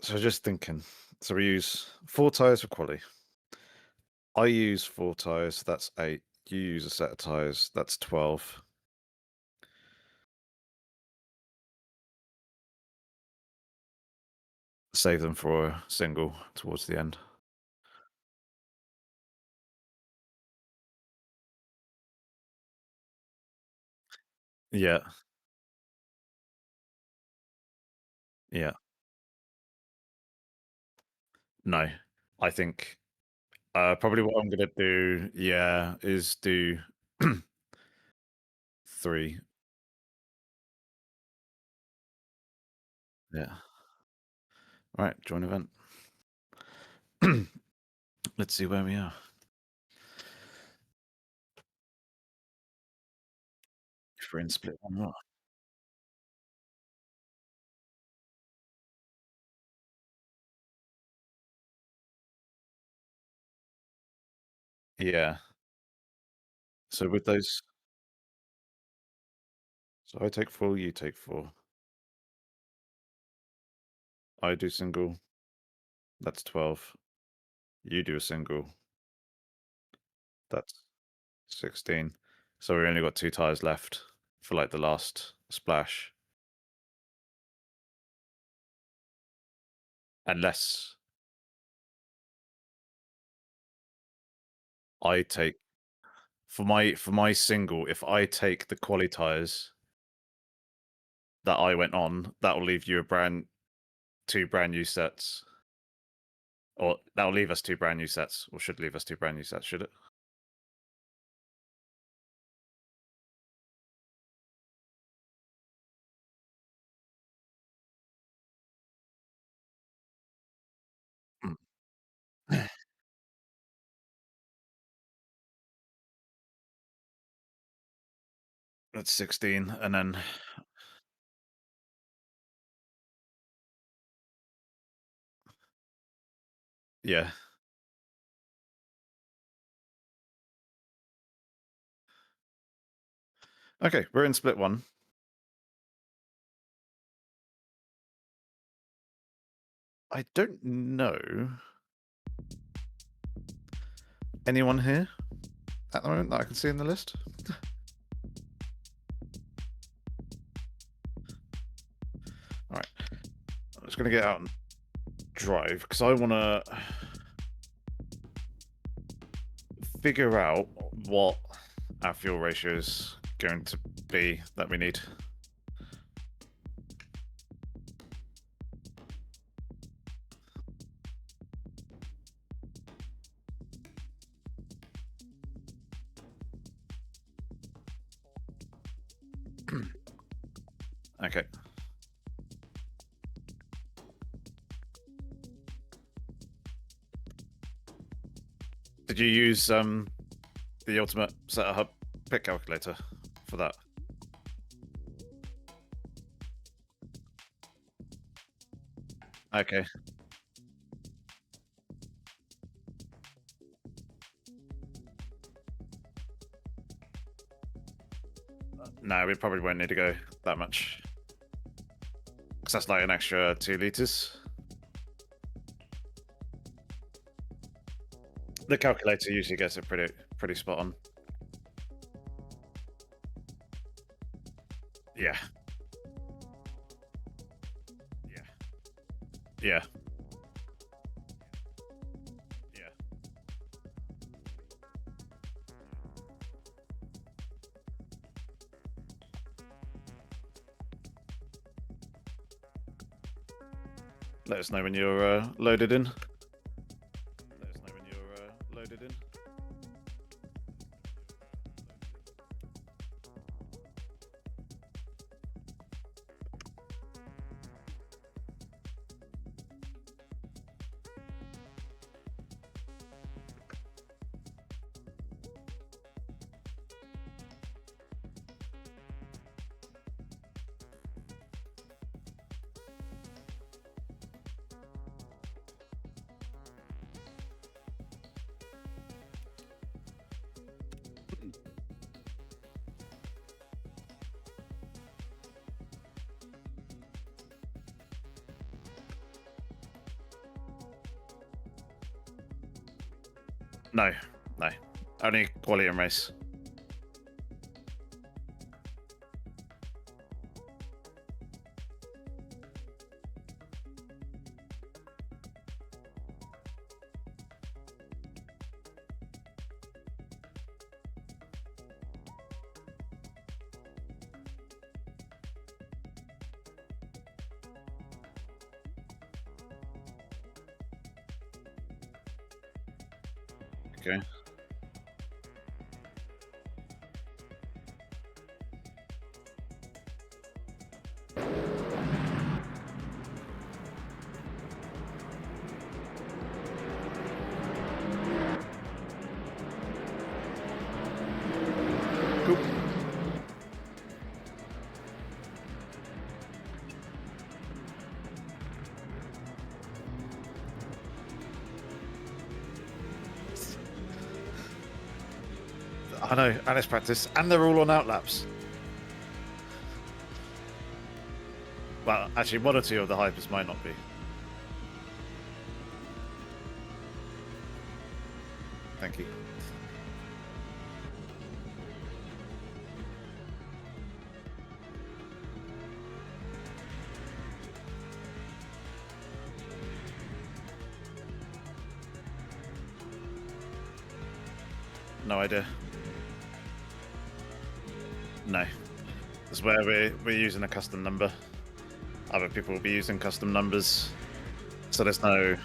So just thinking. So we use 4 tyres for quali. I use 4 tyres, that's 8. You use a set of tyres, that's 12. Save them for a single towards the end. Yeah, yeah. No. I think probably what I'm gonna do, yeah, is do 3. Yeah. Right, join event. Let's see where we are. If we're in split one or not. Yeah. So with those, so I take 4, you take 4. I do single, that's 12. You do a single, that's 16. So we only got 2 tyres left for like the last splash. Unless I take for my single, if I take the quali tyres that I went on, that will leave you a brand 2 brand new sets. Or that'll leave us 2 brand new sets, or should leave us 2 brand new sets, should it? Mm. That's 16, and then yeah. Okay, we're in split one. I don't know anyone here at the moment that I can see in the list. All right, I'm just gonna get out and drive because I want to figure out what our fuel ratio is going to be that we need. Okay. Did you use the ultimate setup pick calculator for that? Okay. No, we probably won't need to go that much. Because that's like an extra 2 litres. The calculator usually gets it pretty spot on. Yeah. Yeah. Yeah. Yeah. Let us know when you're loaded in. Let us know when you're loaded in. No, no. Only quality and race. Okay. Cool. I know, and it's practice, and they're all on outlaps. Well, actually, one or two of the hypers might not be. Thank you. No idea. No. That's where we're using a custom number. Other people will be using custom numbers. So there's no...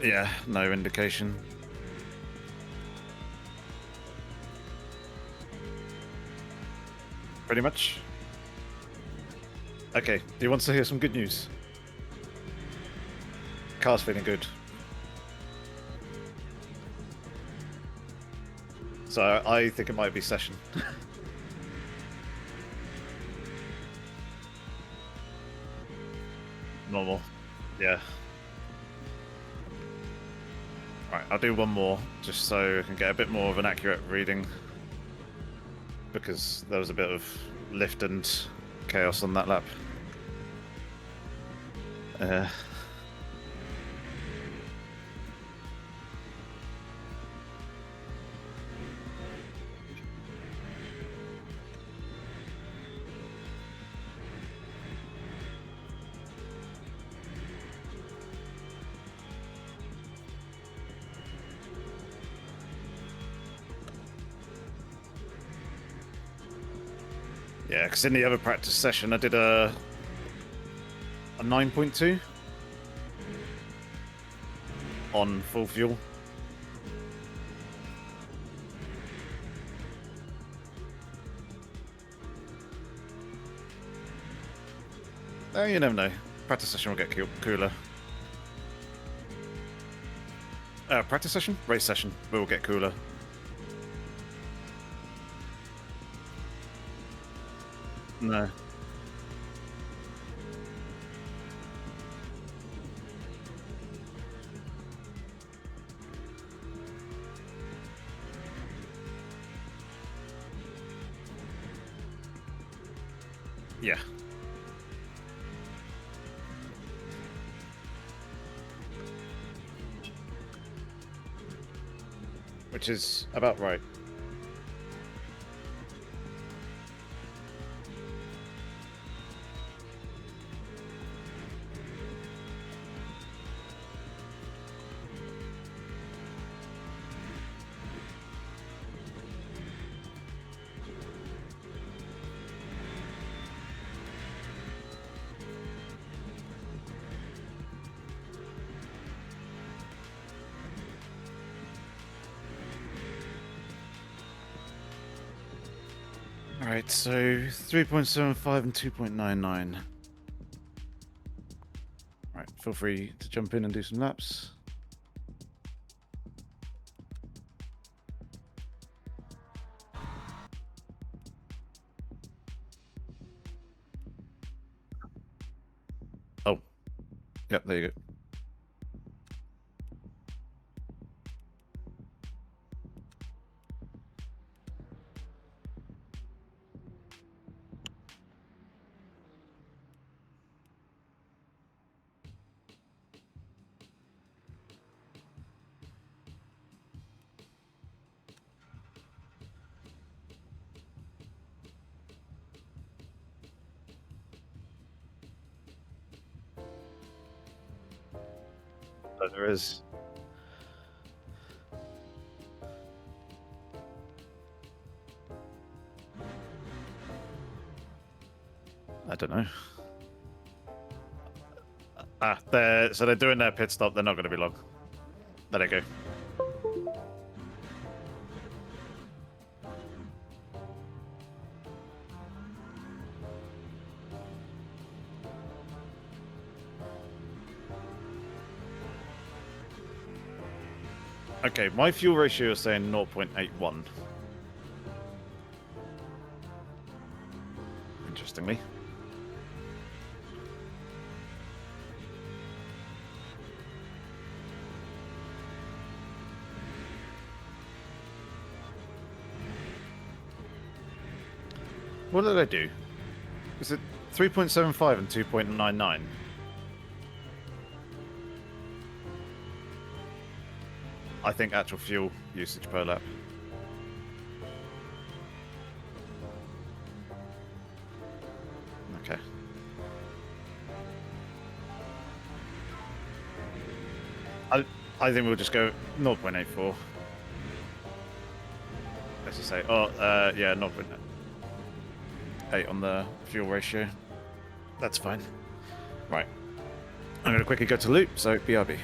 Yeah, no indication. Pretty much. Okay, do you want to hear some good news? Car's feeling good. So I think it might be session. Normal. Yeah. Alright, I'll do one more, just so I can get a bit more of an accurate reading. Because there was a bit of lift and chaos on that lap. Yeah, because in the other practice session I did a 9.2 on full fuel. You never know. Practice session will get cooler. Practice session? Race session will get cooler. No. Yeah. Which is about right. Alright, so 3.75 and 2.99. Alright, feel free to jump in and do some laps. Oh. Yep, there you go. So there is. I don't know. So they're doing their pit stop. They're not going to be long. There they go. Okay, my fuel ratio is saying 0.81. Interestingly. What did I do? Is it 3.75 and 2.99? I think actual fuel usage per lap. Okay. I think we'll just go 0.84. Let's just say, yeah, 0.8 on the fuel ratio. That's fine. Right. I'm going to quickly go to loop, so BRB.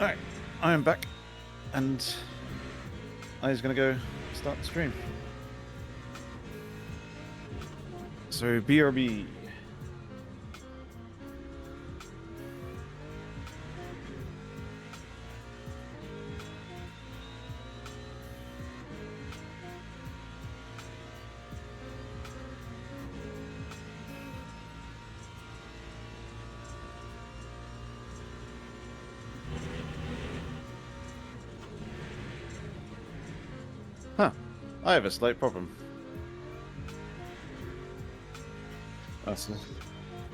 Alright, I am back, and I was going to go start the stream. So, BRB. Huh. I have a slight problem. That's...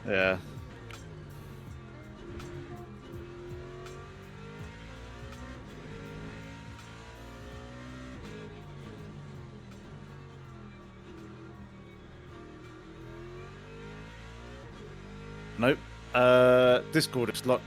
Yeah. Nope. Discord is locked.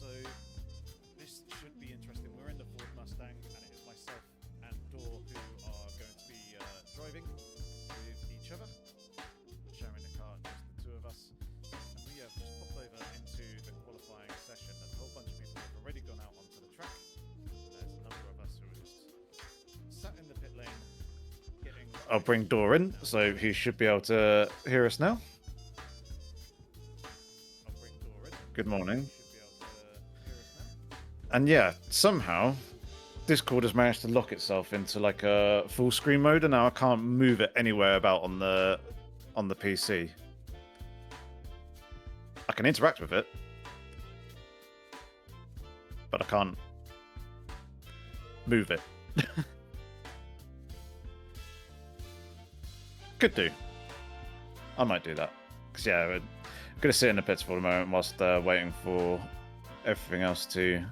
So this should be interesting. We're in the Ford Mustang, and it is myself and Dor who are going to be driving with each other, sharing the car, just the two of us. And we have just popped over into the qualifying session. There's a whole bunch of people who have already gone out onto the track. There's a number of us who are just sat in the pit lane. I'll bring Dor in, so he should be able to hear us now. Good morning. And yeah, somehow Discord has managed to lock itself into like a full screen mode, and now I can't move it anywhere about on the PC. I can interact with it, but I can't move it. Could do. I might do that. Because yeah, we're going to sit in the pits for a moment whilst waiting for everything else to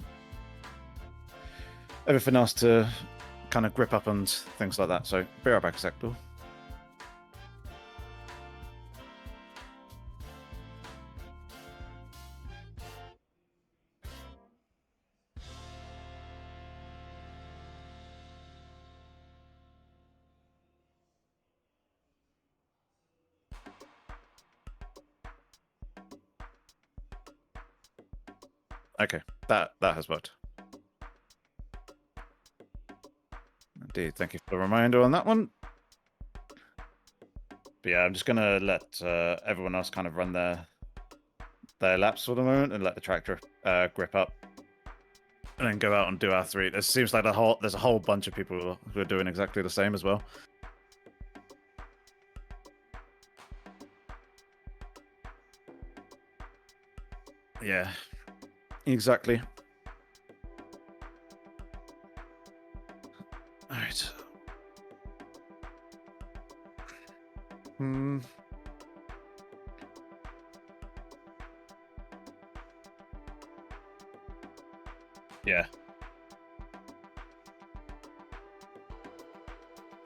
kind of grip up and things like that. So be right back a sec, Dor. Okay, that has worked. Indeed, thank you for the reminder on that one. But yeah, I'm just gonna let everyone else kind of run their laps for the moment and let the tractor grip up, and then go out and do our three. It seems like there's a whole bunch of people who are doing exactly the same as well. Yeah, exactly. All right. Yeah.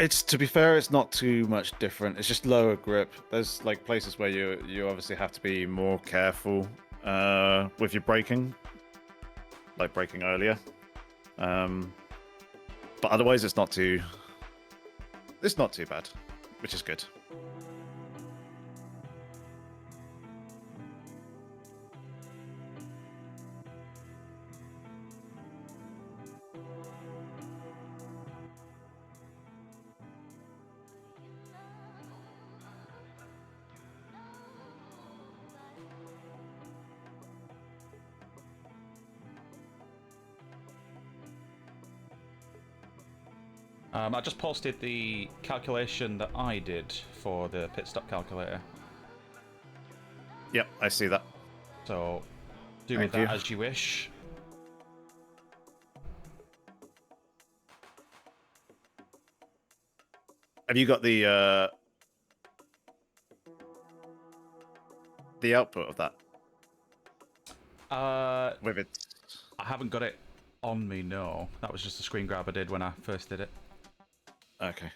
To be fair, it's not too much different. It's just lower grip. There's like places where you obviously have to be more careful with your braking, like braking earlier. But otherwise, it's not too bad, which is good. I just posted the calculation that I did for the pit stop calculator. Yep, I see that. So, do with that as you wish. Have you got the output of that? With it? I haven't got it on me, no. That was just a screen grab I did when I first did it. Okay.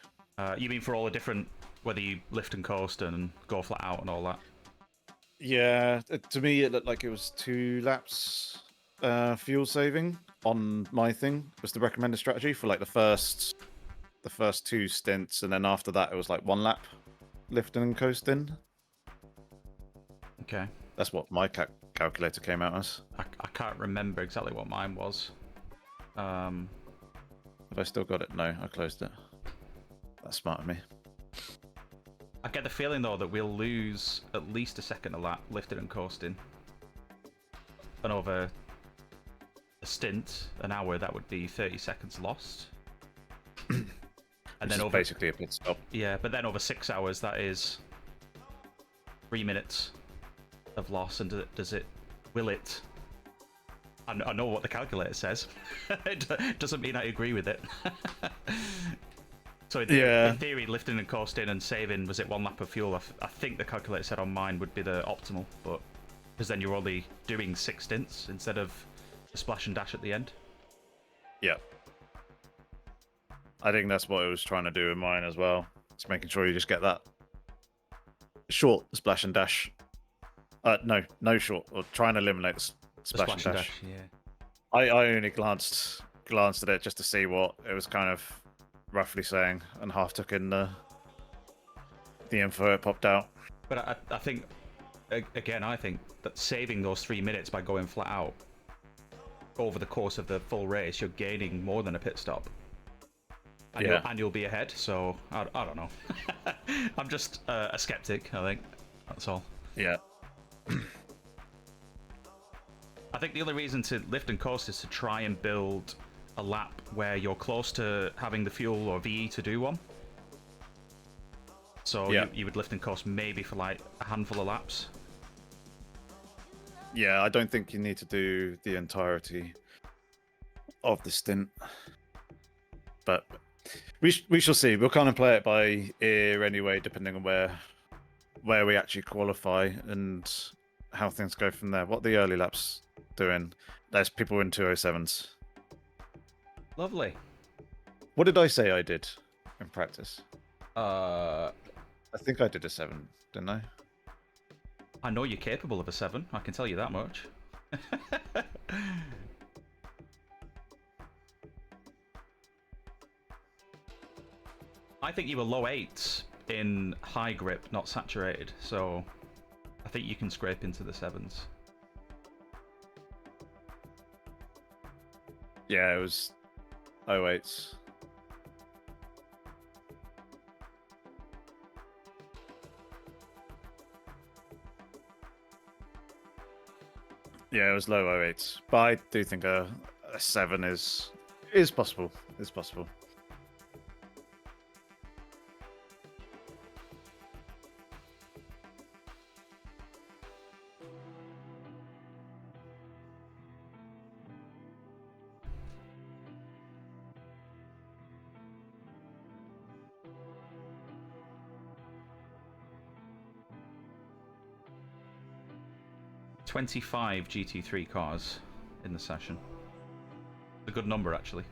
You mean for all the different, whether you lift and coast and go flat out and all that? Yeah, to me it looked like it was 2 laps fuel saving on my thing was the recommended strategy for like the first 2 stints, and then after that it was like 1 lap lifting and coasting. Okay. That's what my calculator came out as. I can't remember exactly what mine was. Have I still got it? No, I closed it. That's smart of me. I get the feeling though that we'll lose at least a second a lap lifting and coasting. And over a stint, an hour, that would be 30 seconds lost. And then over basically a pit stop. Yeah, but then over 6 hours, that is 3 minutes of loss. And will it? I know what the calculator says. It doesn't mean I agree with it. So in theory, lifting and coasting and saving, was it 1 lap of fuel? I think the calculator said on mine would be the optimal, but because then you're only doing 6 stints instead of the splash and dash at the end. Yeah. I think that's what it was trying to do in mine as well. It's making sure you just get that short splash and dash. No short, or try and eliminate splash and dash. Yeah. I only glanced at it just to see what it was kind of roughly saying, and half took in the info it popped out. But I think, again, I think that saving those 3 minutes by going flat out over the course of the full race, you're gaining more than a pit stop. And you'll be ahead, so I don't know. I'm just a skeptic, I think. That's all. Yeah. I think the only reason to lift and coast is to try and build a lap where you're close to having the fuel or VE to do one. So you would lift and coast maybe for like a handful of laps. Yeah, I don't think you need to do the entirety of the stint. But we shall see. We'll kind of play it by ear anyway, depending on where we actually qualify and how things go from there. What the early laps doing? There's people in 207s. Lovely. What did I say I did in practice? I think I did a 7, didn't I? I know you're capable of a 7. I can tell you that much. I think you were low 8s in high grip, not saturated, so I think you can scrape into the 7s. Yeah, it was 08s. Yeah, it was low 08s. But I do think a 7 is possible. Is possible. $25 GT3 cars in the session. A good number, actually.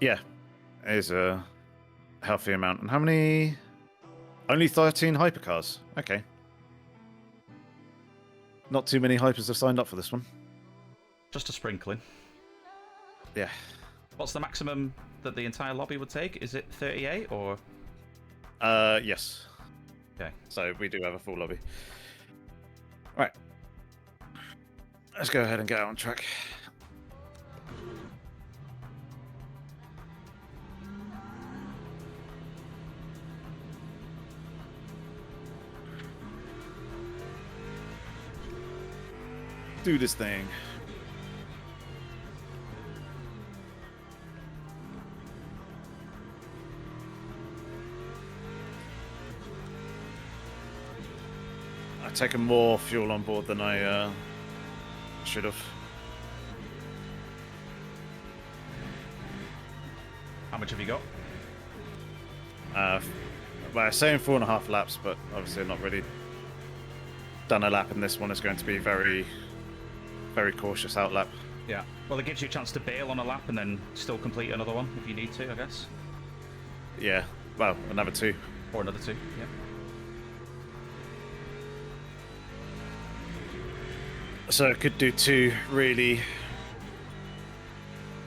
Yeah, it is a healthy amount. And how many? Only 13 hypercars. Okay. Not too many hypers have signed up for this one. Just a sprinkling. Yeah. What's the maximum that the entire lobby would take? Is it 38 or? Yes. Okay. So we do have a full lobby. Right. Let's go ahead and get out on track. Do this thing. I've taken more fuel on board than I should have. How much have you got? Well, saying 4.5 laps, but obviously not really done a lap in this one. Is going to be very, very cautious out lap. Yeah. Well, it gives you a chance to bail on a lap and then still complete another one if you need to, I guess. Yeah. Well, another 2. Or another 2, yeah. So it could do 2 really,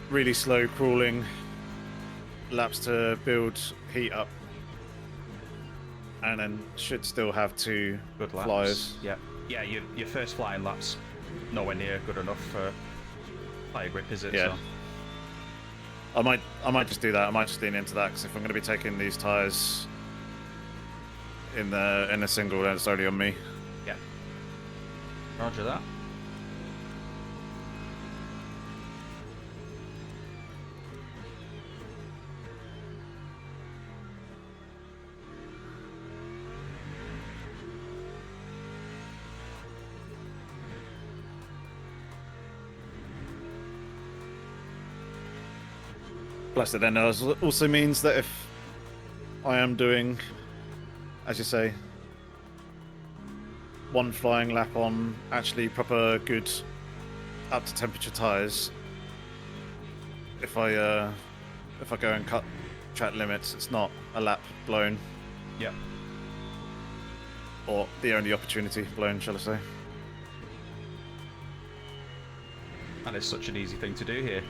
really slow crawling laps to build heat up. And then should still have 2 good laps. flyers. Yeah. Yeah, your first flying lap's nowhere near good enough for higher grip, is it? Yeah. So. I might just do that. I might just lean into that, because if I'm going to be taking these tyres in a single, then it's only on me. Yeah. Roger that. Plus, it then also means that if I am doing, as you say, 1 flying lap on actually proper good up to temperature tyres, if I go and cut track limits, it's not a lap blown. Yeah. Or the only opportunity blown, shall I say. And it's such an easy thing to do here.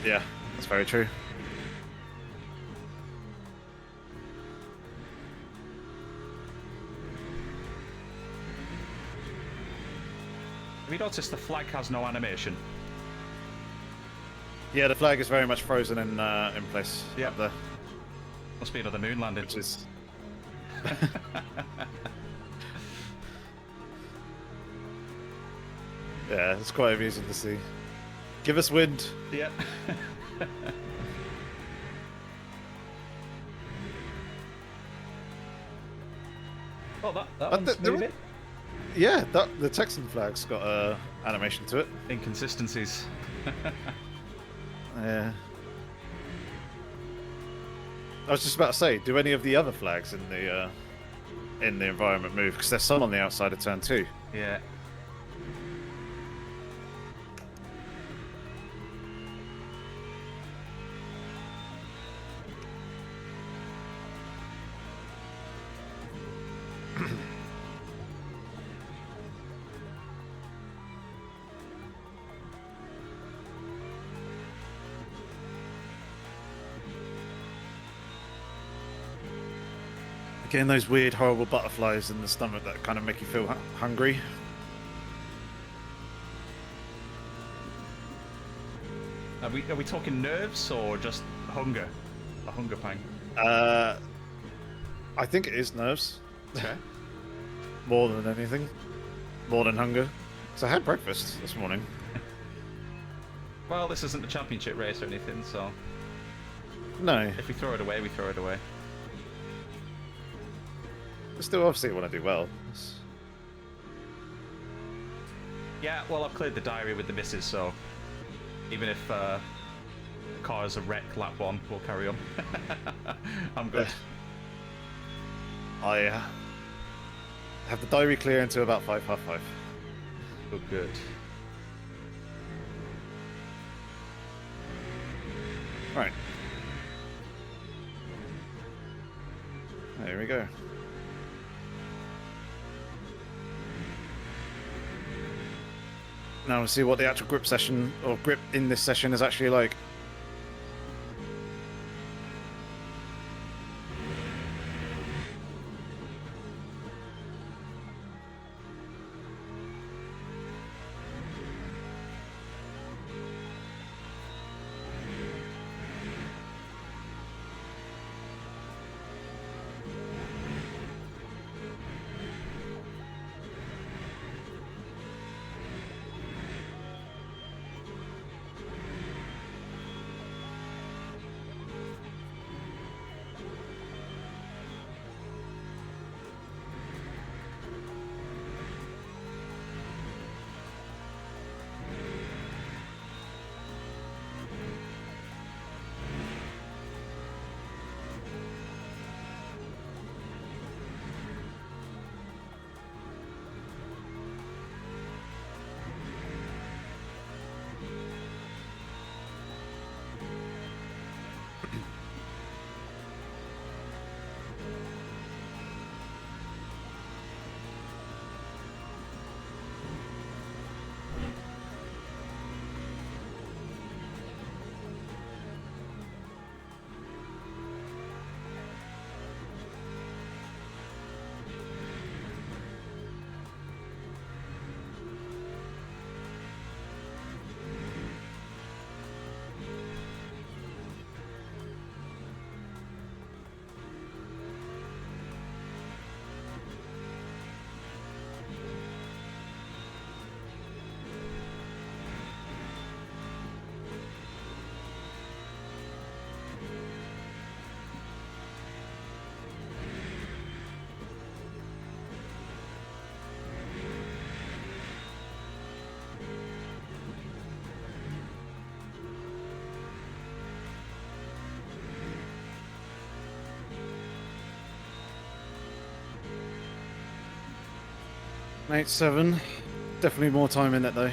Yeah, that's very true. Have you noticed the flag has no animation? Yeah, the flag is very much frozen in place. Yep. Up there, Must be another moon landing. which is. Yeah, it's quite amusing to see. Give us wind. Yep. Oh, that one's moving. Yeah, the Texan flag's got animation to it. Inconsistencies. Yeah. I was just about to say, do any of the other flags in the environment move? Because there's some on the outside of turn 2. Yeah. Again, those weird, horrible butterflies in the stomach that kind of make you feel hungry. Are we talking nerves or just hunger? A hunger pang? I think it is nerves. Okay. More than anything. More than hunger. Because I had breakfast this morning. Well, this isn't a championship race or anything, so No. if we throw it away, we throw it away. I still obviously want to do well. Yeah, well, I've cleared the diary with the misses, so even if the car is a wreck lap 1, we'll carry on. I'm good. I have the diary clear until about 5:30. Good, good. Right. There we go. Now we'll see what the actual grip session, or grip in this session, is actually like. Mate, 7. Definitely more time in it though.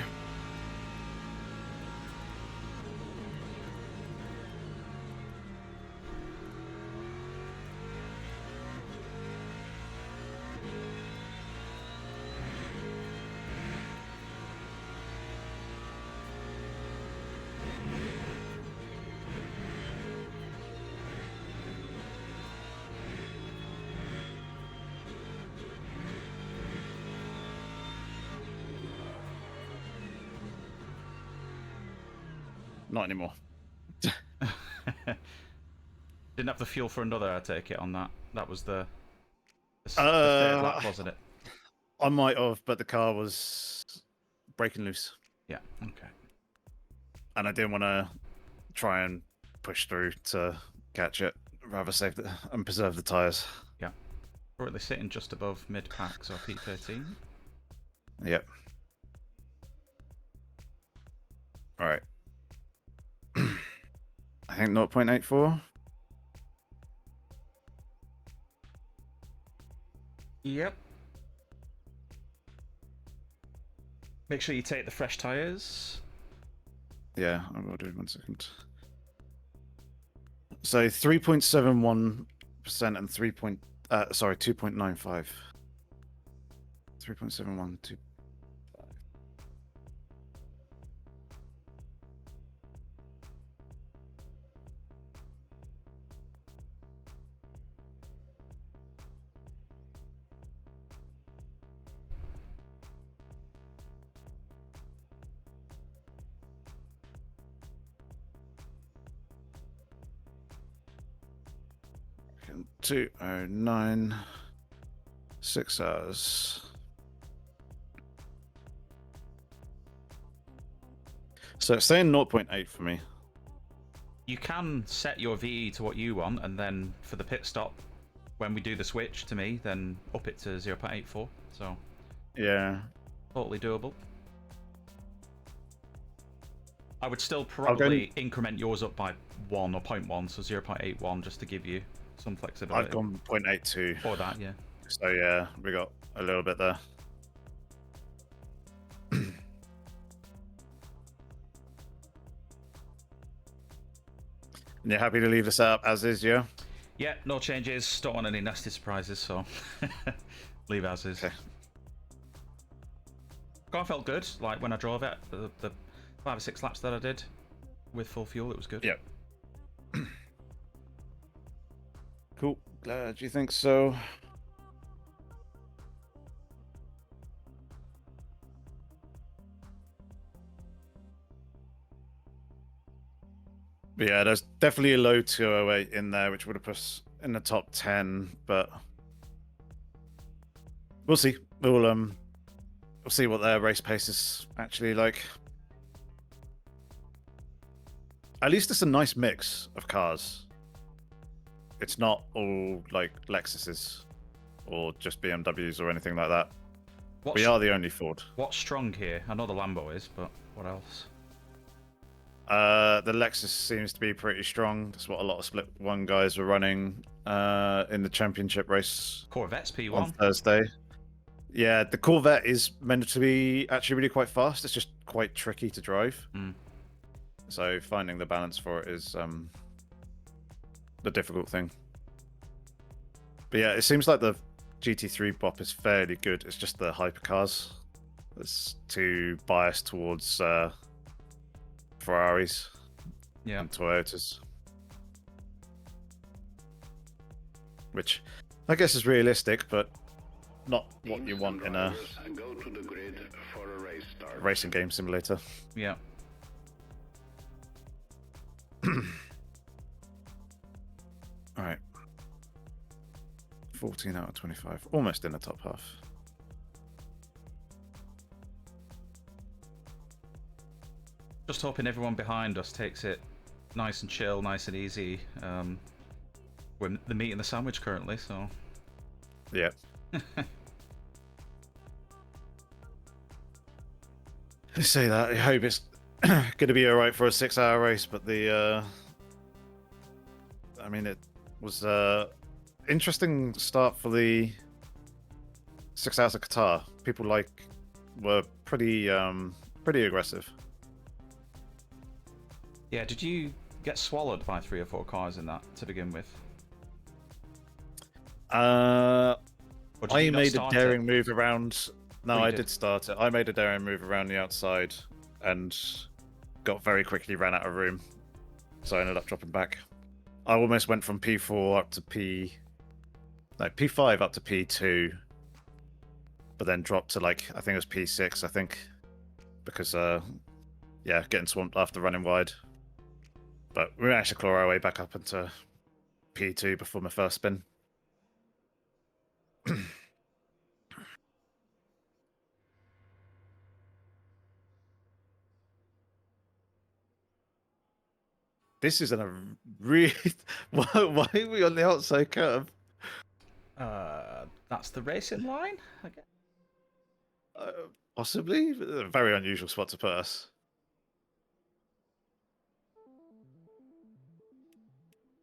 Not anymore. Didn't have the fuel for another, I take it, on that. That was the third Uh, lap, wasn't it? I might have, but the car was breaking loose. Yeah, okay. And I didn't want to try and push through to catch it. Rather save and preserve the tyres. Yeah. Currently sitting just above mid-pack, so P13. Yep. Alright. I think 0.84. Yep. Make sure you take the fresh tyres. Yeah, I will do 1 second. So 3.71% and 2.95. 3.71, 2. And 209. 6 hours. So it's saying 0.8 for me. You can set your VE to what you want, and then for the pit stop, when we do the switch to me, then up it to 0.84. So, Yeah. totally doable. I would still probably increment yours up by 1 or 0.1, so 0.81, just to give you some flexibility. I've gone 0.82. Or that, yeah. So yeah, we got a little bit there. And you're happy to leave the setup as is, yeah? Yeah, no changes. Don't want any nasty surprises, so leave as is. Okay. Car felt good, like when I drove it, the 5 or 6 laps that I did with full fuel, it was good. Yep. Cool. Glad you think so. But yeah, there's definitely a low 208 in there, which would have put us in the top 10, but we'll see. We'll see what their race pace is actually like. At least it's a nice mix of cars. It's not all like Lexuses or just BMWs or anything like that. We are the only Ford. What's strong here? I know the Lambo is, but what else? The Lexus seems to be pretty strong. That's what a lot of Split 1 guys were running in the championship race. Corvette's P1 on Thursday. Yeah, the Corvette is meant to be actually really quite fast. It's just quite tricky to drive. So finding the balance for it is the difficult thing. But yeah, it seems like the GT3 bop is fairly good. It's just the hypercars that's too biased towards Ferraris and Toyotas. Which I guess is realistic, but not what you want in a racing game simulator. Yeah. Alright. 14 out of 25. Almost in the top half. Just hoping everyone behind us takes it nice and chill, nice and easy. We're the meat and the sandwich currently, so... Yeah. I say that. I hope it's going to be alright for a 6-hour race, but the... I mean, it was interesting start for the 6 hours of Qatar. People were pretty aggressive. Yeah, did you get swallowed by 3 or 4 cars in that to begin with? I made a daring move around. No, I did start it. I made a daring move around the outside and got very quickly ran out of room, so I ended up dropping back. I almost went from P4 up to P5 up to P2, but then dropped to I think it was P6. I think because getting swamped after running wide. But we managed to claw our way back up into P2 before my first spin. This is a really... why are we on the outside curve? That's the racing line, I guess. Possibly. A very unusual spot to put us.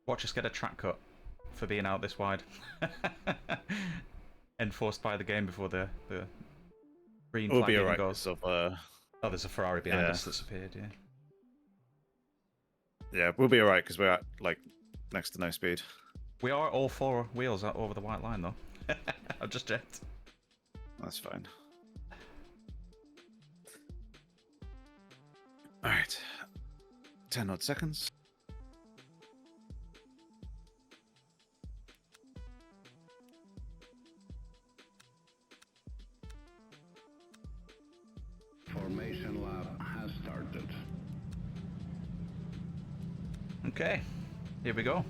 Watch us get a track cut for being out this wide. Enforced by the game before the green We'll flag be even alright. goes. Oh, there's a Ferrari behind yeah. us that's appeared, yeah. Yeah, we'll be alright because we're at, like, next to no speed. We are all 4 wheels out over the white line, though. I've just checked. That's fine. Alright. 10 odd seconds. Formation lab has started. Okay, here we go.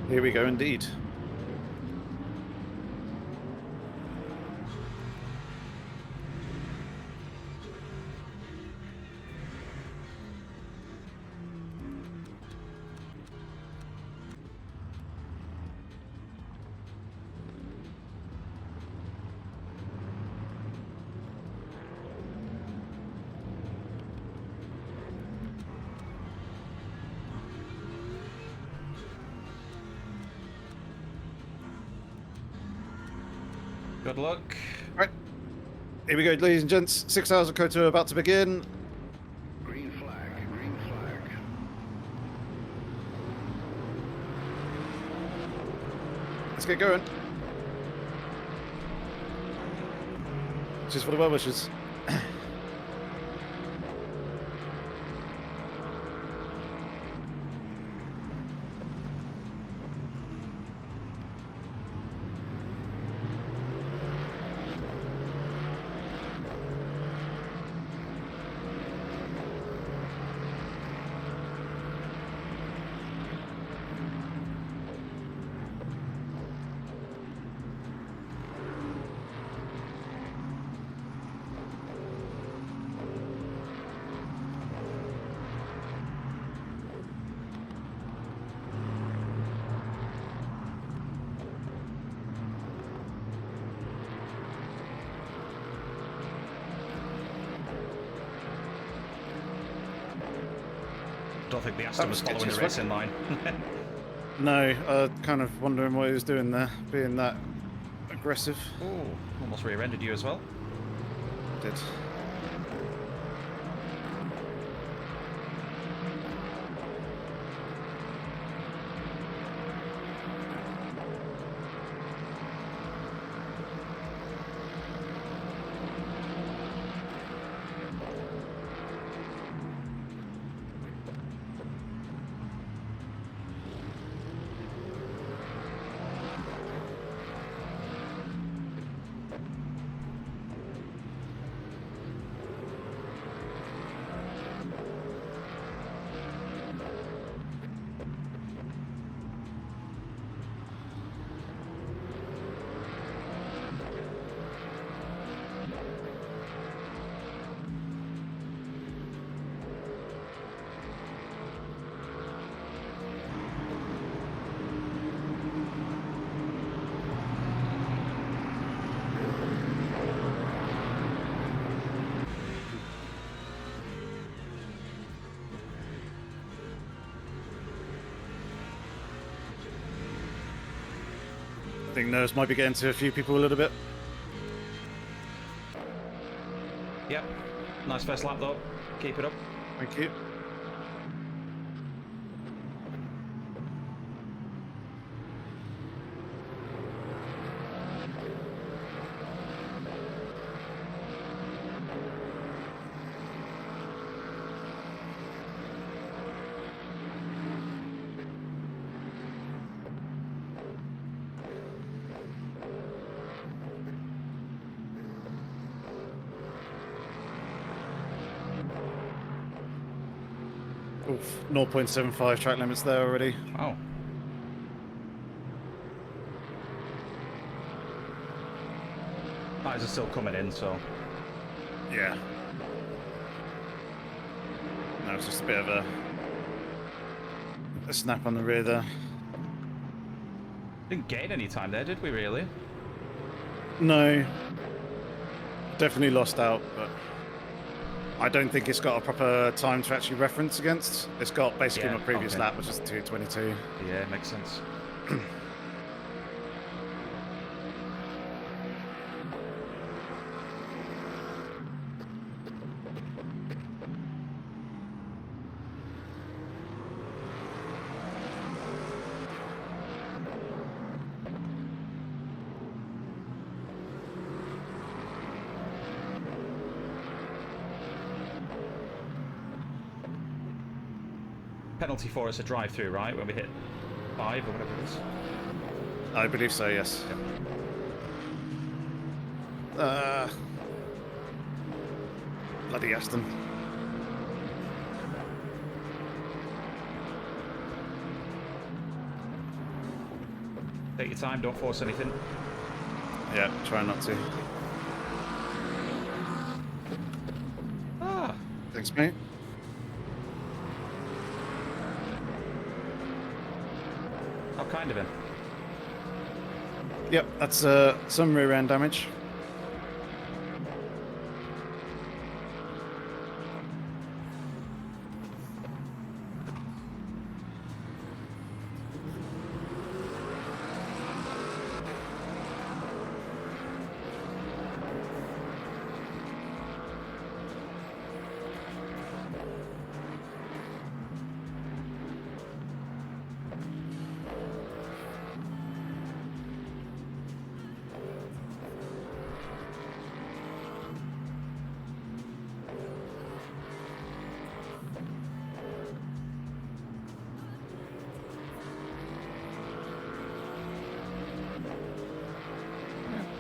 Here we go indeed. Good luck. Right. Here we go, ladies and gents. 6 hours of COTA about to begin. Green flag, green flag. Let's get going. Just for the well wishes. Don't think the Aston was following the racing line. No, kind of wondering what he was doing there, being that aggressive. Oh, almost rear-ended you as well. Did. I think nerves might be getting to a few people a little bit. Yep. Nice first lap though. Keep it up. Thank you. Oof, 0.75 track limits there already. Oh. Tires are still coming in, so... Yeah. No, it's just a bit of a snap on the rear there. Didn't gain any time there, did we, really? No. Definitely lost out, but I don't think it's got a proper time to actually reference against. It's got basically Yeah, my previous okay. lap, which is 2:22. Yeah, makes sense. Penalty for us a drive-through, right? When we hit 5 or whatever it is. I believe so, yes. Bloody Aston. Take your time, don't force anything. Yeah, try not to. Ah, Thanks, mate. how kind of him. Yep, that's some rear end damage.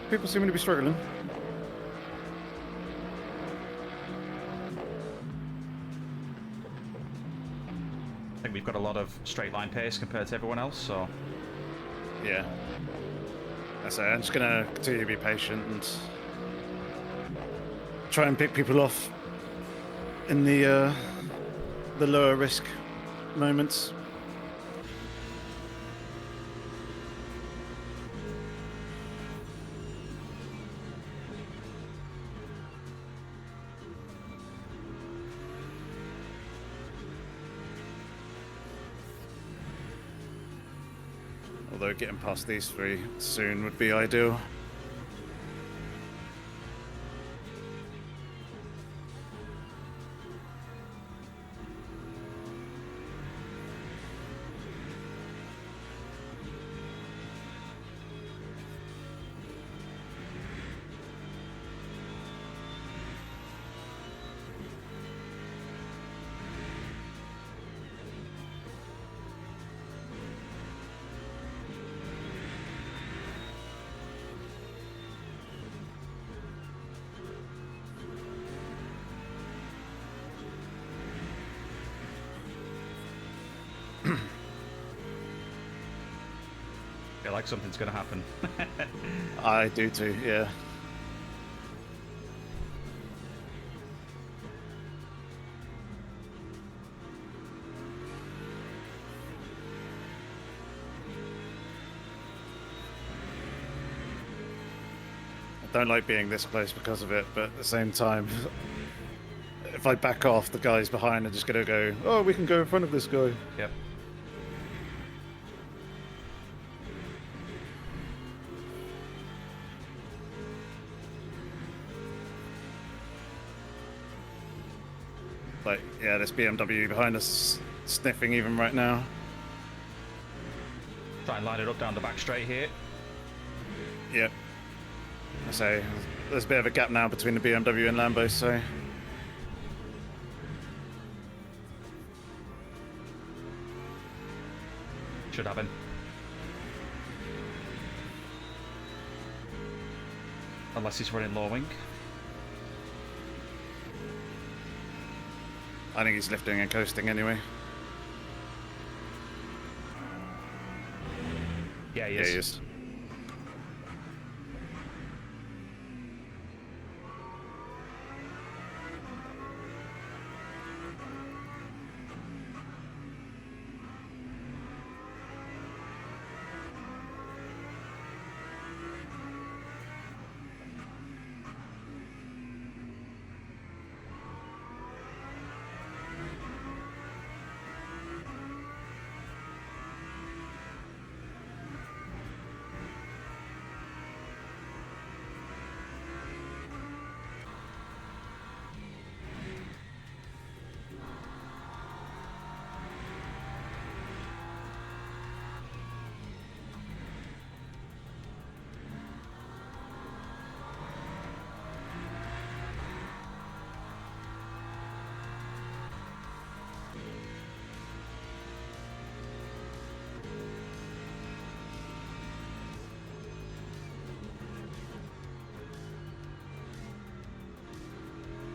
People seem to be struggling. I think we've got a lot of straight line pace compared to everyone else, so... Yeah. I'm just gonna continue to be patient and try and pick people off in the lower risk moments. Although getting past these three soon would be ideal. I feel like something's going to happen. I do too, yeah. I don't like being this close because of it, but at the same time, if I back off, the guys behind are just going to go, oh, we can go in front of this guy. Yep. Like, yeah, this BMW behind us sniffing even right now. Try and line it up down the back straight here. Yep. I say, there's a bit of a gap now between the BMW and Lambo, so... Should happen. Unless he's running low wing. I think he's lifting and coasting anyway. Yeah, he Yeah, is. he is.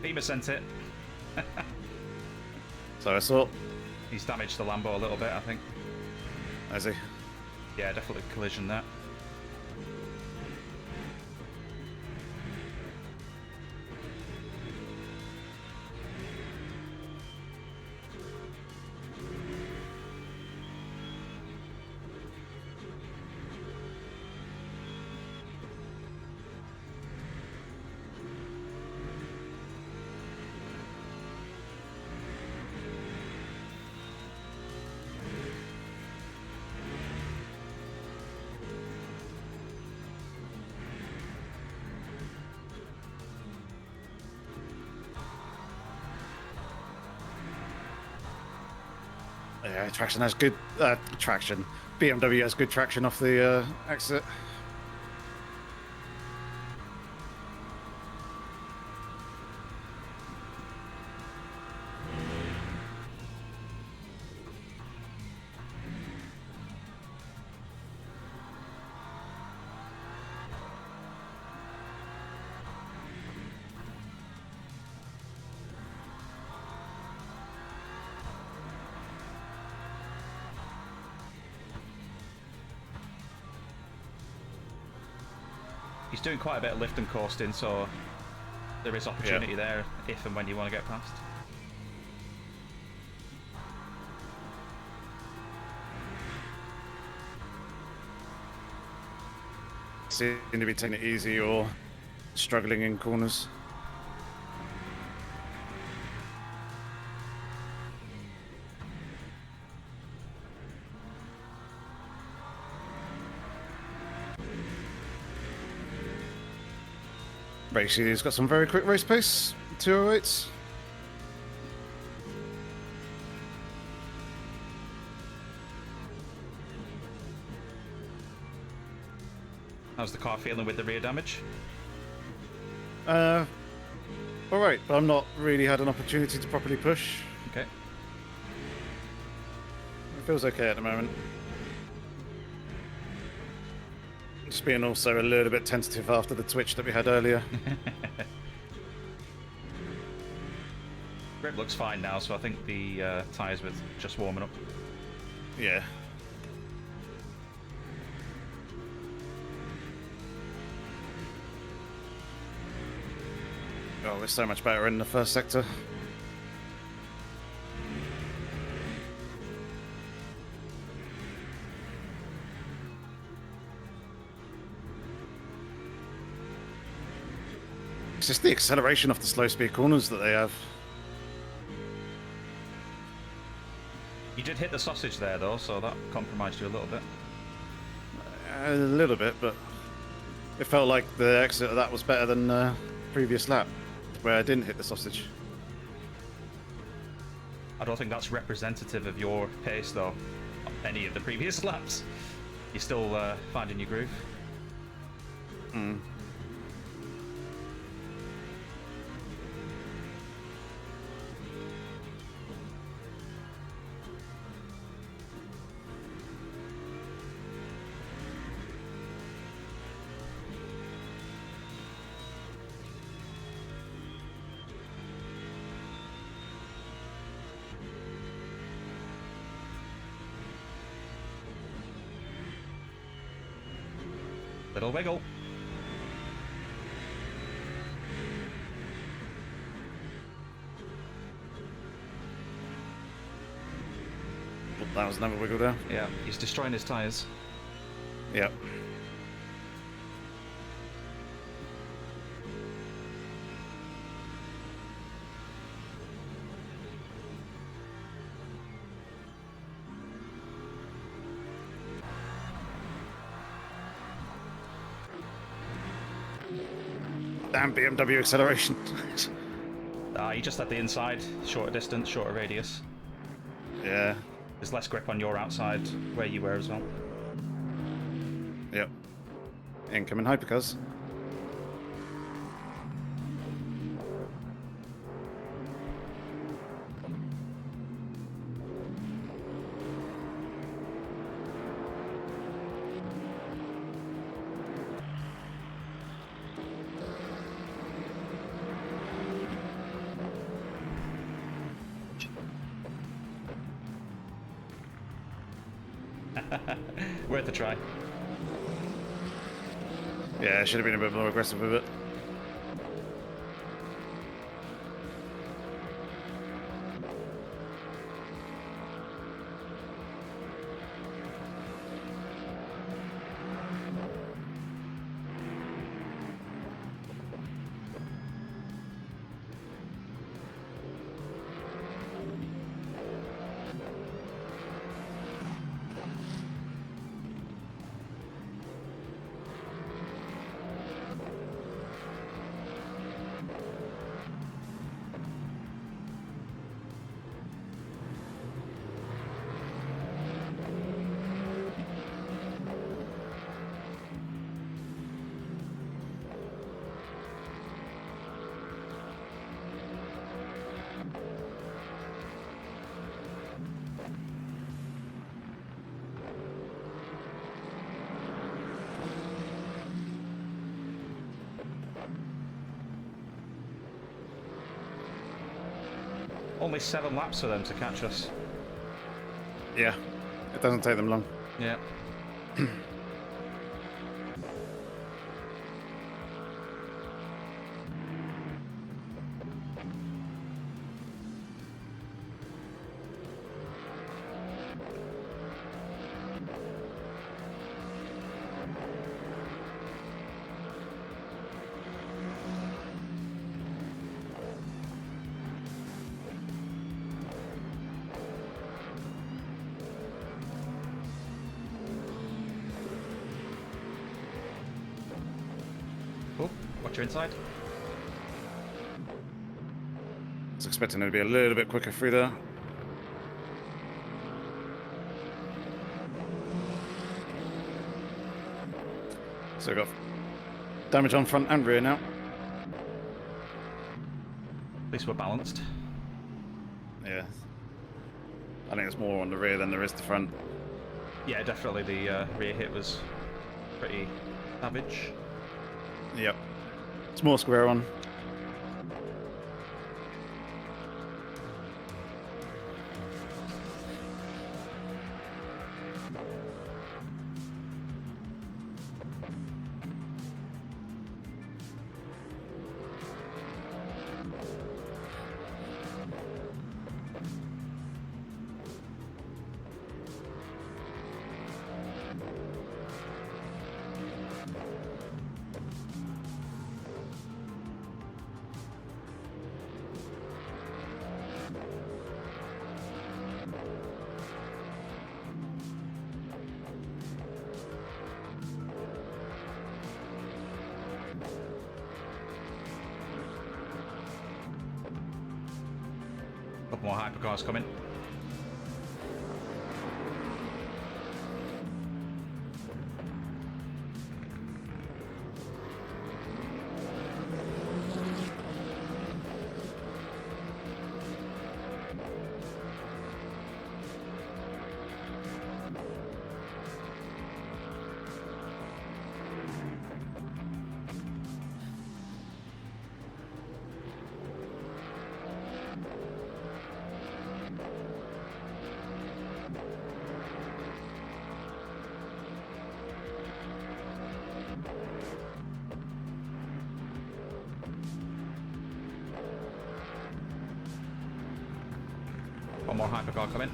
Beamer sent it. So I saw. He's damaged the Lambo a little bit, I think. Has he? Yeah, definitely collision there. Yeah, traction has good traction. BMW has good traction off the exit. He's doing quite a bit of lift and coasting, so there is opportunity there if and when you want to get past. Seem to be taking it easy or struggling in corners. Basically, he's got some very quick race pace. 208s. How's the car feeling with the rear damage? Alright, but I've not really had an opportunity to properly push. Okay. It feels okay at the moment. Just being also a little bit tentative after the twitch that we had earlier. Grip looks fine now, so I think the tyres were just warming up. Yeah. Oh, we're so much better in the first sector. It's just the acceleration off the slow speed corners that they have. You did hit the sausage there, though, so that compromised you a little bit. A little bit, but it felt like the exit of that was better than the previous lap, where I didn't hit the sausage. I don't think that's representative of your pace, though, any of the previous laps. You're still finding your groove. Mm. Little wiggle. Well, that was another wiggle there. Yeah, he's destroying his tyres. Yep. Damn BMW acceleration. You just had the inside, shorter distance, shorter radius. Yeah. There's less grip on your outside where you were as well. Yep. Incoming hypercars. Worth a try. Yeah, should have been a bit more aggressive with it. Only 7 laps for them to catch us. Yeah. It doesn't take them long. Yeah. Oh, watch your inside. I was expecting it to be a little bit quicker through there. So we've got damage on front and rear now. At least we're balanced. Yeah. I think it's more on the rear than there is the front. Yeah, definitely the rear hit was pretty savage. Yep. It's more square on. Couple more hypercars coming. One more hypercar coming.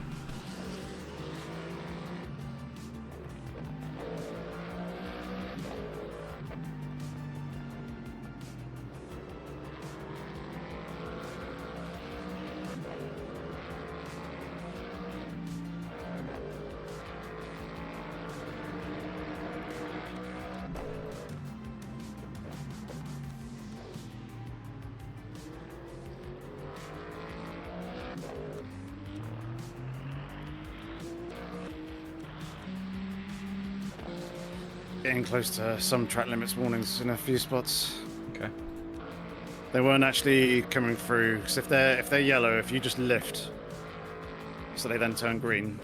Getting close to some track limits warnings in a few spots. Okay. They weren't actually coming through, because if they're yellow, if you just lift, so they then turn green,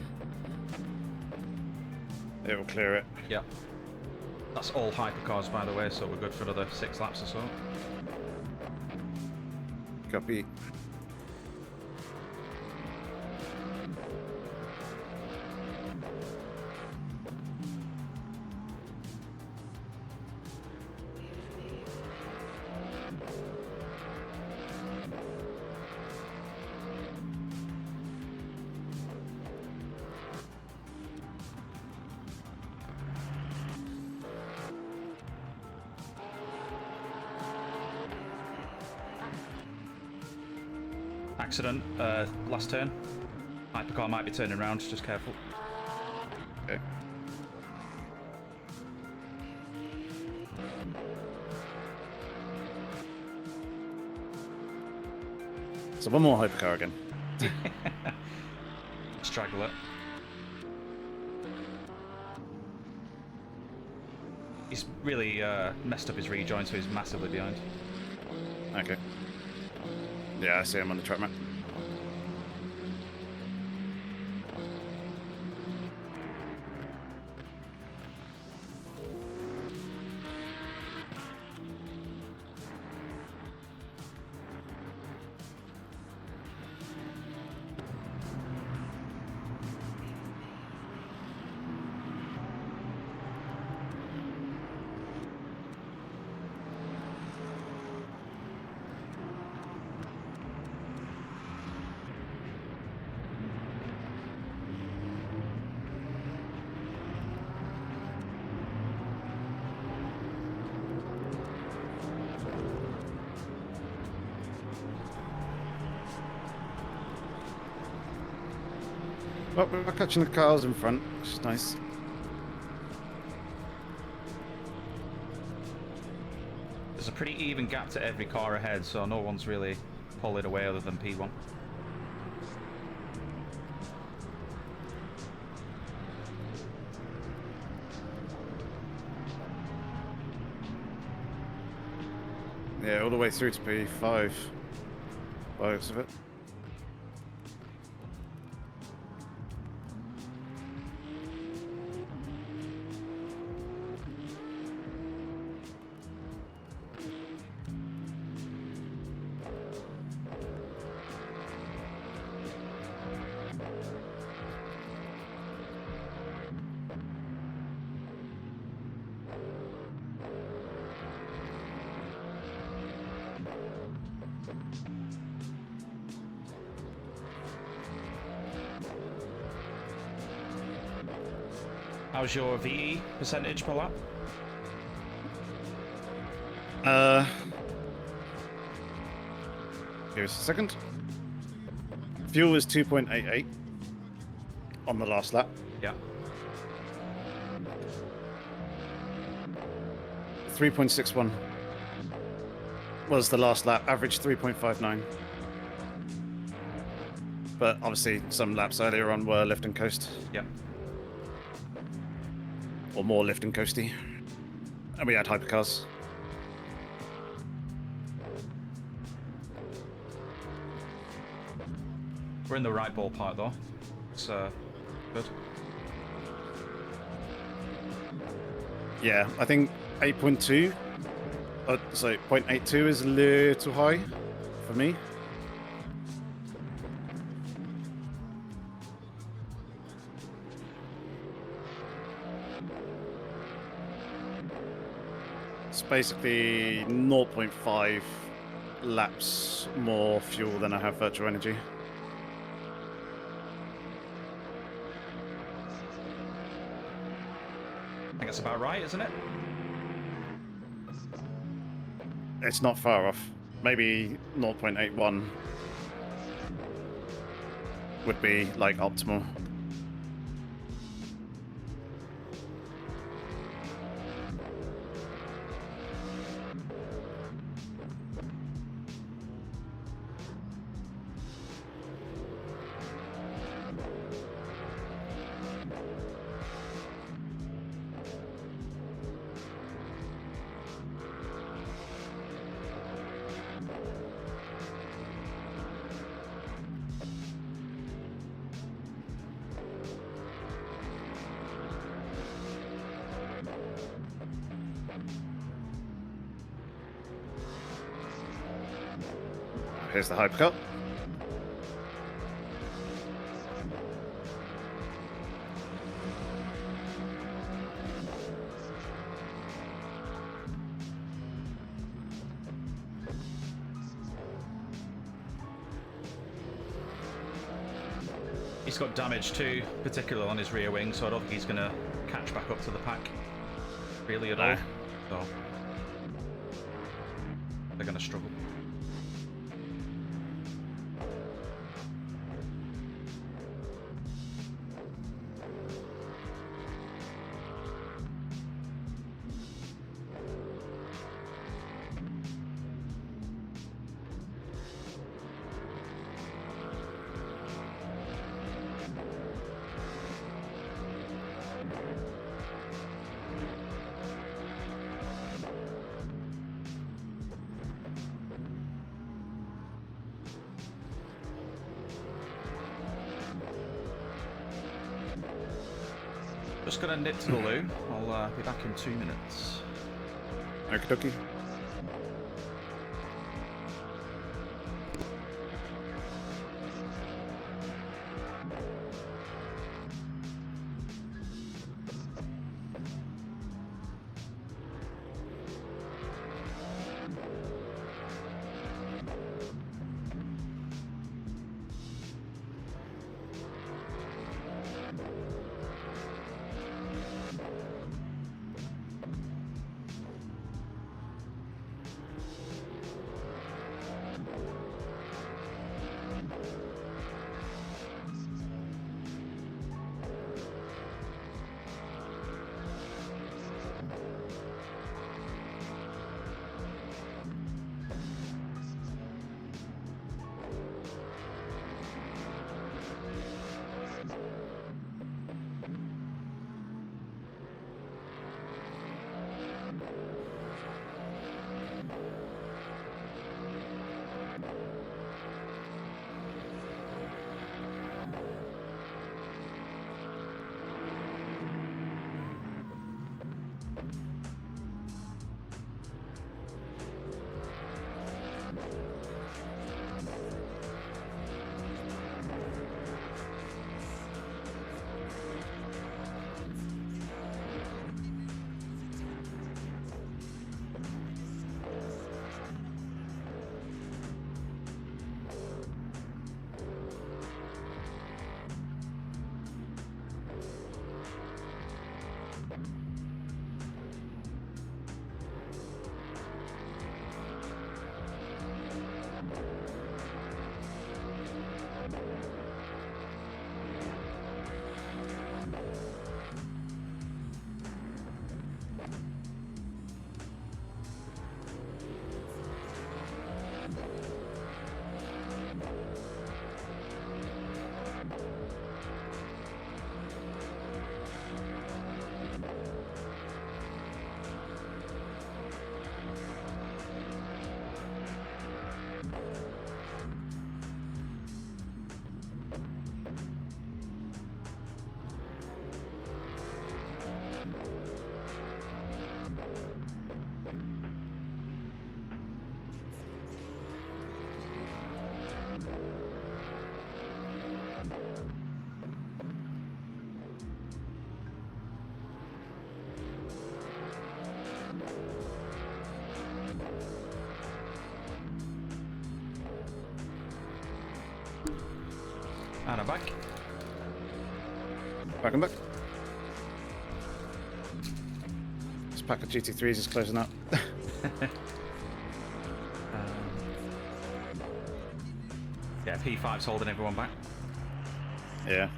it will clear it. Yep. That's all hypercars, by the way, so we're good for another 6 laps or so. Copy. Accident, last turn. Hypercar might be turning around, just careful. Okay. So one more hypercar again. Straggler. He's really messed up his rejoin, so he's massively behind. Okay. Yeah, I see him on the track map. Well, we're catching the cars in front, which is nice. There's a pretty even gap to every car ahead, so no one's really pulling away other than P1. Yeah, all the way through to P5. By the looks of it. How's your VE percentage per lap? Give us a second. Fuel is 2.88 on the last lap. Yeah. 3.61 was the last lap. Average 3.59. But obviously, some laps earlier on were lift and coast. Yeah. Or more lift and coasty. And we had hypercars. We're in the right ballpark though. It's good. Yeah, I think 8.2. So 0.82 is a little high for me. It's basically 0.5 laps more fuel than I have virtual energy. think that's about right, isn't it? It's not far off. Maybe 0.81 would be like optimal. Here's the hypercut. He's got damage too, particularly on his rear wing, so I don't think he's going to catch back up to the pack really at all. So they're going to struggle. Just gonna nip to the loo. I'll be back in 2 minutes. Okie dokie. And I'm back. Back and back. pack of GT3s is closing up. Yeah, P5's holding everyone back. Yeah.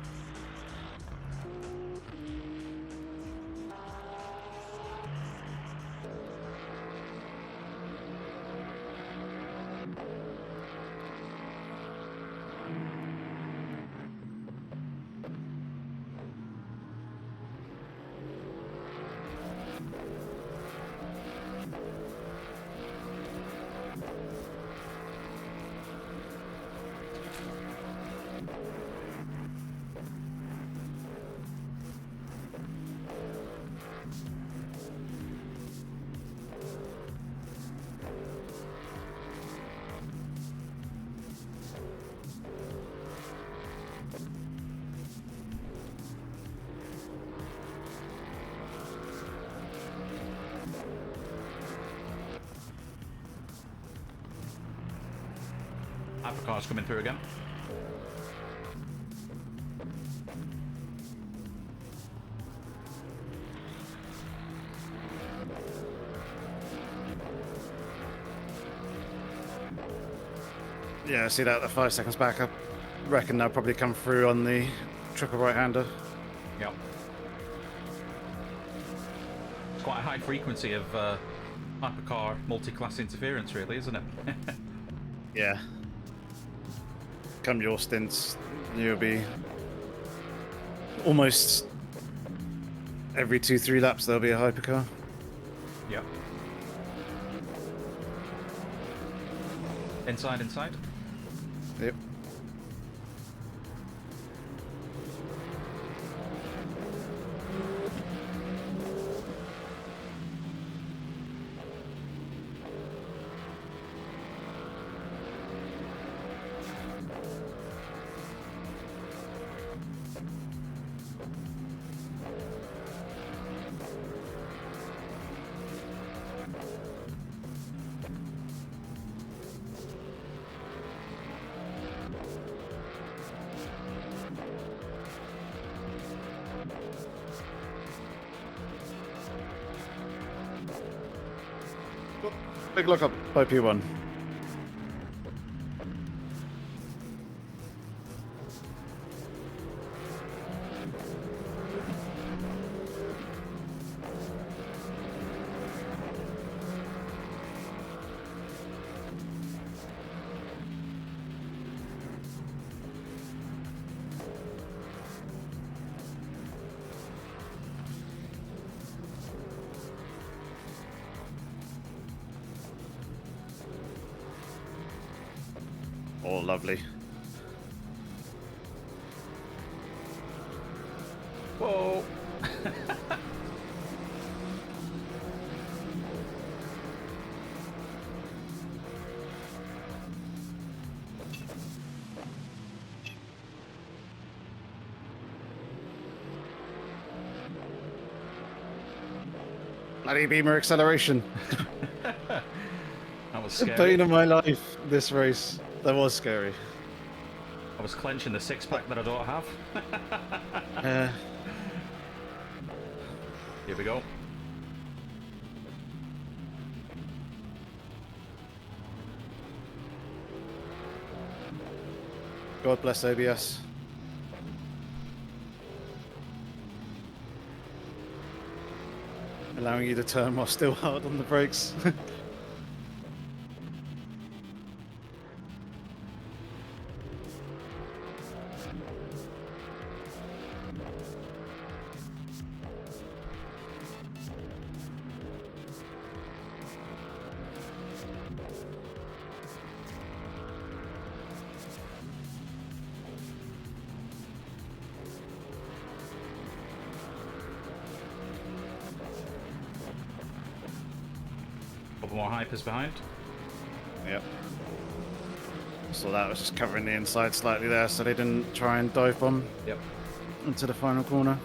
Hypercar's coming through again. Yeah, I see that 5 seconds back. I reckon they'll probably come through on the triple right-hander. Yep. It's quite a high frequency of hypercar multi-class interference, really, isn't it? Yeah. Come your stints, you'll be almost every 2-3 laps there'll be a hypercar. Yep. Inside, inside. Yep. Big look up by P1. Oh, lovely. Whoa! Bloody beamer acceleration. That was The scary. pain of my life, this race. That was scary. I was clenching the six-pack that I don't have. Here we go. God bless OBS. Allowing you to turn while still hard on the brakes. Couple more hypers behind. Yep. So that was just covering the inside slightly there, so they didn't try and dive bomb Yep. into the final corner.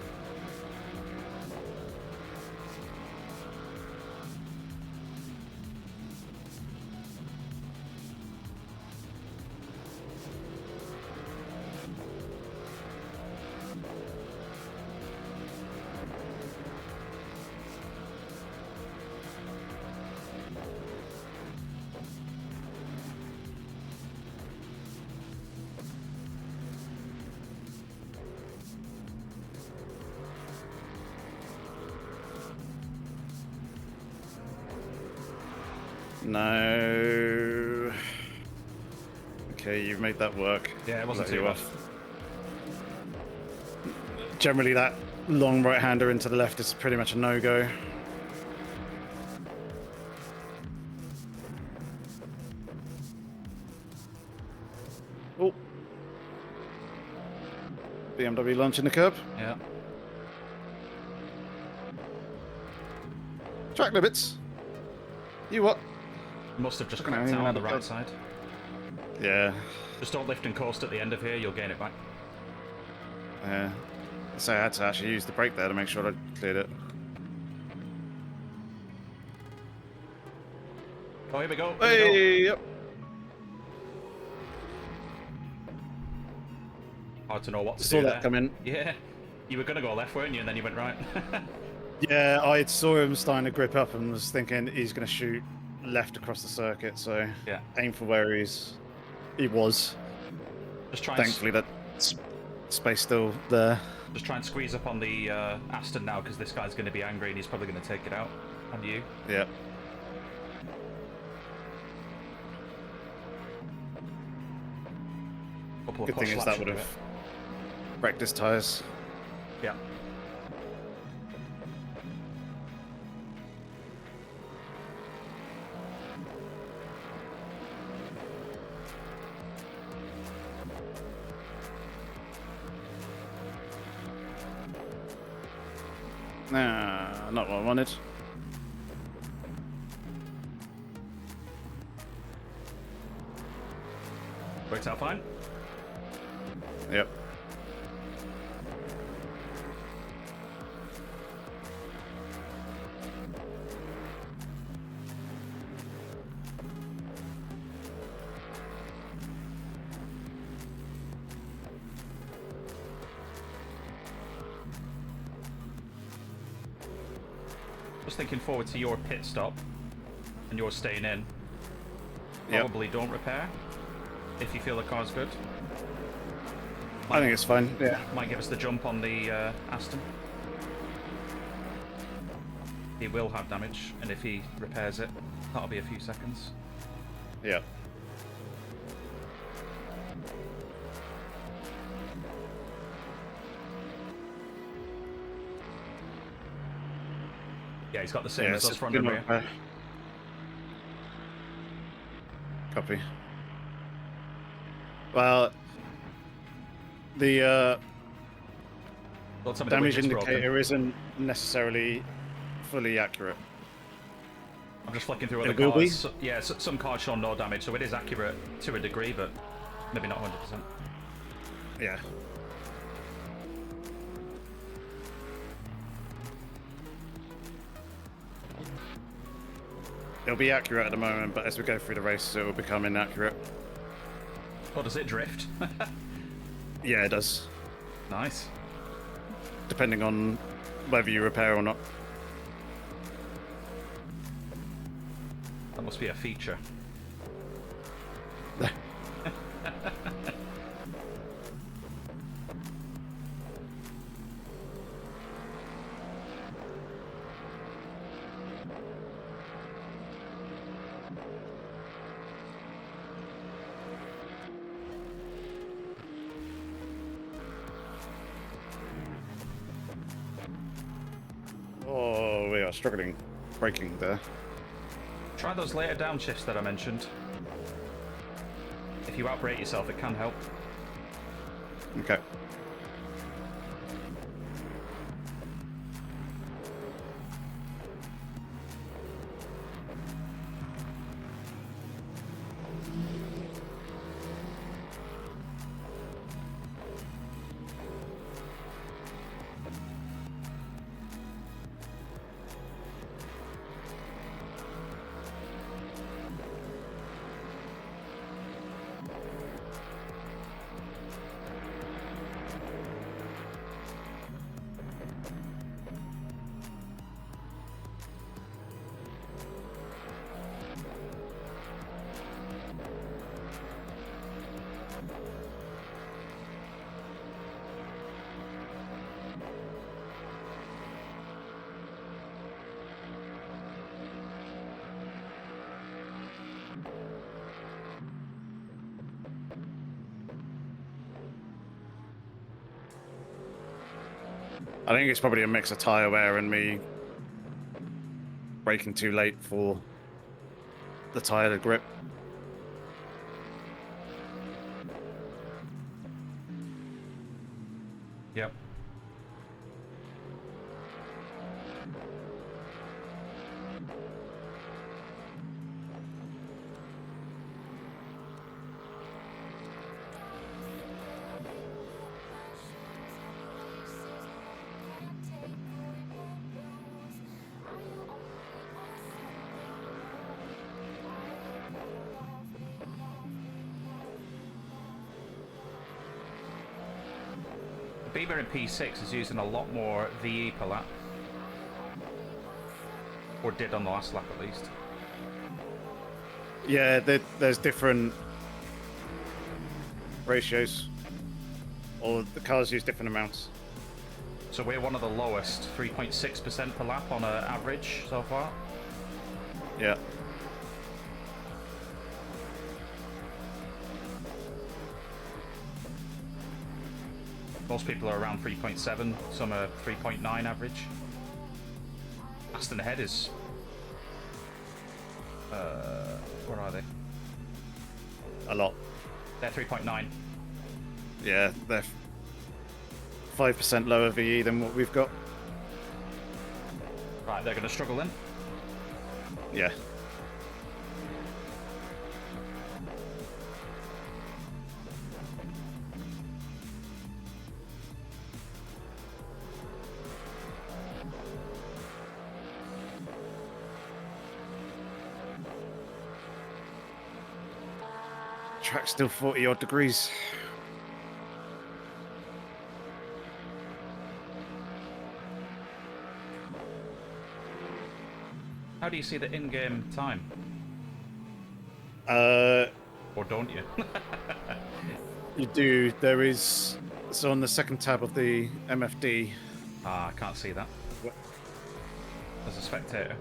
No. Okay, you've made that work. Yeah, it wasn't Let too you bad. Generally, that long right-hander into the left is pretty much a no-go. Oh. BMW launching the curb. Yeah. Track limits. You what? Must have just Fucking hell, cracked even out on had the a right bug. side. Yeah. Just don't lift and coast at the end of here, you'll gain it back. Yeah. So I had to actually use the brake there to make sure I cleared it. Oh, here we go. Here we go. Hey! Yep. Hard to know what to Saw do that there. come in. Yeah. You were going to go left, weren't you? And then you went right. Yeah, I saw him starting to grip up and was thinking he's going to shoot left across the circuit. So Yeah. aim for where he was. Just try and, Thankfully, that space still there. just try and squeeze up on the Aston now, because this guy's going to be angry and he's probably going to take it out on you. Yeah. Couple of Good push thing is laps that would should do have wrecked his tyres. it. Yeah. Nah, not what I wanted. Worked out fine. Yep. Just thinking forward to your pit stop, and you're staying in. Yep. Probably don't repair if you feel the car's good. I think it's fine. Yeah. Might give us the jump on the Aston. He will have damage, and if he repairs it, that'll be a few seconds. Yeah. Yeah, he's got the same Yeah, as it's us a front good and rear. one. Copy. Well, the Don't tell me the damage widget's broken. indicator isn't necessarily fully accurate. I'm just flicking through other It will be? cars. Yeah, some cars show no damage, so it is accurate to a degree, but maybe not 100%. Yeah. It'll be accurate at the moment, but as we go through the race, it will become inaccurate. Or does it drift? Yeah, it does. Nice. Depending on whether you repair or not. That must be a feature. Oh, we are struggling braking there. Try those later downshifts that I mentioned. If you outbrake yourself, it can help. Okay. I think it's probably a mix of tyre wear and me braking too late for the tyre grip. Yep. Beamer in P6 is using a lot more VE per lap. Or did on the last lap at least. Yeah, there's different ratios, or the cars use different amounts. So we're one of the lowest, 3.6% per lap on an average so far. Yeah. Most people are around 3.7, some are 3.9 average. Aston ahead is... where are they? A lot. They're 3.9. Yeah, they're 5% lower VE than what we've got. Right, they're going to struggle then. Yeah. Track's still 40 odd degrees. How do you see the in-game time? Or don't you? You do. There is. So on the second tab of the MFD. Ah, I can't see that. As a spectator.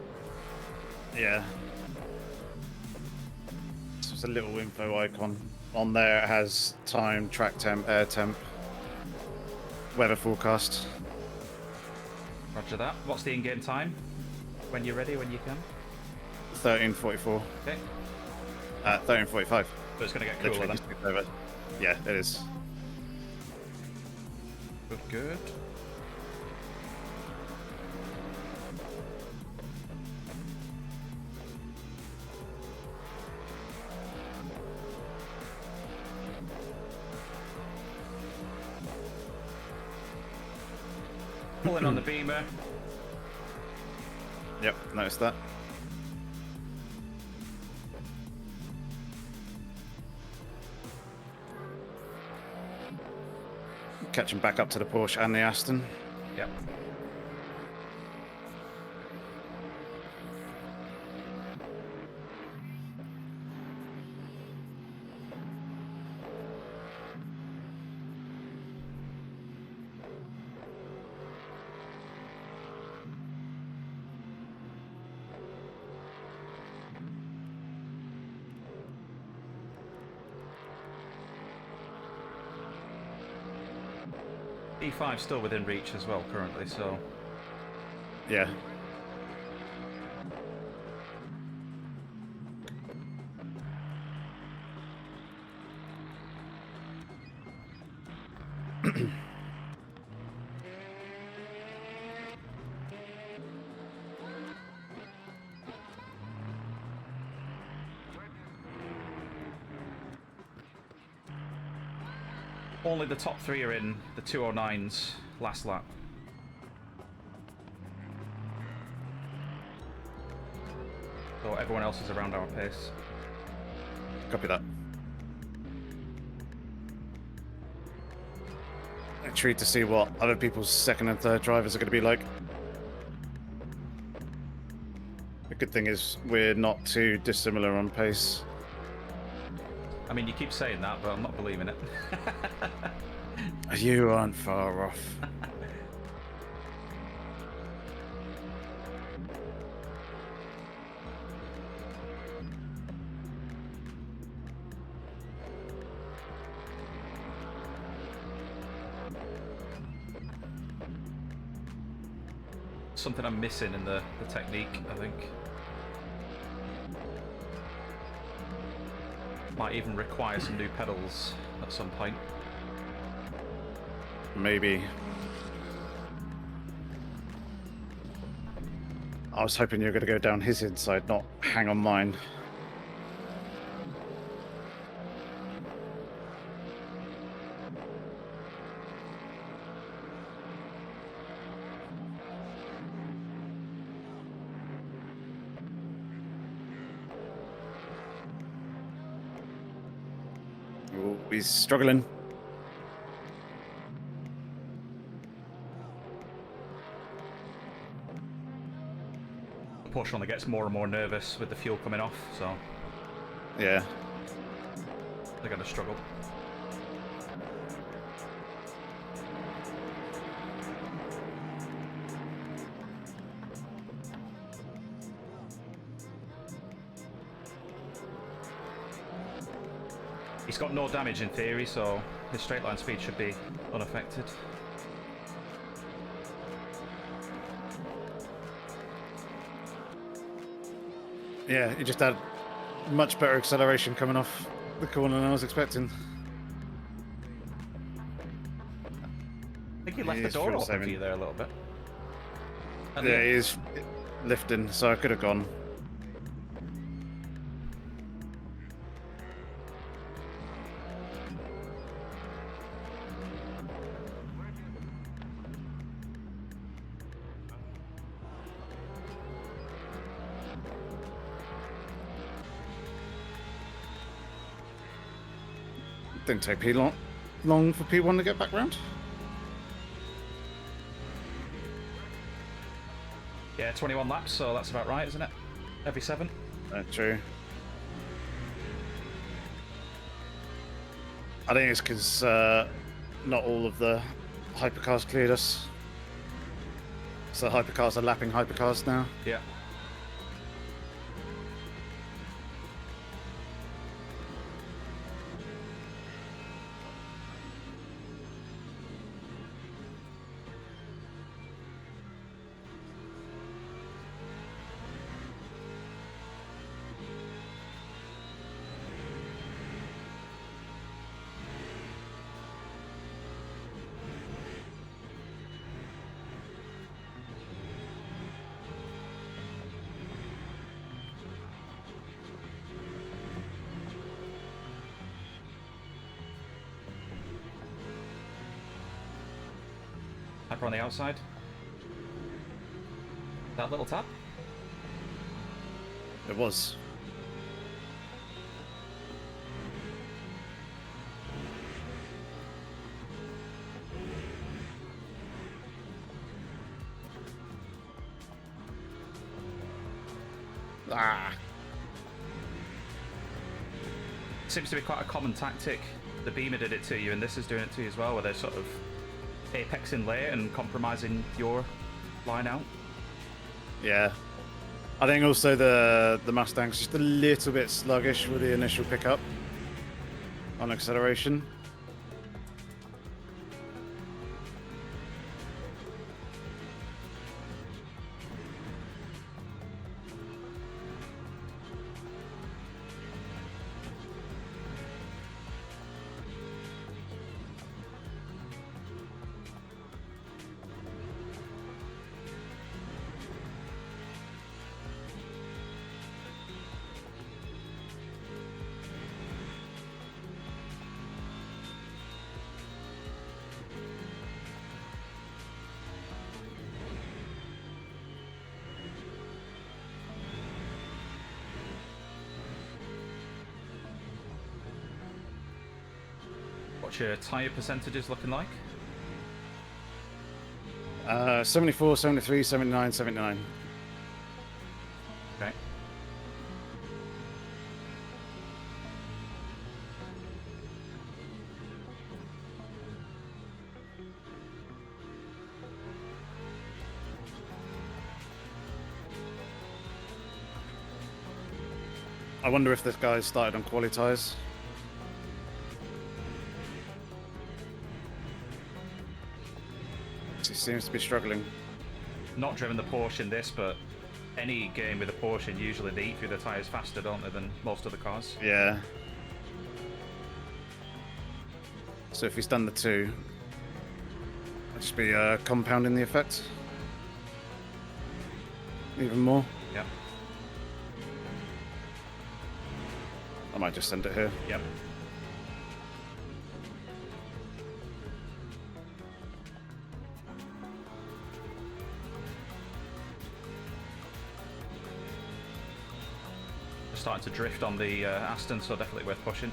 Yeah. So it's a little info icon. On there it has time, track temp, air temp, weather forecast. Roger that. What's the in-game time? When you're ready, when you can? 13:44. Okay. 13:45. So it's going to get cooler Literally then. just ticked over. Yeah, it is. Good, good. Pulling on the beamer. Yep, noticed that. Catching back up to the Porsche and the Aston. Yep. E5 still within reach as well currently, so Yeah. only the top three are in the 209s last lap. So everyone else is around our pace. Copy that. Intrigued to see what other people's second and third drivers are going to be like. The good thing is we're not too dissimilar on pace. I mean, you keep saying that, but I'm not believing it. You aren't far off. something I'm missing in the technique, I think. Might even require some new pedals at some point. Maybe. I was hoping you were going to go down his inside, not hang on mine. Ooh, he's struggling. Porsche only gets more and more nervous with the fuel coming off, so Yeah. they're going to struggle. He's got no damage in theory, so his straight line speed should be unaffected. Yeah, he just had much better acceleration coming off the corner than I was expecting. I think he left the He's door fuel open for saving. you there a little bit. And Yeah, he is lifting, so I could have gone. Didn't take long for P1 to get back round. yeah, 21 laps, so that's about right, isn't it? Every 7. True. I think it's because not all of the hypercars cleared us. So hypercars are lapping hypercars now. Yeah. Hyper on the outside. That little tap. It was. Ah. Seems to be quite a common tactic. The Beamer did it to you, and this is doing it to you as well, where they're sort of apexing late and compromising your line out. Yeah. I think also the Mustang's just a little bit sluggish with the initial pickup on acceleration. What's your tyre percentages looking like? 74, 73, 79, 79. Okay. I wonder if this guy started on quali tyres. He seems to be struggling. not driven the Porsche in this, but any game with a Porsche, usually they eat through the tyres faster, don't they, than most of the cars. Yeah. So if he's done the 2, I'll just be compounding the effect. Even more. Yep. I might just send it here. Yep. Starting to drift on the Aston, so definitely worth pushing.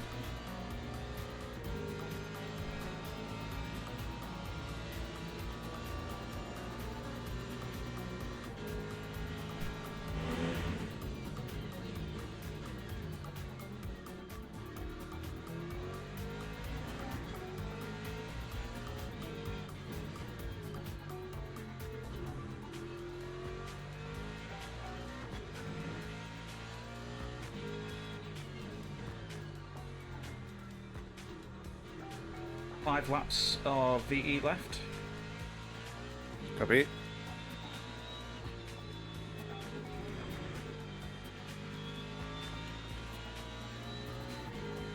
Five laps of VE left. Copy.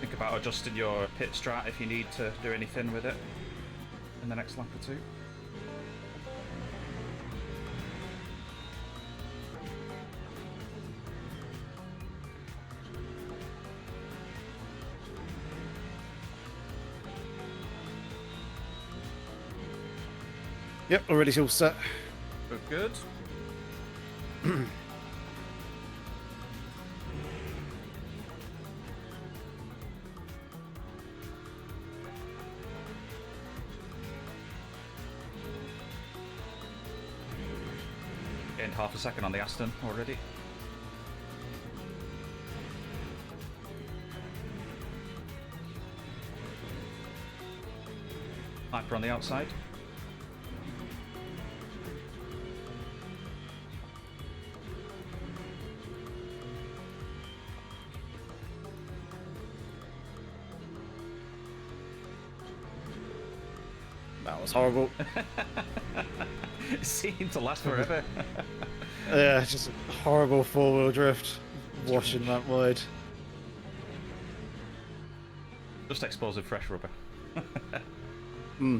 Think about adjusting your pit strat if you need to do anything with it in the next lap or 2. Yep, already all set. Good. Gained half a second on the Aston already. Hyper on the outside. That was horrible. It seemed to last forever. Yeah, just horrible 4-wheel drift. Washing that wide. Just exposing fresh rubber. Hmm.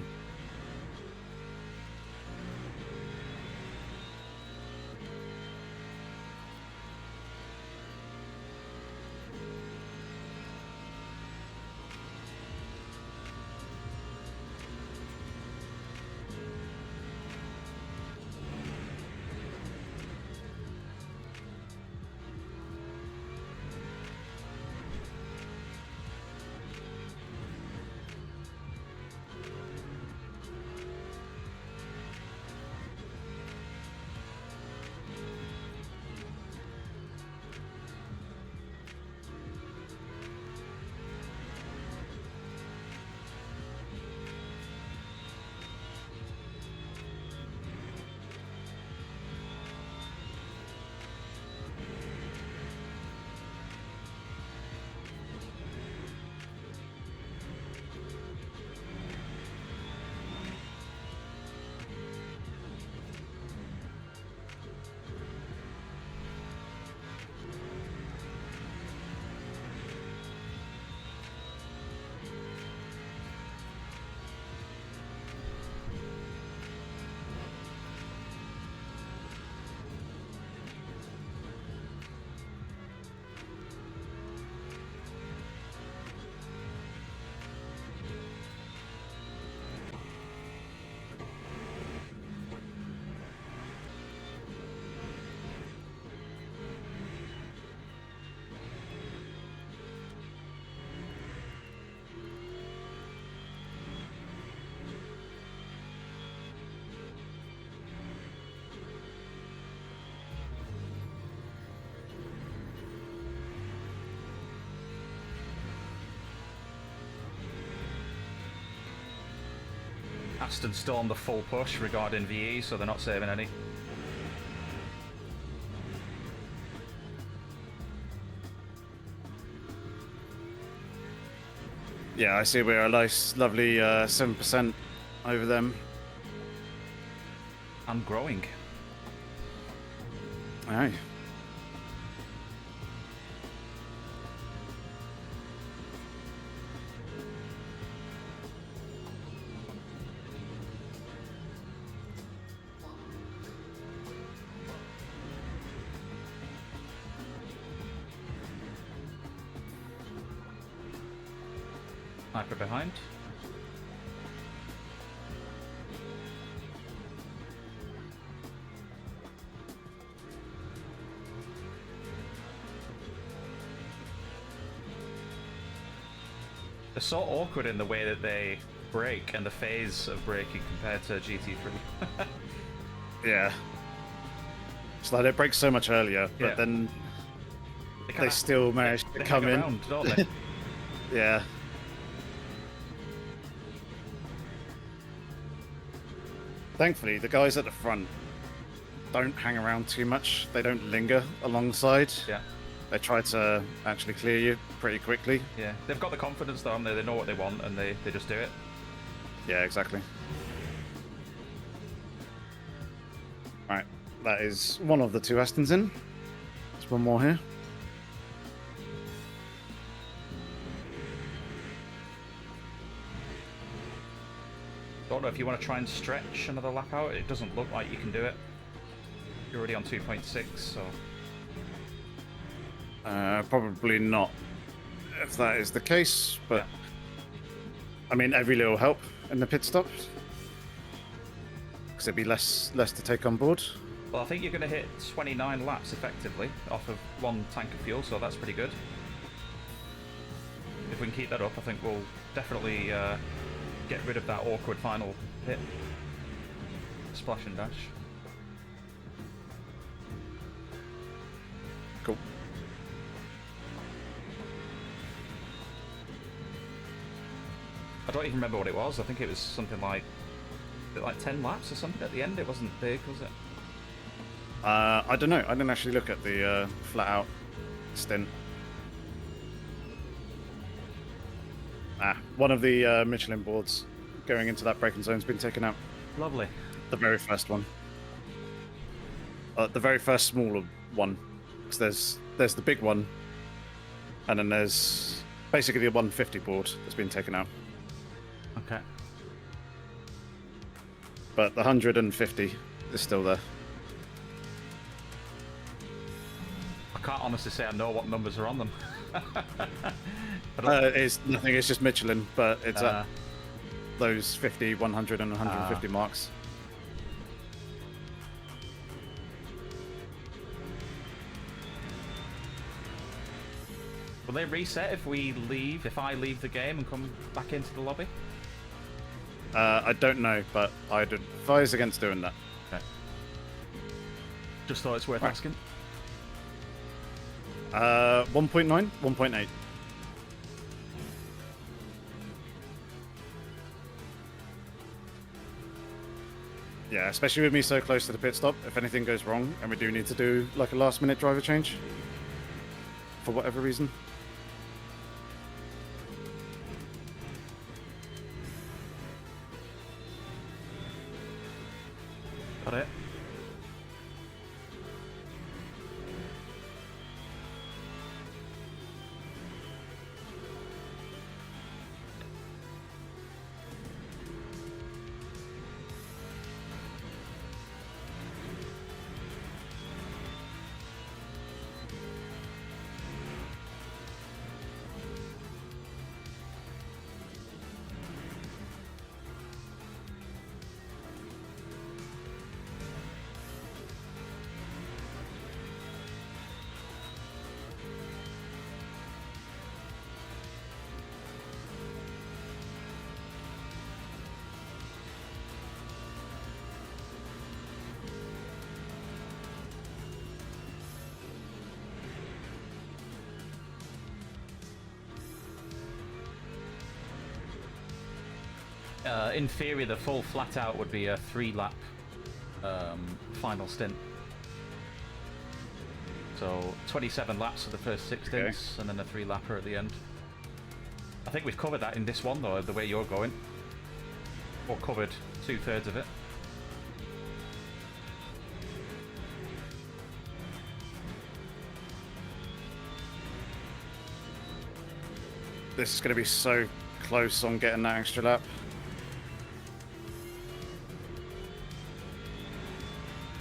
Aston still on the full push regarding VE, so they're not saving any. Yeah, I see we're a nice, lovely 7% over them. And growing. Aye. Sniper behind. They're so awkward in the way that they brake and the phase of braking compared to GT3. Yeah. It's like it breaks so much earlier, but Yeah. then they kinda- still manage to they come hang in. around, don't they? Yeah. Thankfully, the guys at the front don't hang around too much. They don't linger alongside. Yeah. They try to actually clear you pretty quickly. Yeah. They've got the confidence though, haven't they? They know what they want and they just do it. Yeah, exactly. Right, that is one of the two Astons in. There's one more here. Don't know if you want to try and stretch another lap out. It doesn't look like you can do it. You're already on 2.6, so... Probably not, if that is the case, but... Yeah. I mean, every little help in the pit stops. Because there'd be less to take on board. Well, I think you're going to hit 29 laps effectively off of one tank of fuel, so that's pretty good. If we can keep that up, I think we'll definitely get rid of that awkward final pit. Splash and dash. Cool. I don't even remember what it was. I think it was something like 10 laps or something at the end. It wasn't big, was it? I don't know. I didn't actually look at the flat out stint. One of the Michelin boards going into that braking zone's been taken out. Lovely. The very first one. The very first smaller one. Because there's the big one, and then there's basically the 150 board that's been taken out. Okay. But the 150 is still there. I can't honestly say I know what numbers are on them. It's nothing, it's just Michelin, but it's at those 50, 100, and 150 marks. Will they reset if we leave, if I leave the game and come back into the lobby? I don't know, but I'd advise against doing that. Okay. Just thought it's worth Right. asking. 1.9, 1.8. Yeah, especially with me so close to the pit stop, if anything goes wrong and we do need to do like a last minute driver change for whatever reason. Got it. In theory, the full flat out would be a 3-lap final stint. So 27 laps for the first 6 stints, and then a 3-lapper at the end. I think we've covered that in this one, though, the way you're going. Or covered 2/3 of it. This is going to be so close on getting that extra lap.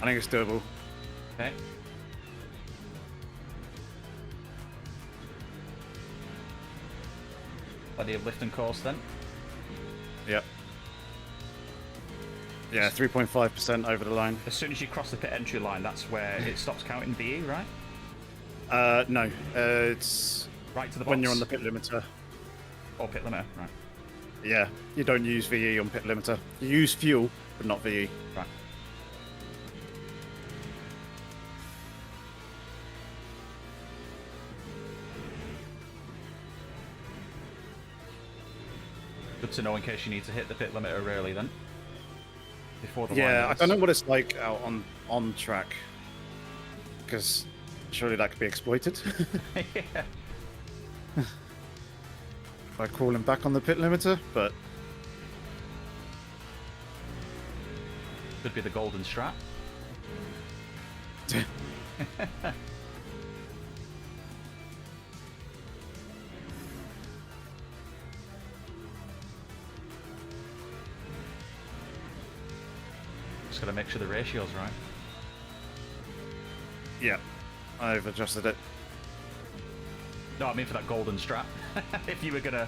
I think it's doable. Okay. Plenty of lift and course then. Yep. Yeah, 3.5% over the line. As soon as you cross the pit entry line, that's where it stops counting VE, right? No. It's Right to the box. when you're on the pit limiter. Or pit limiter, right. Yeah, you don't use VE on pit limiter. You use fuel, but not VE. Right. Good to know in case you need to hit the pit limiter early then. Before the Yeah, line I don't know what it's like out on track. Because surely that could be exploited. Yeah. By crawling back on the pit limiter, but Could be the golden strap. Just gotta make sure the ratio's right. yeah, I've adjusted it. No, I mean for that golden strap. If you were gonna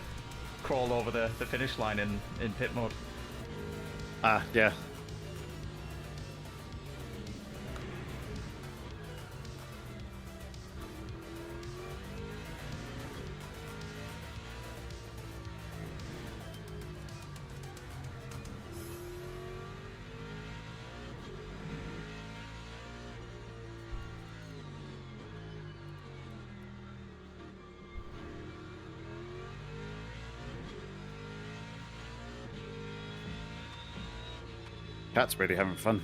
crawl over the finish line in pit mode. Ah, yeah. Cat's really having fun.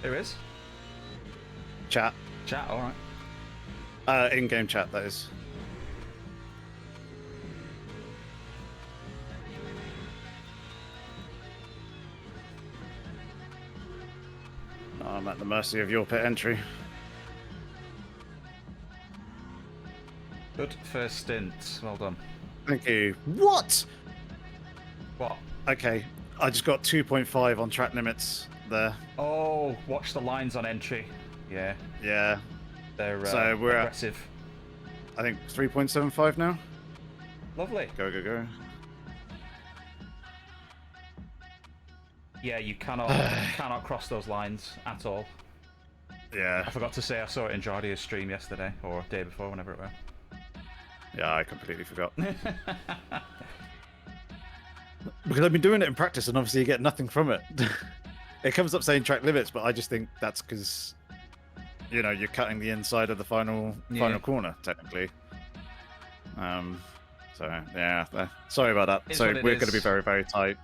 There is. Chat. Chat, alright. In-game chat, that is. I'm at the mercy of your pit entry. Good first stint. Well done. Thank you. What? What? Okay, I just got 2.5 on track limits there. Oh, watch the lines on entry. Yeah, Yeah, they're So we're at- aggressive. I think 3.75 now. Lovely. Go, go, go. Yeah, you cannot cannot cross those lines at all. Yeah, I forgot to say I saw it in Jardia's stream yesterday, or day before, whenever it were. yeah, I completely forgot. Because I've been doing it in practice, and obviously you get nothing from it. It comes up saying track limits, but I just think that's because, you know, you're cutting the inside of the final corner, technically. So yeah, sorry about that. It's So what it we're going to be is. very, very tight.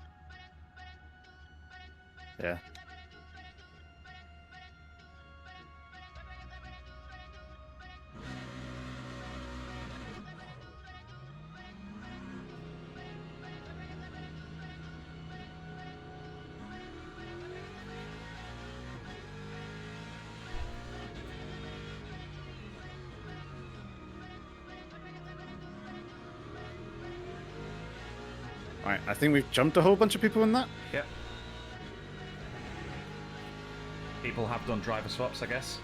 Yeah. Right, I think we've jumped a whole bunch of people in that. Yep. People have done driver swaps, I guess.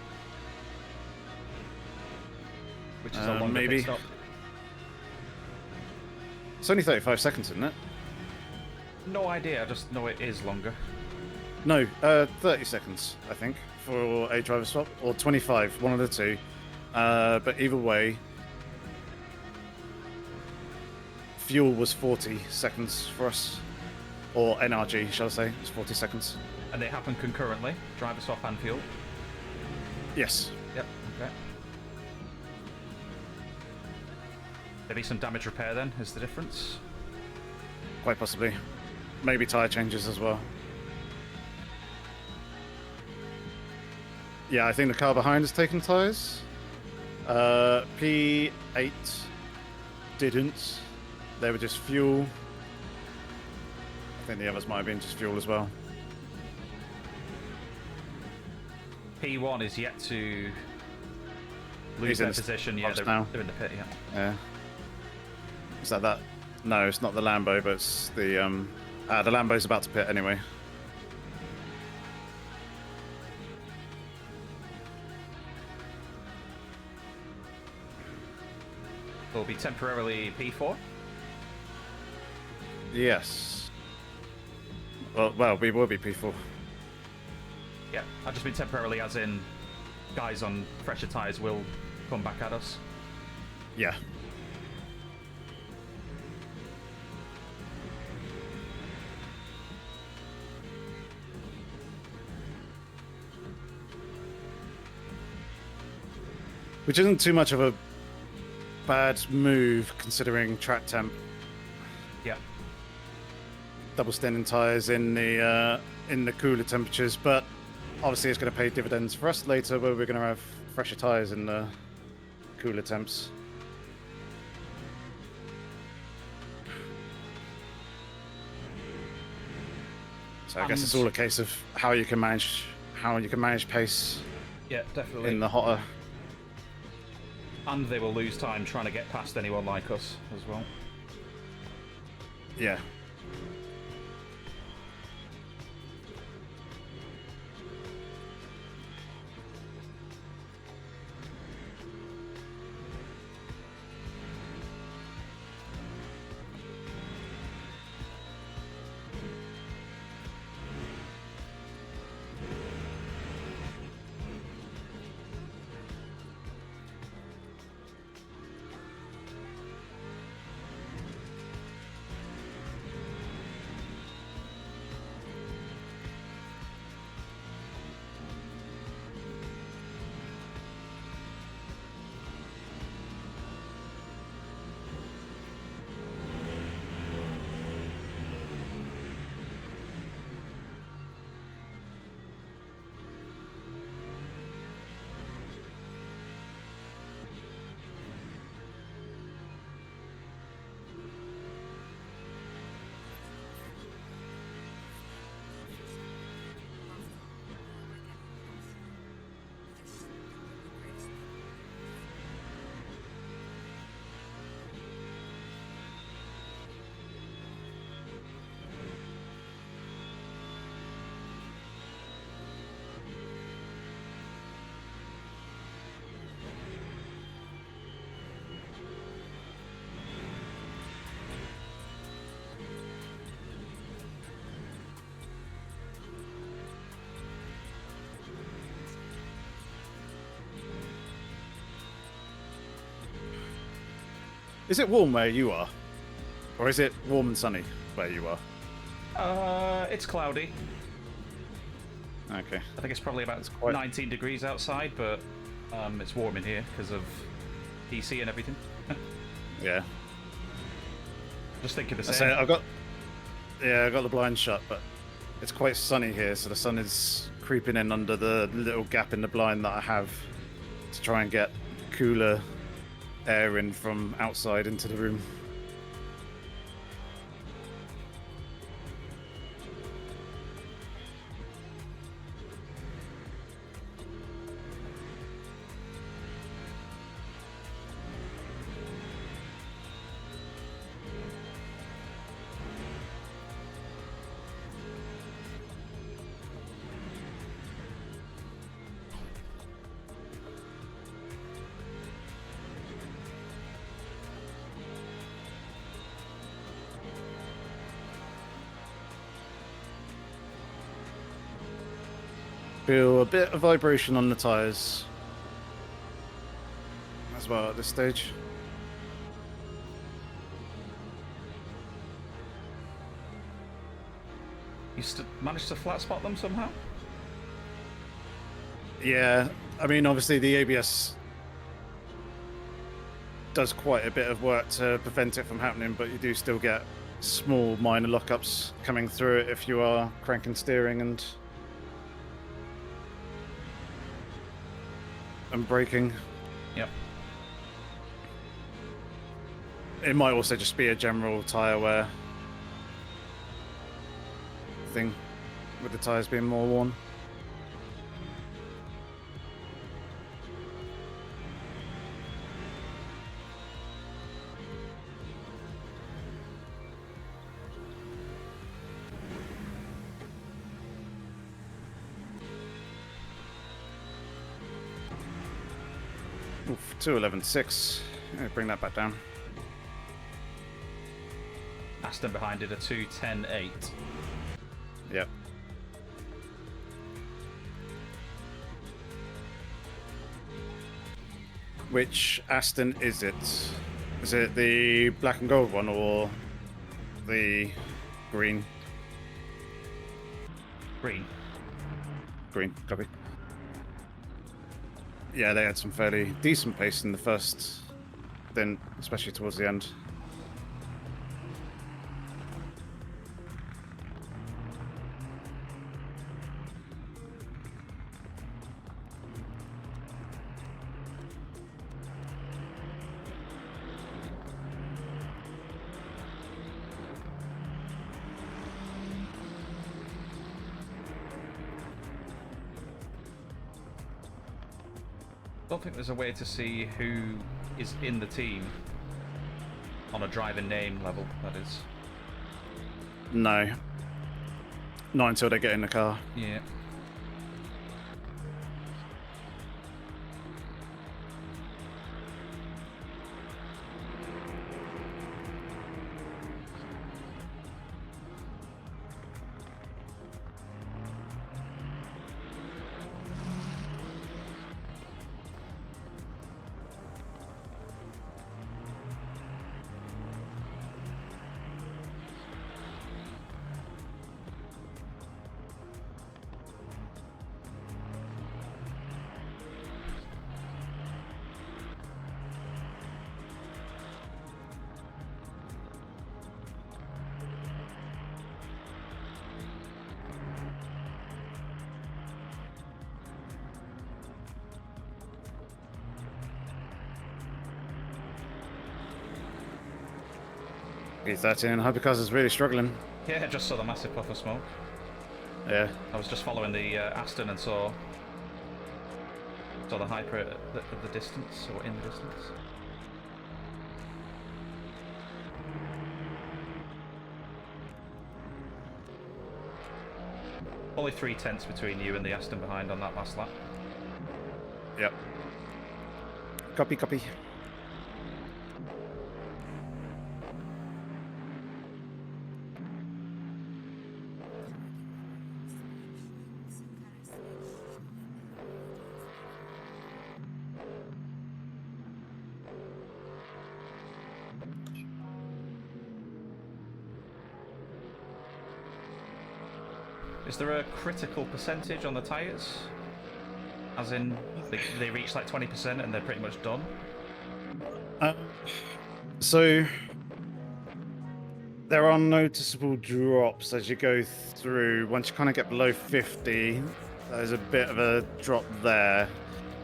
Which is a longer maybe. pit stop. It's only 35 seconds, isn't it? No idea, I just know it is longer. No, 30 seconds, I think, for a driver swap, or 25, one of the two. But either way, fuel was 40 seconds for us, or NRG, shall I say? It's 40 seconds. And they happen concurrently, driver swap and fuel. Yes. Yep, okay. Maybe some damage repair then, is the difference? Quite possibly. Maybe tyre changes as well. Yeah, I think the car behind has taken tyres. P8 didn't. They were just fuel. I think the others might have been just fuel as well. P1 is yet to lose He's in their the position. Yeah, box they're, now. they're in the pit. Yeah. Yeah. Is that? No, it's not the Lambo, but it's the Lambo's about to pit anyway. Will be temporarily P4. Yes. Well, we will be P4. Yeah, I've just been temporarily, as in guys on fresher tyres will come back at us. Yeah. Which isn't too much of a bad move considering track temp. Yeah. Double standing tyres in the cooler temperatures, but obviously it's going to pay dividends for us later, where we're going to have fresher tyres in the cooler temps. So I guess it's all a case of how you can manage pace. Yeah, definitely. In the hotter. And they will lose time trying to get past anyone like us as well. Yeah. Is it warm where you are? Or is it warm and sunny where you are? It's cloudy. Okay. I think it's probably about 19 degrees outside, but it's warm in here because of DC and everything. Yeah. Just thinking the I same. say I got the blind shut, but it's quite sunny here, so the sun is creeping in under the little gap in the blind that I have to try and get cooler air in from outside into the room. Feel a bit of vibration on the tyres as well at this stage. You managed to flat spot them somehow? Yeah, I mean, obviously the ABS does quite a bit of work to prevent it from happening, but you do still get small minor lockups coming through it if you are cranking steering and braking. Yep. It might also just be a general tyre wear thing, with the tyres being more worn. Oof, 2:11.6. Bring that back down. Aston behind did a 2:10.8. Yep. Which Aston is it? Is it the black and gold one or the green? Green. Green, copy. Yeah, they had some fairly decent pace in the first, then especially towards the end. Don't think there's a way to see who is in the team on a driver name level, that is. No. Not until they get in the car. Yeah. E13, Hypercars is really struggling. Yeah, I just saw the massive puff of smoke. Yeah. I was just following the Aston and saw the Hyper at the distance, or in the distance. Only 3/10 between you and the Aston behind on that last lap. Yep. Copy, copy. Is there a critical percentage on the tyres? As in, they reach like 20% and they're pretty much done? So there are noticeable drops as you go through. Once you kind of get below 50, there's a bit of a drop there.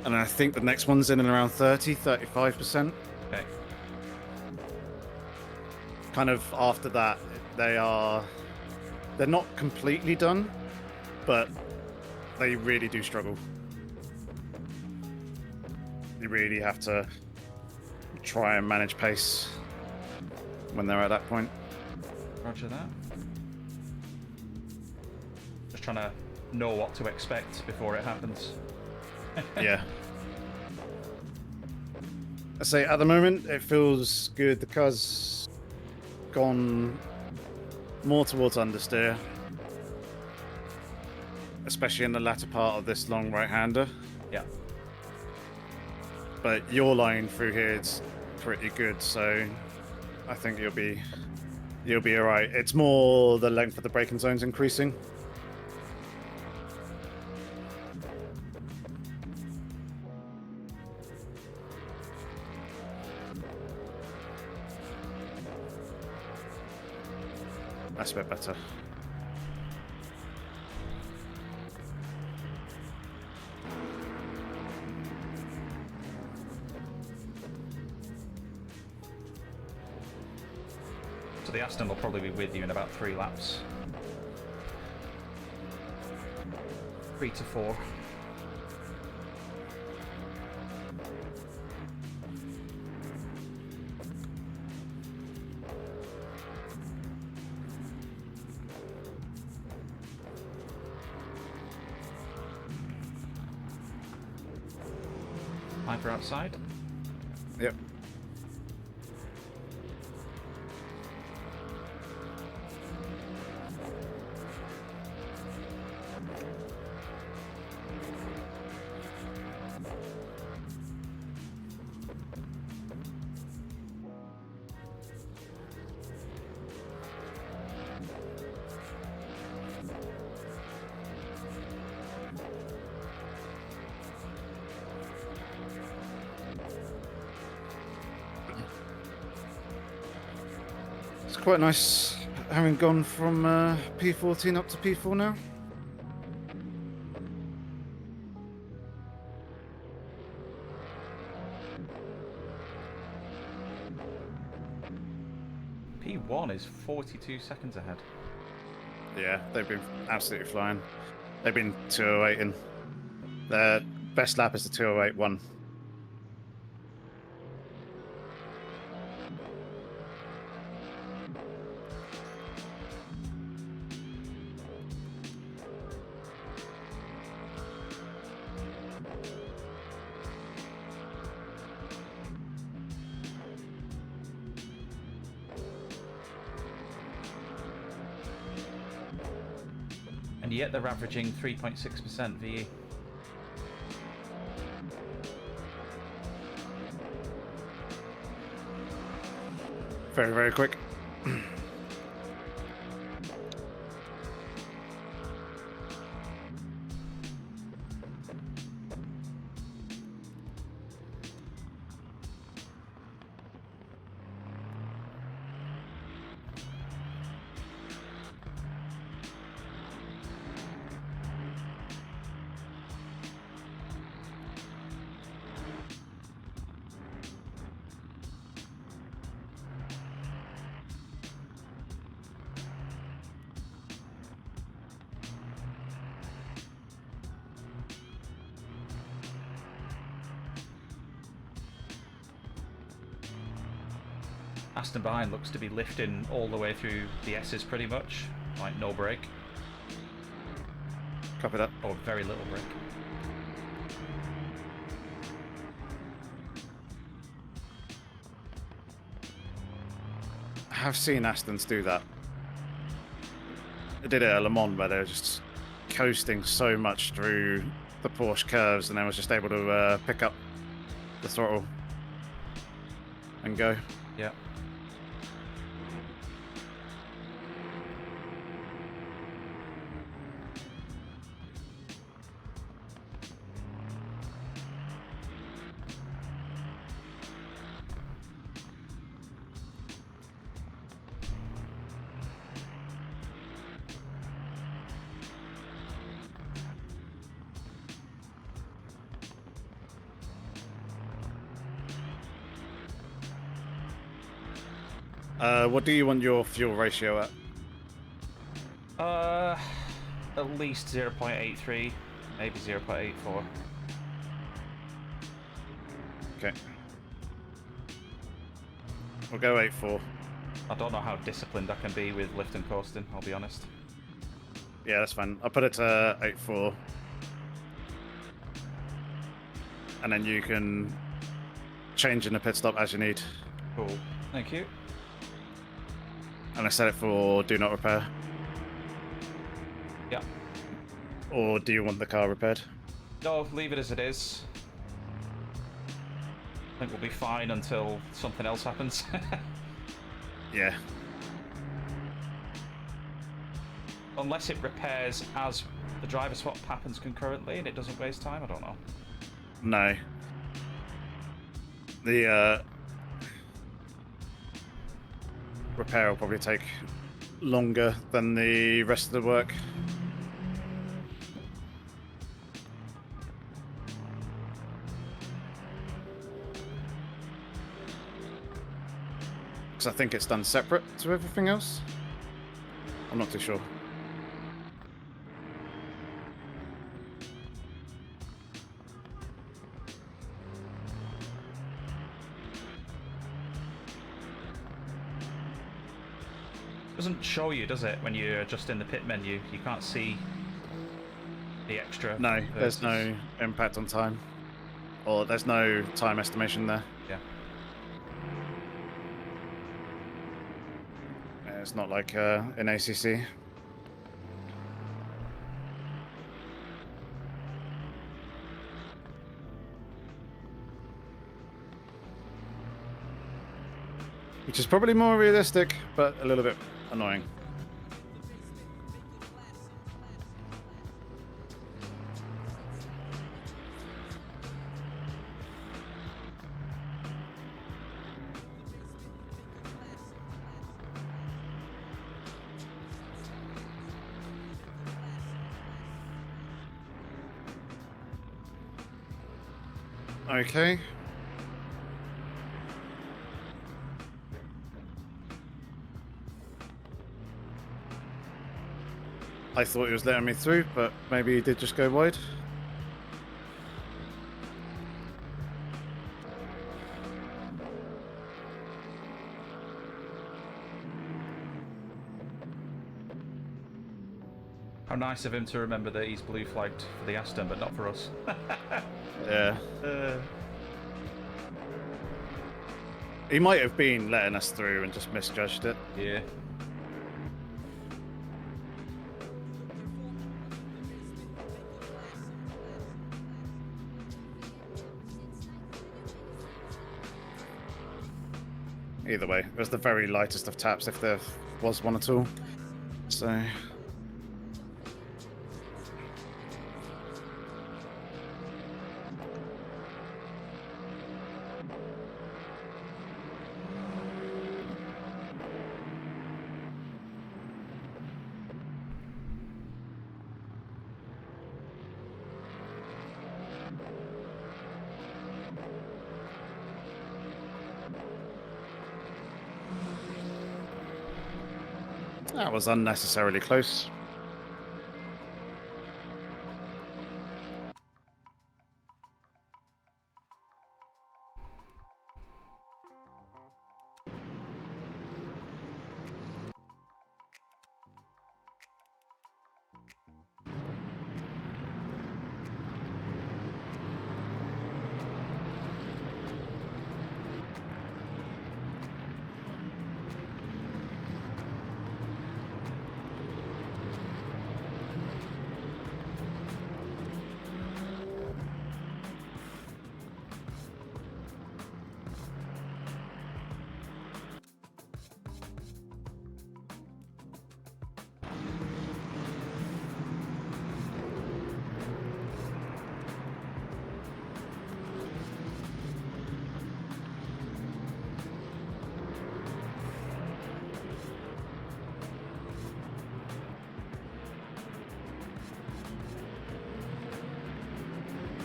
And I think the next one's in and around 35%. Okay. Kind of after that, they're not completely done, but they really do struggle. You really have to try and manage pace when they're at that point. Roger that. Just trying to know what to expect before it happens. Yeah. I say at the moment it feels good. The car's gone more towards understeer, especially in the latter part of this long right-hander. Yeah. But your line through here is pretty good, so I think you'll be all right. It's more the length of the braking zones increasing. That's a bit better. So the Aston will probably be with you in about 3 laps. 3 to 4. Hyper outside. Yep. It's quite nice having gone from P14 up to P4 now. P1 is 42 seconds ahead. Yeah, they've been absolutely flying. They've been 208 and their best lap is the 208.1. And yet they're averaging 3.6% VE. Very, very quick. Aston behind looks to be lifting all the way through the S's pretty much. Like no break. Copy that. Or very little break. I have seen Astons do that. They did it at Le Mans where they were just coasting so much through the Porsche curves and then was just able to pick up the throttle and go. Yeah. What do you want your fuel ratio at? At least 0.83, maybe 0.84. Okay. We'll go 8.4. I don't know how disciplined I can be with lift and coasting, I'll be honest. Yeah, that's fine. I'll put it to 8.4. And then you can change in the pit stop as you need. Cool. Thank you. And I set it for do not repair. Yeah. Or do you want the car repaired? No, leave it as it is. I think we'll be fine until something else happens. Yeah. Unless it repairs as the driver swap happens concurrently and it doesn't waste time, I don't know. No. The repair will probably take longer than the rest of the work. Because I think it's done separate to everything else. I'm not too sure. Doesn't show you, does it, when you're just in the pit menu? You can't see the extra. No, versus... there's no impact on time. Or there's no time estimation there. Yeah. It's not like in ACC. Which is probably more realistic, but a little bit annoying. Okay. I thought he was letting me through, but maybe he did just go wide. How nice of him to remember that he's blue flagged for the Aston, but not for us. Yeah. He might have been letting us through and just misjudged it. Yeah. Either way, it was the very lightest of taps if there was one at all. So... That was unnecessarily close.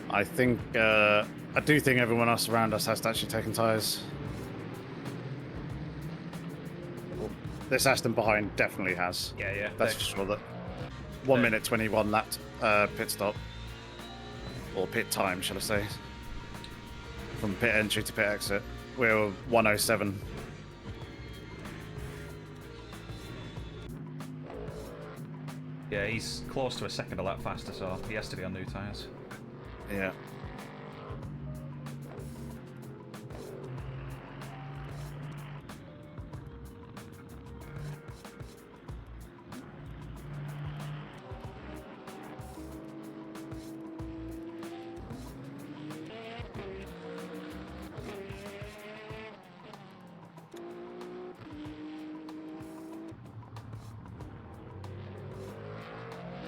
I think, I do think everyone else around us has to actually taken tyres. This Aston behind definitely has. Yeah, yeah. That's for sure. That 1 minute 21 lap pit stop. Or pit time, shall I say. From pit entry to pit exit. We're 107. Yeah, he's close to a second a lap faster, so he has to be on new tyres. Yeah.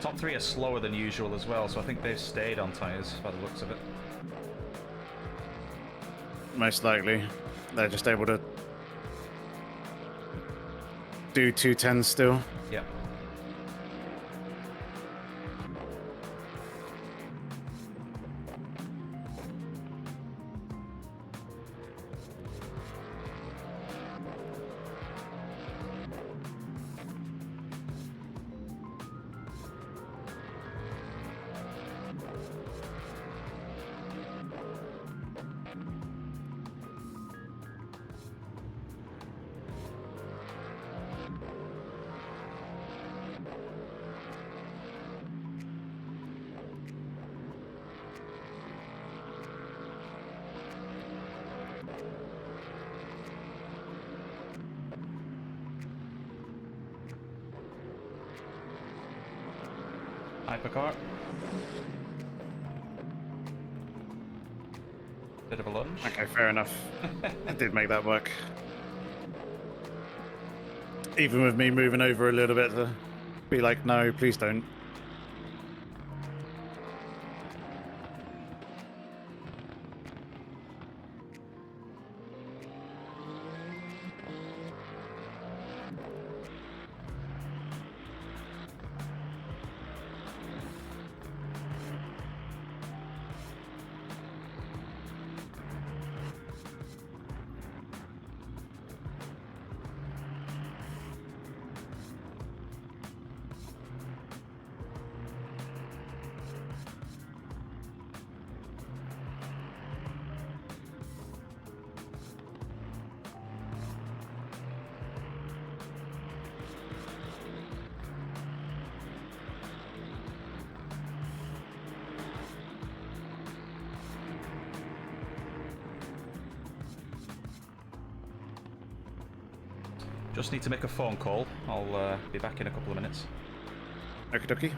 Top three are slower than usual as well, so I think they've stayed on tyres by the looks of it. Most likely. They're just able to do 210s still. Yep. Hypercar. Bit of a lunge. Okay, fair enough. I did make that work. Even with me moving over a little bit to be like, no, please don't. Just need to make a phone call. I'll be back in a couple of minutes. Okie dokie.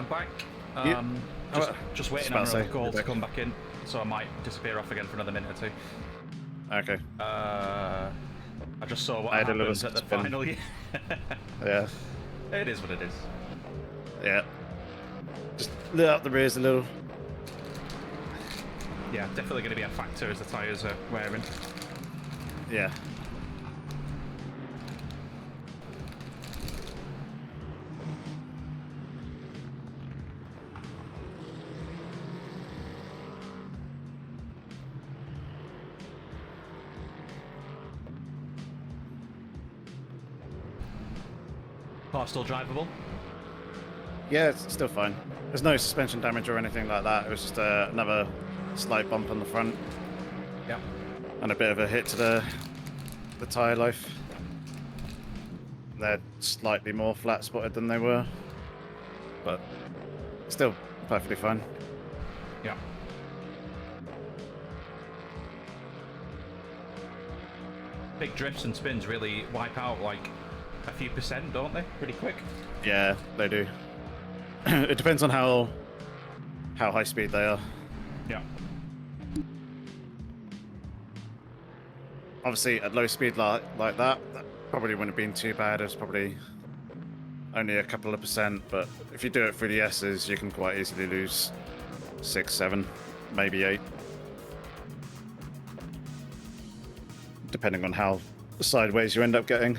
I'm back. You- Just waiting about on to another say, call you're to back. come back in, so I might disappear off again for another minute or two. Okay. I just saw what I had a happened little at the spin. final. Yeah. It is what it is. Yeah. Just lit up the rears a little. Yeah, definitely going to be a factor as the tyres are wearing. Yeah. Car still drivable? Yeah, it's still fine. There's no suspension damage or anything like that. It was just another slight bump on the front Yep. and a bit of a hit to the tyre life. They're slightly more flat spotted than they were, but still perfectly fine. Yeah. Big drifts and spins really wipe out like a few percent, don't they? Pretty quick. Yeah, they do. It depends on how high speed they are. Yeah. Obviously, at low speed like that probably wouldn't have been too bad. It's probably only a couple of percent, but if you do it through the S's, you can quite easily lose 6, 7, maybe 8. Depending on how sideways you end up getting.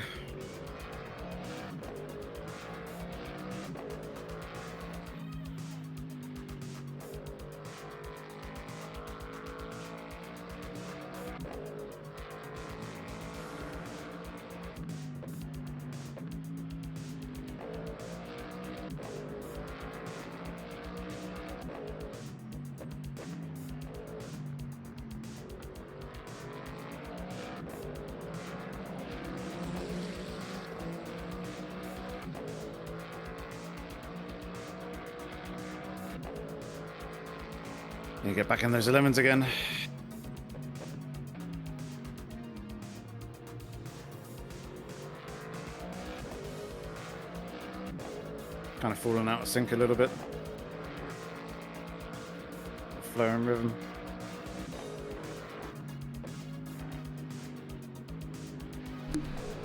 You get back in those Lemans again. Kind of falling out of sync a little bit. Flow and rhythm.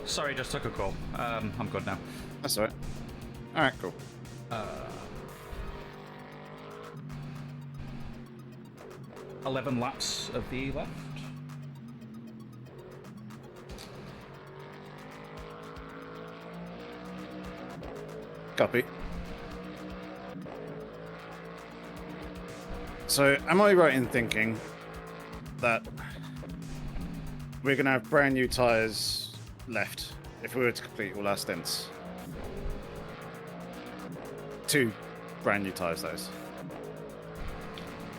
Sorry, just took a call. I'm good now. That's alright. Alright, cool. 11 laps of the left. Copy. So, am I right in thinking that we're going to have brand new tyres left if we were to complete all our stints? 2 brand new tyres, that is.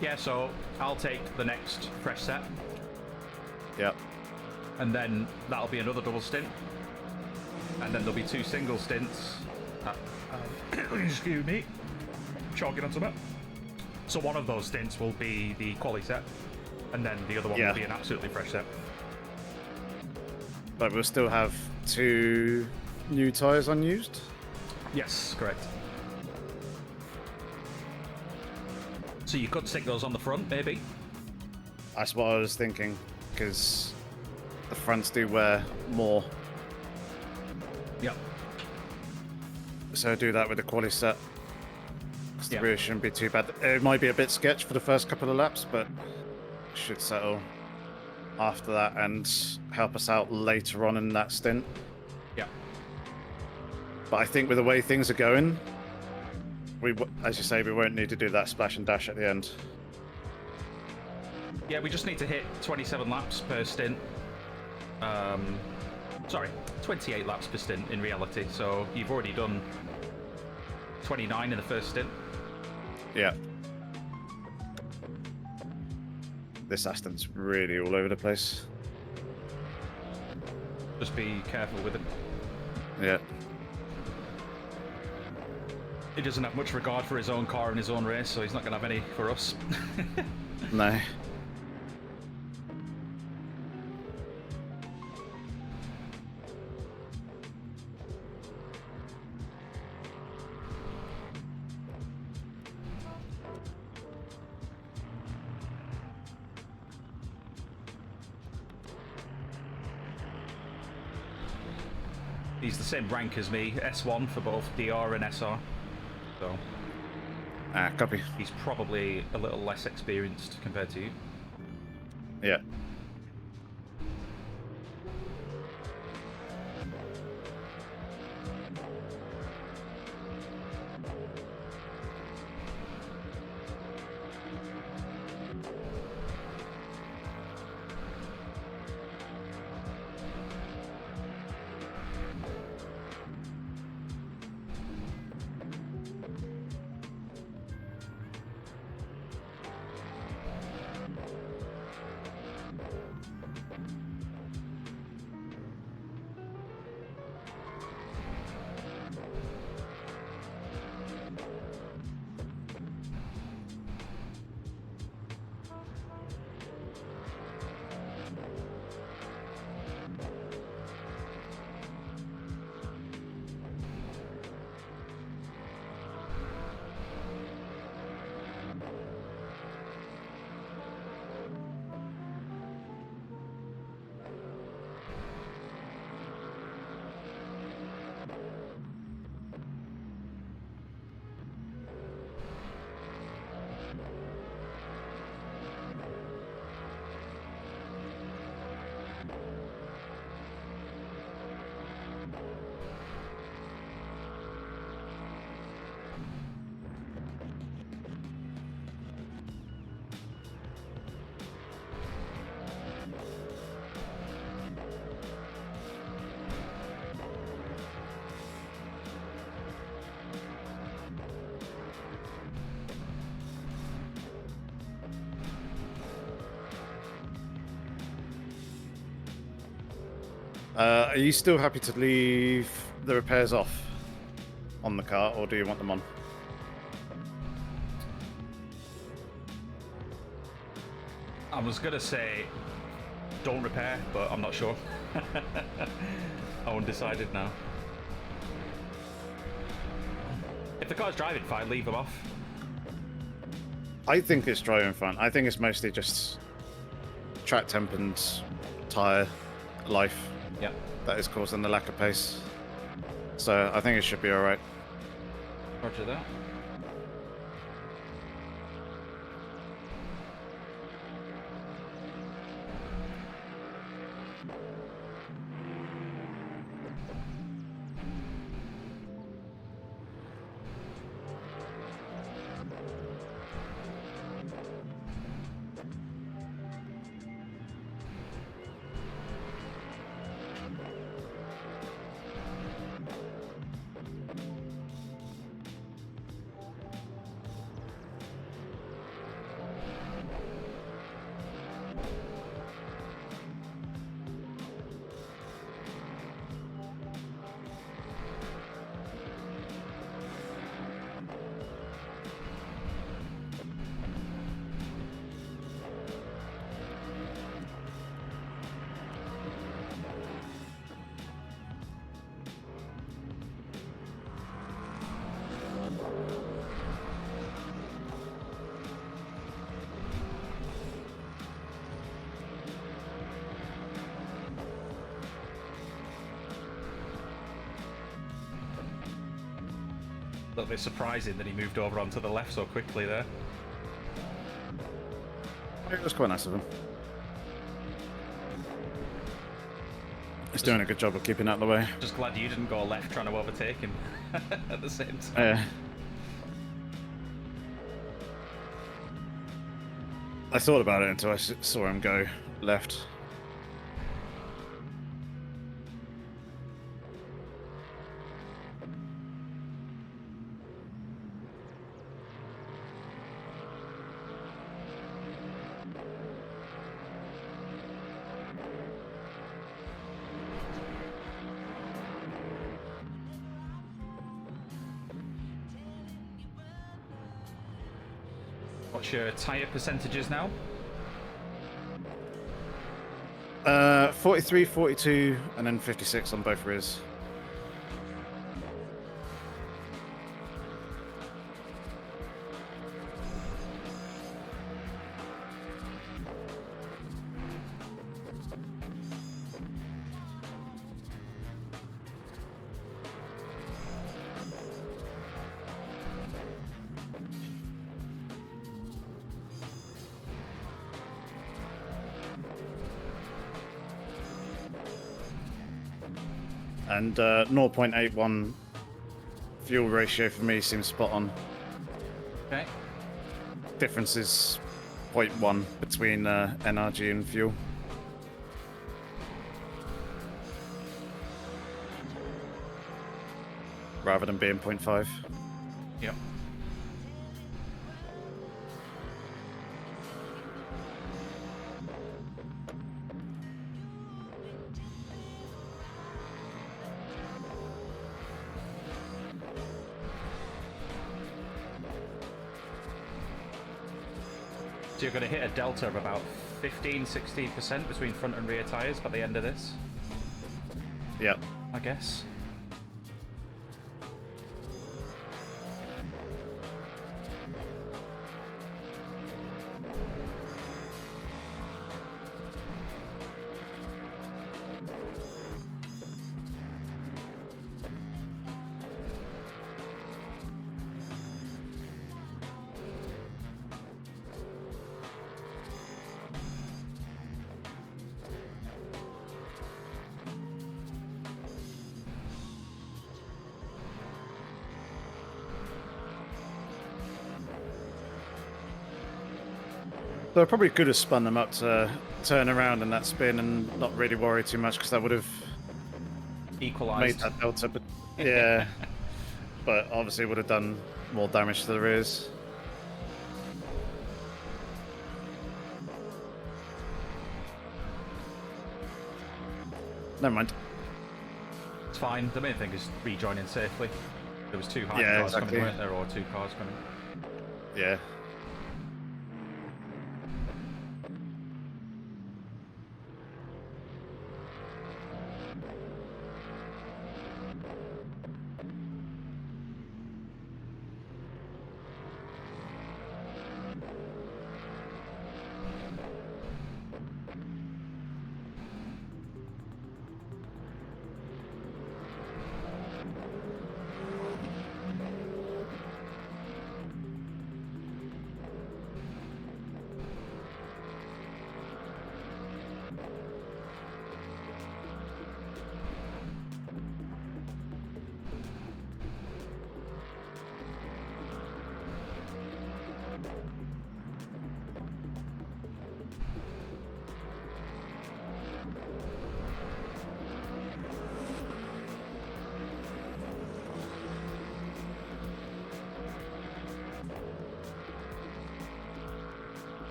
Yeah, so I'll take the next fresh set, Yep. and then that'll be another double stint, and then there'll be 2 single stints. Excuse me, choking on something. So one of those stints will be the quali set, and then the other one Yeah. will be an absolutely fresh set. But we'll still have 2 new tyres unused? Yes, correct. So you could stick those on the front, maybe? That's what I was thinking, because the fronts do wear more. Yep. So do that with the quali set. 'Cause the Yeah. rear shouldn't be too bad. It might be a bit sketch for the first couple of laps, but should settle after that and help us out later on in that stint. Yep. But I think with the way things are going, as you say, we won't need to do that splash and dash at the end. Yeah, we just need to hit 27 laps per stint. Sorry, 28 laps per stint in reality. So you've already done 29 in the first stint. Yeah. This Aston's really all over the place. Just be careful with it. Yeah. He doesn't have much regard for his own car and his own race, so he's not going to have any for us. No. He's the same rank as me, S1 for both DR and SR. So Copy. he's probably a little less experienced compared to you. Yeah. Are you still happy to leave the repairs off on the car, or do you want them on? I was gonna say don't repair, but I'm not sure. I'm undecided now. If the car's driving fine, leave them off. I think it's driving fine. I think it's mostly just track temp and tyre life Yeah. that is causing the lack of pace. So I think it should be alright. Roger that. A little bit surprising that he moved over onto the left so quickly there. It was quite nice of him. He's doing a good job of keeping out of the way. Just glad you didn't go left trying to overtake him at the same time. Yeah. I thought about it until I saw him go left. What's your tyre percentages now? 43, 42, and then 56 on both rears. And 0.81 fuel ratio for me seems spot on. Okay. Difference is 0.1 between NRG and fuel. Rather than being 0.5. Yep. So you're going to hit a delta of about 15-16% between front and rear tyres by the end of this, Yep. I guess. So I probably could have spun them up to turn around in that spin and not really worry too much because that would have made Equalised. that delta. But yeah, but obviously would have done more damage to the rears. Never mind. It's fine. The main thing is rejoining safely. There was two high Yeah, cars exactly. coming, weren't there, or two cars coming. Yeah.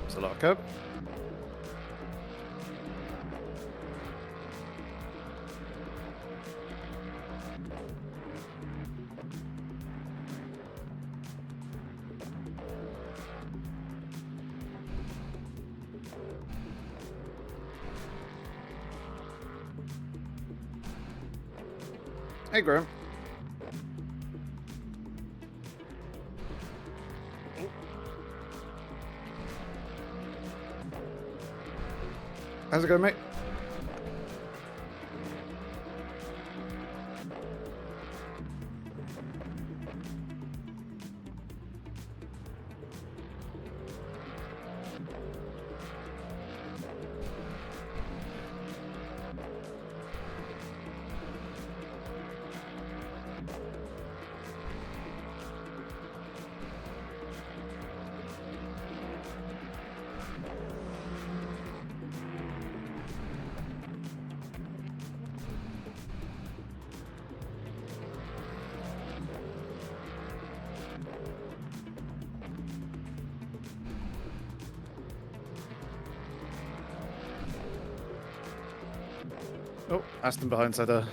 It's a lot of curb. Hey, Graham. How's it going, mate? Oh, Aston behind had a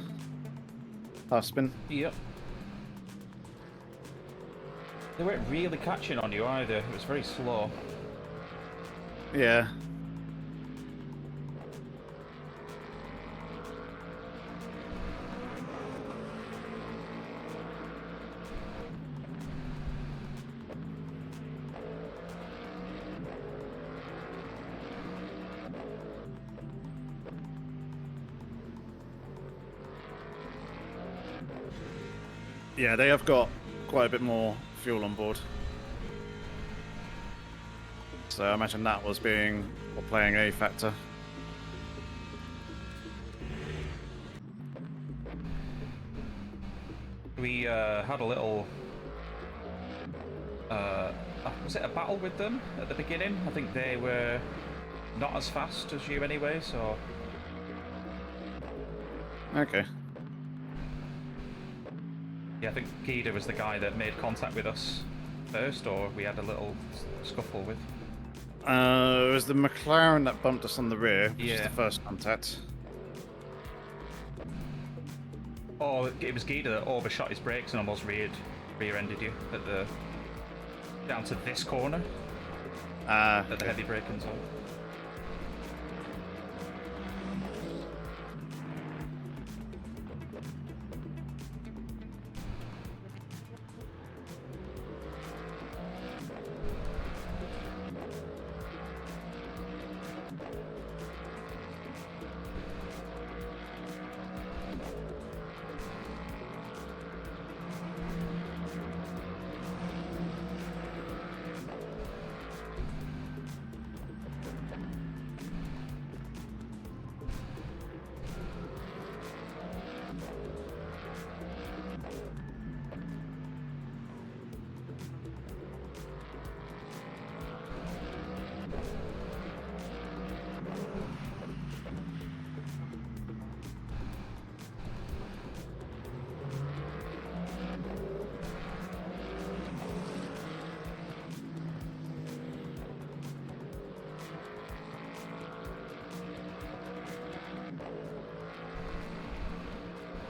half spin. Yep. They weren't really catching on you either. It was very slow. Yeah. Yeah, they have got quite a bit more fuel on board. So I imagine that was playing a factor. We had a little... was it a battle with them at the beginning? I think they were not as fast as you anyway, so... Okay. Yeah, I think Gida was the guy that made contact with us first, or we had a little scuffle with. It was the McLaren that bumped us on the rear, which is Yeah. the first contact. Oh, it was Gida that overshot his brakes and almost rear-ended you at the... down to this corner at the heavy braking zone.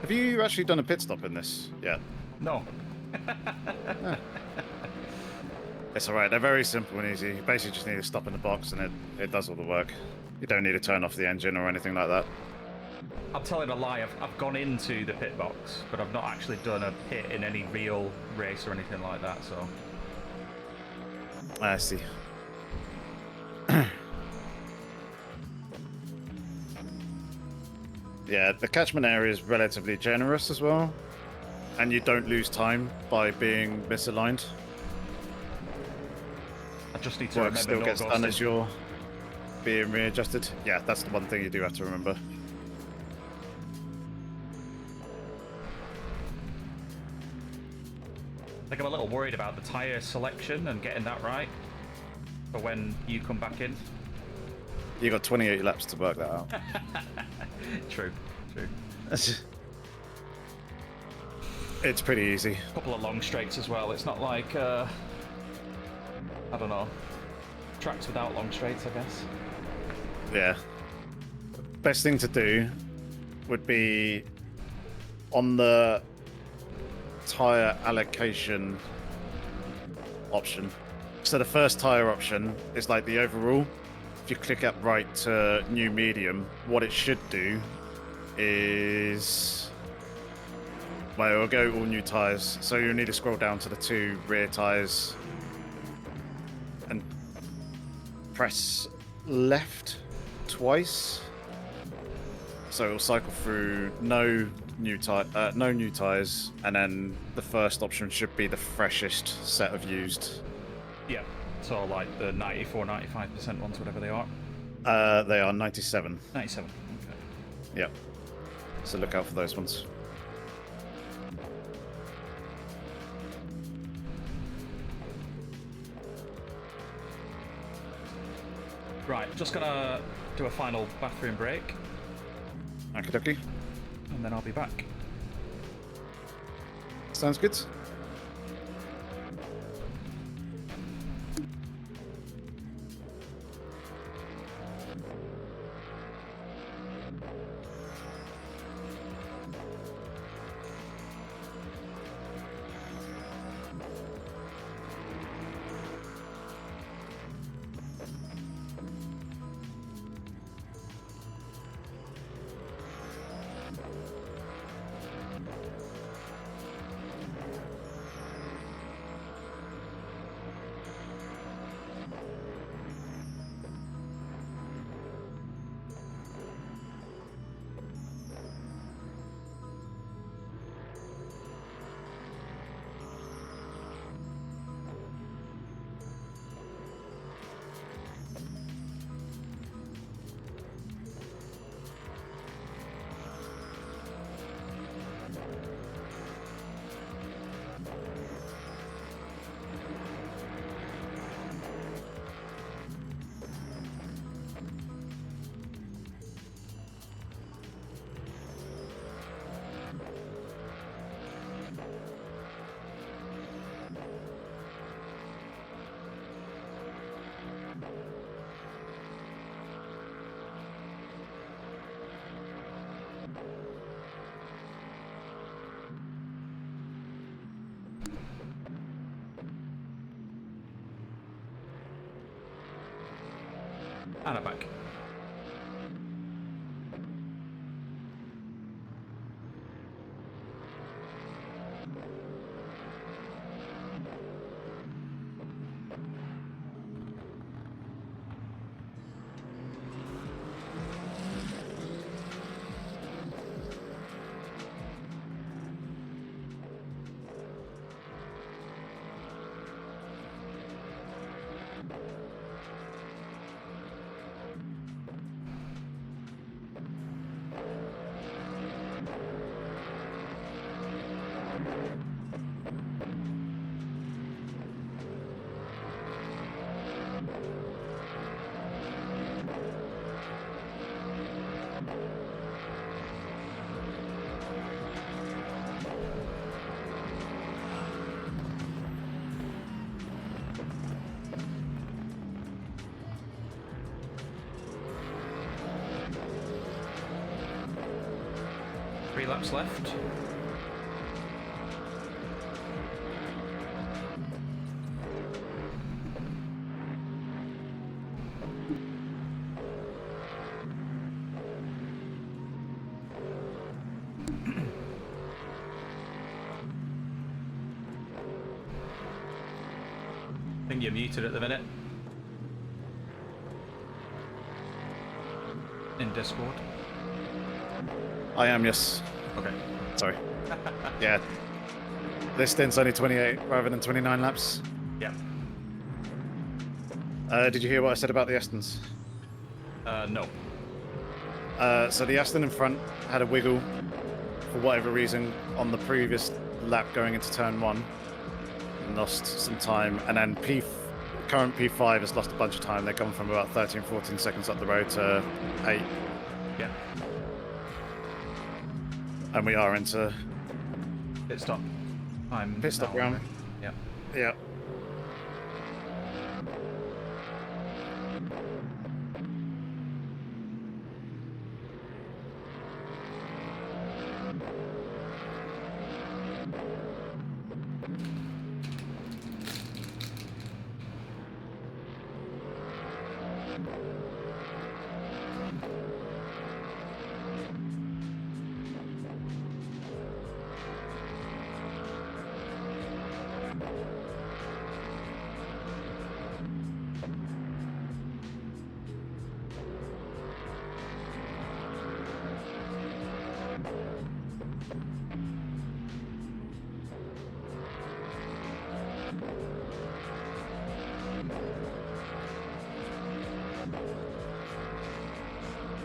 Have you actually done a pit stop in this yet? No. It's alright, they're very simple and easy. You basically just need to stop in the box and it does all the work. You don't need to turn off the engine or anything like that. I'm telling a lie, I've gone into the pit box, but I've not actually done a pit in any real race or anything like that, so... I see. Yeah, the catchment area is relatively generous as well, and you don't lose time by being misaligned. I just need to Work remember still no gets done ghosting. as you're being readjusted. Yeah, that's the one thing you do have to remember. I think I'm a little worried about the tyre selection and getting that right for when you come back in. You got 28 laps to work that out. True. It's pretty easy. A couple of long straights as well. It's not like, I don't know, tracks without long straights, I guess. Yeah. Best thing to do would be on the tyre allocation option. So the first tyre option is like the overall. If you click up right to new medium, what it should do is... well, it'll go all new tyres. So you'll need to scroll down to the 2 rear tyres and press left twice. So it'll cycle through no new tyres, and then the first option should be the freshest set of used. Yeah. So like the 94, 95% ones, whatever they are. They are 97. 97. Okay. Yep. So look out for those ones. Right, just gonna do a final bathroom break, Okie dokie. and then I'll be back. Sounds good. And I'm back. Three laps left. I think you're muted at the minute. In Discord. I am, yes. Okay. Sorry. Yeah. This stint's only 28 rather than 29 laps. Yeah. Did you hear what I said about the Astons? No. So the Aston in front had a wiggle for whatever reason on the previous lap going into turn 1 and lost some time, and then current P5 has lost a bunch of time. They've gone from about 13, 14 seconds up the road to 8. Yeah. And we are into Pit stop. I'm pit stop now, round. Yeah. Yeah.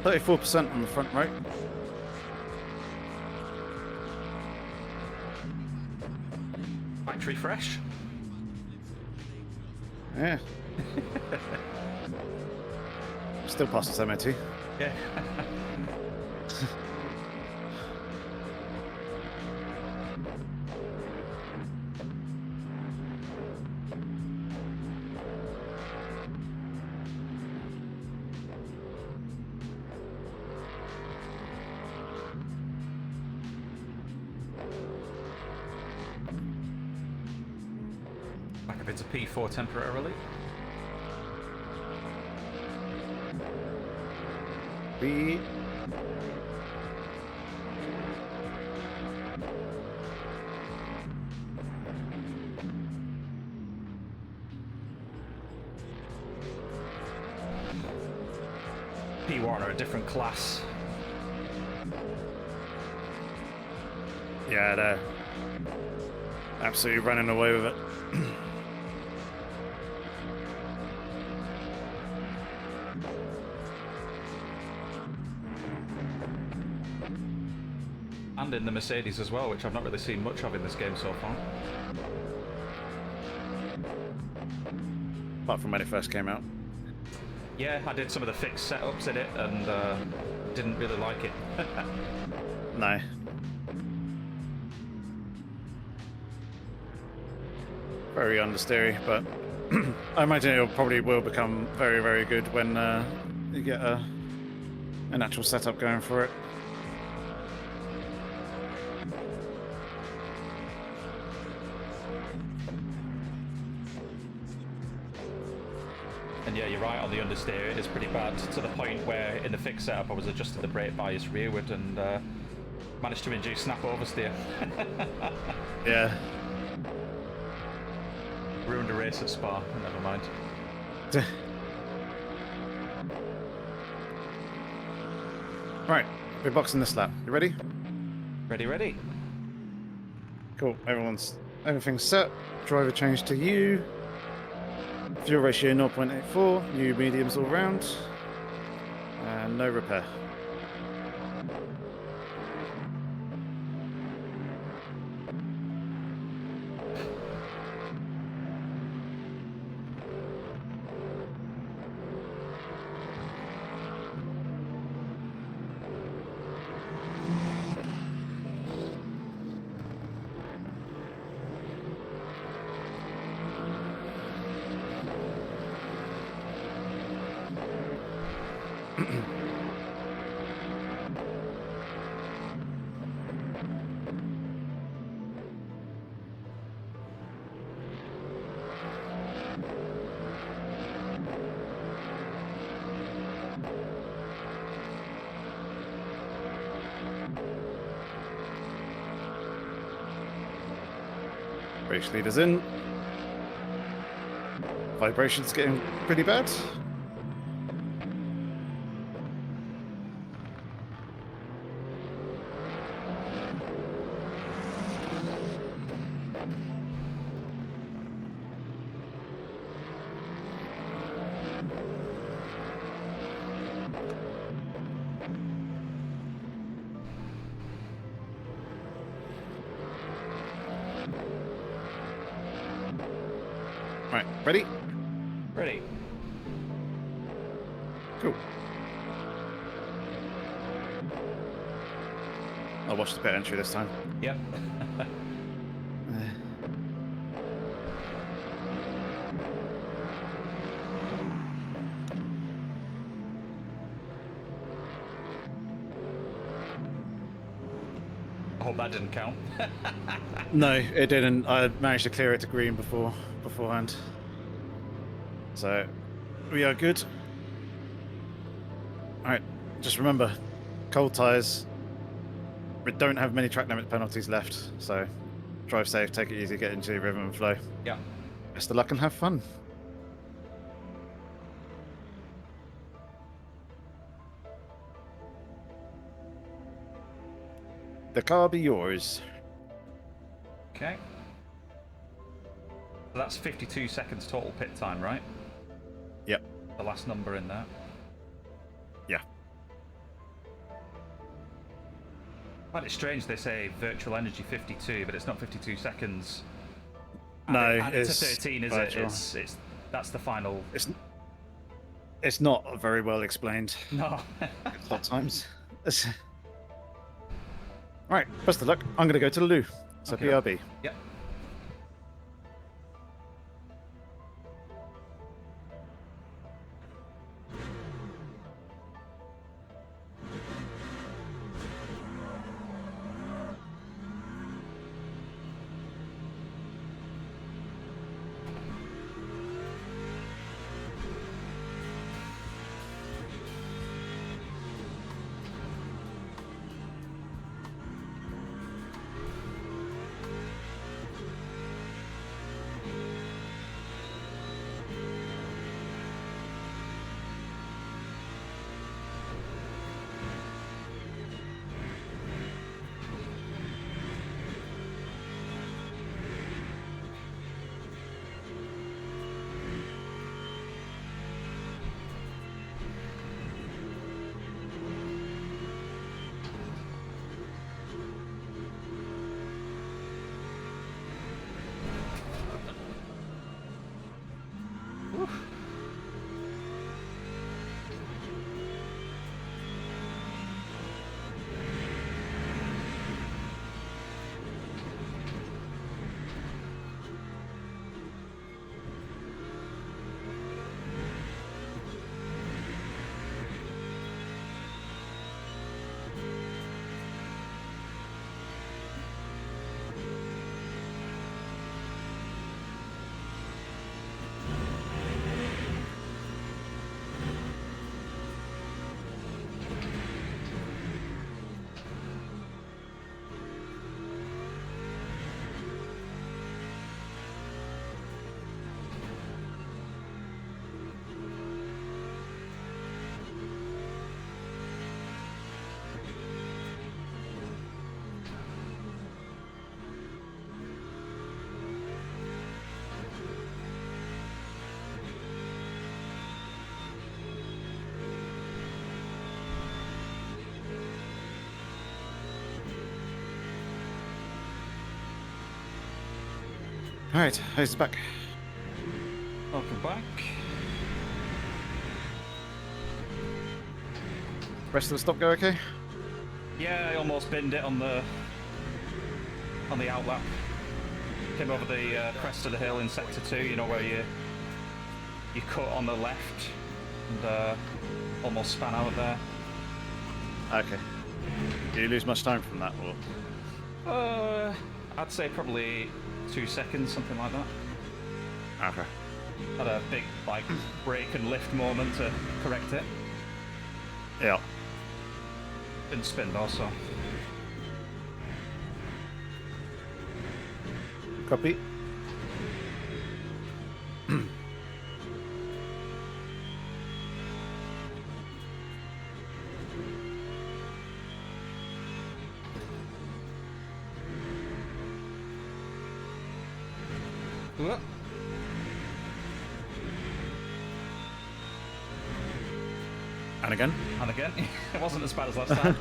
%34% on the front right. Factory fresh. Yeah. Still past its MOT. Yeah. Back up into P4 temporarily. B. P1 are a different class. Yeah, they're absolutely running away with it. And in the Mercedes as well, which I've not really seen much of in this game so far. Apart from when it first came out. Yeah, I did some of the fixed setups in it and didn't really like it. No. Very understeery, but I imagine it probably will become very, very good when you get an actual setup going for it. And yeah, you're right, on the understeer it is pretty bad, to the point where in the fixed setup I was adjusting the brake bias rearward and managed to induce snap oversteer. Yeah. Ruined a race at Spa, never mind. Right, we're boxing this lap. You ready? Ready, ready. Cool. Everything's set. Driver change to U. Fuel ratio 0.84. New mediums all round. And no repair. Race leaders in. Vibrations getting pretty bad. Right, ready? Ready. Cool. I'll watch the pit entry this time. Yep. I hope that didn't count. No, it didn't. I managed to clear it to green beforehand. So, we are good. Alright, just remember, cold tyres. We don't have many track limit penalties left, so drive safe, take it easy, get into the rhythm and flow. Yeah. Best of luck and have fun. The car be yours. Okay. So that's 52 seconds total pit time, right? Yep. The last number in there. Yeah. But it's strange they say virtual energy 52, but it's not 52 seconds. No, add it to it's 13, is virtual. it? It's that's the final. It's not very well explained. No. Hot times. Right, best of luck. I'm going to go to the loo. So Okay. PRB. Yep. Alright, Hayes back. Welcome back. Rest of the stop go okay? Yeah, I almost binned it on the outlap. Came over the crest of the hill in sector 2, you know, where you cut on the left and almost span out there. Okay. Do you lose much time from that, or? I'd say probably 2 seconds, something like that. Okay. Had a big like brake and lift moment to correct it. Yeah. Didn't spin though, so. Copy. Whoop. And again. And again, it wasn't as bad as last time.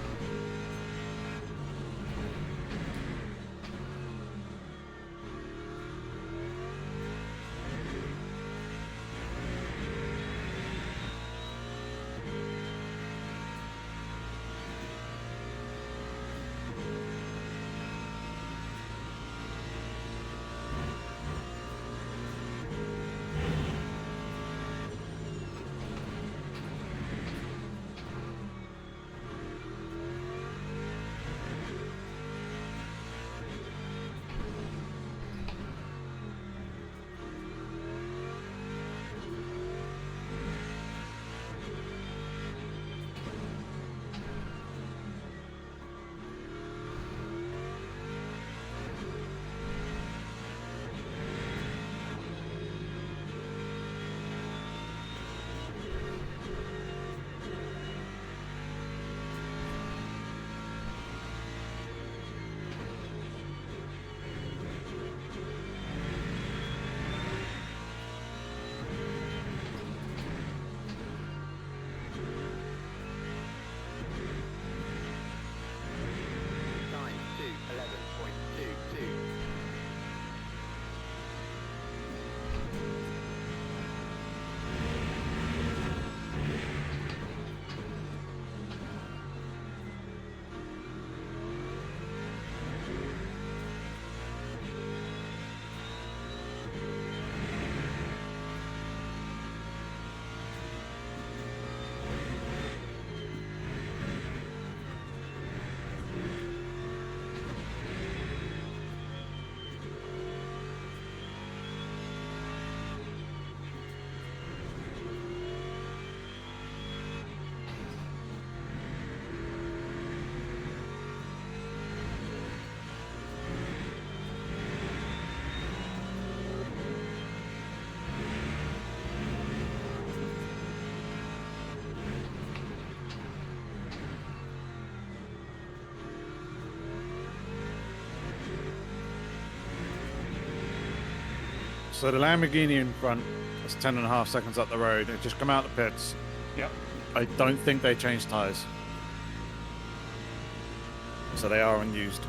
So the Lamborghini in front is 10.5 seconds up the road. They just come out the pits. Yep. I don't think they changed tyres. So they are unused.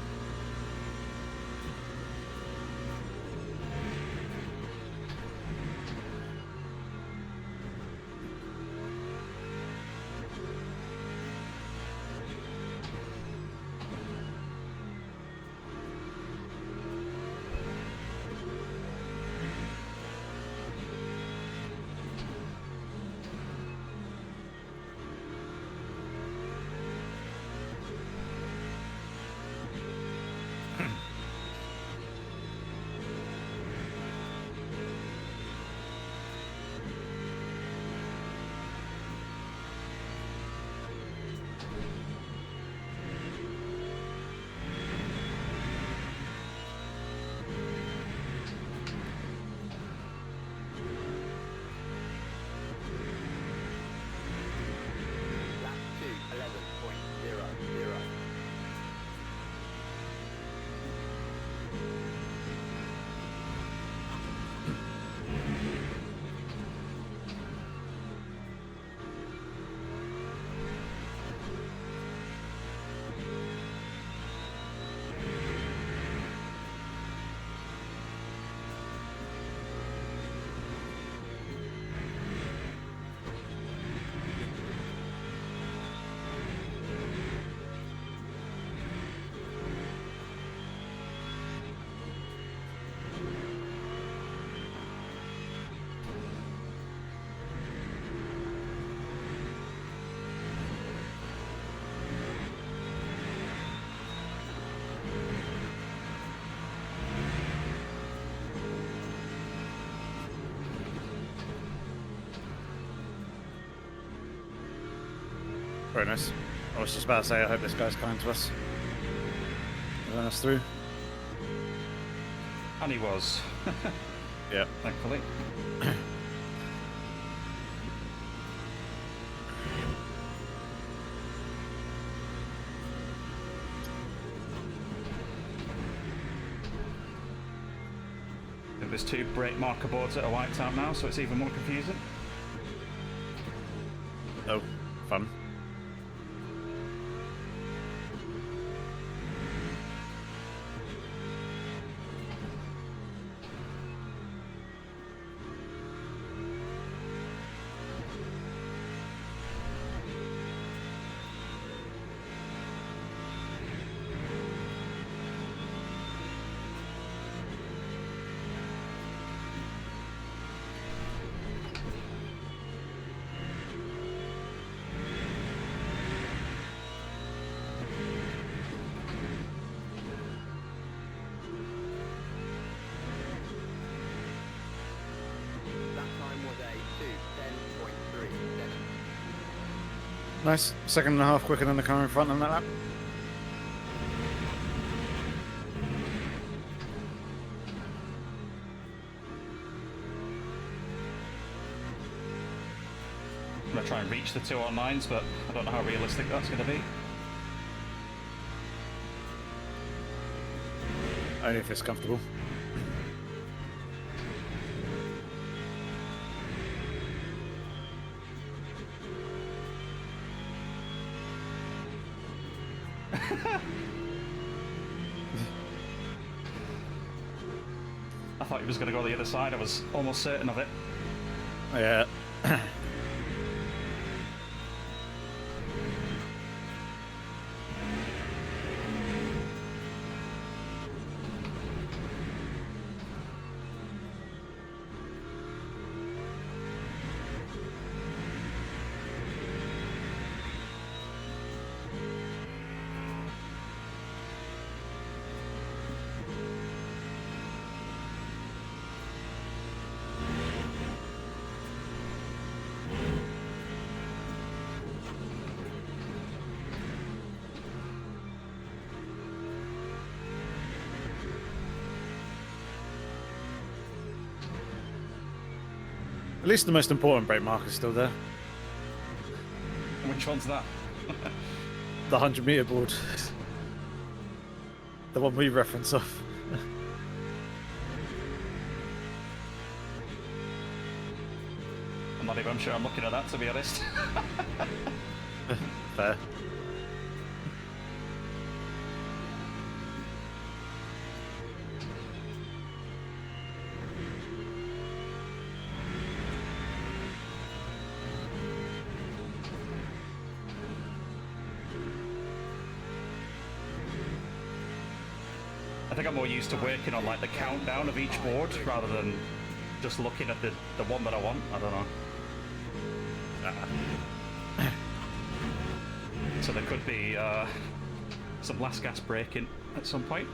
Very nice. I was just about to say, I hope this guy's kind to us. Run us through. And he was. Yeah. Thankfully. There's 2 brake marker boards that are wiped out now, so it's even more confusing. Oh, fun. Nice. 2.5 quicker than the car in front on that lap. I'm going to try and reach the 209s, but I don't know how realistic that's going to be. Only if it's comfortable. I thought he was going to go the other side. I was almost certain of it. Yeah. At least the most important brake marker's still there. Which one's that? The 100-meter board. The one we reference off. I'm not even sure I'm looking at that, to be honest. Fair. I think I'm more used to working on like the countdown of each board rather than just looking at the one that I want. I don't know. So there could be some last gas braking at some point.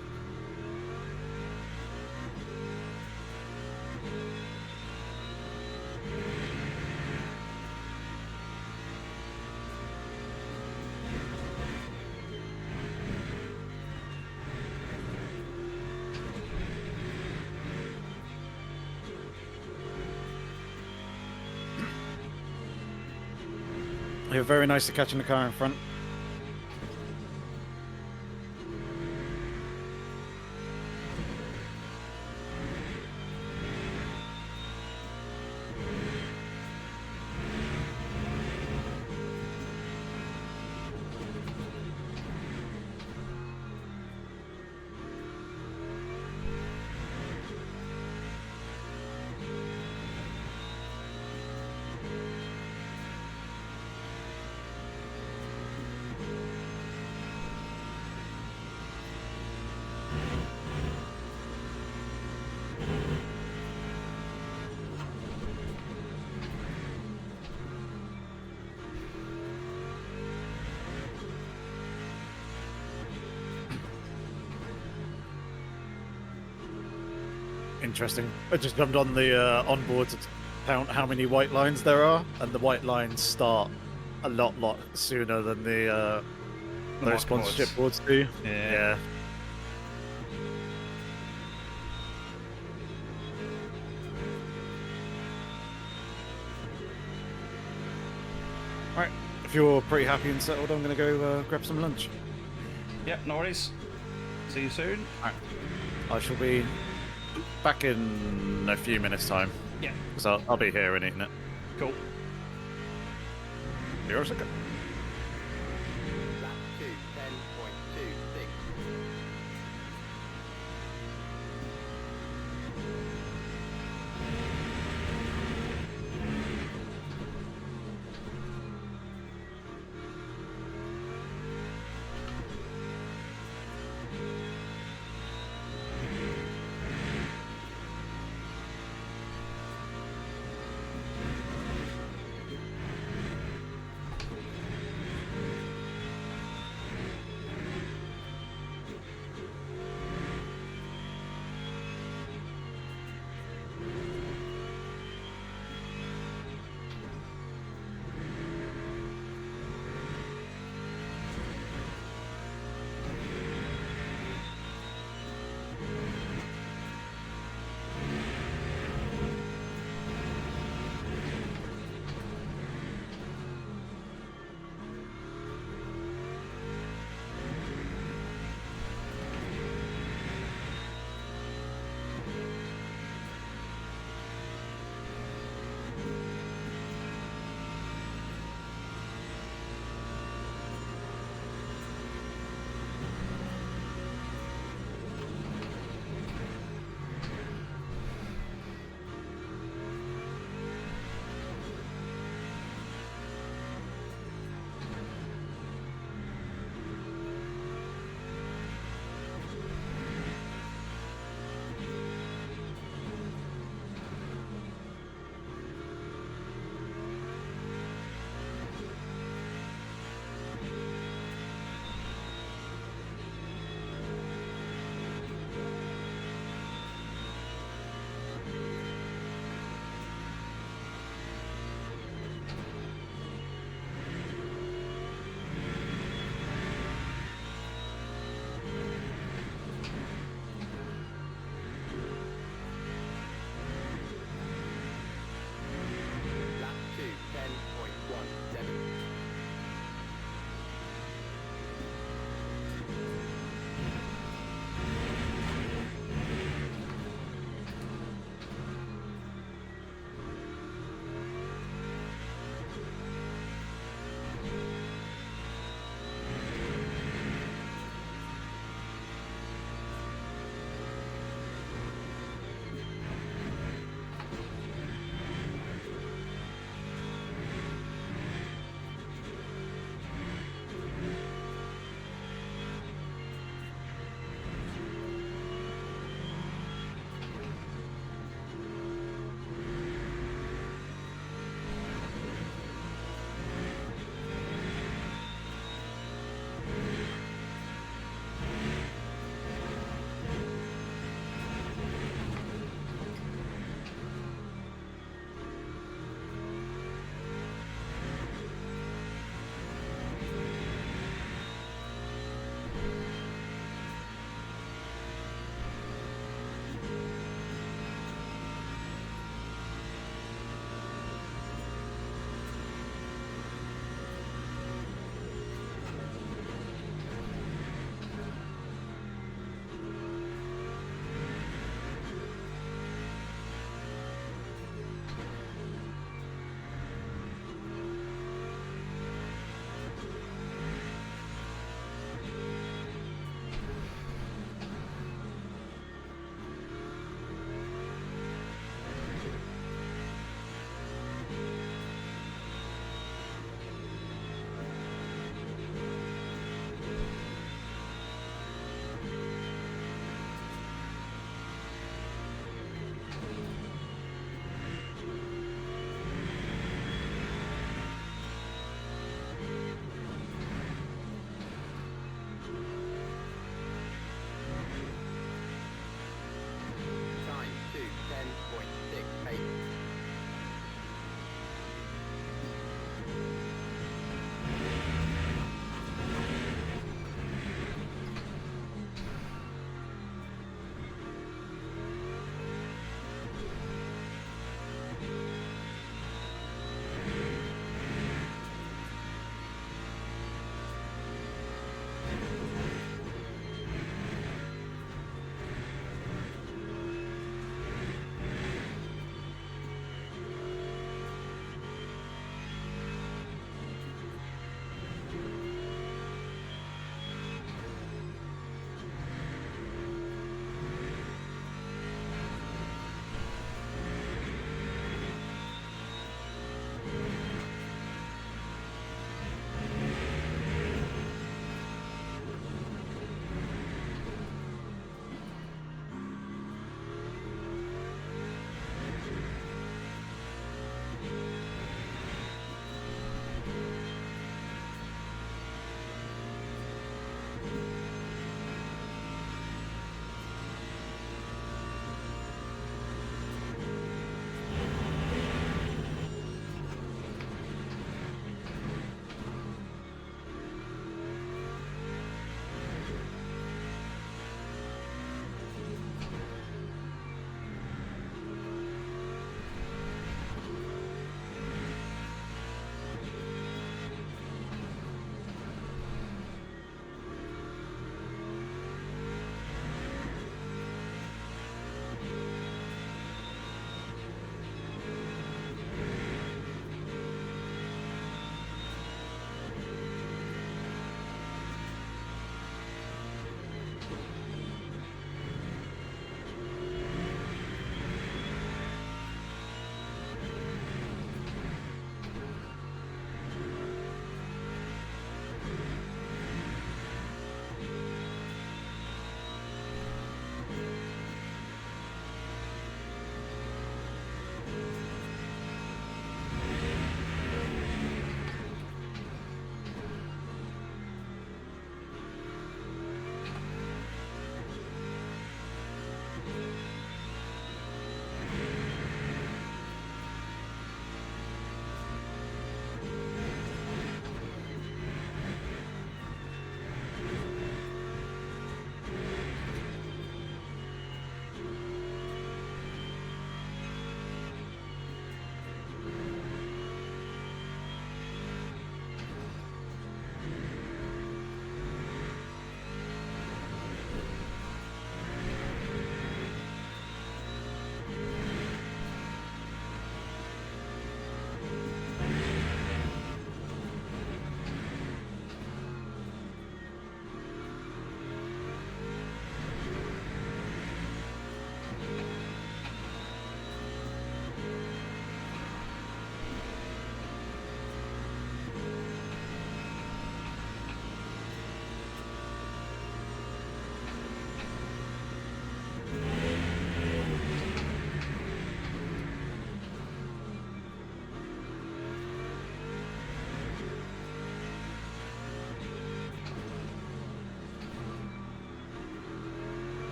You're very nice to catching the car in front. Interesting. I just jumped on the onboard to count how many white lines there are, and the white lines start a lot sooner than the those sponsorship boards. boards do. Yeah. Yeah. Right. If you're pretty happy and settled, I'm gonna go grab some lunch. Yep, no worries. See you soon. Alright. I shall be back in a few minutes' time. Yeah. So I'll be here and eating it. Cool. You're a second. Lap 2, 10.26.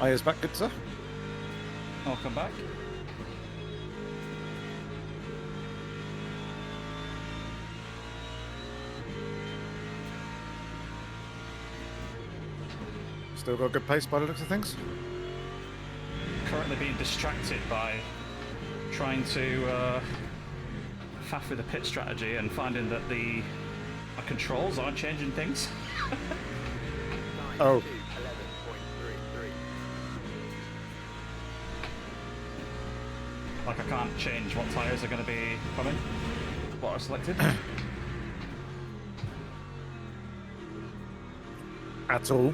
Tyres back, good sir. I'll come back. Still got good pace by the looks of things. Currently being distracted by trying to faff with the pit strategy and finding that my controls aren't changing things. Oh. 11.33. Like I can't change what tyres are going to be coming, what are selected. At all.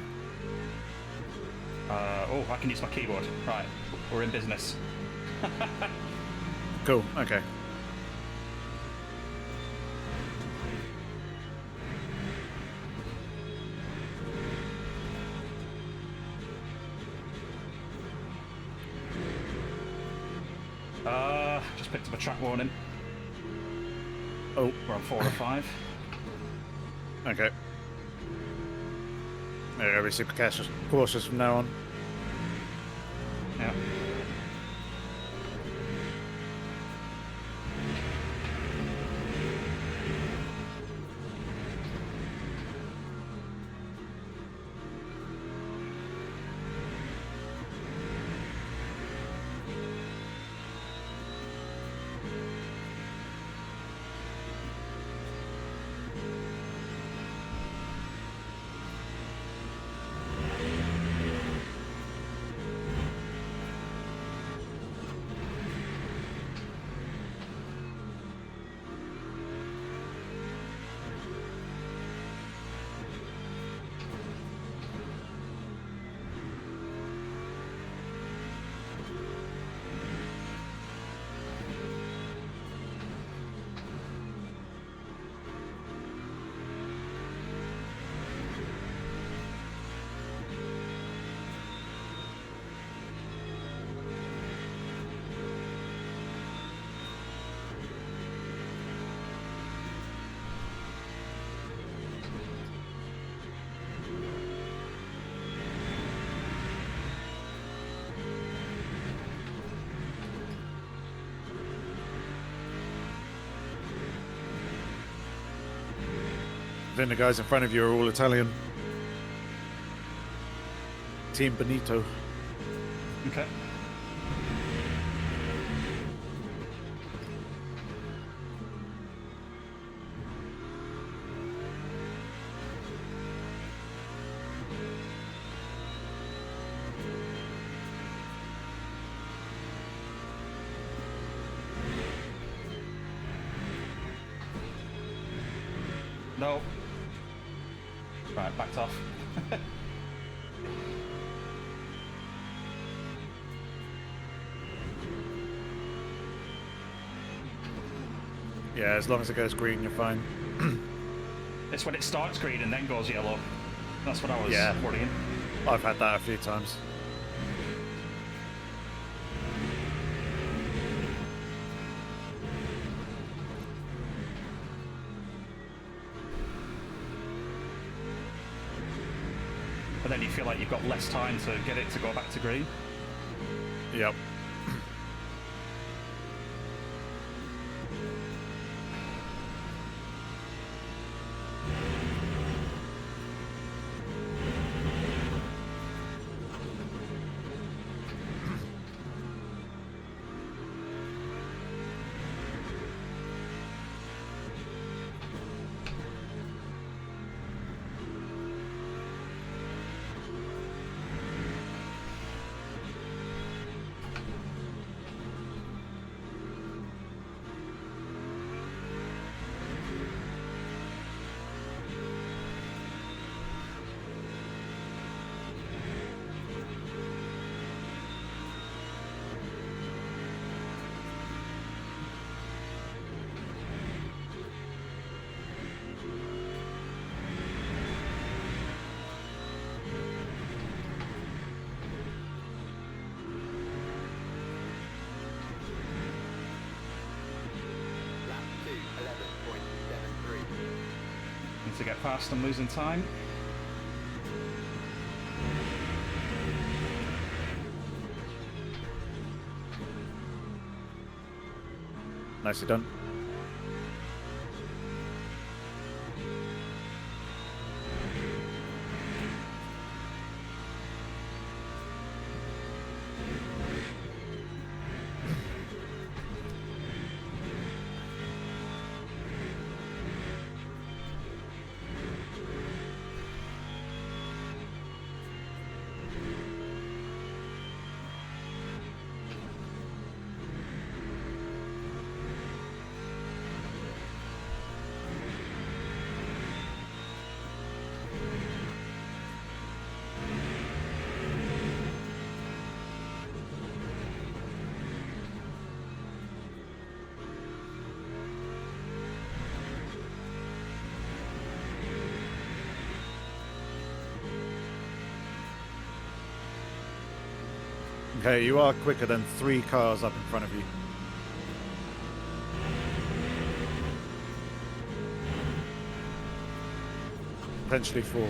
Oh, I can use my keyboard. Right, we're in business. Cool, okay. Just picked up a track warning. Oh, We're on 4 or 5. okay. Yeah, gotta be super cautious from now on. Yeah. Then the guys in front of you are all Italian. Team Benito. Okay. No. Right, backed off. Yeah, as long as it goes green, you're fine. It's when it starts green and then goes yellow. That's what I was Yeah. worrying. I've had that a few times. But then you feel like you've got less time to get it to go back to green. Yep. Lap 2, 11.73. Need to get past, I'm losing time. Nicely done. Okay, you are quicker than 3 cars up in front of you. Potentially 4.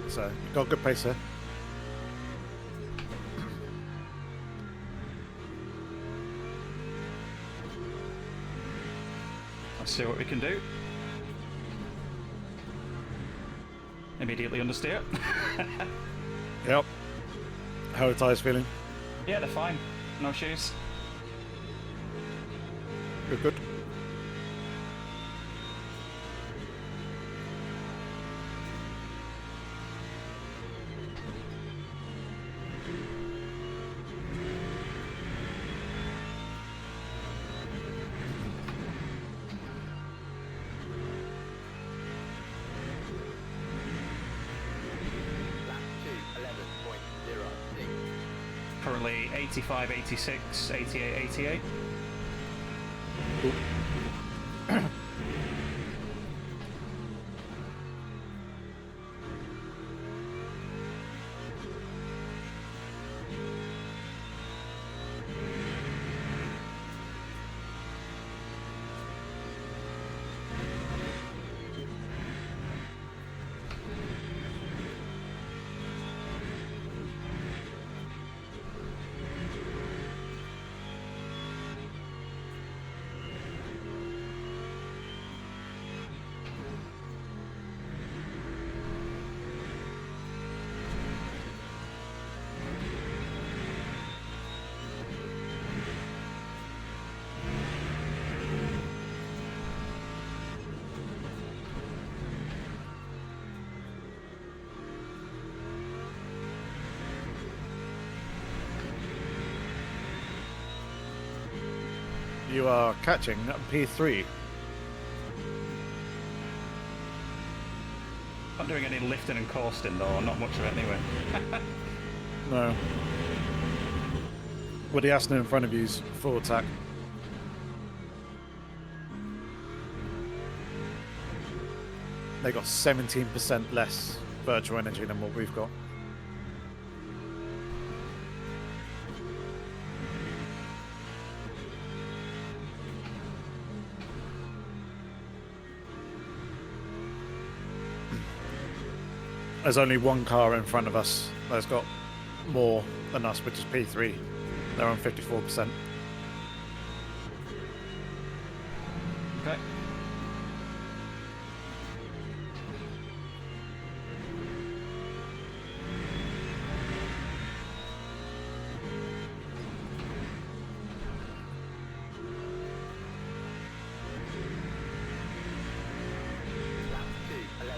So, you've got good pace here. Let's see what we can do. Immediately understeer. Yep. How are tyres feeling? Yeah, they're fine. No shoes. Good, good. Lap 2, 11.06. Currently 85, 86, 88, 88. You are catching P3. Not doing any lifting and coasting though, not much of it anyway. No. Well, the Aston in front of you's full attack. They got 17% less virtual energy than what we've got. There's only one car in front of us that's got more than us, which is P3. They're on 54%. Okay. Lap 2, 11.24.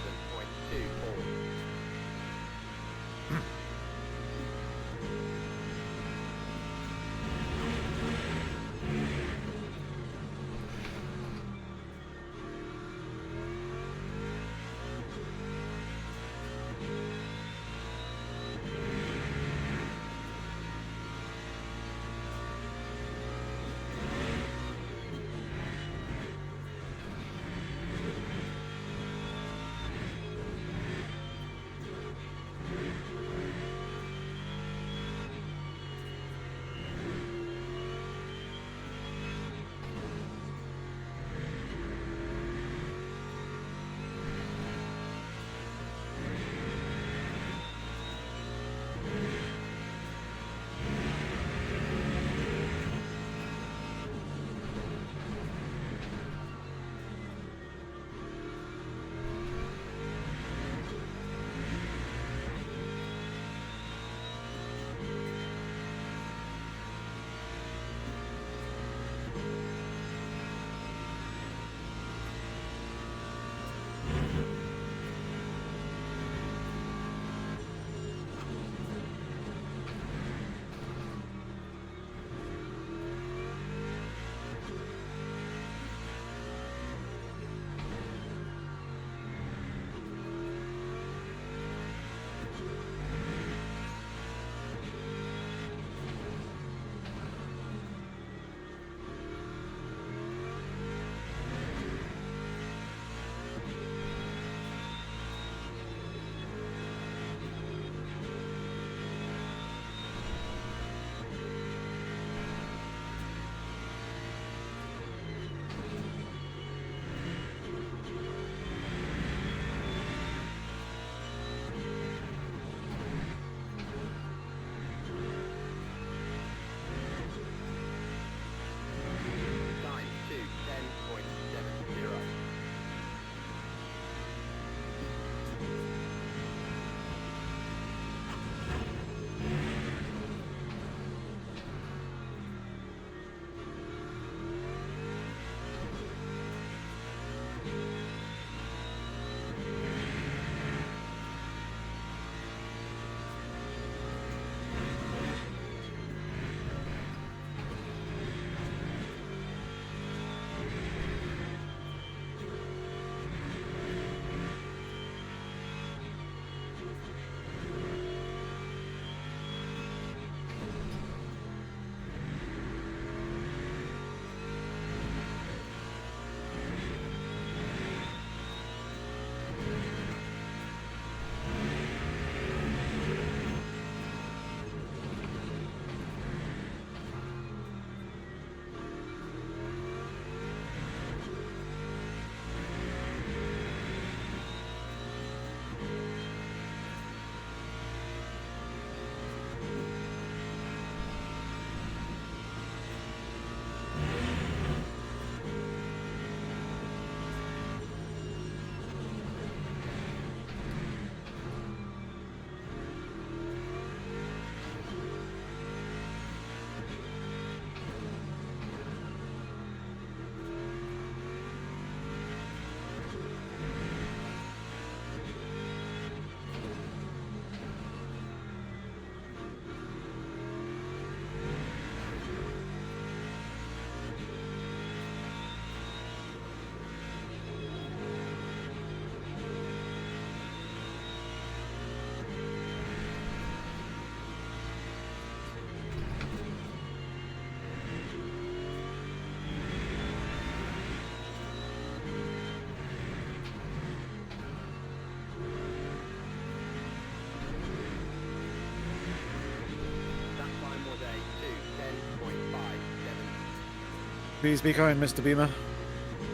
Please be kind, Mr. Beamer.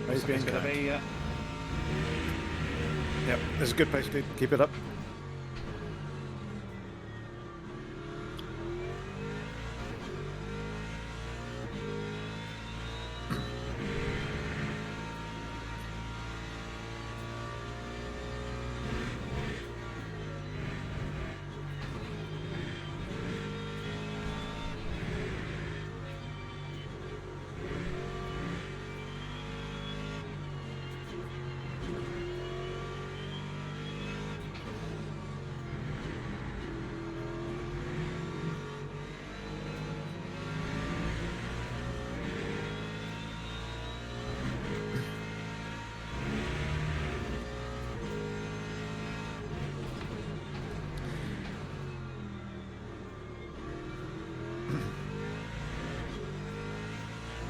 Please Looks like be it's gonna kind. be, Yep, this is a good pace, dude. Keep it up.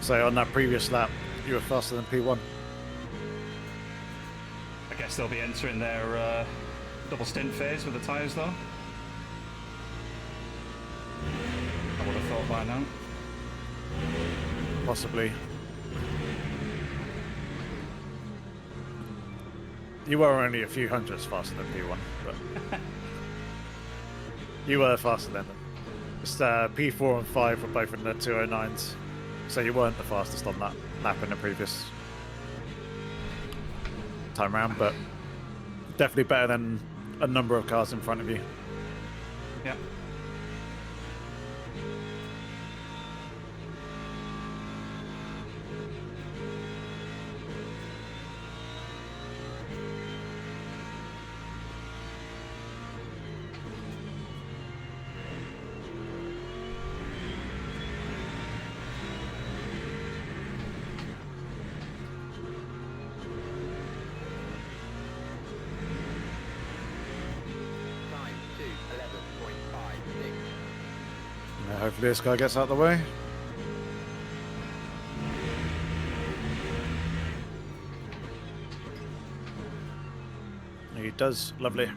So on that previous lap, you were faster than P1. I guess they'll be entering their double stint phase with the tyres, though. I would have thought by now. Possibly. You were only a few hundredths faster than P1, but you were faster than them. Just P4 and 5 were both in the 209s, so you weren't the fastest on that lap in the previous time round, but definitely better than a number of cars in front of you. Yeah. Time 2:11.56. Hopefully this guy gets out of the way. He does. Lovely.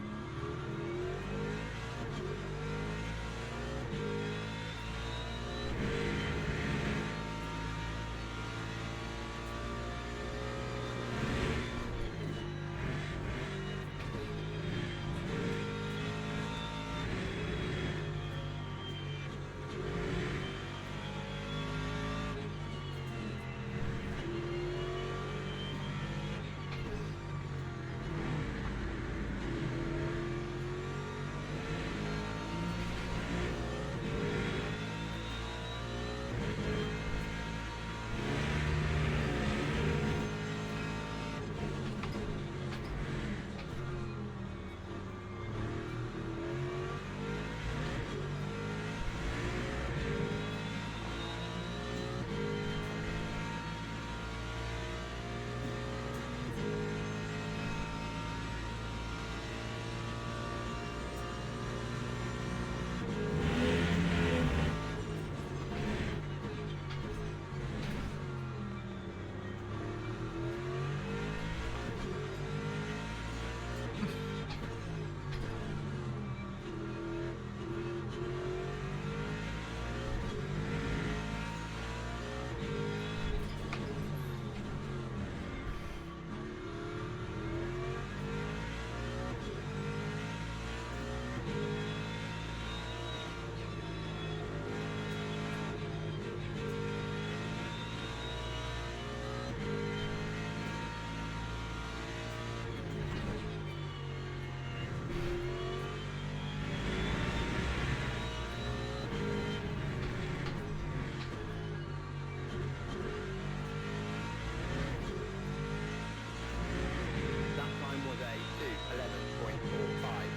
That time was a 2:11.45.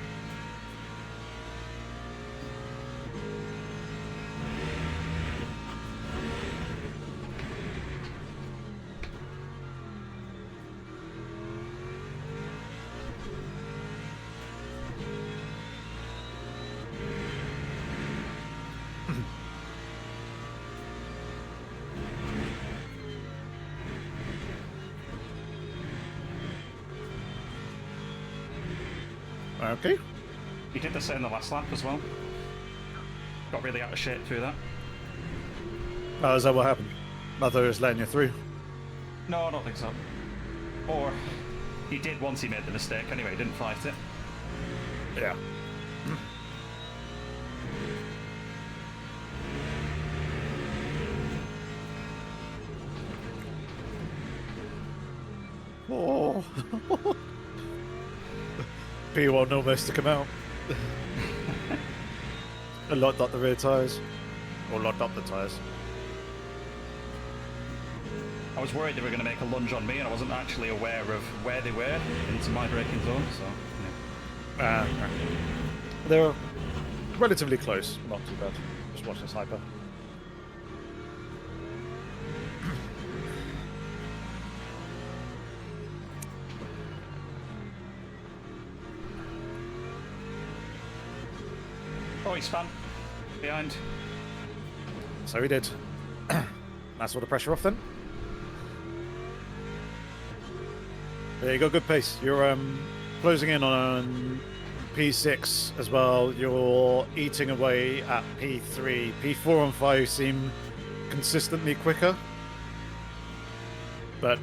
Okay. He did the same the last lap as well. Got really out of shape through that. Oh, is that what happened? I thought he was letting you through. No, I don't think so. Or he did once he made the mistake. Anyway, he didn't fight it. Yeah. Oh. P1 almost took him out. I locked up the rear tyres. Or locked up the tyres. I was worried they were going to make a lunge on me, and I wasn't actually aware of where they were into my braking zone, so... Yeah. They were relatively close. Not too bad. Just watch this hyper. Oh, he spun. Behind. So he did. That's all the pressure off then. Yeah, you got good pace. You're closing in on P6 as well. You're eating away at P3. P4 and 5 seem consistently quicker, but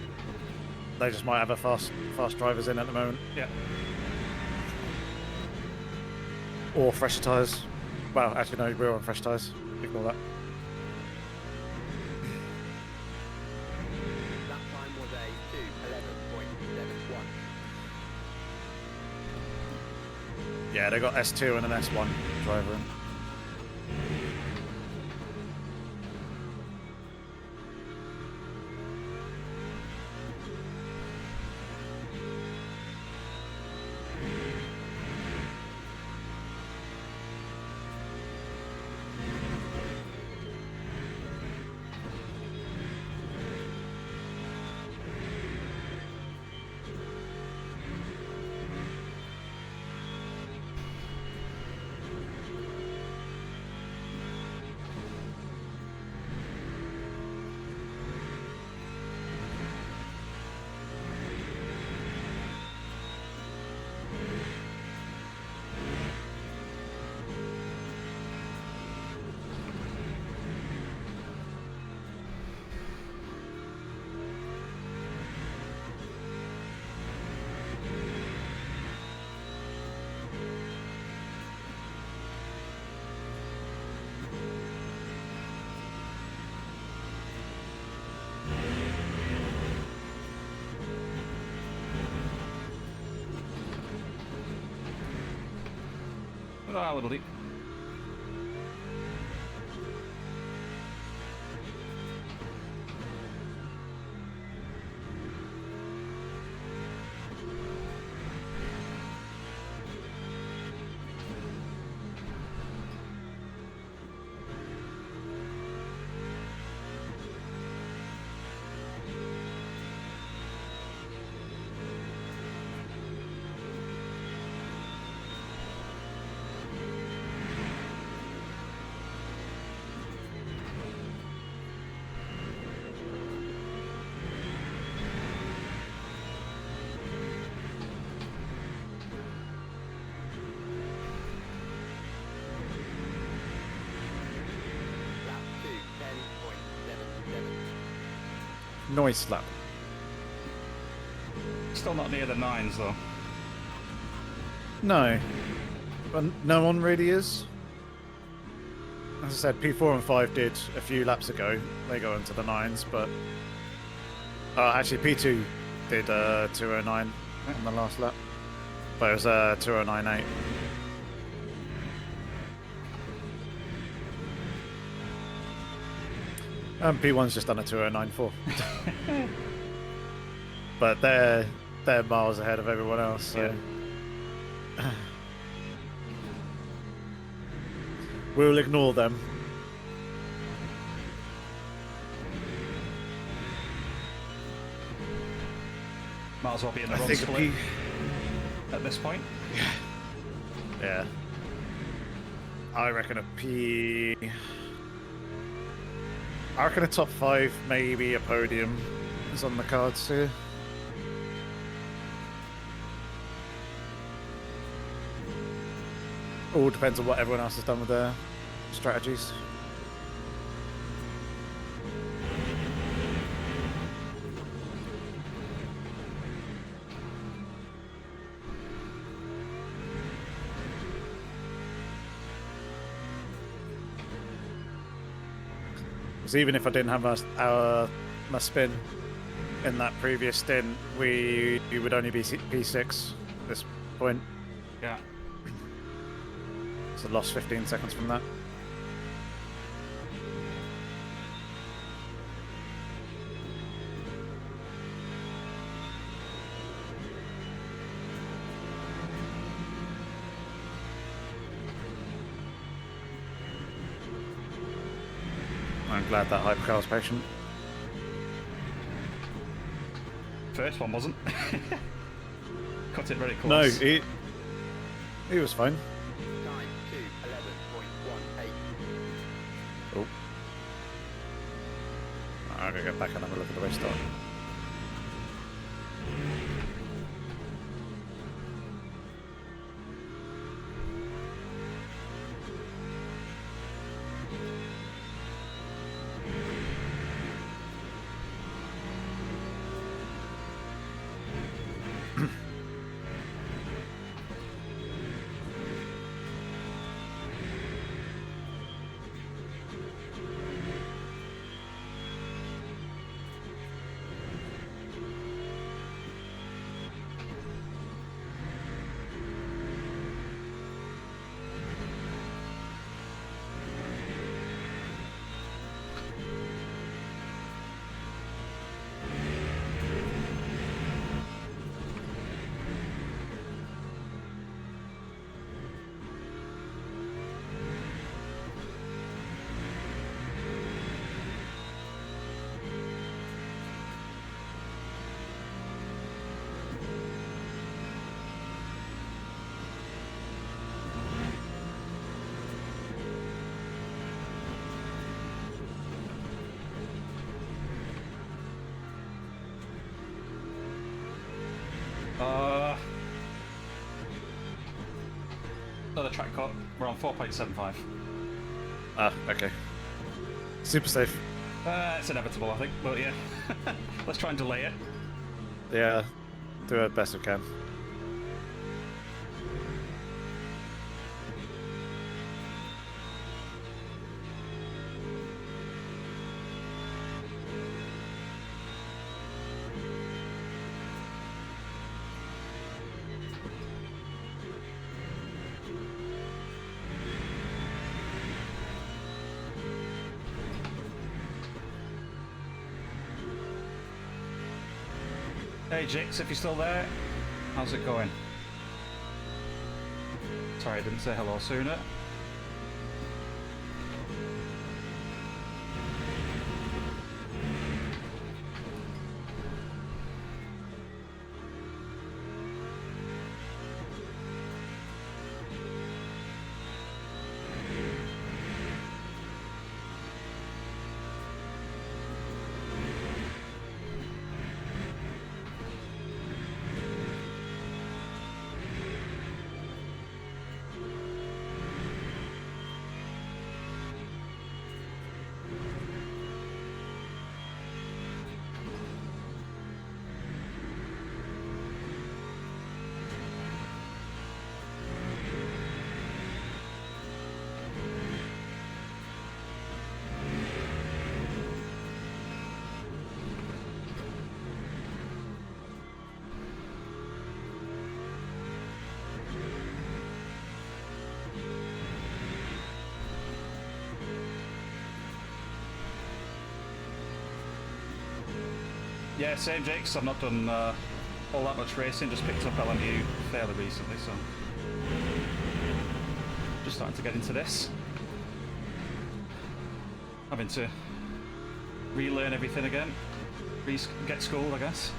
they just might have a fast drivers in at the moment. Yeah. Or fresher tyres. Well, actually no, we're on fresh tyres. Ignore that. That time was a 2:11.71. Yeah, they got S2 and an S1 driver in. Ah, a little deep. Lap 2:10.77. Noise lap. Still not near the 9s, though. No. But no one really is. As I said, P4 and 5 did a few laps ago. They go into the 9s, but... actually, P2 did 209 on the last lap. But it was 209.8. P1's just done a 209.4. But they're miles ahead of everyone else, so... We'll ignore them. Might as well be in the I run think split at this point. Yeah. I reckon a P... I reckon a top 5, maybe a podium is on the cards here. All depends on what everyone else has done with their strategies. Because even if I didn't have my spin in that previous stint, we would only be P6 at this point. Yeah. So lost 15 seconds from that. I'm glad that hypercar was patient. First one wasn't. Cut it very close. No, he was fine. Time 2:11.18. Oh. I'm going to go back and have a look at the race start. Another track cut. We're on 4.75. Ah, okay. Super safe. It's inevitable, I think, but yeah. Let's try and delay it. Yeah, do it best we can. Hey Jix, if you're still there, how's it going? Sorry I didn't say hello sooner. Yeah, same Jakes. I've not done all that much racing, just picked up LMU fairly recently, so just starting to get into this. Having to relearn everything again, get schooled, I guess.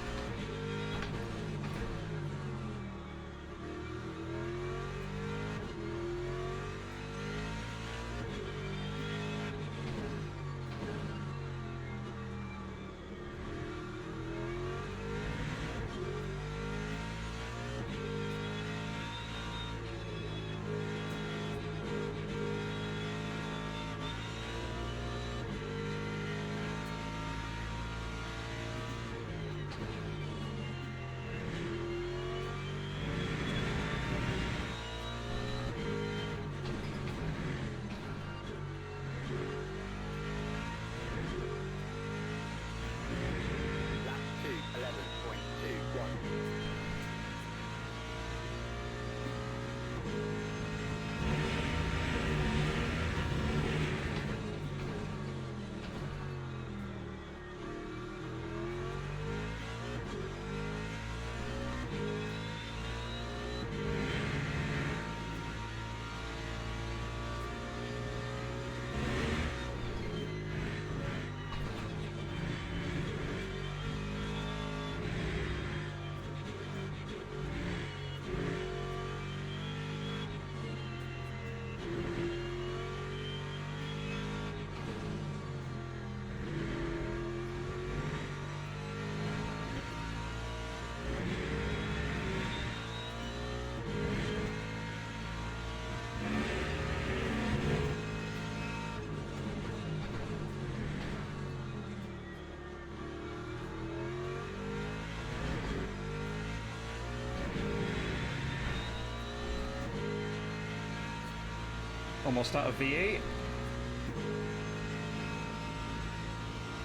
Almost out of V8.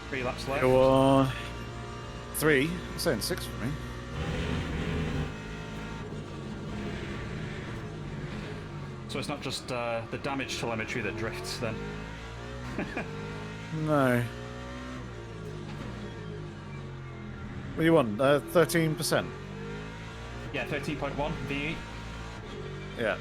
3 laps left. Go on. 3. I'm saying 6 for me. So it's not just the damage telemetry that drifts then. No. What do you want? 13%? Yeah, 13.1 V8. Yeah.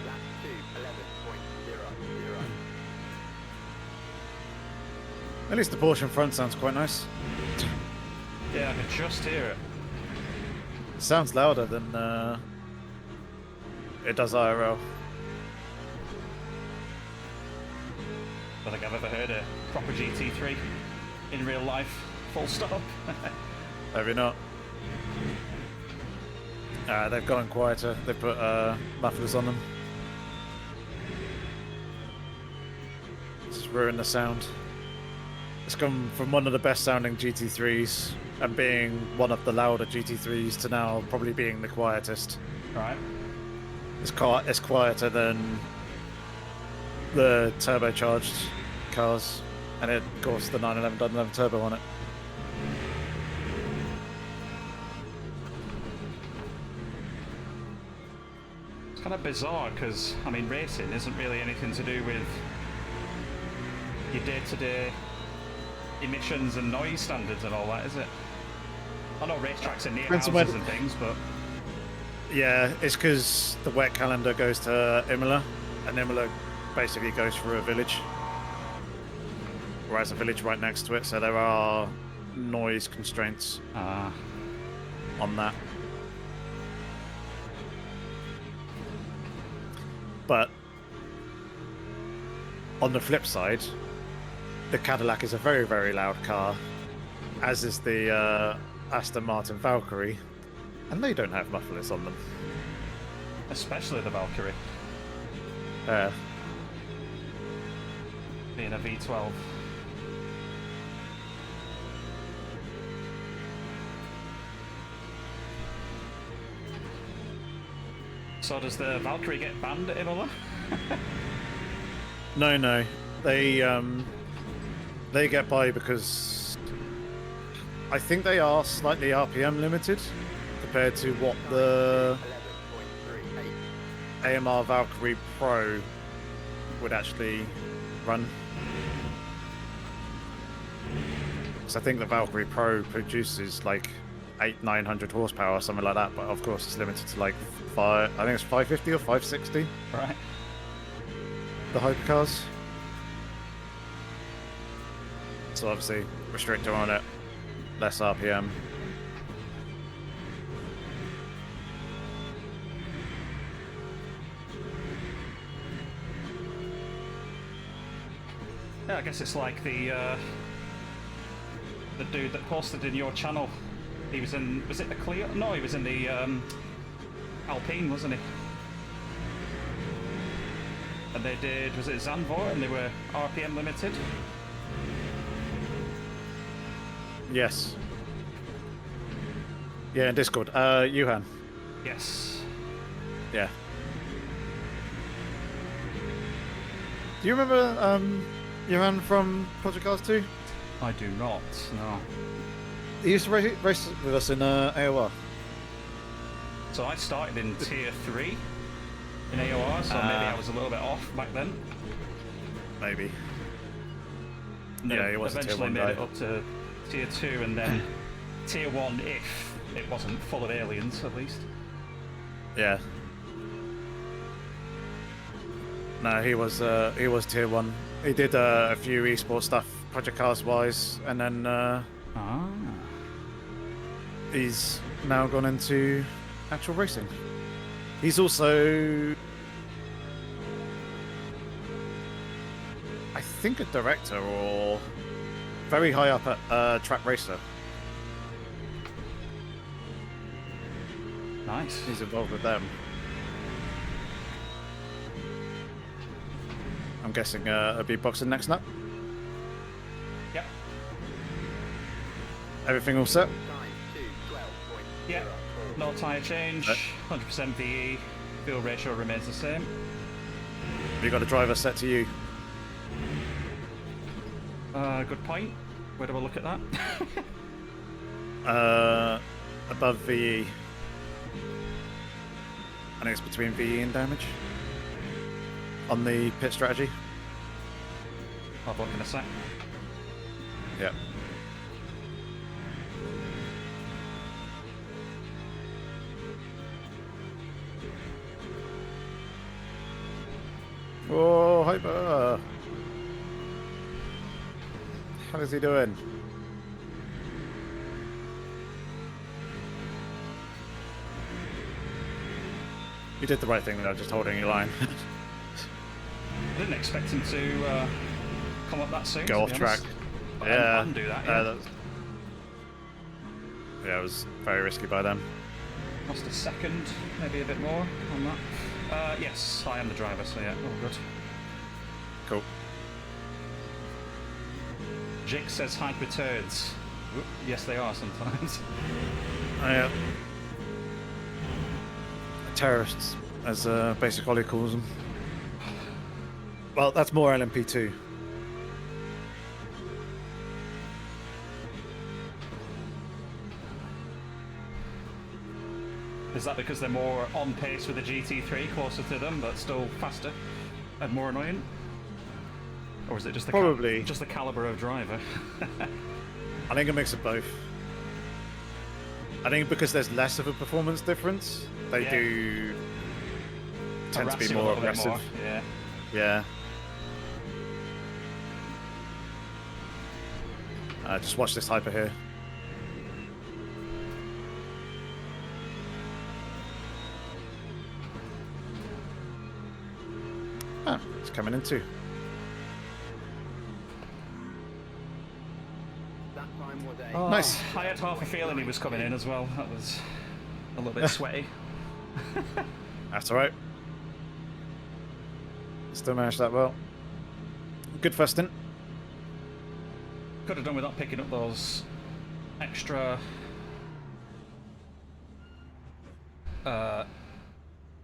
Lap 2, 11.00. At least the Porsche in front sounds quite nice. Yeah, I can just hear it. It sounds louder than it does IRL. I don't think I've ever heard a proper GT3 in real life. Full stop. Maybe not. They've gone quieter. They put mufflers on them. Just ruin the sound. It's gone from one of the best sounding GT3s and being one of the louder GT3s to now probably being the quietest. Right. It's quieter than the turbocharged cars, and of course the 911 doesn't have a turbo on it. It's kind of bizarre because, I mean, racing isn't really anything to do with your day-to-day emissions and noise standards and all that, is it? I know racetracks are near Depends on houses when- and things, but Yeah, it's because the wet calendar goes to Imola, and Imola basically goes through a village, or has a village right next to it, so there are noise constraints on that. But on the flip side, the Cadillac is a very, very loud car, as is the Aston Martin Valkyrie, and they don't have mufflers on them. especially the Valkyrie being a V12. So does the Valkyrie get banned at Imola? No, they get by because I think they are slightly RPM limited compared to what the 11.38. AMR Valkyrie Pro would actually run. So I think the Valkyrie Pro produces like 900 horsepower or something like that, but of course it's limited to like I think it's 550 or 560, Right. the hypercars. So obviously restrictor on it, less RPM. Yeah, I guess it's like the dude that posted in your channel. He was in, was it the Clio? No, he was in the Alpine, wasn't he? And they did, was it Zandvoort, and they were RPM limited? Yes. Yeah, in Discord. Johan. Yes. Yeah. Do you remember Johan from Project Cars 2? I do not, no. He used to race with us in AOR. So I started in Tier 3 in AOR, so maybe I was a little bit off back then. Maybe. And Yeah, then he was a Tier eventually 1 made guy. it up to Tier 2 and then Tier 1 if it wasn't full of aliens, at least. Yeah. No, he was Tier 1. He did a few esports stuff, Project Cars wise, and then Ah. he's now gone into actual racing. He's also, I think, a director or very high up at Track Racer. Nice. He's involved with them. I'm guessing a beatboxing next nut. Yep. Everything all set? Time to 12.04. Yep. No tyre change. 100% VE. Fuel ratio remains the same. Have you got a driver set to you? Good point. Where do I look at that? Above VE. I think it's between VE and damage. On the pit strategy. I'll have a look in a sec. Yep. Oh, Hyper! How is he doing? You did the right thing though, just holding your line. I didn't expect him to come up that soon. Go to off be track. honest. But Yeah. I can do that. Yeah. Yeah, it was very risky by them. Lost a second, maybe a bit more on that. Yes, I am the driver, so yeah, all good. Cool. Jake says hyper turds. Whoop, yes, they are sometimes. Oh, yeah. Terrorists, as Basic Ollie calls them. Well, that's more LMP2. Is that because they're more on pace with the GT3, closer to them, but still faster and more annoying? Or is it just the Probably. just the caliber of driver? I think a mix of both. I think because there's less of a performance difference, they Yeah. do tend to Harass be you a more little bit aggressive. more, yeah. Yeah. Just watch this hyper here. Ah, it's coming in too. That time was a Oh, Nice. I had half a feeling he was coming in as well. That was a little bit sweaty. That's alright. Still managed that well. Good first stint. Could have done without picking up those extra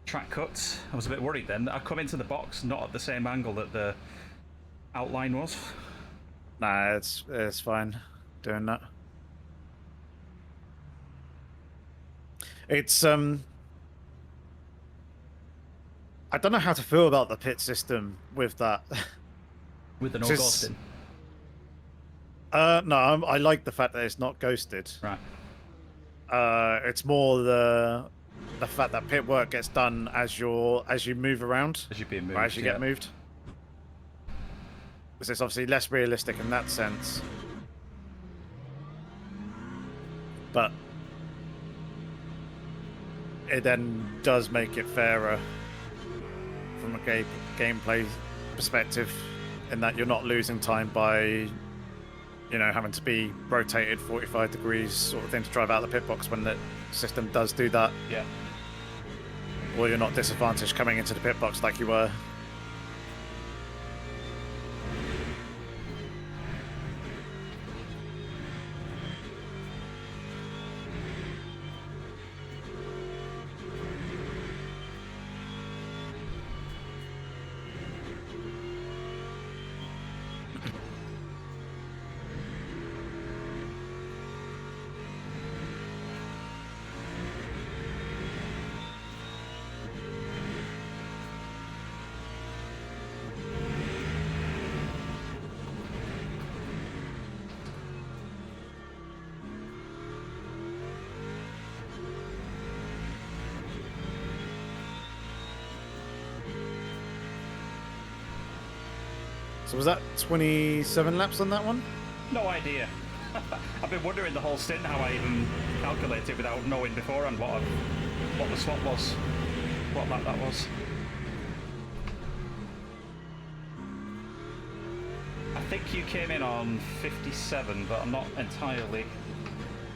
track cuts. I was a bit worried then. I come into the box not at the same angle that the outline was. Nah, it's fine doing that. It's I don't know how to feel about the pit system with that. With the no Just- ghosting. No, I like the fact that it's not ghosted. Right. It's more the fact that pit work gets done as you move around, As you're being moved. or as you get moved. Because it's obviously less realistic in that sense. But it then does make it fairer from a gameplay perspective, in that you're not losing time by, having to be rotated 45 degrees sort of thing to drive out the pit box when the system does do that. Yeah. Or you're not disadvantaged coming into the pit box like you were. So was that 27 laps on that one? No idea. I've been wondering the whole stint how I even calculate it without knowing beforehand what I've what the swap was, what lap that was. I think you came in on 57, but I'm not entirely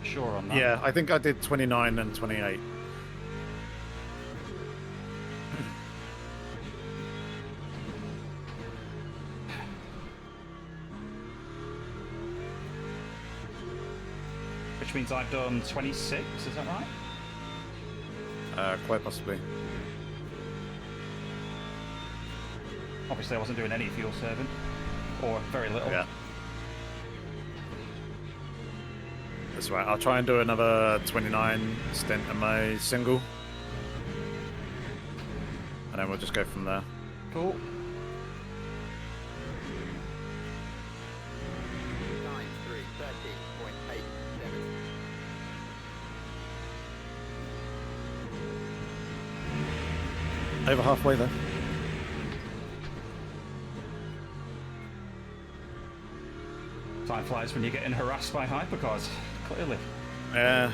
sure on that. Yeah, I think I did 29 and 28. Which means I've done 26, is that right? Quite possibly. Obviously I wasn't doing any fuel saving, or very little. Yeah. That's right. I'll try and do another 29 stint in my single. And then we'll just go from there. Cool. Time 3:13.87. Over halfway there. Time flies when you're getting harassed by hypercars, clearly. Yeah.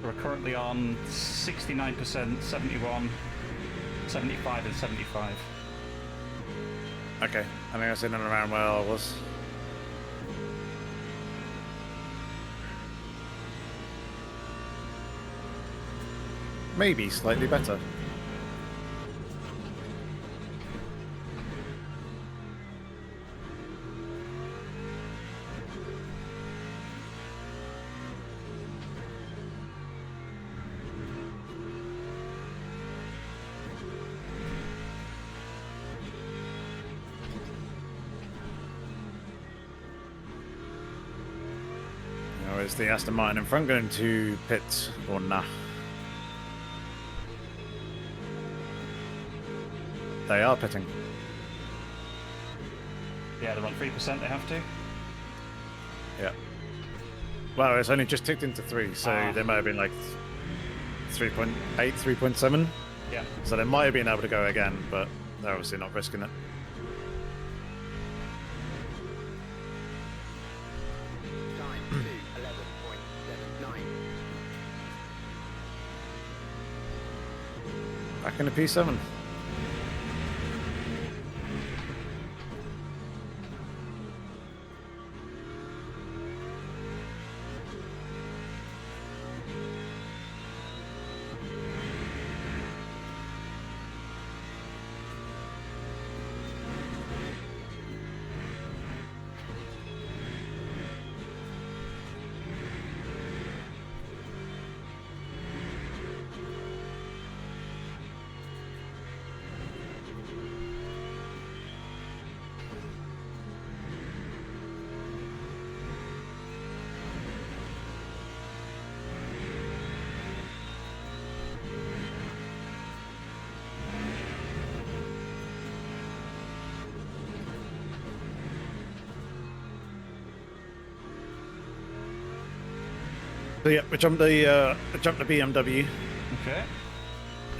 We're currently on 69%, 71, 75 and 75. Okay. I think I in and around where I was. Maybe slightly better. Now is the Aston Martin in front going to pit or nah? They are pitting. Yeah, they're on 3%, they have to. Yeah. Well, it's only just ticked into 3, so they might have been like 3.8, 3.7. Yeah. So they might have been able to go again, but they're obviously not risking it. Time 2:11.79. Back into P7. So yeah, we jumped the BMW Okay.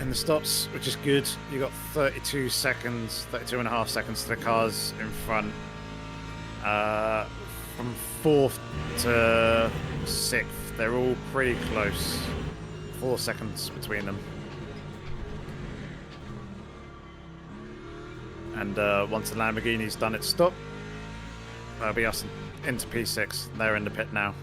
in the stops, which is good. You got 32 seconds, 32 and a half seconds to the cars in front. From 4th to 6th, they're all pretty close. 4 seconds between them. And once the Lamborghini's done its stop, that'll be us into P6. They're in the pit now.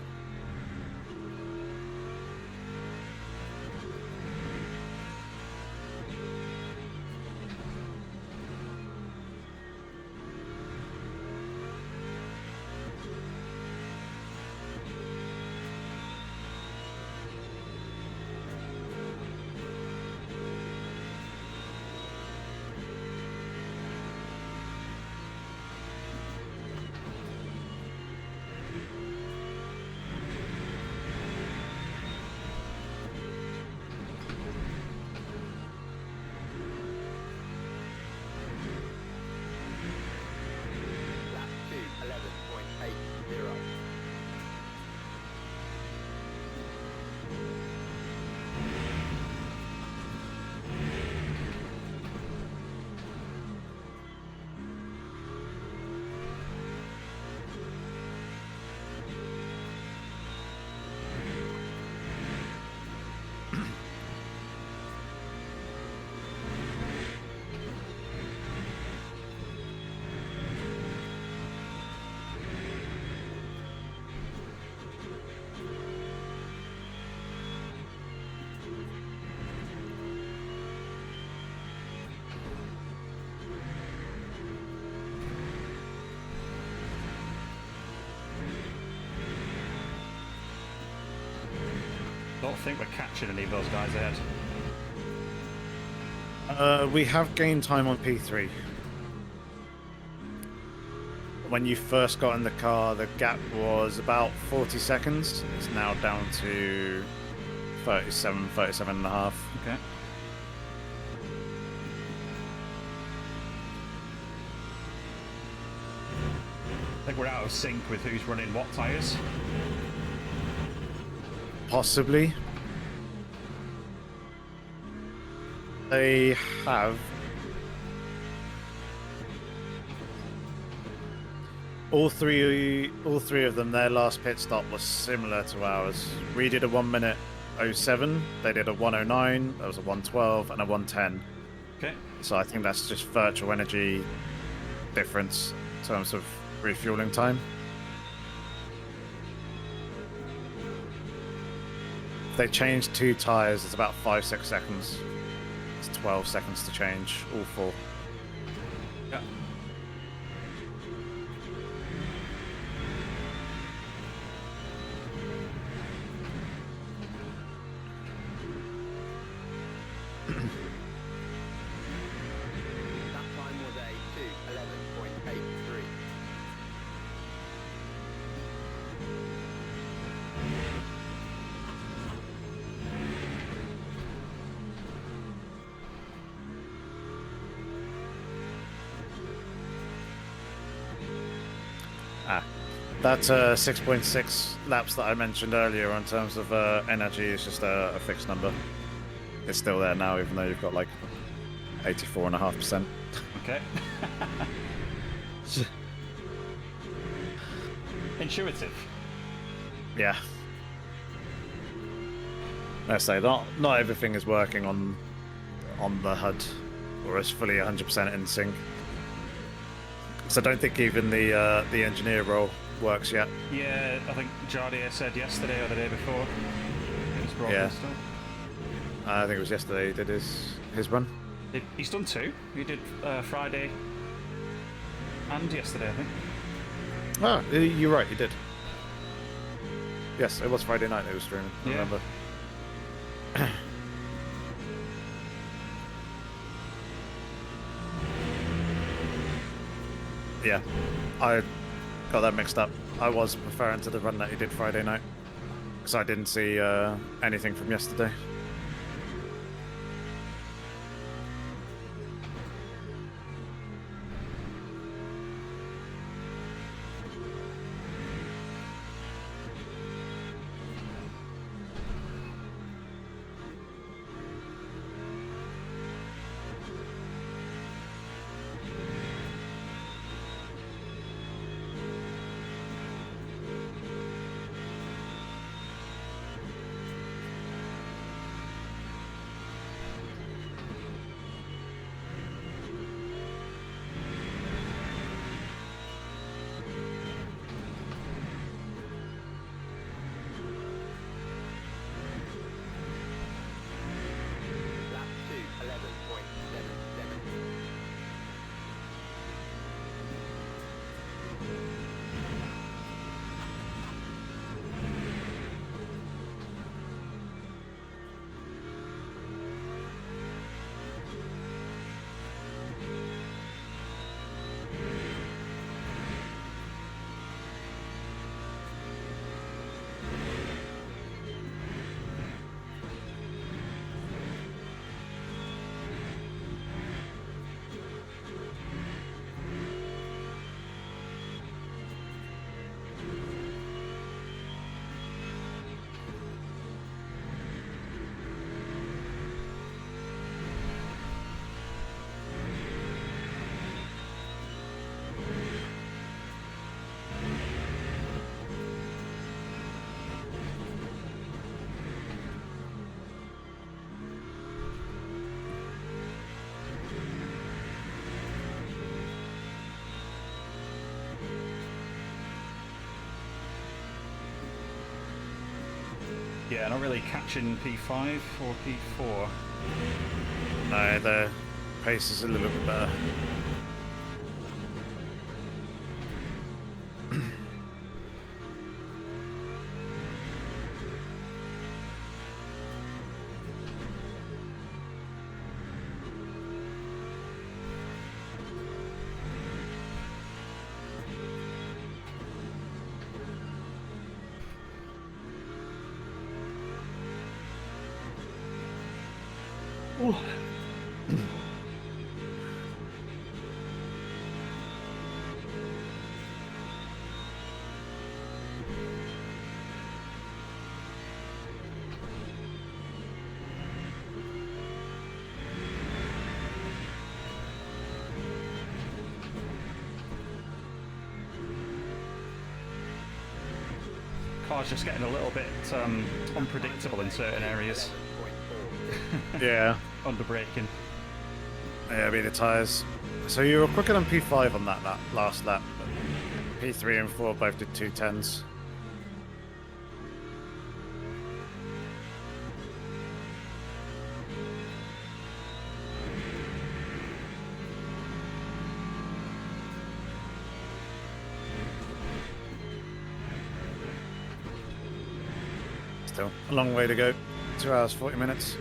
don't think we're catching any of those guys ahead. We have gained time on P3. When you first got in the car, the gap was about 40 seconds. It's now down to 37 and a half. Okay. I think we're out of sync with who's running what tyres. Possibly. They have all three of them. Their last pit stop was similar to ours. We did a 1 minute 07. They did a 109. There was a 112 and a 110. Okay. So I think that's just virtual energy difference in terms of refueling time. If they change 2 tires, it's about 5-6 seconds. It's 12 seconds to change all 4. Yeah. That time was a 2:11.83. That 6.6 laps that I mentioned earlier in terms of energy is just a fixed number. It's still there now, even though you've got like 84.5%. Okay. Intuitive. Yeah. I say not everything is working on the HUD or is fully 100% in sync. So I don't think even the engineer role works yet. Yeah, I think Jardier said yesterday or the day before. It was broken Yeah. still. I think it was yesterday he did his run. He's done 2. He did Friday and yesterday, I think. Ah, you're right, he did. Yes, it was Friday night they were streaming. I Yeah. remember. Yeah, I got that mixed up. I was referring to the run that he did Friday night because I didn't see anything from yesterday. Lap 2:11.77. Yeah, not really catching P5 or P4. No, the pace is a little bit better. Car's just getting a little bit unpredictable in certain areas. 11.4. Yeah. Under braking. Yeah, I mean the tyres. So you were quicker than P5 on that last lap. But P3 and 4 both did 2:10s. Still a long way to go. 2 hours 40 minutes.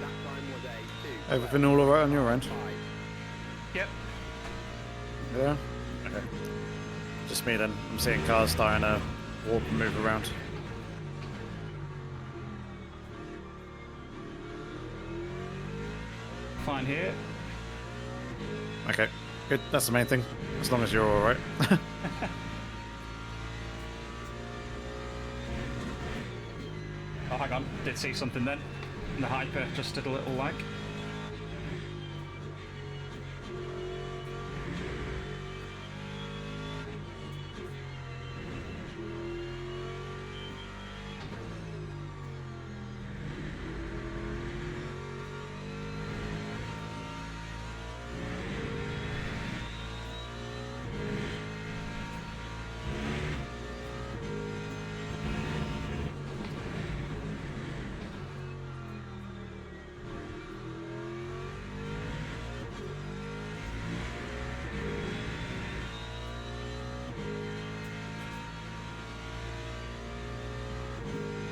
That time was a 2. Everything all alright on your end? 5. Yep. Yeah? Okay. Just me then. I'm seeing cars starting to warp and move around. Fine here. Okay. Good. That's the main thing. As long as you're alright. Oh, hang on. Did see something then. The hyper just did a little lag.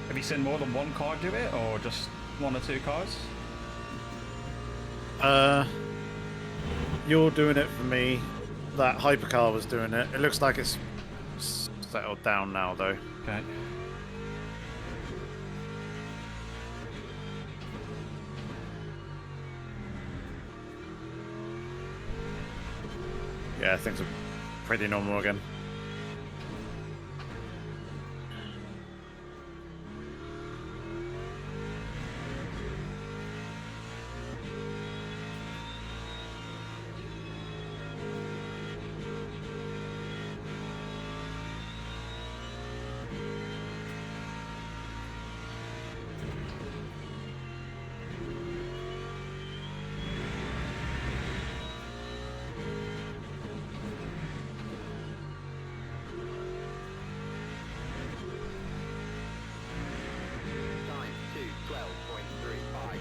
Have you seen more than one car do it, or just one or two cars? You're doing it for me. That hypercar was doing it. It looks like it's settled down now, though. Okay. Yeah, things are pretty normal again. Time 2:12.35.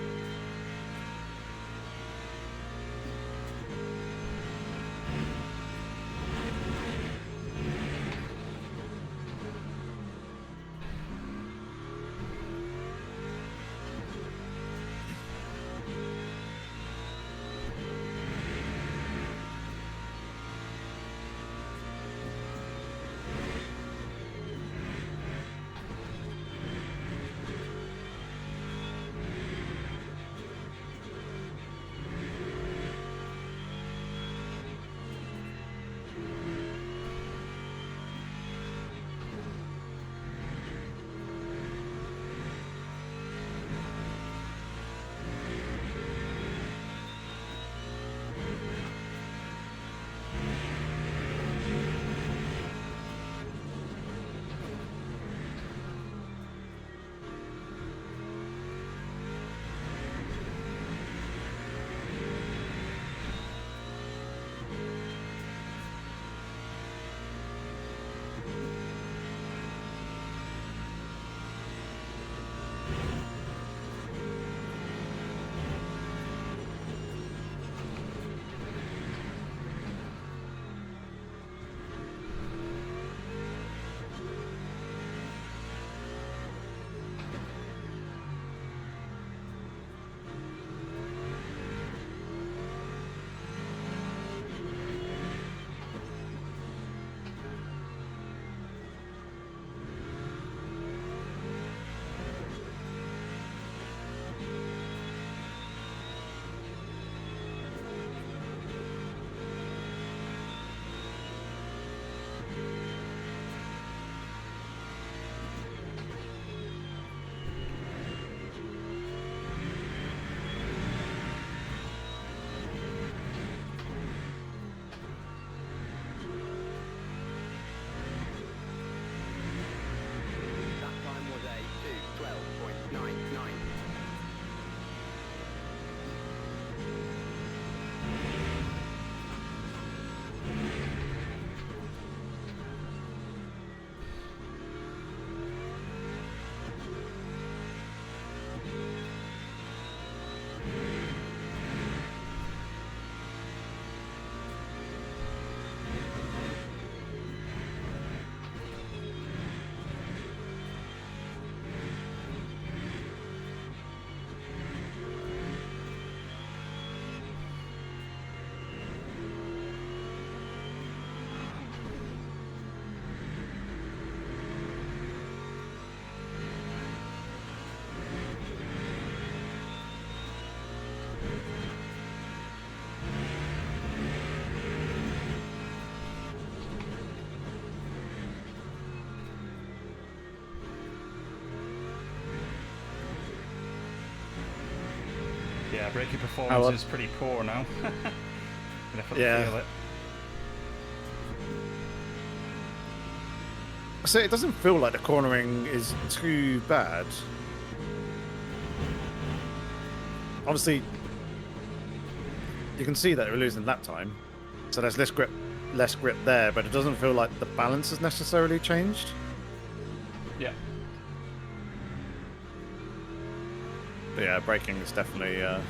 Yeah, braking performance well. is pretty poor now. Can definitely Yeah. feel it. So it doesn't feel like the cornering is too bad. Obviously, you can see that we're losing lap time, so there's less grip there, but it doesn't feel like the balance has necessarily changed. Yeah. But yeah, braking is definitely a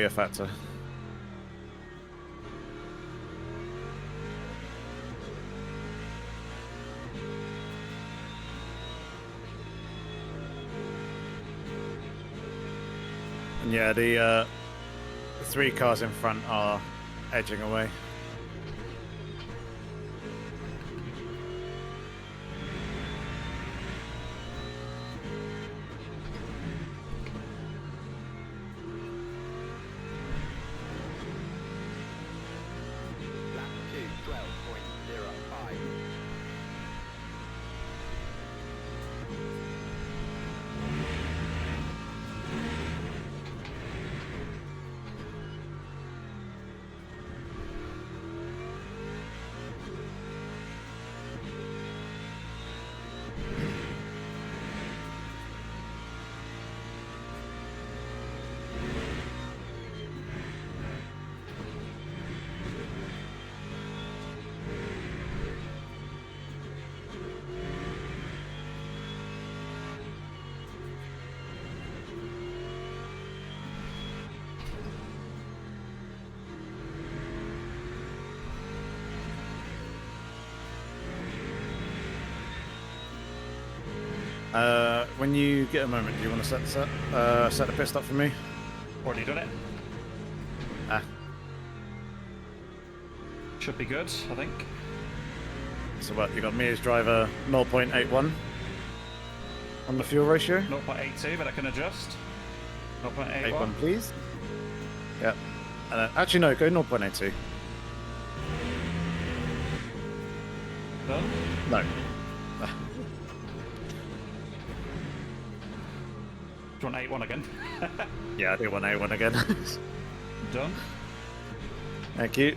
factor. And yeah, the 3 cars in front are edging away. Lap 2, 12.05. When you get a moment, do you want to set the pit stop for me? Already done it. Ah, Should be good, I think. so what? You got me as driver 0.81 on the fuel ratio. 0.82, but I can adjust. 0.81. 81, please. Yep. Actually, no, go 0.82. Done. No. Do you want 81 again? Yeah, I do want A1 again. Done. Thank you.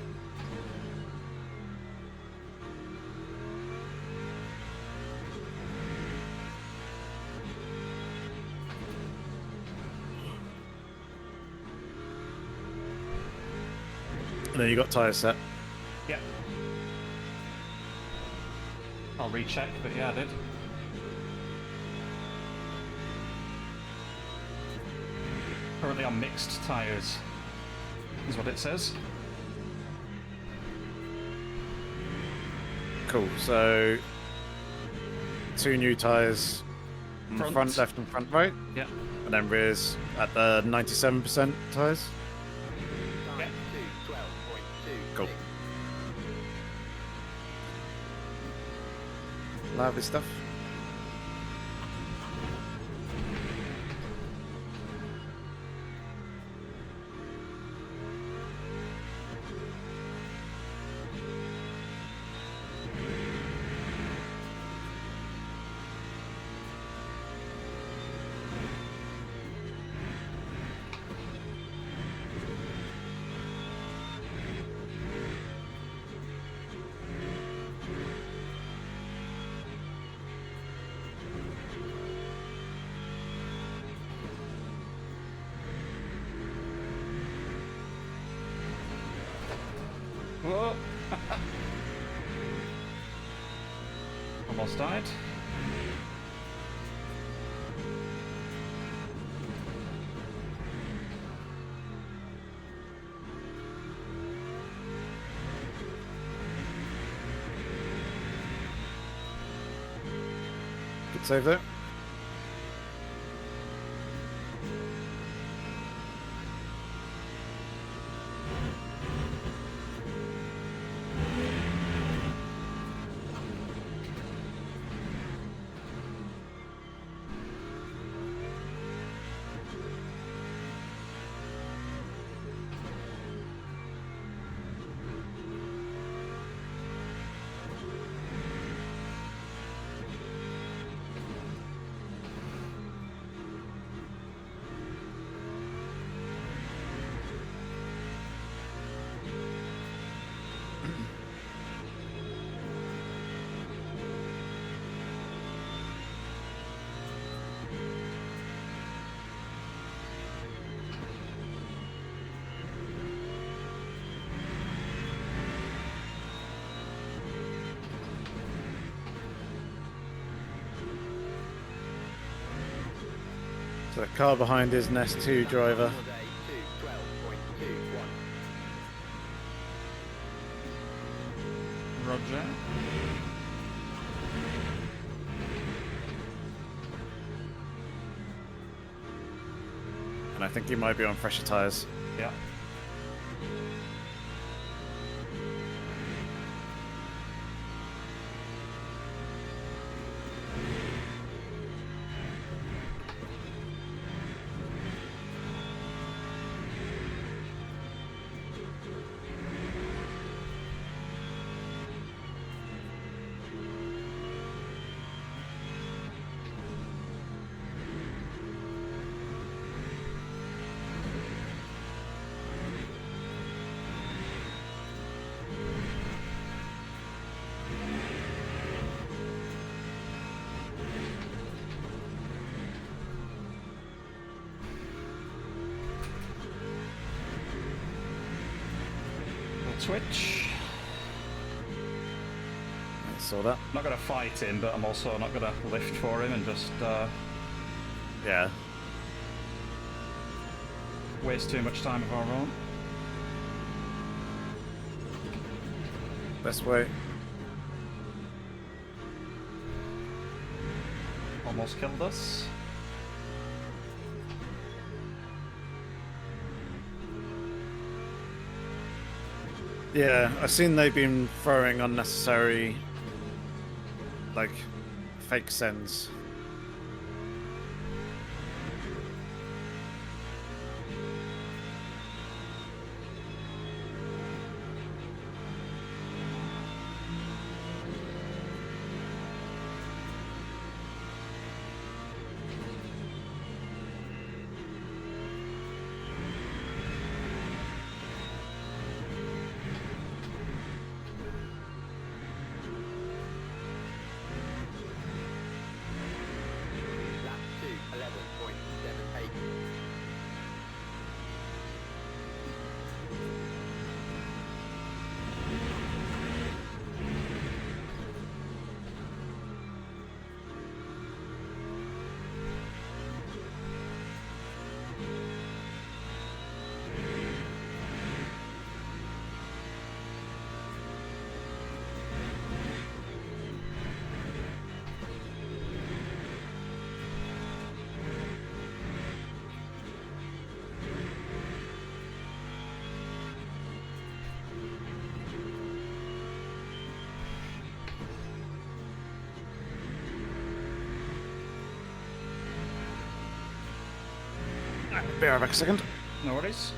And then you got tyres set. Yeah. I'll recheck, but yeah, I did. Currently on mixed tyres, is what it says. Cool. So 2 new tyres, front, left, and front, right, Yeah. and then rears at the 97% tyres. Time 2, 12.26. Cool. Lovely stuff. Whoa! Almost died. Good save there. So the car behind is Nest 2 driver. Holiday 212.21. Roger. And I think he might be on fresher tyres. Yeah. Switch. I saw that. Not gonna fight him, but I'm also not gonna lift for him and just Yeah. waste too much time of our own. Best way. Almost killed us. Yeah, I've seen they've been throwing unnecessary, like, fake sends. Lap 2 11.78. Be right back a second. No worries.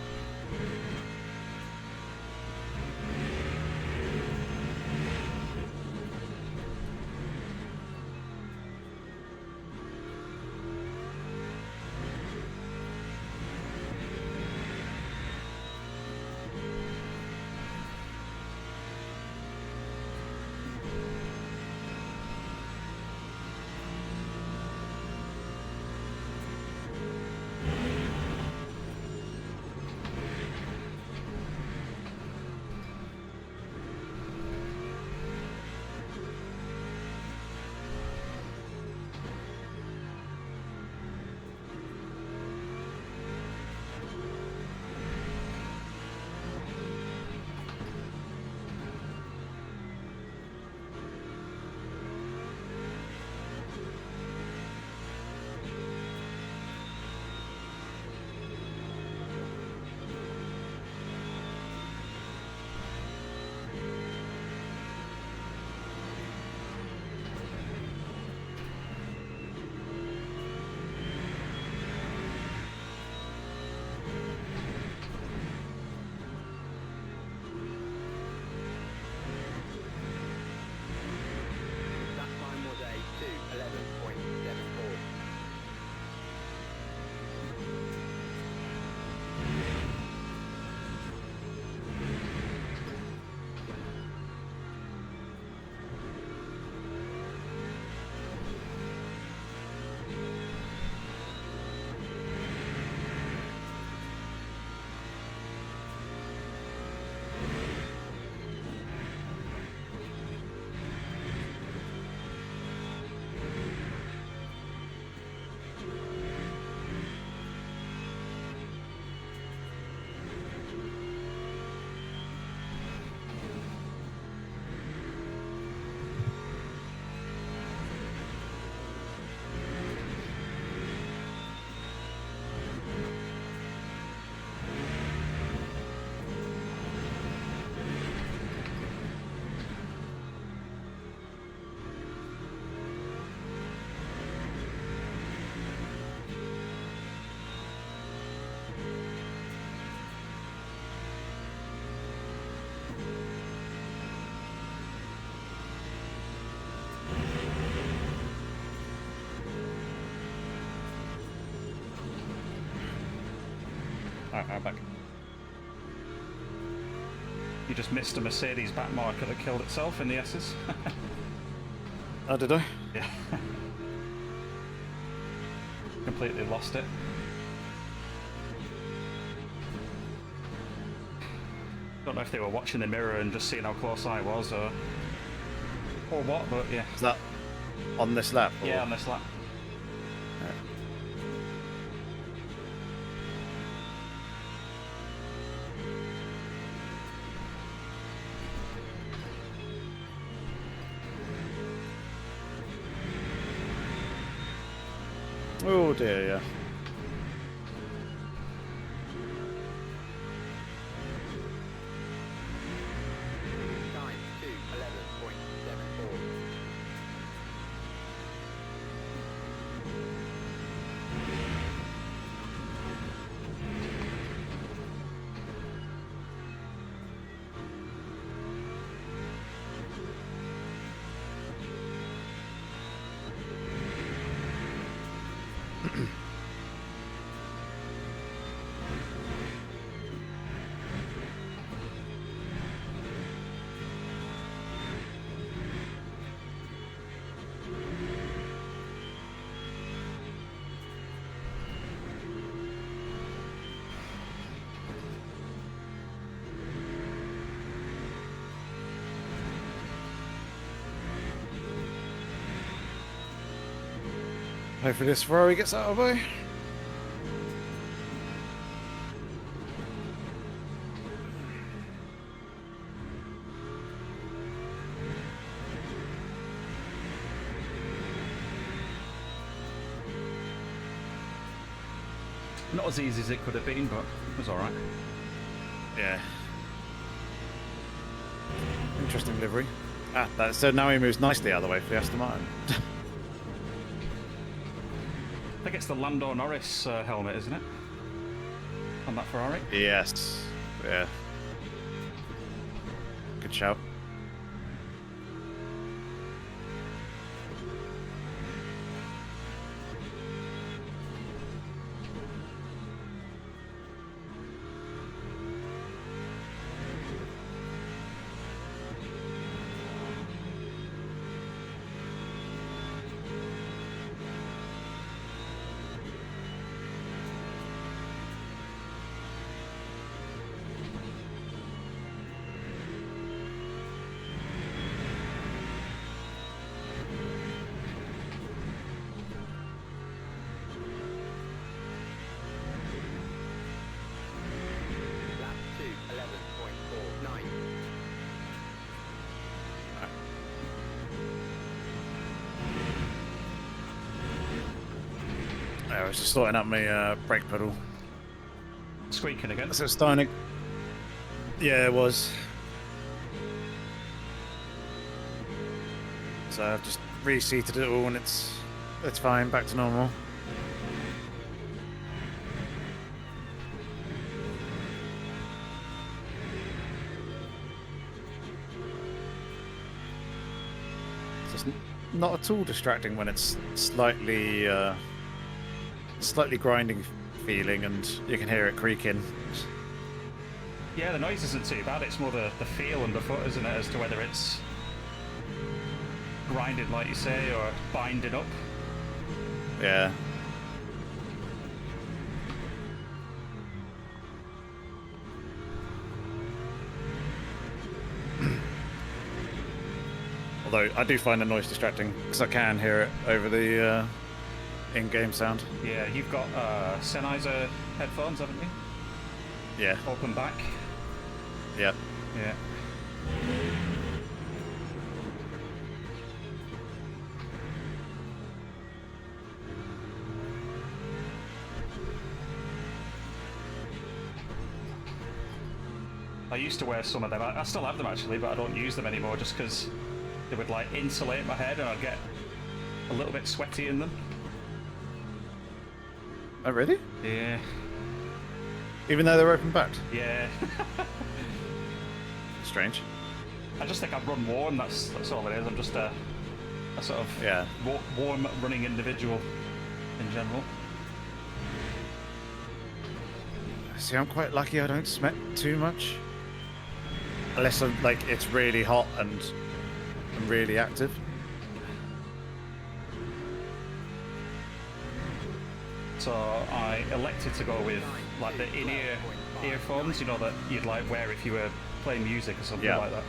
Alright, I'm back. You just missed a Mercedes back marker that killed itself in the S's. Oh, did I? Yeah. Completely lost it. Don't know if they were watching the mirror and just seeing how close I was, or what, but yeah. Is that on this lap? Or? Yeah, on this lap. Oh dear, yeah. Time 2:11.74. Hopefully this Ferrari gets out of the way. Not as easy as it could have been, but it was alright. Yeah. Interesting livery. Ah, so now he moves nicely out of the way for the Aston Martin. I think it's the Lando Norris helmet, isn't it? On that Ferrari? Yes. Yeah. Good shout. Lap 2:11.49. I was just sorting out my brake pedal. Squeaking again. So it's starting to... Yeah, it was. So I've just reseated it all and it's fine, back to normal. So it's not at all distracting when it's slightly grinding feeling and you can hear it creaking. Yeah, the noise isn't too bad. It's more the feel underfoot, isn't it, as to whether it's grinded, like you say, or binded up. Yeah. Although I do find the noise distracting because I can hear it over the in-game sound. Yeah, you've got Sennheiser headphones, haven't you? Yeah. Open back. Yep. Yeah. I used to wear some of them. I still have them actually, but I don't use them anymore just because they would like insulate my head and I'd get a little bit sweaty in them. Oh, really? Yeah. Even though they're open backed? Yeah. Strange. I just think I've run warm, that's all it is. I'm just a sort of Yeah. warm running individual in general. See, I'm quite lucky I don't sweat too much. Unless like it's really hot and I'm really active. So I elected to go with like the in-ear earphones, you know, that you'd like wear if you were playing music or something like that.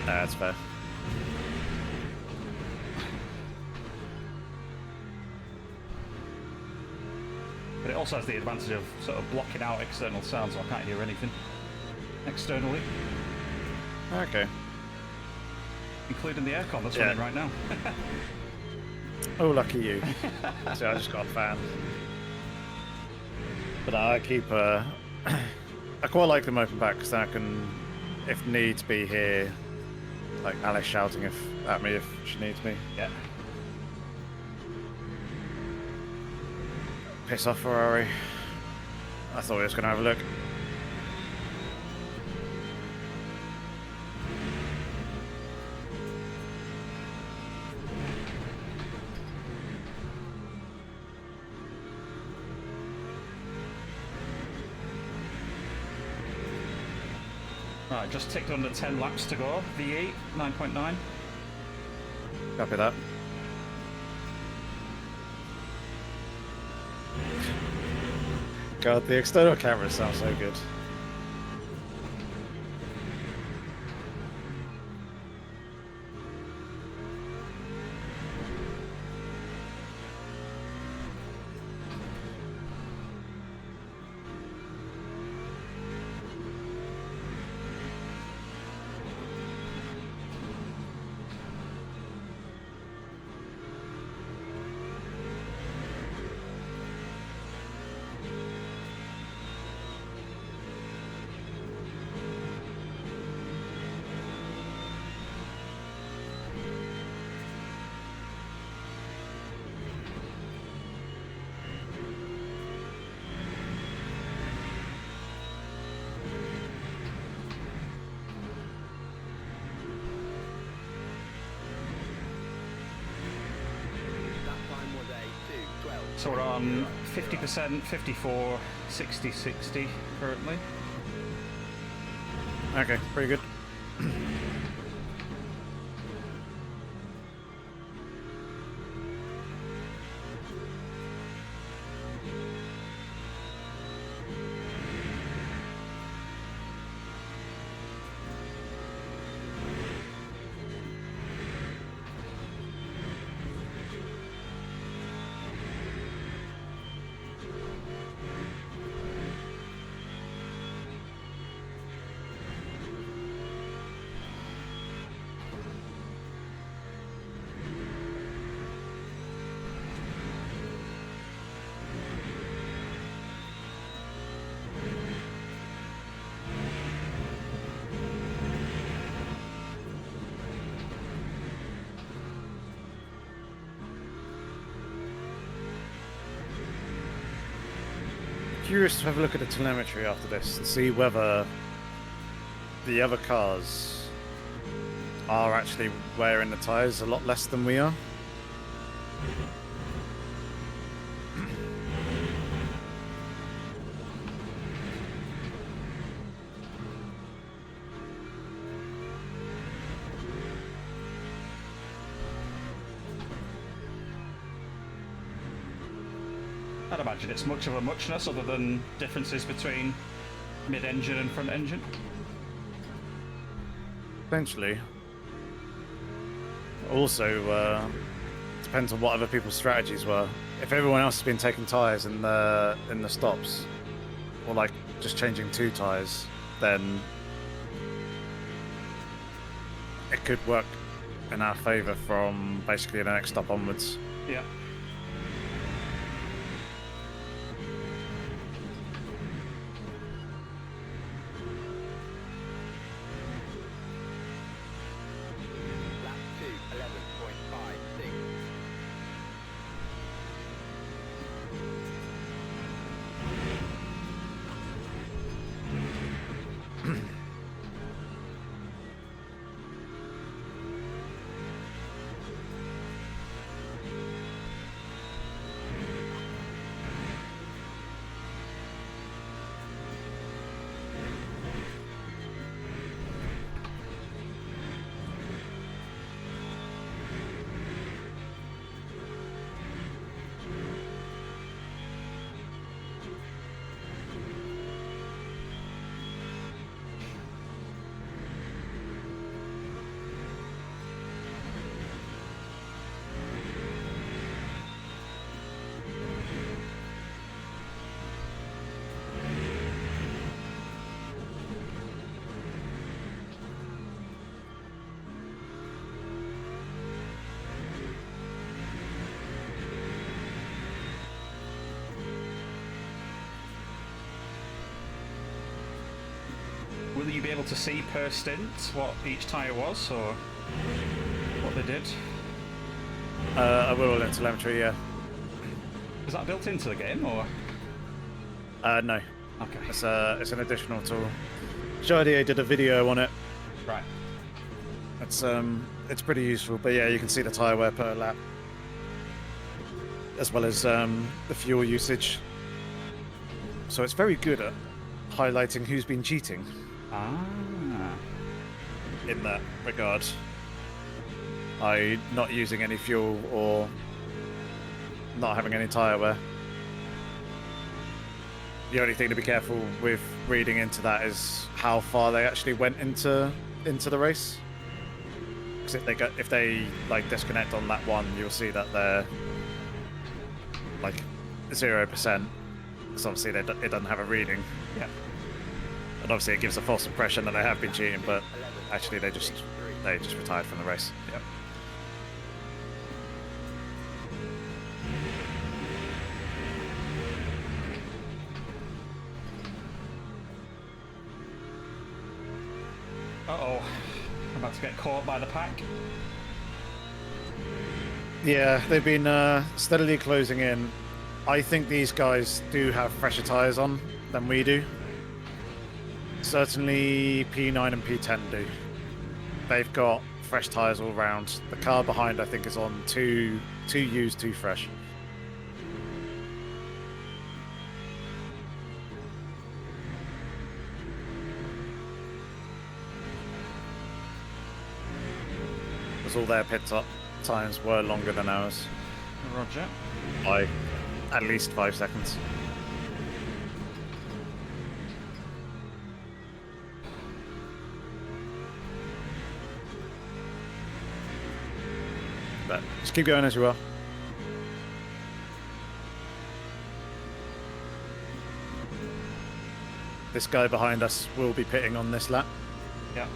That's fair. But it also has the advantage of sort of blocking out external sound, so I can't hear anything externally, Okay. including the aircon that's running right now. Oh, lucky you. See, I just got a fan. But I keep, I quite like them open back because then I can, if needs be, hear like Alice shouting at me if she needs me. Yeah. Piss off, Ferrari. I thought we was going to have a look. Right, just ticked under 10 laps to go. V8, 9.9. Copy that. God, the external cameras sound so good. So we're on 50%, 54, 60, 60 currently. Okay, pretty good. Curious to have a look at the telemetry after this and see whether the other cars are actually wearing the tyres a lot less than we are. I'd imagine it's much of a muchness other than differences between mid-engine and front engine. Potentially. Also, depends on what other people's strategies were. If everyone else has been taking tyres in the stops, or like just changing 2 tyres, then it could work in our favour from basically the next stop onwards. Yeah. Lap 2, 11.56. able to see per stint what each tyre was, or what they did? I will in telemetry, yeah. Is that built into the game, or? No, Okay. it's an additional tool. Jardier did a video on it. Right. It's pretty useful, but yeah, you can see the tyre wear per lap, as well as the fuel usage. So it's very good at highlighting who's been cheating Ah. in that regard. Not using any fuel or not having any tyre wear. The only thing to be careful with reading into that is how far they actually went into the race. Because if they like disconnect on lap 1, you'll see that they're like 0%. Because obviously it doesn't have a reading. Yeah. And obviously it gives a false impression that they have been cheating, but actually they just retired from the race. Yep. Uh-oh. I'm about to get caught by the pack. Yeah, they've been steadily closing in. I think these guys do have fresher tyres on than we do. Certainly P9 and P10 do. They've got fresh tyres all round. The car behind, I think, is on two used, 2 fresh. Because all their pit stop times were longer than ours Roger. by at least 5 seconds. But just keep going as you are. This guy behind us will be pitting on this lap. Yeah.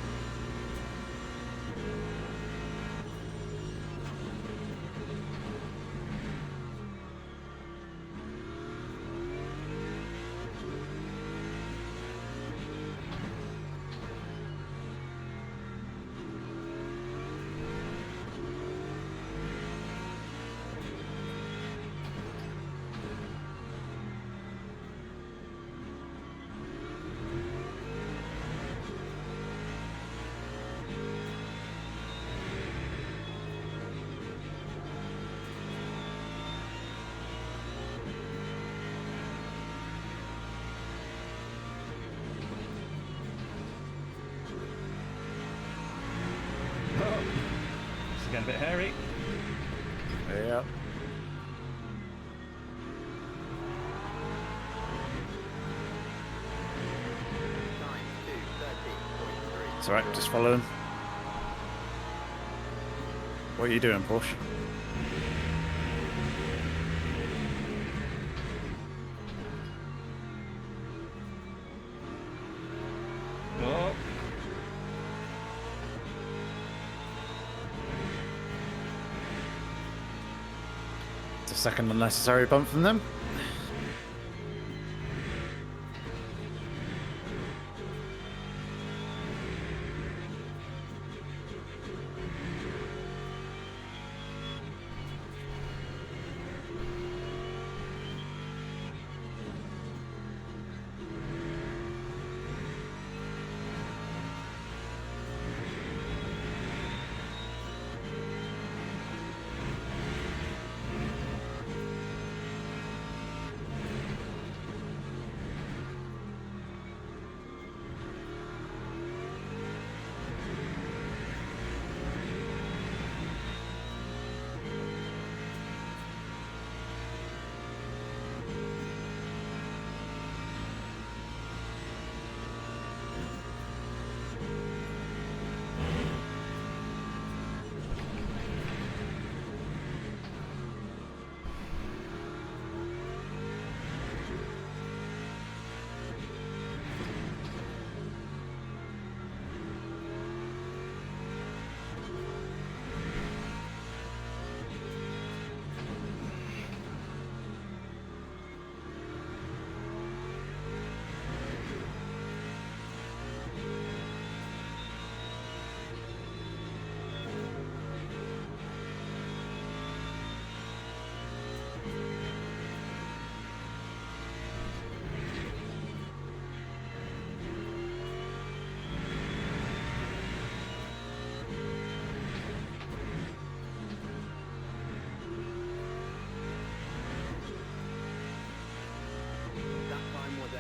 It's getting a bit hairy. Yeah. It's alright, just follow him. What are you doing, Porsche? Oh. It's a second unnecessary bump from them.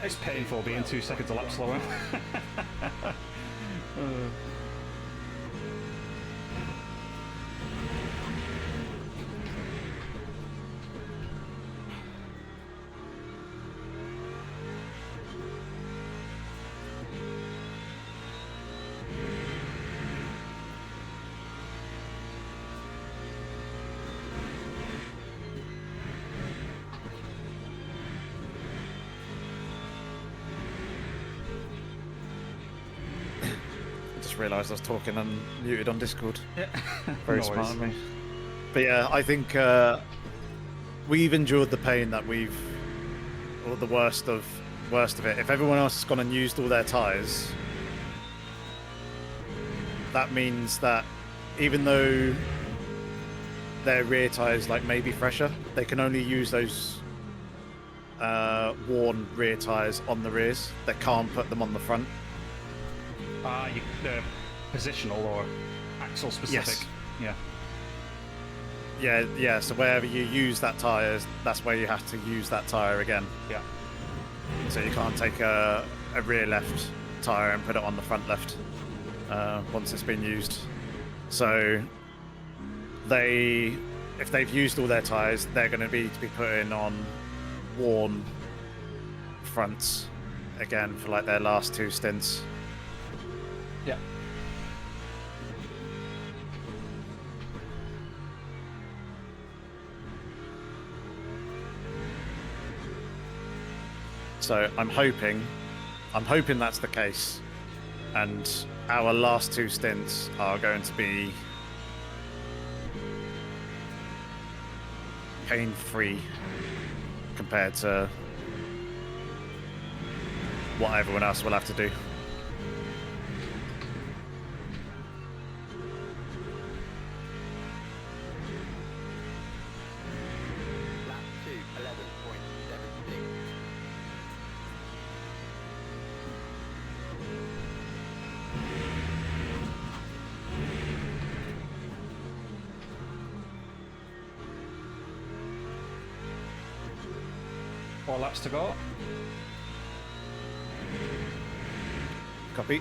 It's painful being 2 seconds a lap slower. Just realised I was talking and muted on Discord. Yeah. Very No smart worries. of me. But yeah, I think we've endured the pain that or the worst of it. If everyone else has gone and used all their tyres, that means that even though their rear tyres like maybe fresher, they can only use those worn rear tyres on the rears. They can't put them on the front. Positional or axle specific. Yes. Yeah. Yeah. So wherever you use that tyre, that's where you have to use that tyre again. Yeah. So you can't take a rear left tyre and put it on the front left once it's been used. So if they've used all their tyres, they're going to be putting on worn fronts again for like their last 2 stints. Yeah. So I'm hoping that's the case, and our last 2 stints are going to be pain-free compared to what everyone else will have to do. Lap 2, 11.76. Four laps to go. Copy.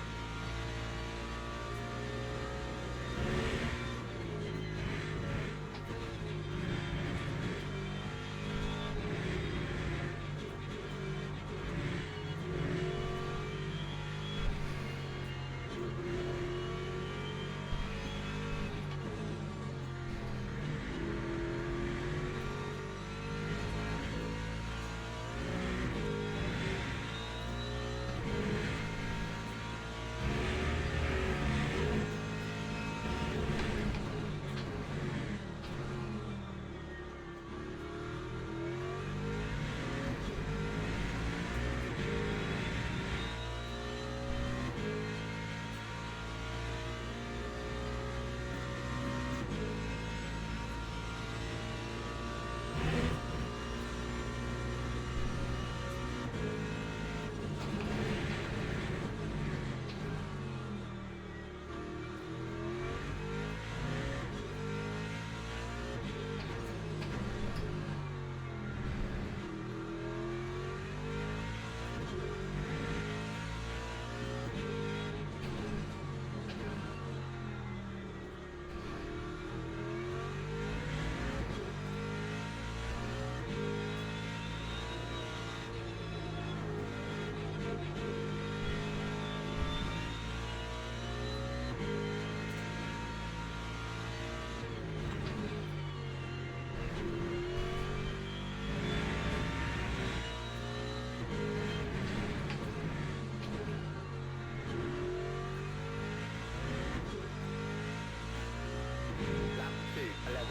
Lap 2, 11.30.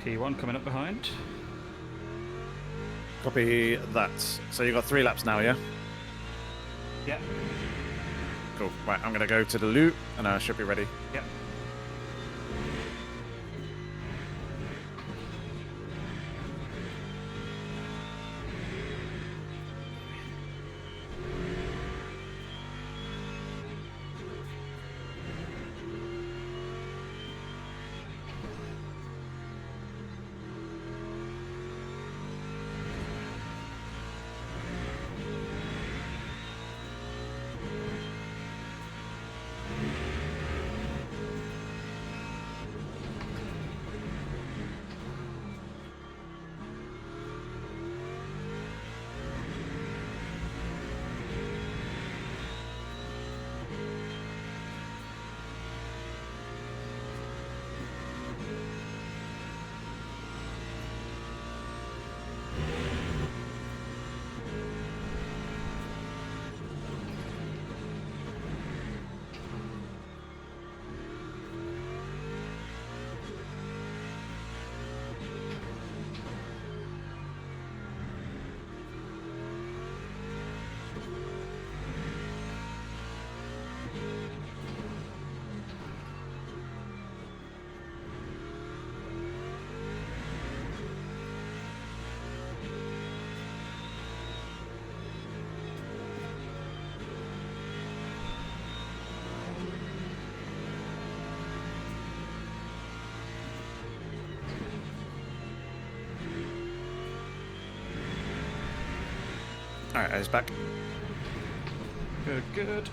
P1 coming up behind. Copy that. So you've got 3 laps now, yeah? Yeah. Cool. Right, I'm going to go to the loop, and I should be ready. Yeah. Alright, it's back. Good, good.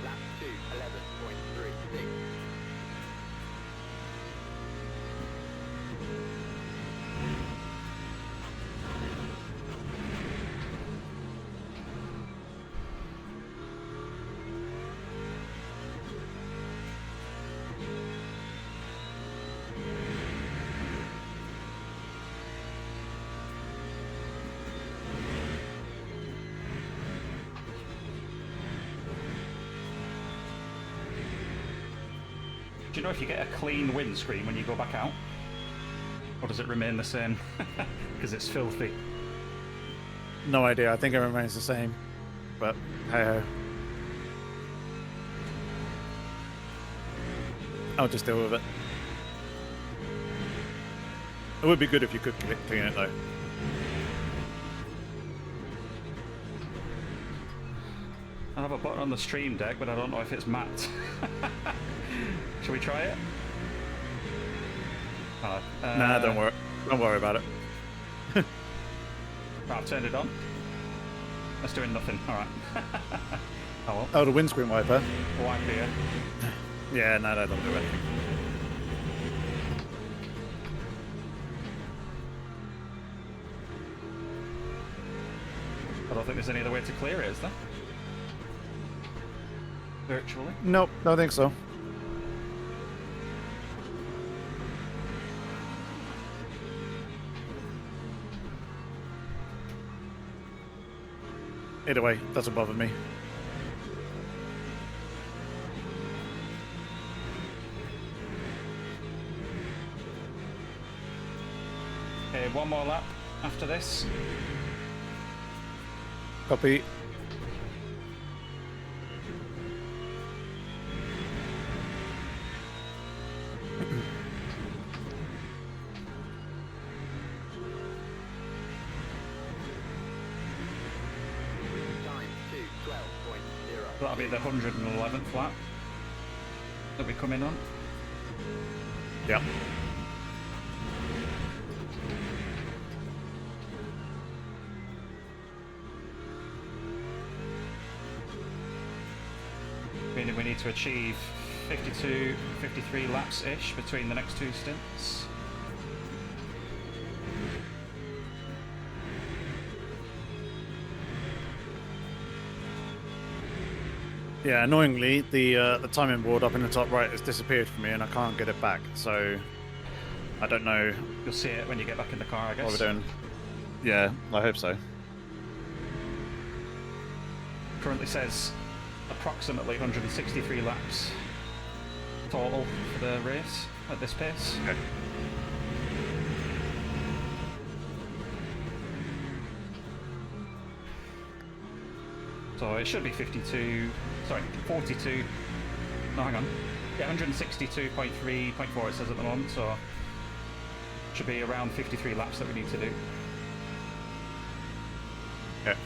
Lap 2, 11.36. Do you know if you get a clean windscreen when you go back out? Or does it remain the same? Because it's filthy. No idea. I think it remains the same. But hey ho. I'll just deal with it. It would be good if you could clean it though. I have a button on the stream deck, but I don't know if it's mapped. Shall we try it? Nah, don't worry. Don't worry about it. Right, I've turned it on. That's doing nothing. Alright. Oh well. Oh, the windscreen wiper. Wipe here. Yeah, no, that don't do anything. I don't think there's any other way to clear it, is there? Virtually. Nope, don't think so. Either way, doesn't bother me. Okay, one more lap after this. Copy. Time 2, 12.0. That'll be the 111th lap that we come in on. Yeah. Meaning we need to achieve 52, 53 laps-ish between the next two stints. Yeah, annoyingly, the timing board up in the top right has disappeared from me and I can't get it back, so I don't know You'll see it when you get back in the car, I guess. what we're doing. Yeah, I hope so. Currently says approximately 163 laps total for the race at this pace. Okay. So it should be 52, sorry, 42, no hang on, yeah, 162.3.4 it says at the moment, so should be around 53 laps that we need to do. Okay.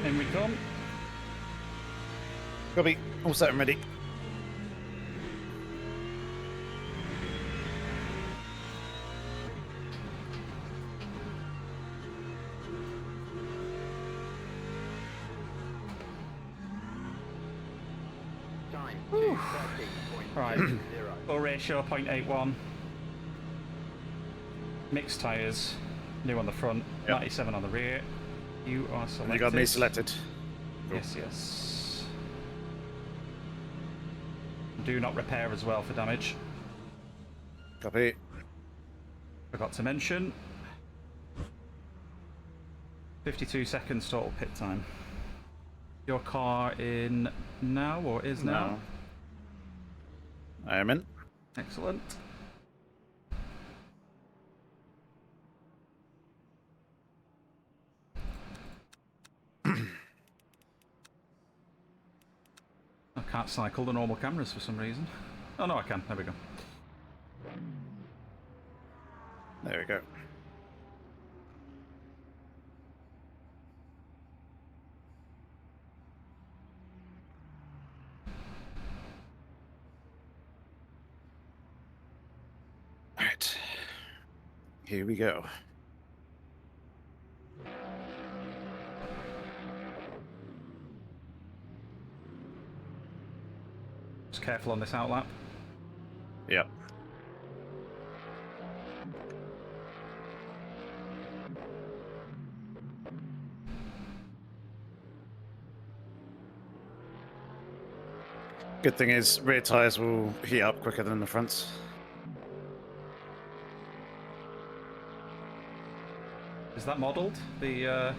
In we come. Copy. All set and ready. Time 2:13.0. Right, full ratio 0.81. Mixed tyres, new on the front, Yep. 97 on the rear. You are selected. You got me selected. Cool. Yes, yes. Do not repair as well for damage. Copy. Forgot to mention. 52 seconds total pit time. Your car in now or is now? No. I am in. Excellent. I can't cycle the normal cameras for some reason. Oh no, I can. There we go. There we go. All right. Here we go. Just careful on this outlap. Yep. Good thing is, rear tyres will heat up quicker than the fronts. Is that modelled? The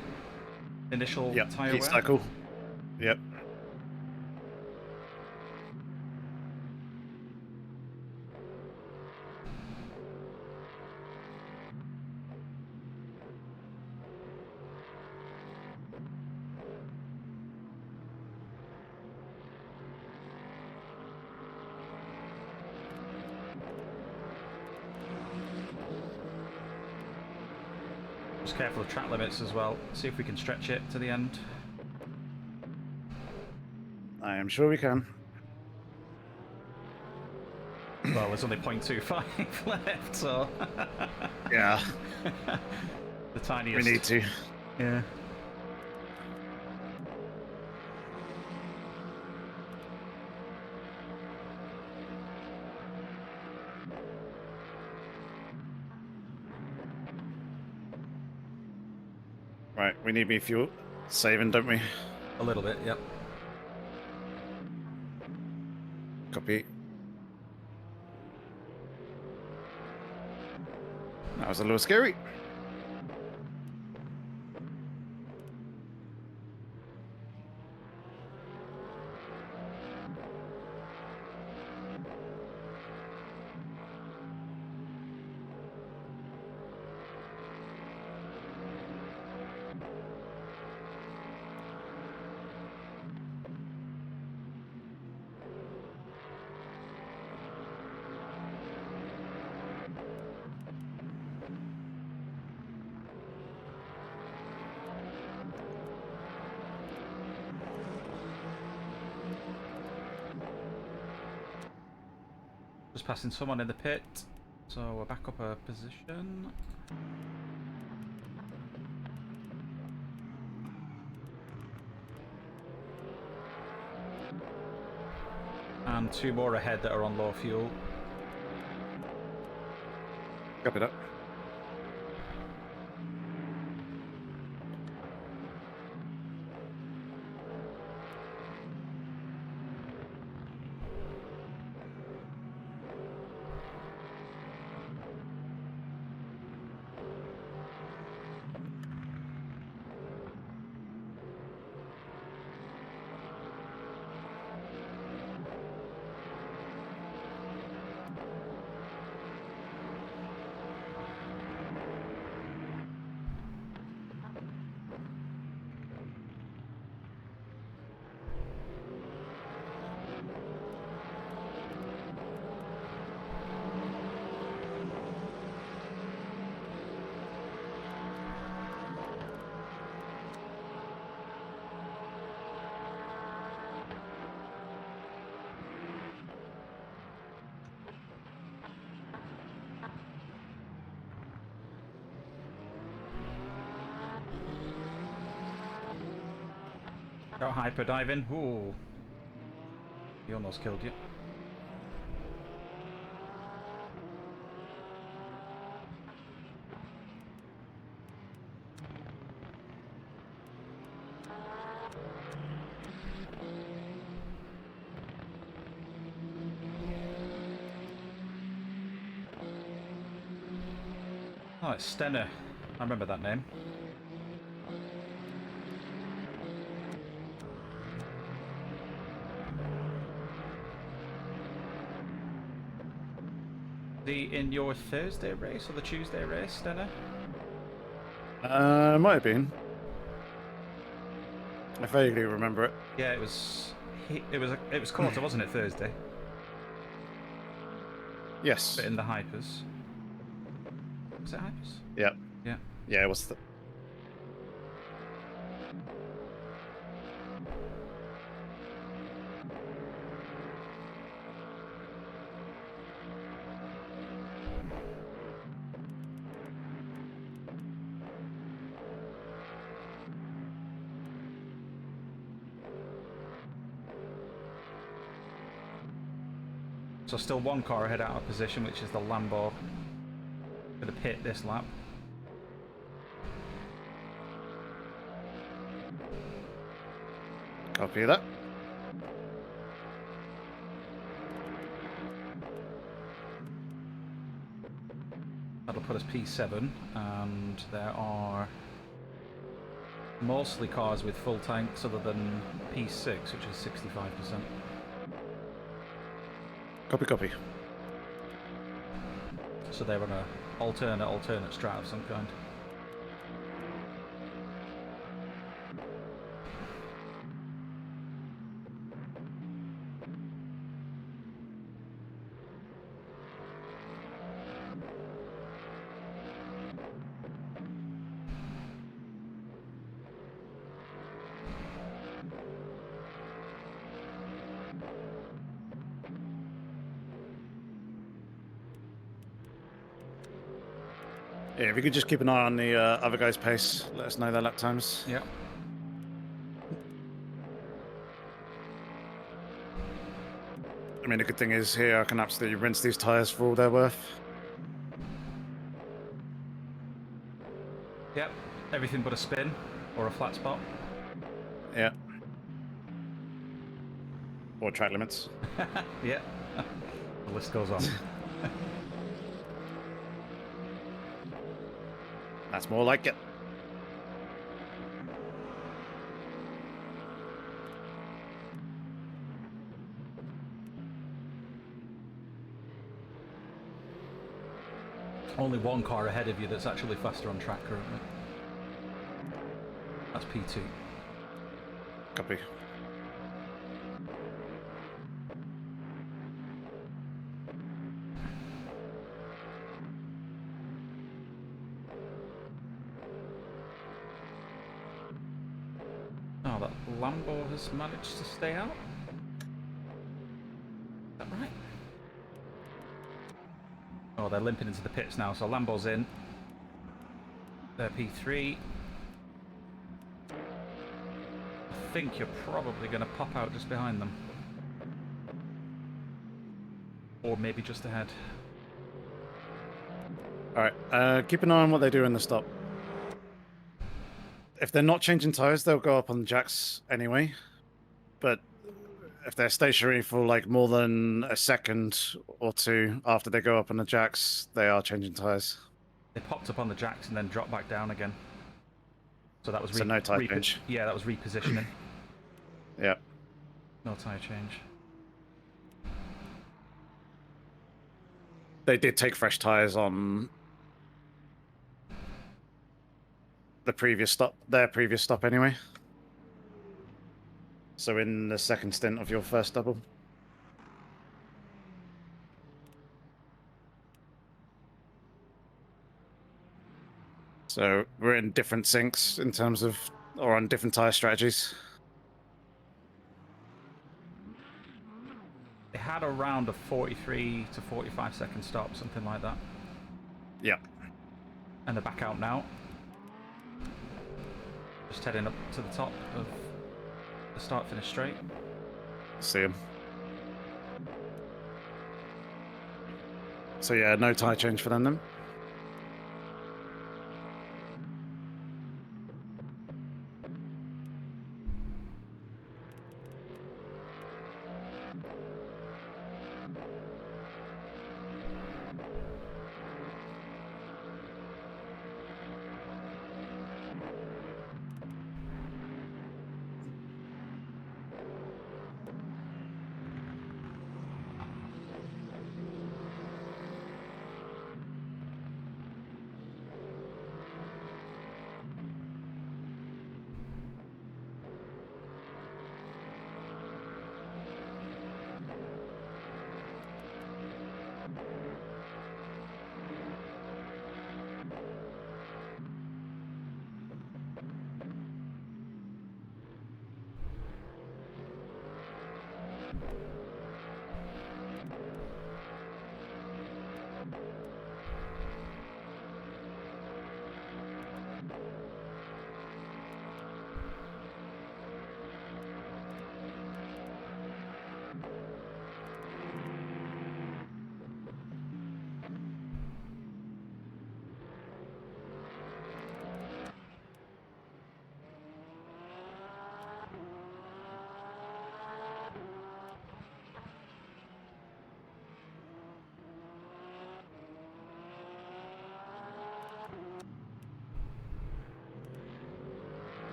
initial Yep. tyre Heat wear? cycle. Yep. Just careful of track limits as well. See if we can stretch it to the end. I am sure we can. Well, there's only 0.25 left, so Yeah. the tiniest. We need to. Yeah. Right, we need me fuel saving, don't we? A little bit, yep. Copy. That was a little scary. Just passing someone in the pit, so we're back up a position. And two more ahead that are on low fuel. Copy that. Got hyper diving. Ooh. He almost killed you. Oh, it's Stenner. I remember that name. In your Thursday race or the Tuesday race, Denner? Might have been. I vaguely remember it. Yeah, it was. It was COTA, wasn't it? Thursday. Yes. But in the hypers. Was it hypers? Yeah. Yeah. Yeah, it was. So still one car ahead out of position, which is the Lambo. For the pit this lap. Copy that. That'll put us P7, and there are mostly cars with full tanks other than P6, which is 65%. Copy. So they're on a alternate strat of some kind. Yeah, if you could just keep an eye on the other guy's pace, let us know their lap times. Yeah. I mean, the good thing is here I can absolutely rinse these tyres for all they're worth. Yep. Everything but a spin or a flat spot. Yeah. Or track limits. Yeah. The list goes on. That's more like it. Only one car ahead of you that's actually faster on track currently. That's P2. Copy. Oh, that Lambo has managed to stay out? Is that right? Oh, they're limping into the pits now, so Lambo's in. They're P3. I think you're probably going to pop out just behind them. Or maybe just ahead. Alright, keep an eye on what they do in the stop. If they're not changing tyres, they'll go up on the jacks anyway. But if they're stationary for like more than a second or two after they go up on the jacks, they are changing tyres. They popped up on the jacks and then dropped back down again. So that was So no tyre change. Yeah, that was repositioning. Yeah. No tyre change. They did take fresh tyres on the previous stop, their previous stop anyway. So in the second stint of your first double. So we're in different sinks in terms of, or on different tyre strategies. They had around a 43 to 45 second stop, something like that. Yeah. And they're back out now. Just heading up to the top of the start finish straight. See him. So yeah, no tyre change for them then.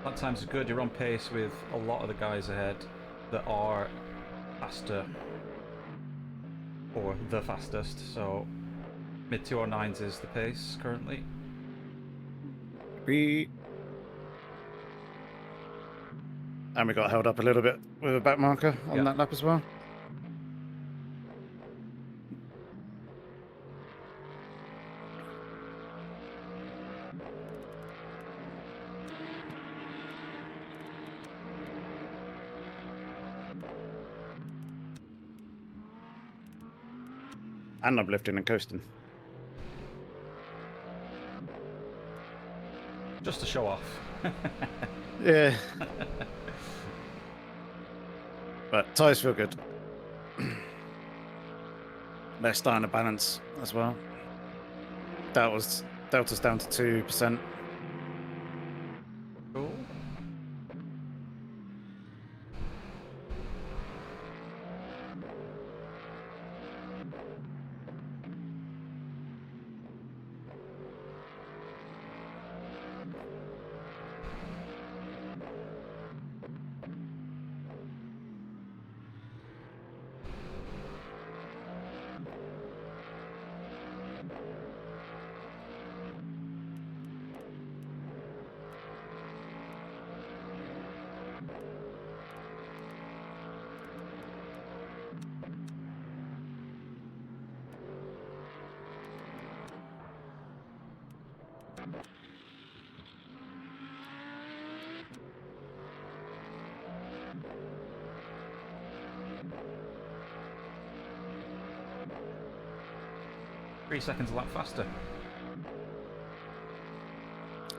That time's good. You're on pace with a lot of the guys ahead that are faster or the fastest. So mid 209s is the pace currently. And we got held up a little bit with a back marker on that lap as well. And I'm lifting and coasting. Just to show off. Yeah. But tyres feel good. They're starting to balance as well. Delta's down to 2%. Cool. Three seconds a lap faster.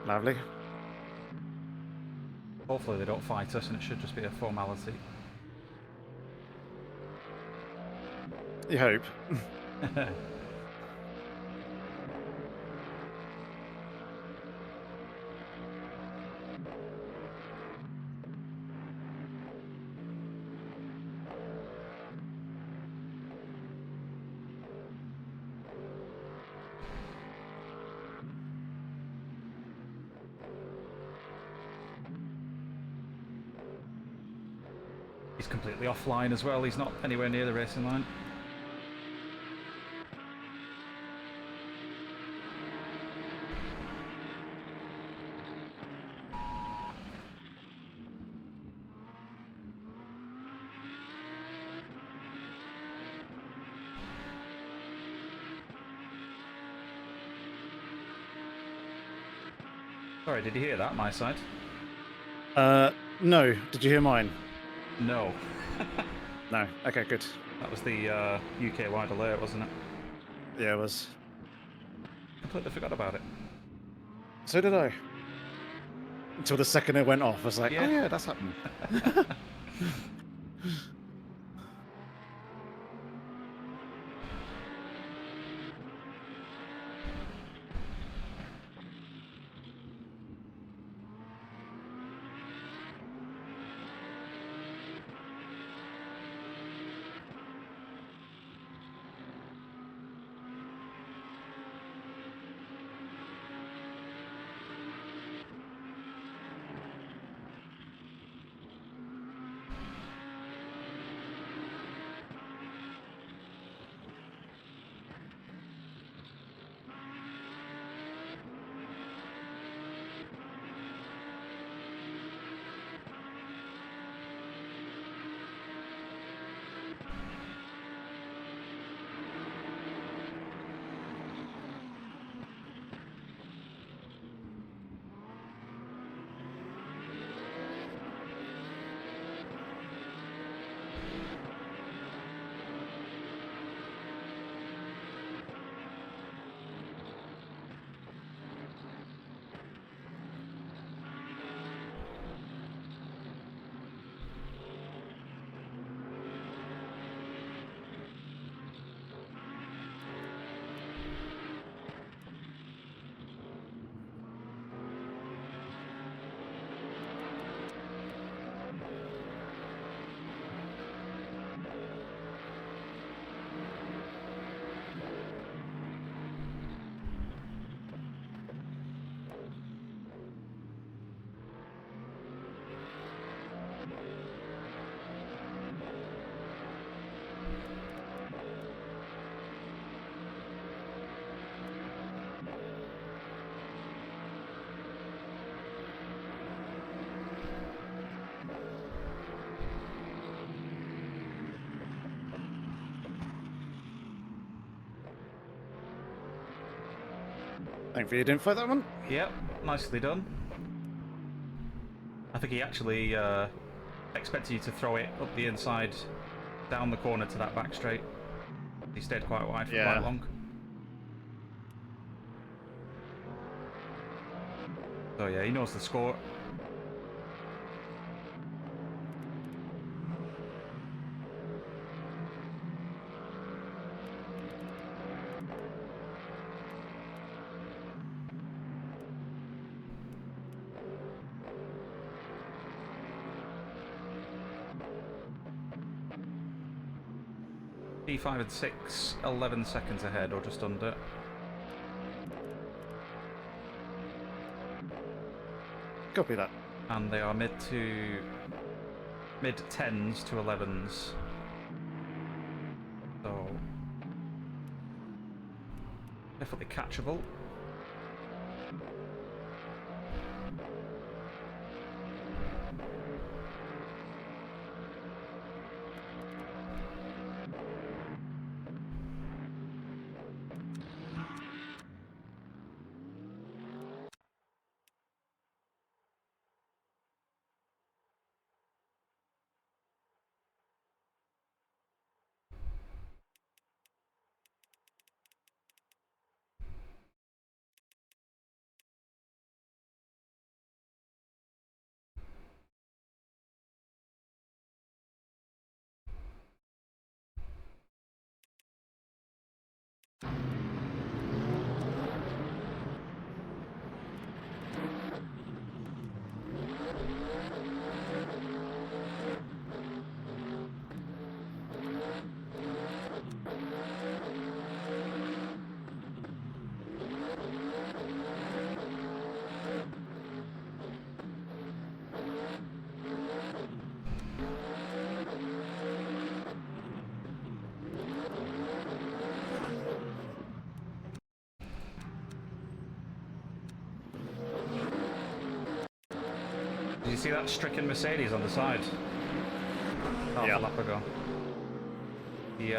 Lovely. Hopefully they don't fight us and it should just be a formality. You hope. He's completely offline as well. He's not anywhere near the racing line. Sorry, did you hear that, my side? No. Did you hear mine? No. No. Okay, good. That was the UK-wide alert, wasn't it? Yeah, it was. Completely forgot about it. So did I. Until the second it went off, I was like, Yeah. oh yeah, that's happening. Thankfully, you didn't fight that one. Yep, nicely done. I think he actually expected you to throw it up the inside, down the corner to that back straight. He stayed quite wide for quite long. So yeah, he knows the score. P5 and 6, 11 seconds ahead, or just under. Copy that. And they are mid 10s to 11s. So definitely catchable. Did you see that stricken Mercedes on the side? Half a lap ago. He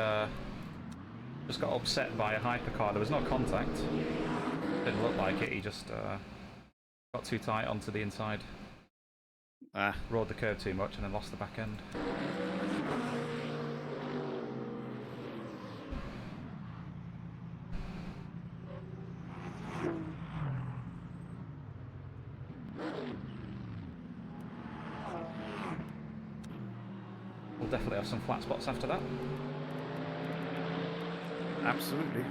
just got upset by a hypercar. There was no contact. Didn't look like it. He just got too tight onto the inside. Rode the curve too much and then lost the back end. We'll definitely have some flat spots after that. Absolutely.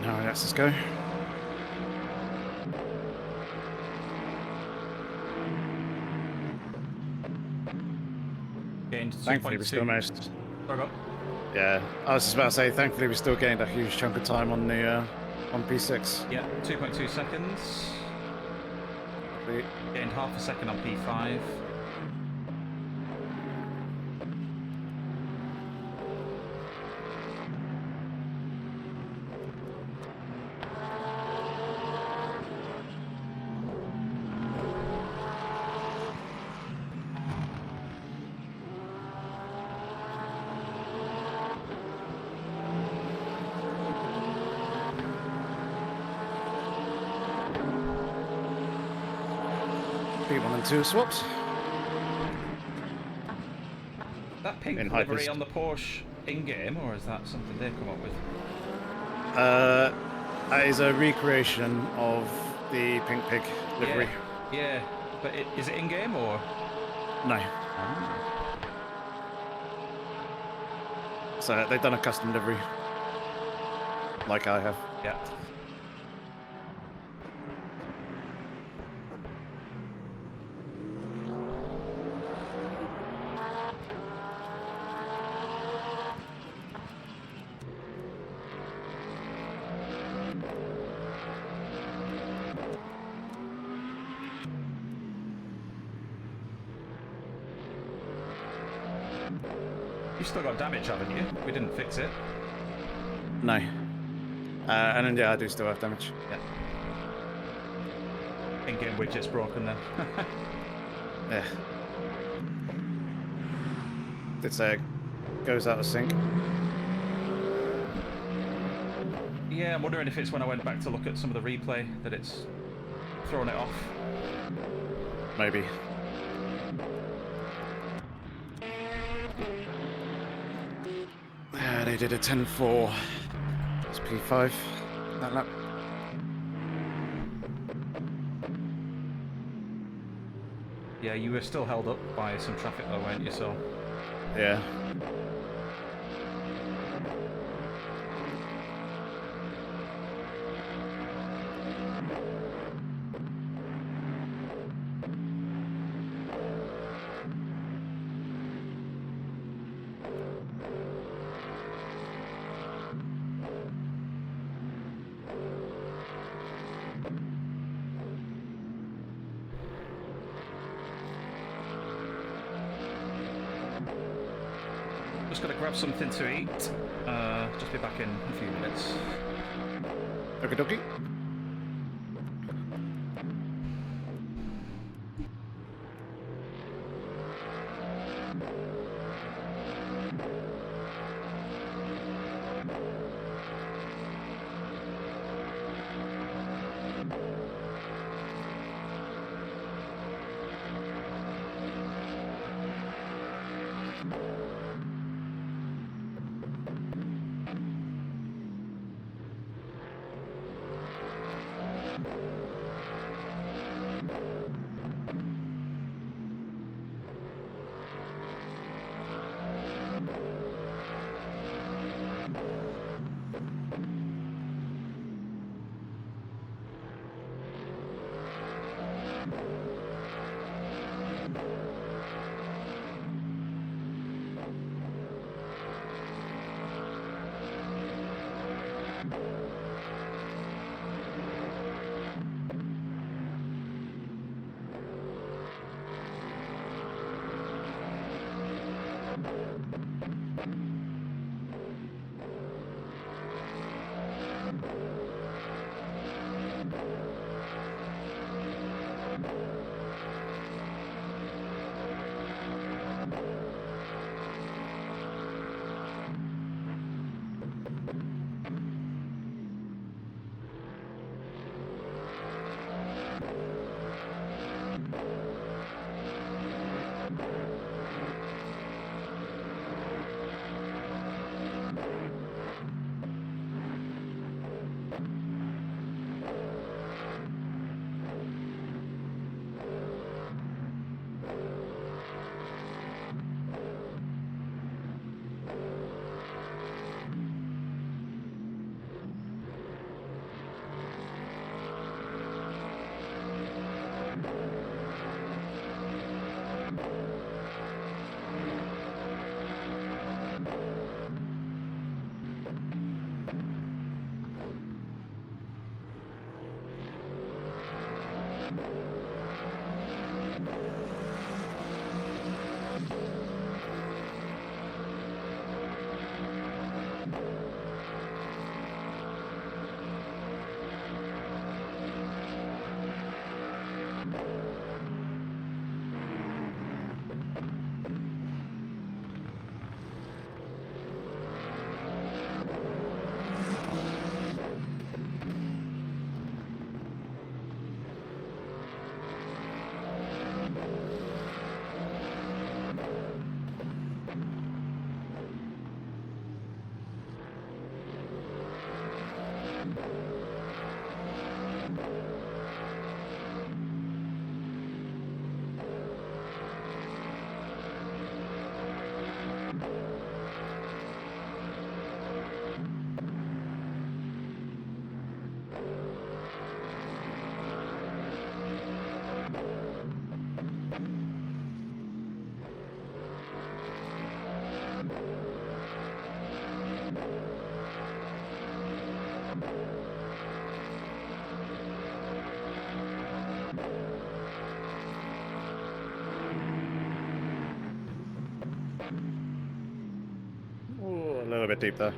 Now let's just go. Gained Thankfully, we still 2.2. managed. Sorry, go on. Yeah, I was just about to say. Thankfully, we still gained a huge chunk of time on the on P6. Yeah, 2.2 seconds. We- Gained half a second on P5. P1 and 2 swapped. That pink In livery hypers. on the Porsche in-game, or is that something they've come up with? That is a recreation of the Pink Pig livery. Yeah, but is it in-game or? No. So they've done a custom livery. Like I have. Yeah. You've still got damage, haven't you? We didn't fix it. No. And then, yeah, I do still have damage. Yeah. In-game widget's broken then. Yeah. Did say it goes out of sync. Yeah, I'm wondering if it's when I went back to look at some of the replay that it's thrown it off. Maybe. Yeah, they did a 10-4. It's P5. That lap. Yeah, you were still held up by some traffic though, weren't you? So Yeah. just gonna grab something to eat. Just be back in a few minutes. Okie dokie. Ooh, a little bit deep there.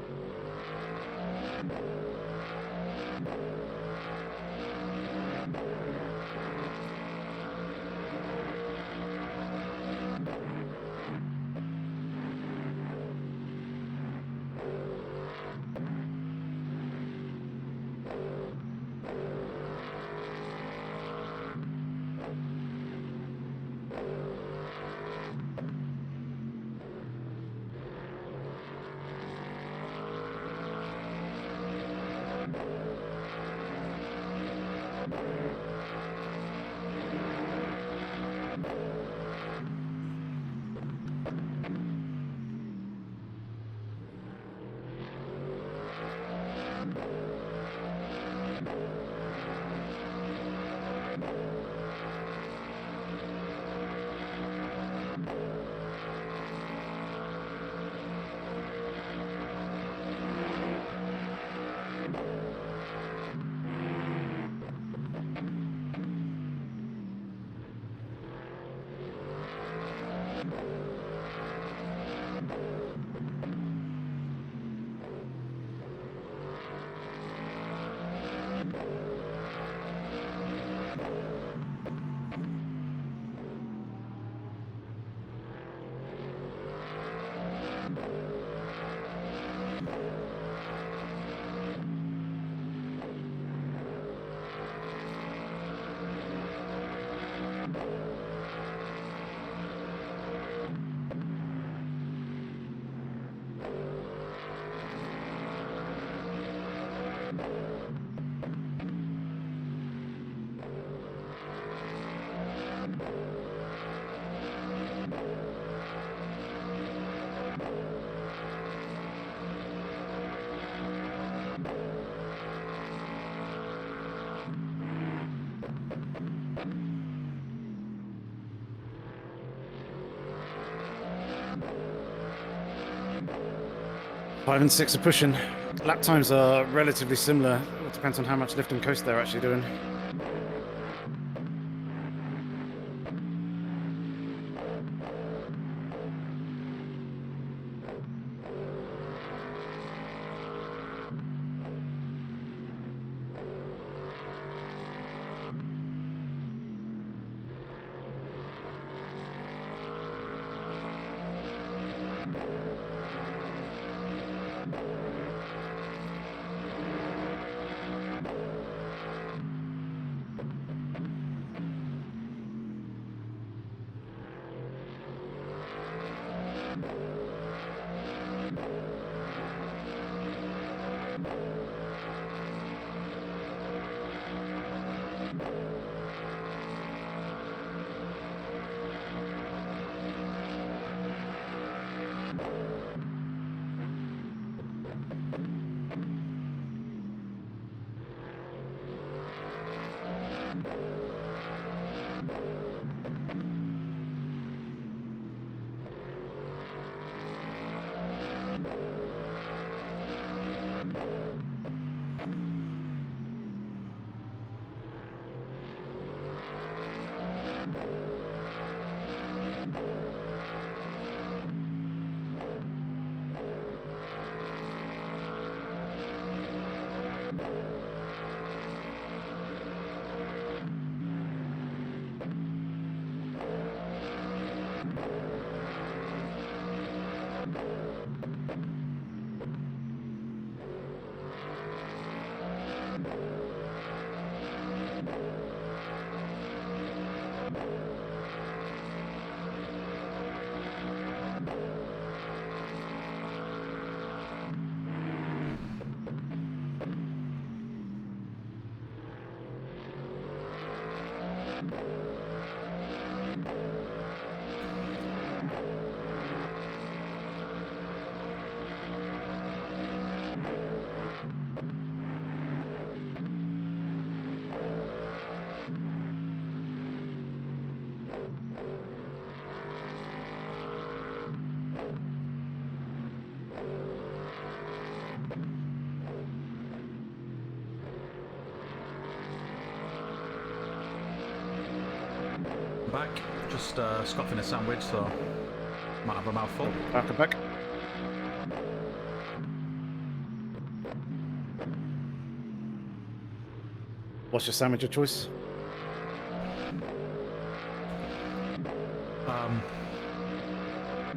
Five and six are pushing. Lap times are relatively similar. It depends on how much lift and coast they're actually doing. Just scoffing a sandwich, so might have a mouthful. Back and back. What's your sandwich of choice?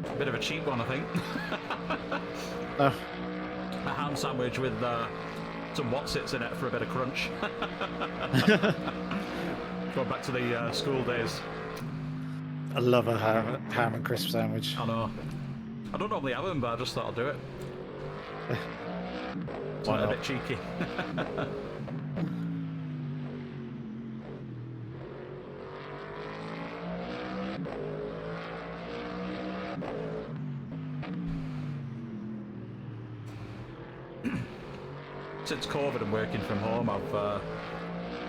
A bit of a cheap one, I think. Oh, A ham sandwich with some Wotsits in it for a bit of crunch. Going back to the school days. I love a ham and crisp sandwich. I know. I don't normally have them, but I just thought I'd do it. Why A not? bit cheeky. Since COVID and working from home, I've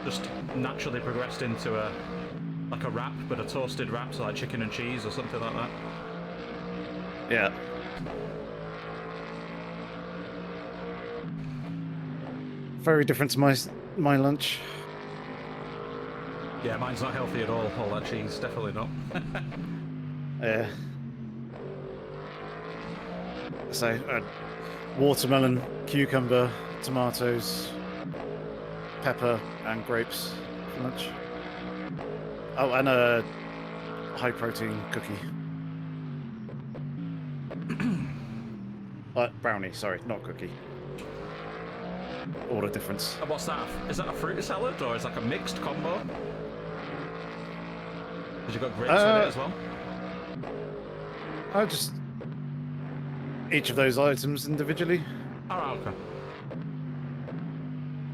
just naturally progressed into a wrap, but a toasted wrap, so like chicken and cheese or something like that. Yeah. Very different to my lunch. Yeah, mine's not healthy at all that cheese, definitely not. Yeah. So, watermelon, cucumber, tomatoes, pepper, and grapes for lunch. Oh, and a high protein cookie. Brownie, sorry, not cookie. What a difference. And what's that? Is that a fruit salad or is that like a mixed combo? Because you've got grapes in it as well? Just each of those items individually. Alright, okay.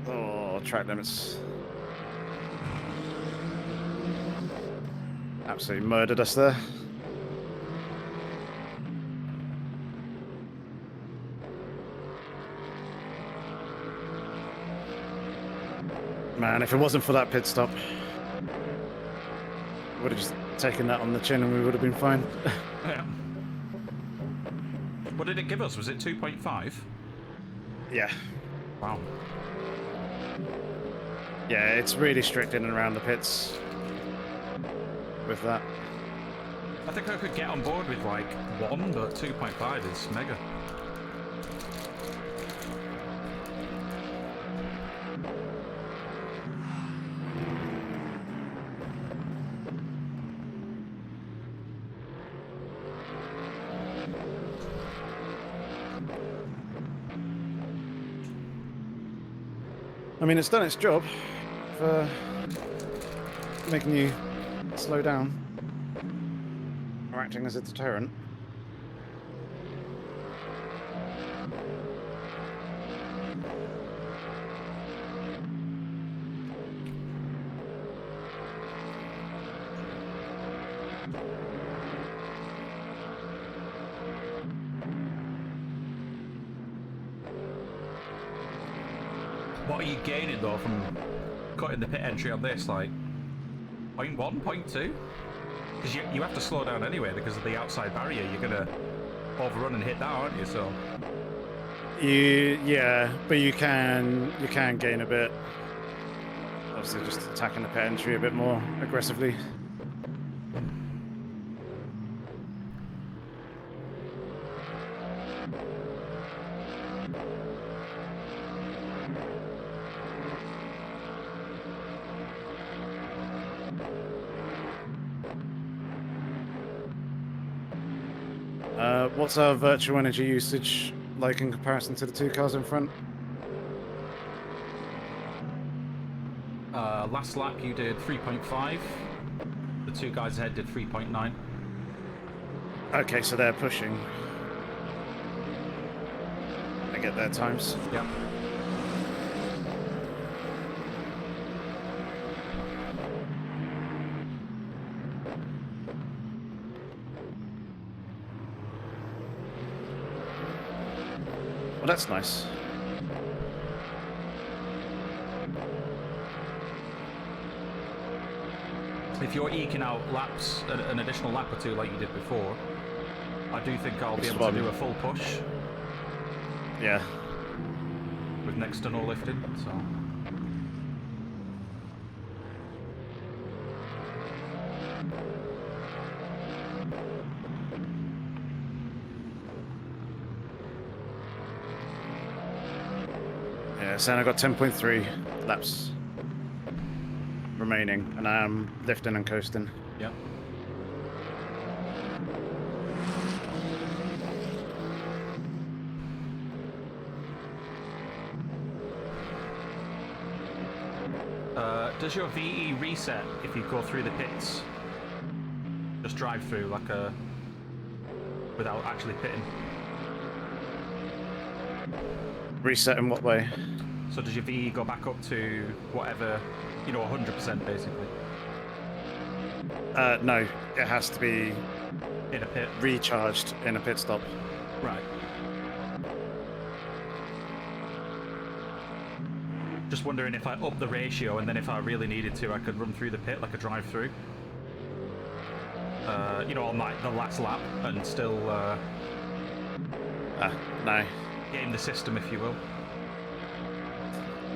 Oh, track limits. Absolutely murdered us there. Man, if it wasn't for that pit stop, would have just taken that on the chin and we would have been fine. Yeah. What did it give us? Was it 2.5? Yeah. Wow. Yeah, it's really strict in and around the pits with that. I think I could get on board with like 1, but 2.5 is mega. I mean, it's done its job for making you slow down or acting as a deterrent. What are you gaining though from cutting the pit entry on this? Like 0.1, 0.2? Because you have to slow down anyway because of the outside barrier. You're gonna overrun and hit that, aren't you? So Yeah, but you can gain a bit. Obviously, just attacking the pit entry a bit more aggressively. What's our virtual energy usage like in comparison to the two cars in front? last lap you did 3.5. The two guys ahead did 3.9. Okay, so they're pushing. They get their times. Yep. Well, that's nice. If you're eking out laps, an additional lap or two like you did before, I do think I'll be able to do a full push Yeah. with next to no lifting, so... Yeah, so I got 10.3 laps remaining, and I'm lifting and coasting. Yep. Does your VE reset if you go through the pits? Just drive through like a... without actually pitting. Reset in what way? So does your VE go back up to whatever, you know, 100% basically? No, it has to be In a pit? recharged in a pit stop. Right. Just wondering if I up the ratio and then if I really needed to, I could run through the pit like a drive-through. You know, on like the last lap and still No. game the system, if you will.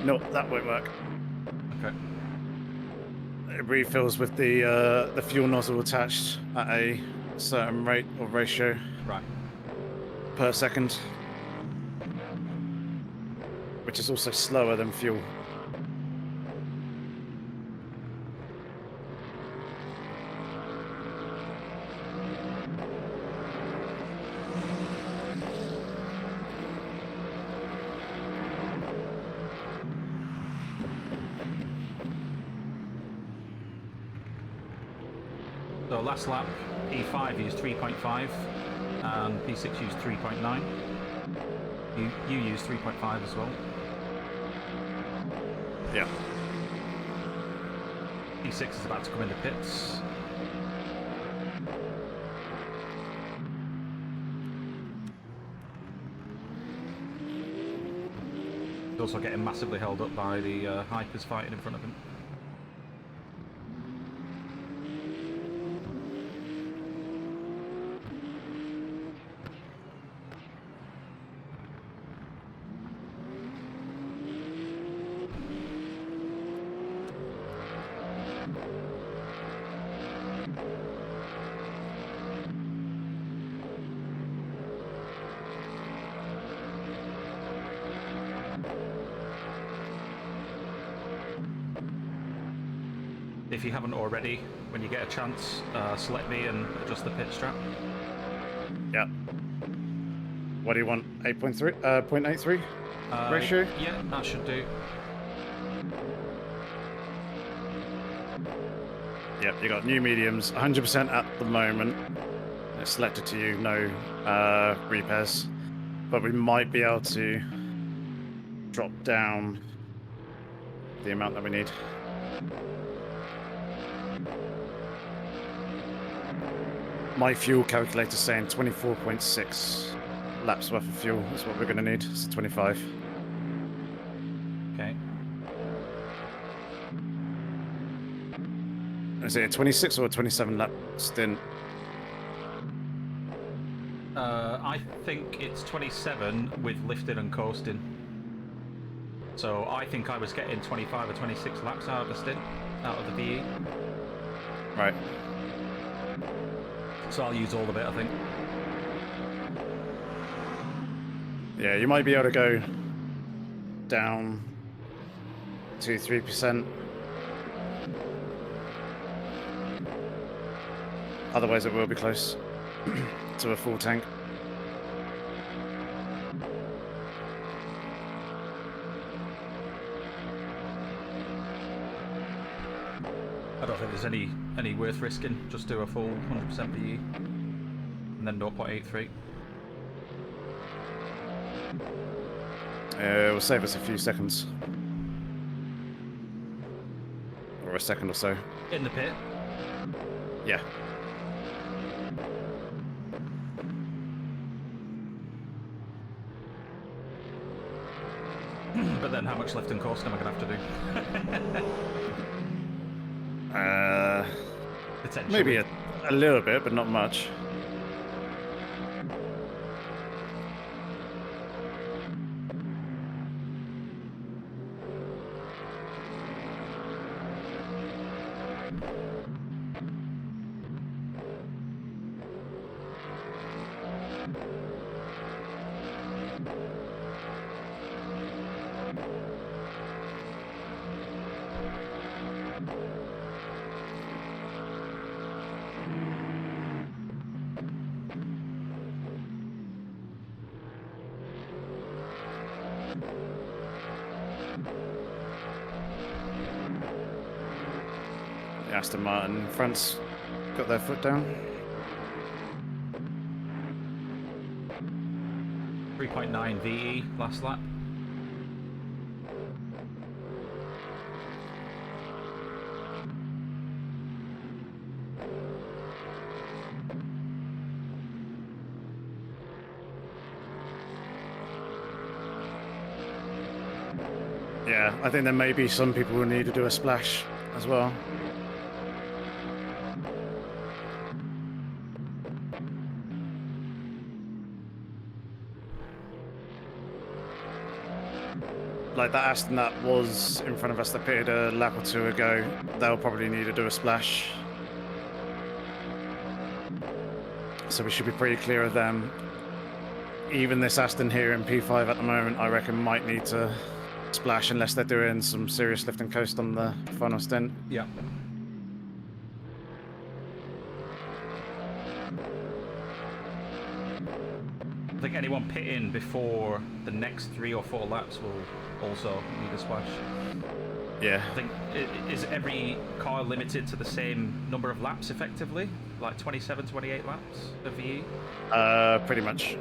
No, that won't work. Okay. It refills with the fuel nozzle attached at a certain rate or ratio Right. per second, which is also slower than fuel. So last lap, P5 used 3.5 and P6 used 3.9. You used 3.5 as well. Yeah. P6 is about to come in the pits. He's also getting massively held up by the hypers fighting in front of him. If you haven't already, when you get a chance, select me and adjust the pit strap. Yeah. What do you want? 8.3? 0.83 ratio? Yeah, that should do. Yep, you got new mediums, 100% at the moment. It's selected to you, no repairs. But we might be able to drop down the amount that we need. My fuel calculator's saying 24.6 laps worth of fuel is what we're going to need. It's 25. Okay. Is it a 26 or a 27 lap stint? I think it's 27 with lifted and coasting. So I think I was getting 25 or 26 laps out of the stint, out of the VE. Right. So I'll use all of it, I think. Yeah, you might be able to go down 2-3%. Otherwise it will be close to a full tank. I don't think there's any worth risking. Just do a full 100% VE. And then 0.83. It will save us a few seconds. Or a second or so. In the pit. Yeah. But then how much lift and coast am I going to have to do? Potentially. Maybe a little bit, but not much. Aston Martin. Front's got their foot down. 3.9 VE last lap. Yeah, I think there may be some people who need to do a splash as well. Like that Aston that was in front of us that pitted a lap or two ago, they'll probably need to do a splash. So we should be pretty clear of them. Even this Aston here in P5 at the moment, I reckon might need to splash unless they're doing some serious lift and coast on the final stint. Yeah. I think anyone pitting before the next 3 or 4 laps will also need a splash. Yeah. I think, is every car limited to the same number of laps effectively? Like 27, 28 laps of VE? Pretty much.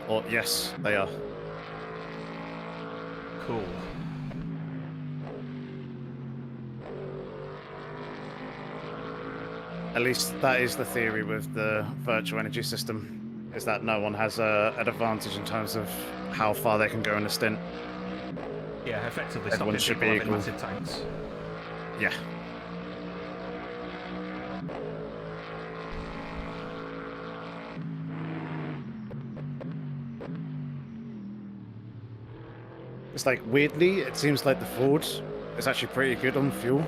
Or yes, they are. Cool. At least that is the theory with the virtual energy system, is that no one has an advantage in terms of how far they can go in a stint. Yeah, effectively Everyone stopping should people be having equal. massive tanks. Yeah. It's like, weirdly, it seems like the Ford is actually pretty good on fuel,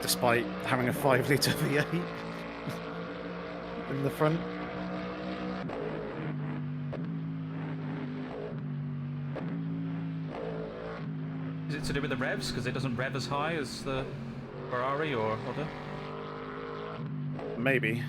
despite having a 5-litre V8 in the front. Is it to do with the revs? Because it doesn't rev as high as the Ferrari or other? Maybe.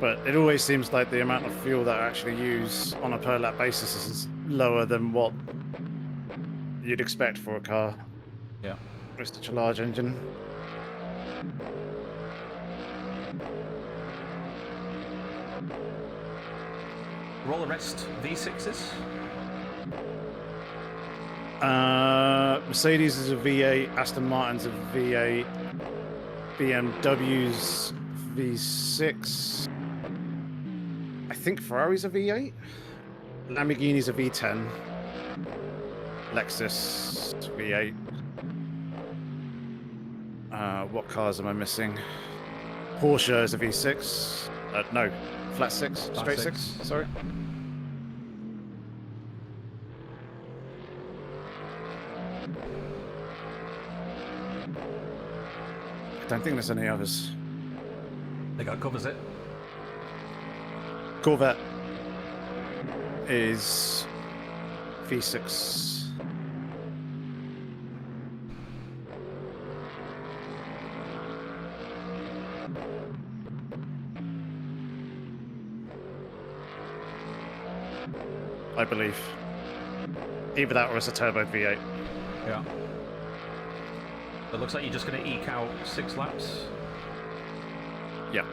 But it always seems like the amount of fuel that I actually use on a per lap basis is lower than what you'd expect for a car Yeah. with such a large engine. Roll the rest V6s? Mercedes is a V8, Aston Martin's a V8, BMW's V6. I think Ferrari's a V8. Lamborghini's a V10. Lexus V8. What cars am I missing? Porsche is a V6. No, flat 6, straight 6. Sorry. I don't think there's any others. I think that covers it. Corvette is V6. I believe. Either that or it's a turbo V8. Yeah. It looks like you're just going to eke out 6 laps. Yeah.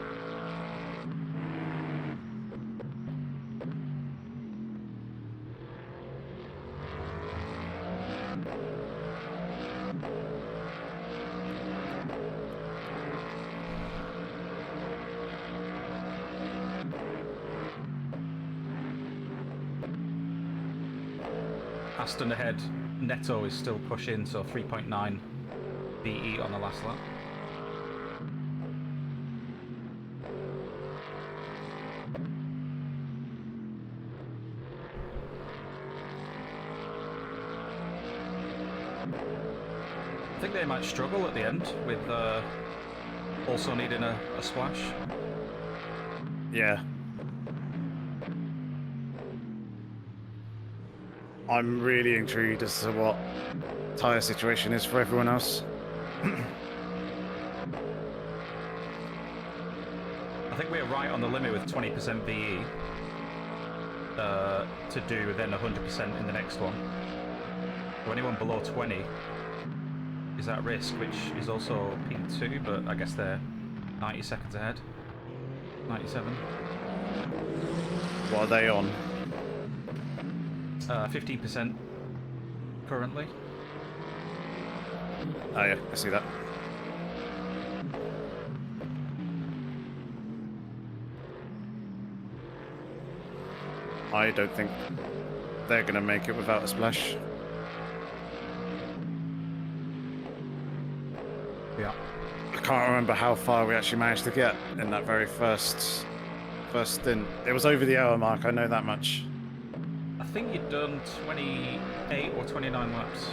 Aston ahead, Netto is still pushing, so 3.9 VE on the last lap. I think they might struggle at the end with also needing a splash. Yeah. I'm really intrigued as to what tyre situation is for everyone else. I think we're right on the limit with 20% VE to do then 100% in the next one. So anyone below 20 is at risk, which is also P2, but I guess they're 90 seconds ahead. 97. What are they on? 15% currently. Oh yeah, I see that. I don't think they're going to make it without a splash. Yeah. I can't remember how far we actually managed to get in that very first stint. It was over the hour mark, I know that much. I think you'd done 28 or 29 laps.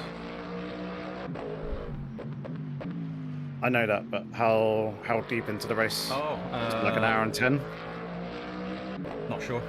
I know that, but how deep into the race? Oh, Was it like an hour and 10? Not sure.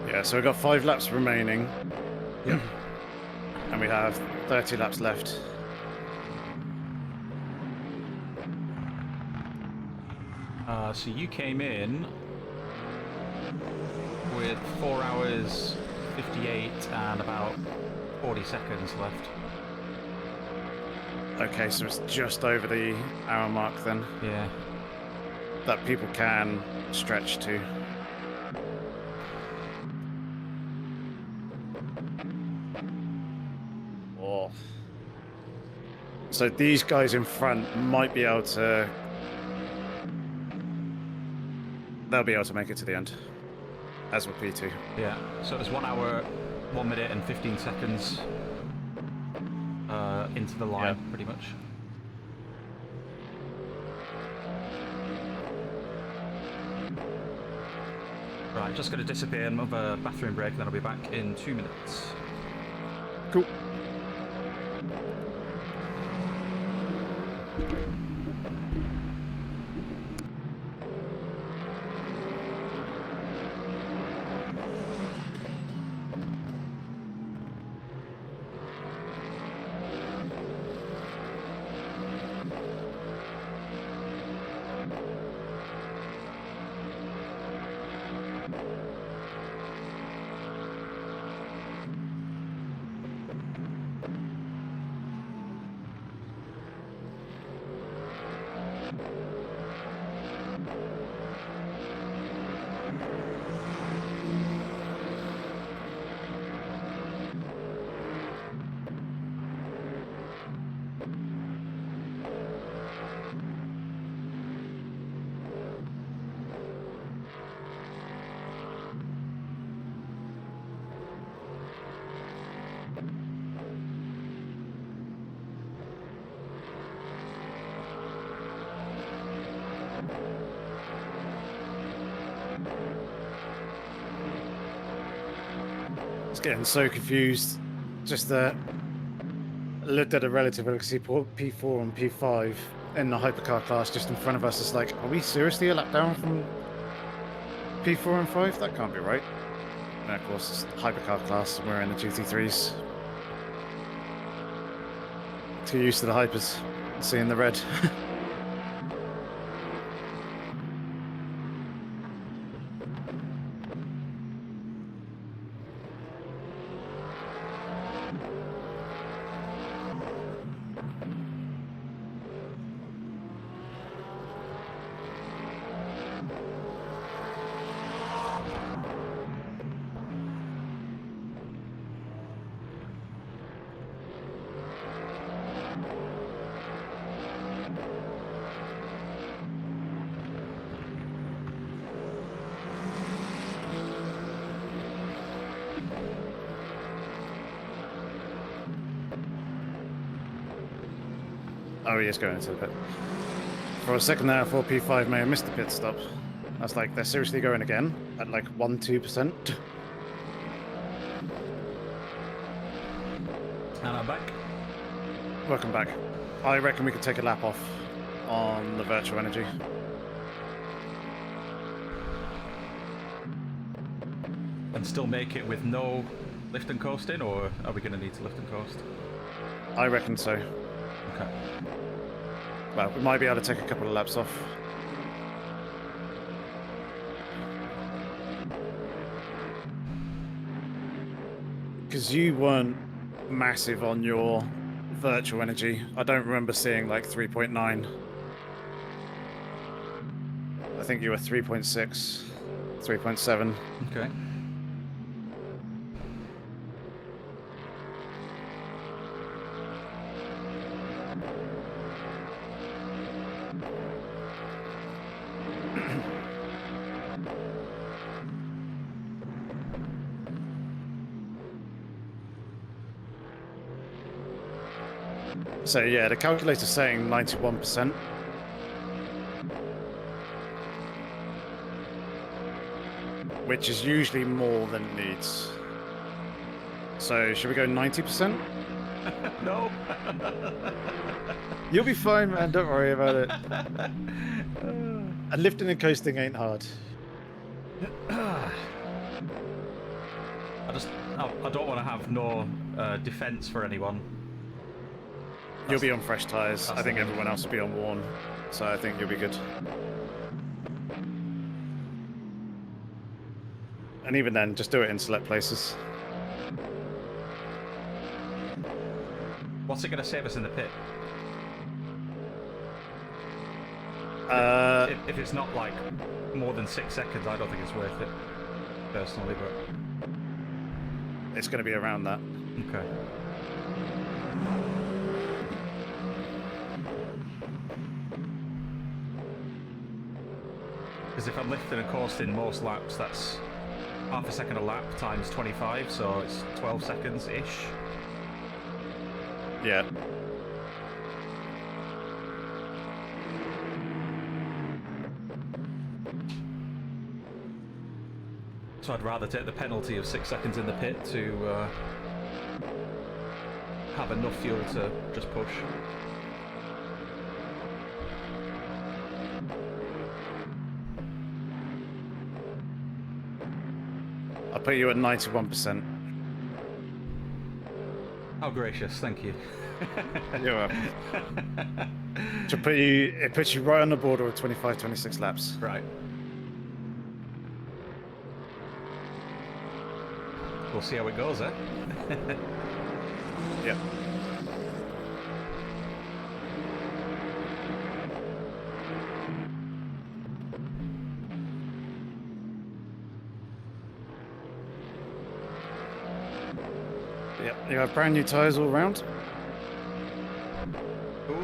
Yeah, so we've got 5 laps remaining. Yep. And we have 30 laps left. So you came in with 4 hours 58 and about 40 seconds left. Okay, so it's just over the hour mark then. Yeah. That people can stretch to. Oh. So these guys in front might be able to... They'll be able to make it to the end. As with P2. Yeah. So there's 1 hour, 1 minute and 15 seconds into the line, Yeah. pretty much. Right, just going to disappear and have a bathroom break, and then I'll be back in 2 minutes. Cool. Getting so confused. Just looked at a relative legacy P4 and P5 in the hypercar class just in front of us. It's like, are we seriously a lap down from P4 and 5? That can't be right. And of course, it's hypercar class and we're in the GT3s. Too used to the hypers, seeing the red. Oh, he is going into the pit. For a second there, I thought P5 may have missed the pit stop. I was like, they're seriously going again at like 1-2%. And I'm back. Welcome back. I reckon we could take a lap off on the virtual energy. And still make it with no lift and coasting, or are we going to need to lift and coast? I reckon so. Okay. Well, we might be able to take a couple of laps off. Because you weren't massive on your virtual energy. I don't remember seeing like 3.9. I think you were 3.6, 3.7. Okay. So yeah, the calculator's saying 91%. Which is usually more than it needs. So should we go 90%? No. You'll be fine, man. Don't worry about it. And lifting and coasting ain't hard. I don't want to have no defense for anyone. You'll be on fresh tires. I that's think the- everyone else will be on worn. So I think you'll be good. And even then, just do it in select places. What's it going to save us in the pit? If it's not like more than 6 seconds, I don't think it's worth it, personally, but... It's going to be around that. Okay. Because if I'm lifting and coasting most laps, that's half a second a lap times 25, so it's 12 seconds-ish. Yeah. So I'd rather take the penalty of 6 seconds in the pit to have enough fuel to just push. I'll put you at 91%. How gracious, thank you. You're welcome. It puts you right on the border of 25, 26 laps. Right. We'll see how it goes, eh? Yep. Yep, you have brand new tyres all round. Cool.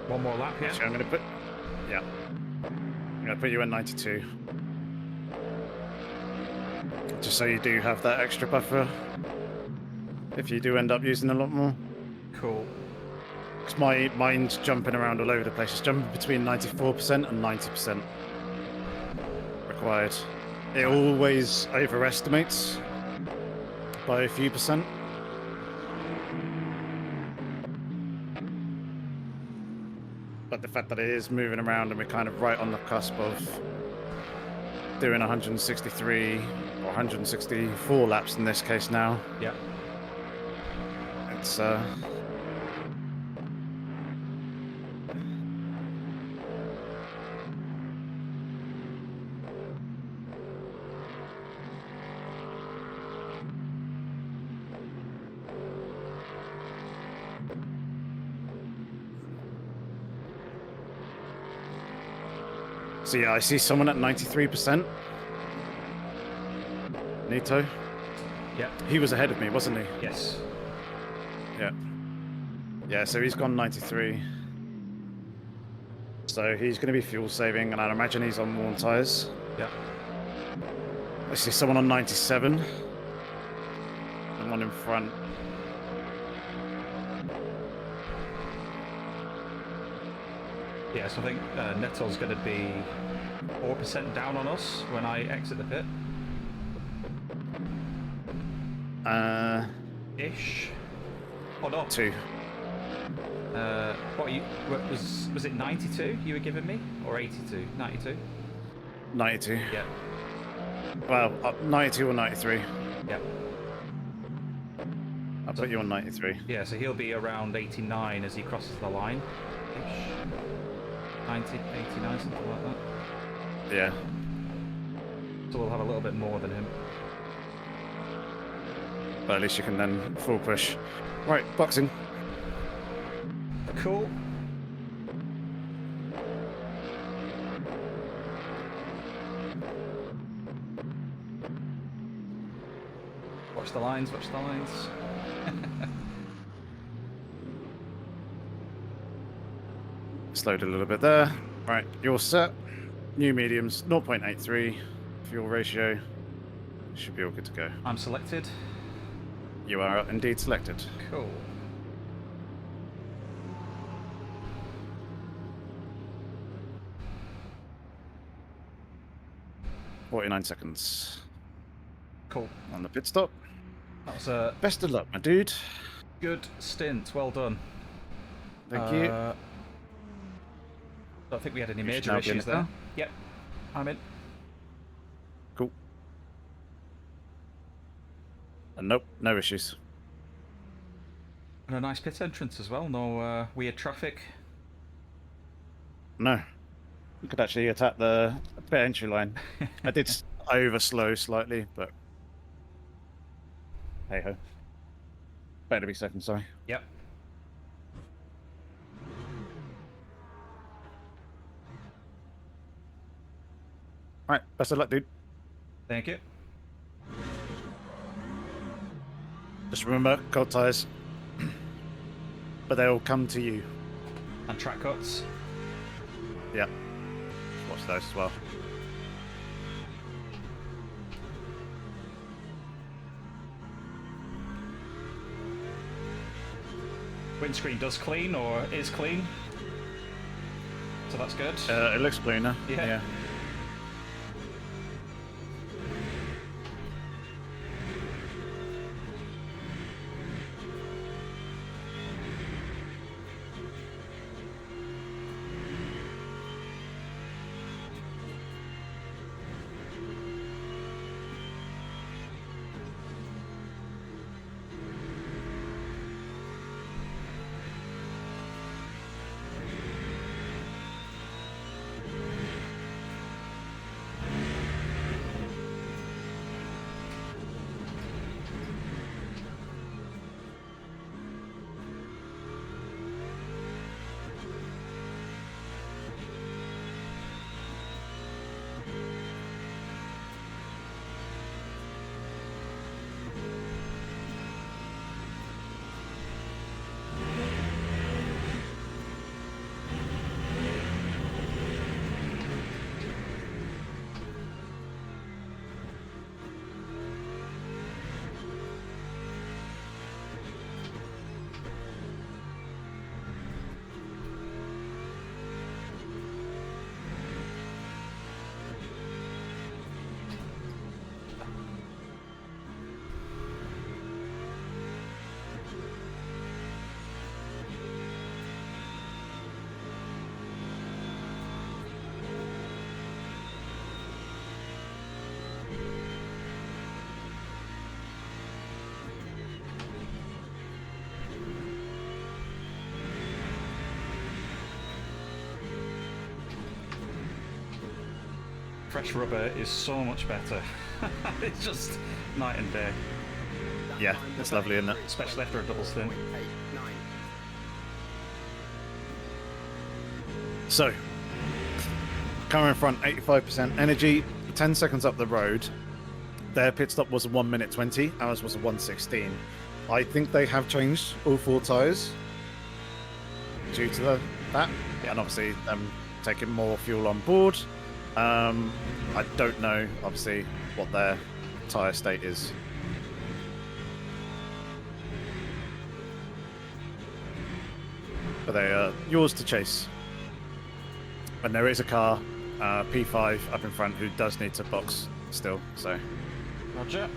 One more lap, yeah? Actually, I'm going to put... Yeah. I'm going to put you at 92. Just so you do have that extra buffer. If you do end up using a lot more. Cool. Because mine's jumping around all over the place. It's jumping between 94% and 90% required. It always overestimates by a few percent. But the fact that it is moving around and we're kind of right on the cusp of doing 163 or 164 laps in this case now, Yeah. it's So yeah, I see someone at 93%. Nito. Yep. He was ahead of me, wasn't he? Yes. Yeah. Yeah, so he's gone 93. So he's going to be fuel saving, and I'd imagine he's on worn tyres. Yep. I see someone on 97. And one in front. Yeah, so I think Neto's going to be 4% down on us when I exit the pit. Ish. Oh no. 2. What are you? Was it 92 you were giving me, or 82? 92. 92. Yeah. Well, 92 or 93. Yeah. I'll put you on 93. Yeah. So he'll be around 89 as he crosses the line. Ish. 90, 89, something like that. Yeah. So we'll have a little bit more than him. But at least you can then full push. Right, boxing. Cool. Watch the lines, watch the lines. Slowed a little bit there. Right, you're set. New mediums, 0.83. Fuel ratio. Should be all good to go. I'm selected. You are indeed selected. Cool. .49 seconds Cool. on the pit stop. That was a Best of luck, my dude. good stint. Well done. Thank you. Don't think we had any You should major now be in issues it there. now. Yep. I'm in. Cool. And nope, no issues. And a nice pit entrance as well. No weird traffic. No. You could actually attack the pit entry line. I did over slow slightly, but hey ho. Better to be second, sorry. Yep. Right, best of luck, dude. Thank you. Just remember, cold tyres. But they'll come to you. And track cuts. Yeah. Watch those as well. Windscreen does clean, or is clean. So that's good. It looks cleaner. Yeah. Fresh rubber is so much better. It's just night and day, Yeah, it's lovely, isn't it? especially after a double stint. 0.89. So, Car in front, 85% energy, 10 seconds up the road. Their pit stop was a 1 minute 20, ours was a 1:16. I think they have changed all 4 tyres due to that, and obviously them taking more fuel on board. I don't know, obviously, what their tyre state is. But they are yours to chase. And there is a car, P5 up in front, who does need to box still, so... Roger.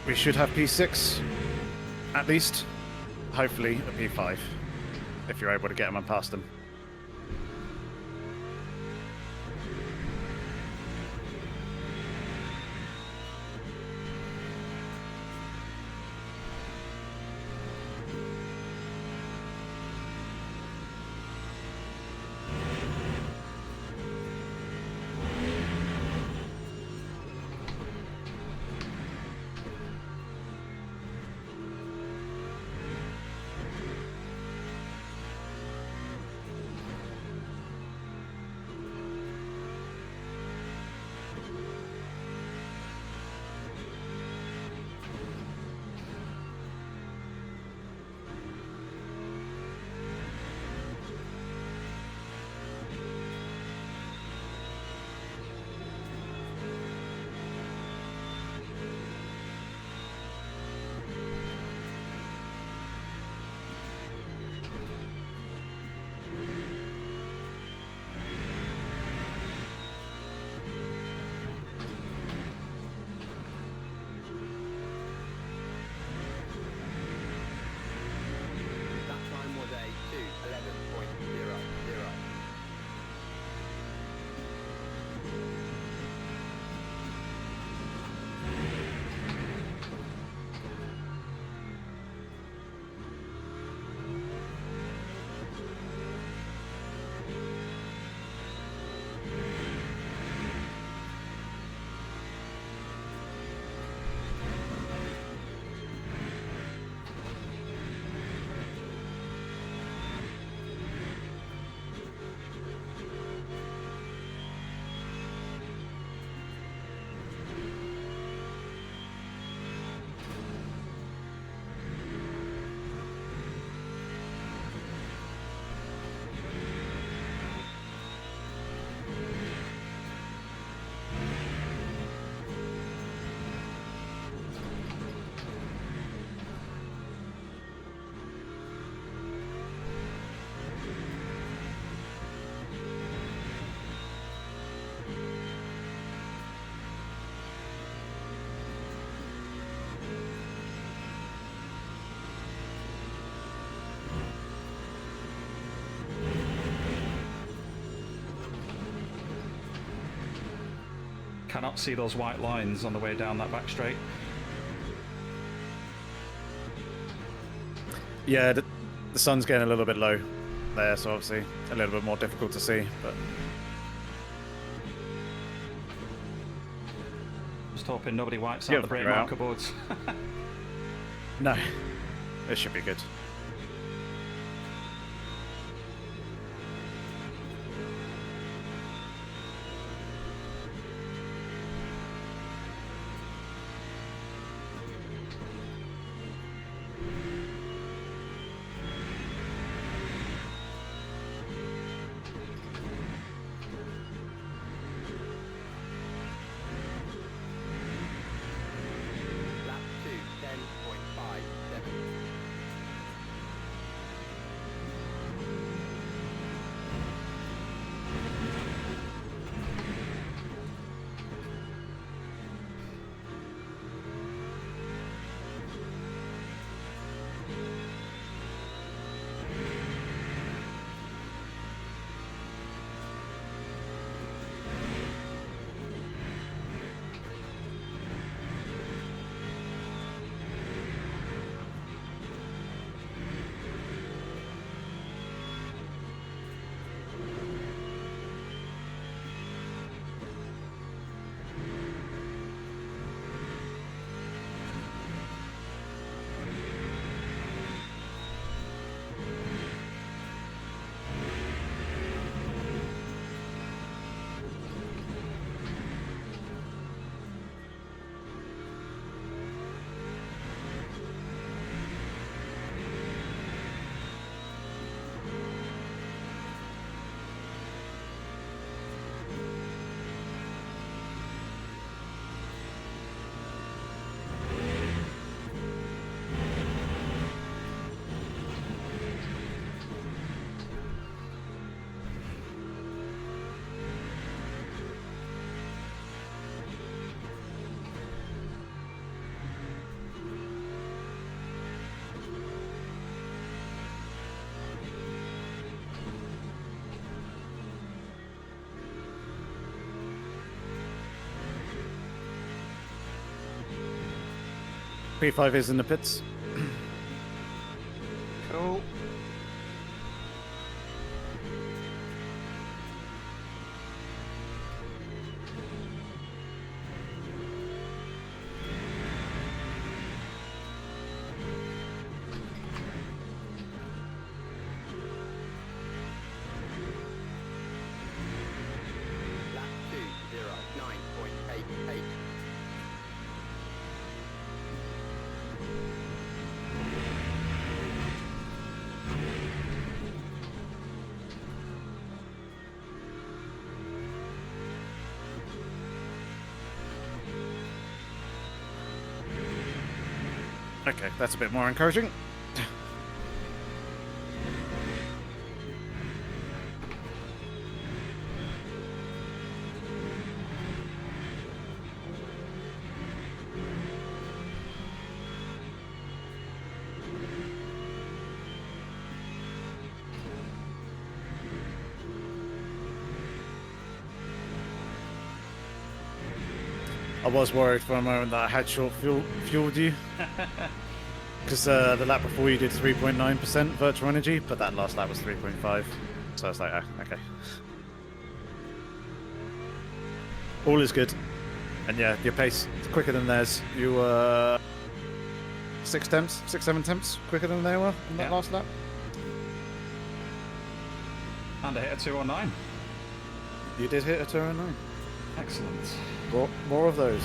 We should have P6, at least. Hopefully a P5, if you're able to get them and past them. That time was a 2:11.00. Cannot see those white lines on the way down that back straight. Yeah, the sun's getting a little bit low there, so obviously a little bit more difficult to see, but... Just hoping nobody wipes Yeah, out the brake they're out. marker boards. No, it should be good. Lap 2:10.57. P5 is in the pits. Cool. Lap 209.88. Okay, that's a bit more encouraging. I was worried for a moment that I had short fueled you. Because the lap before you did 3.9% virtual energy, but that last lap was 3.5. So I was like, okay. All is good. And yeah, your pace is quicker than theirs. You were 6 temps, 7 temps quicker than they were on that Yeah. last lap. And I hit a 209. You did hit a 209. Excellent. More of those.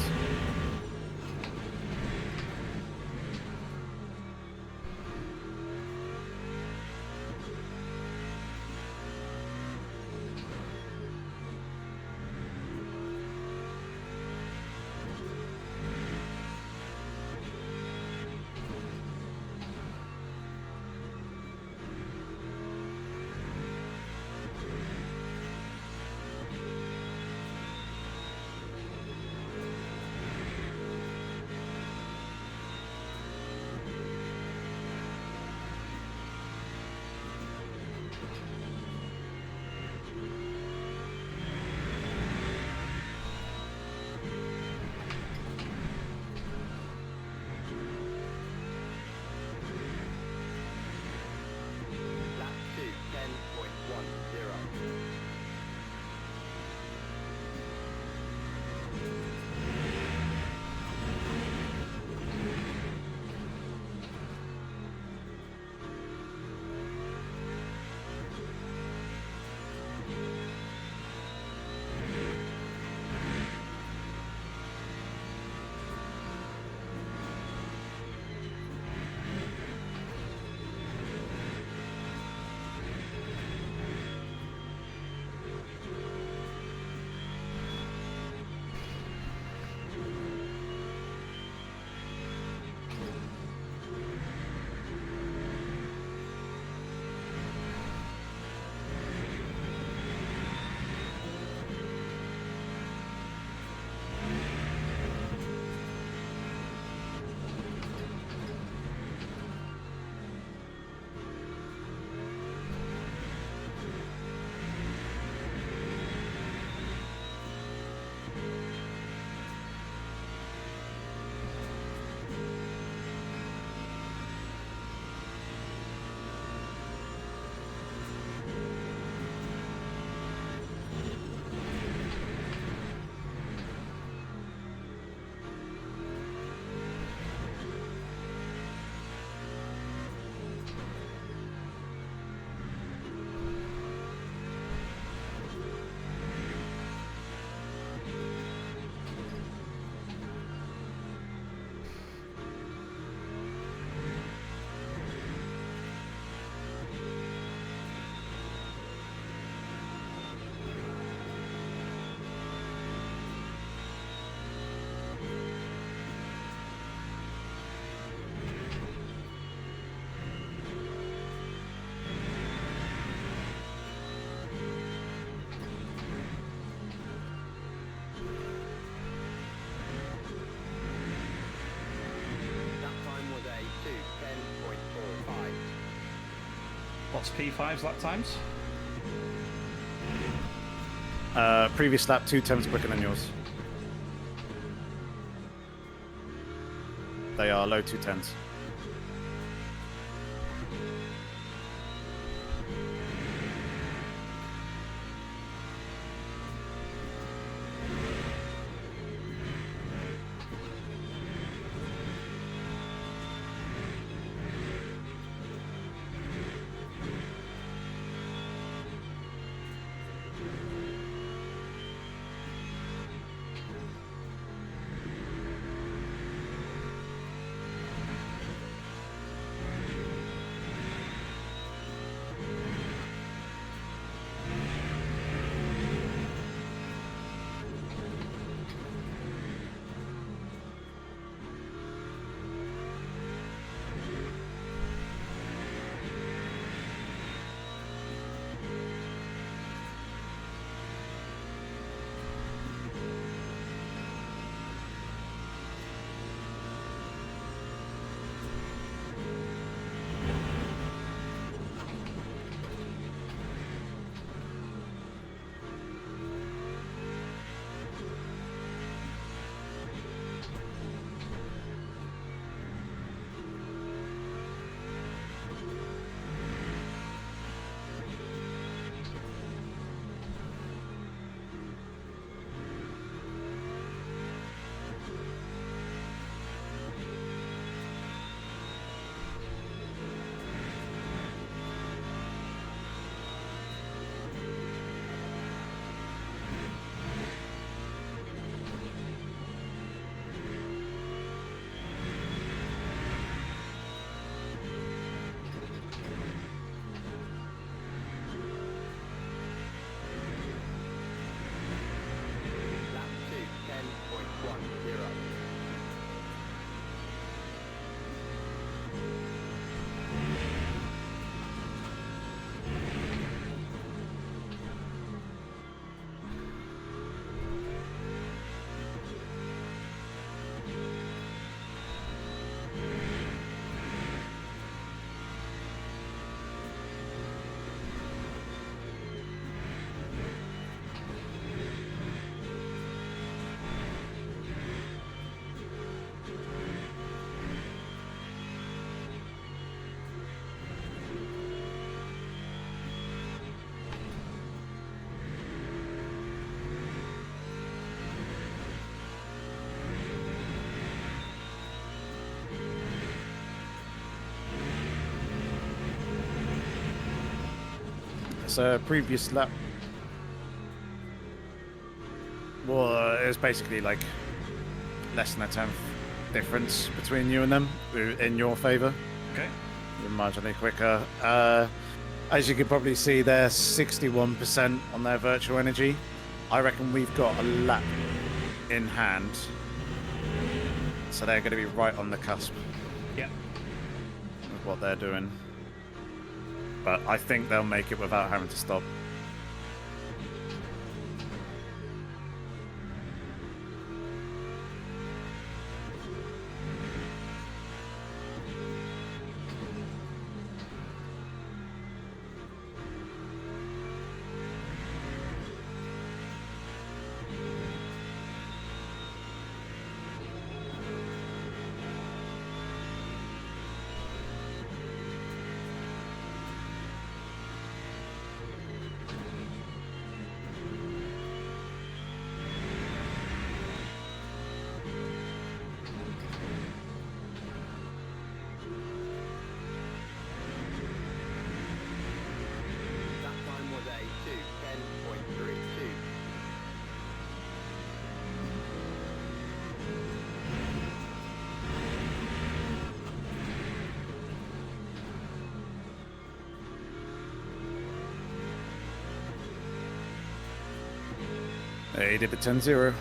Lap 210.10. That time was a 210.45. What's P5's lap times? Previous lap 2 temps quicker than yours. They are low 210s. Lap 2, 10.10. It's a previous lap. Well, it was basically like less than a tenth difference between you and them in your favour. Okay. You're marginally quicker. As you can probably see, they're 61% on their virtual energy. I reckon we've got a lap in hand, so they're going to be right on the cusp Yeah. of what they're doing. But I think they'll make it without having to stop. That time was a 2:10.32. He did a 10-0.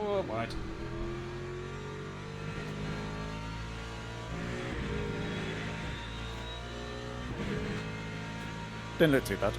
Oh, wide. Didn't look too bad.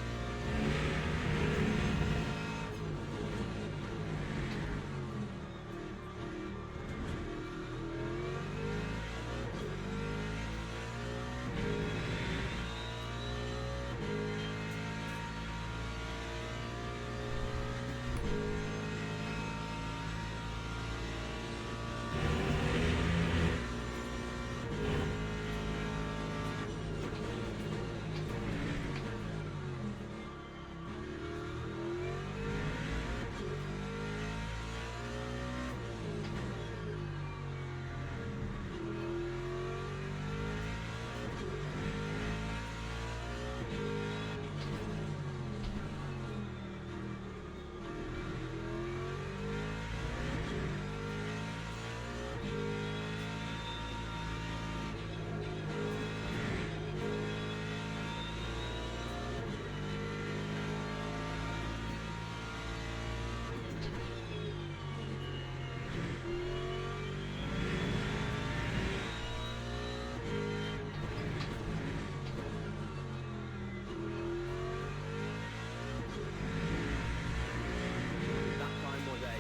That time was a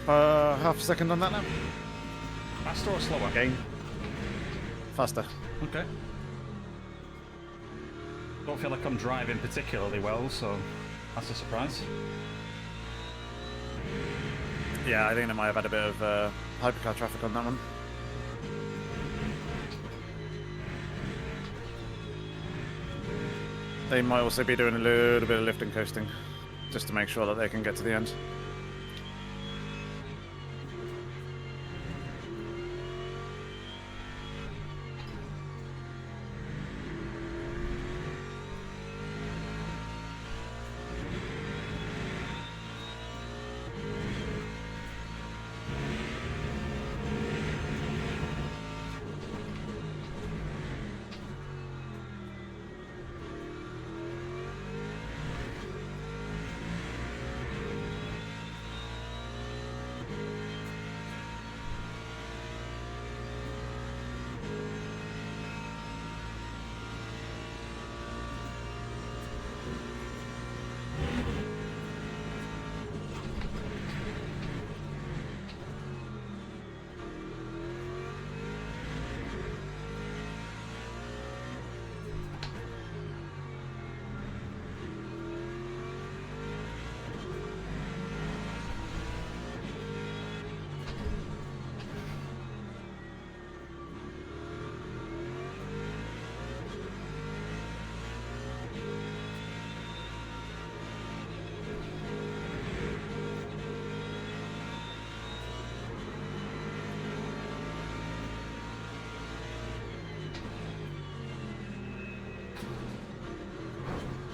2:10.90. Half a second on that now. Faster or slower? Gain. Faster. Okay. Don't feel like I'm driving particularly well, so that's a surprise. Yeah, I think they might have had a bit of hypercar traffic on that one. They might also be doing a little bit of lift and coasting, just to make sure that they can get to the end.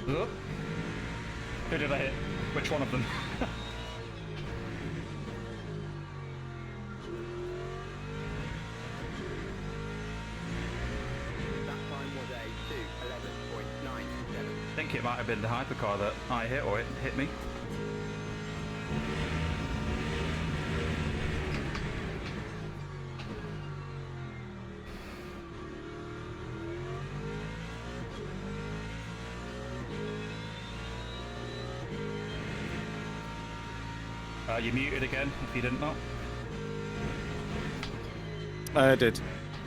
Oh. Who did I hit? Which one of them? That time was a 2:11.97. I think it might have been the hypercar that I hit, or it hit me. You muted again, if you didn't know. I did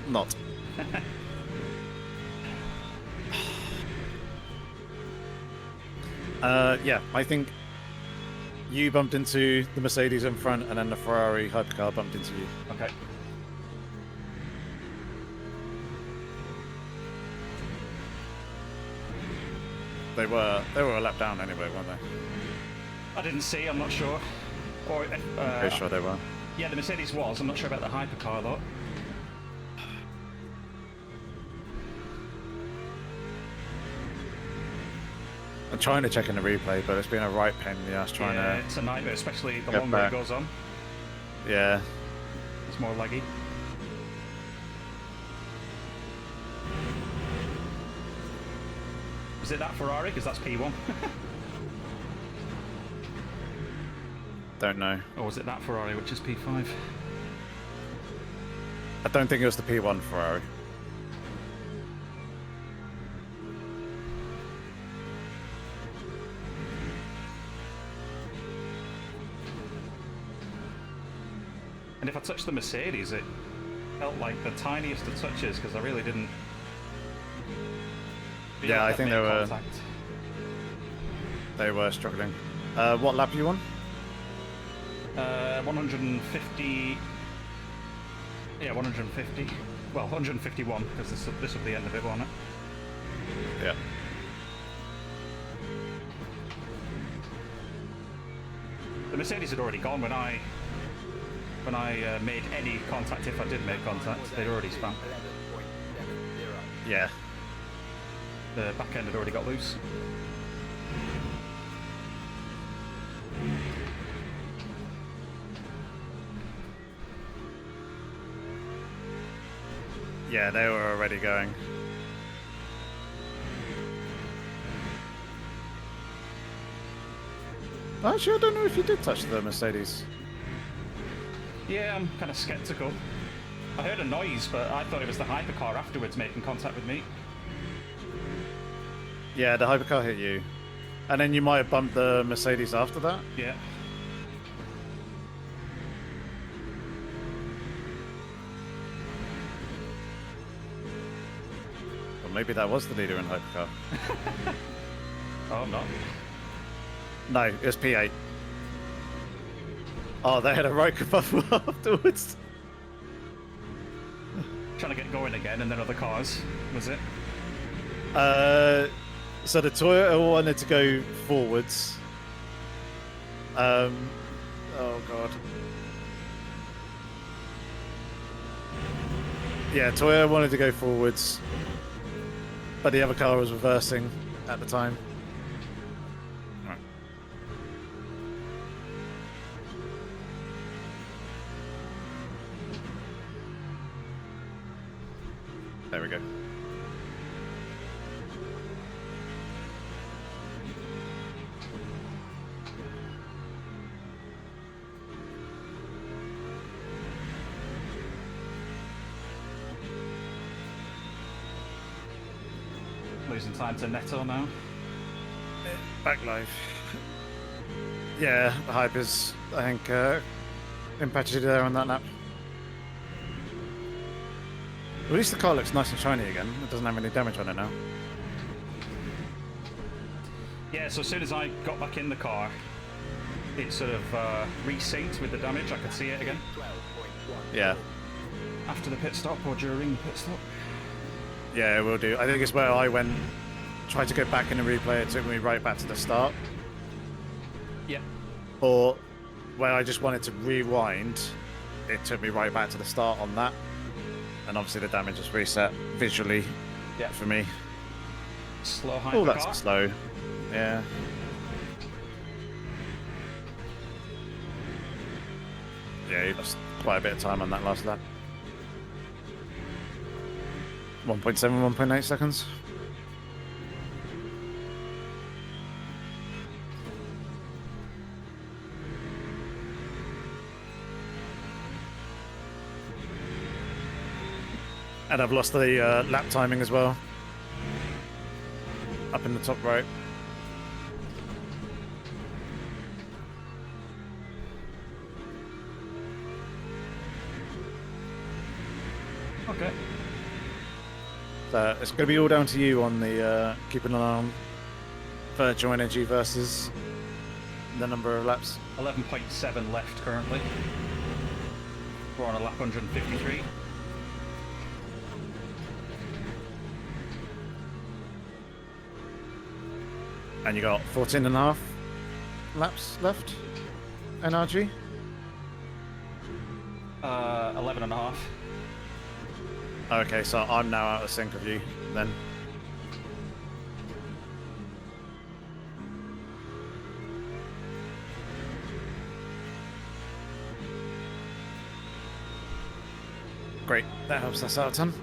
not. Yeah, I think you bumped into the Mercedes in front, and then the Ferrari hypercar bumped into you. Okay. They were a lap down anyway, weren't they? I didn't see, I'm not sure. Or, Pretty sure they were. yeah, the Mercedes was. I'm not sure about the hypercar though. I'm trying to check in the replay, but it's been a right pain in the ass trying Yeah, to. it's a nightmare, especially the get longer back. it goes on. Yeah. It's more laggy. Is it that Ferrari? Because that's P1. Don't know. Or was it that Ferrari, which is P5? I don't think it was the P1 Ferrari. And if I touched the Mercedes, it felt like the tiniest of touches because I really didn't. feel Yeah, like I I'd think made they were- contact. They were struggling. What lap are you on? 150. Yeah, 150. Well, 151 because this will be the end of it, won't it? Yeah. The Mercedes had already gone when I made any contact. If I did make contact, they'd already spun. 11.70. Yeah. The back end had already got loose. Yeah, they were already going. Actually, I don't know if you did touch the Mercedes. Yeah, I'm kind of skeptical. I heard a noise, but I thought it was the hypercar afterwards making contact with me. Yeah, the hypercar hit you. And then you might have bumped the Mercedes after that. Yeah. Or maybe that was the leader in hypercar. Oh, I'm not. No, it was P8. Oh, they had a right kerfuffle afterwards. Trying to get going again, and then other cars. Was it? So the Toyota wanted to go forwards. Oh god. Yeah, Toyota wanted to go forwards, but the other car was reversing at the time. Right. There we go. Losing time to Neto now. Back live. Yeah, the hype is, I think, impacted you there on that lap. At least the car looks nice and shiny again. It doesn't have any damage on it now. Yeah, so as soon as I got back in the car, it sort of resynced with the damage. I could see it again 12.1. Yeah. after the pit stop or during the pit stop. Yeah, it will do. I think it's where I went, tried to go back in the replay, it took me right back to the start. Yeah. Or where I just wanted to rewind, it took me right back to the start on that. And obviously the damage is reset visually Yeah. for me. Slow hypercar. Oh, that's slow. Yeah. Yeah, you lost quite a bit of time on that last lap. 1.7, 1.8 seconds. And I've lost the lap timing as well. Up in the top right. Okay. So it's going to be all down to you on the keeping an eye on virtual energy versus the number of laps. 11.7 left currently. We're on a lap 153. And you got 14 and a half laps left. NRG. 11 and a half. Okay, so I'm now out of sync of you then. Great, that helps us out a ton.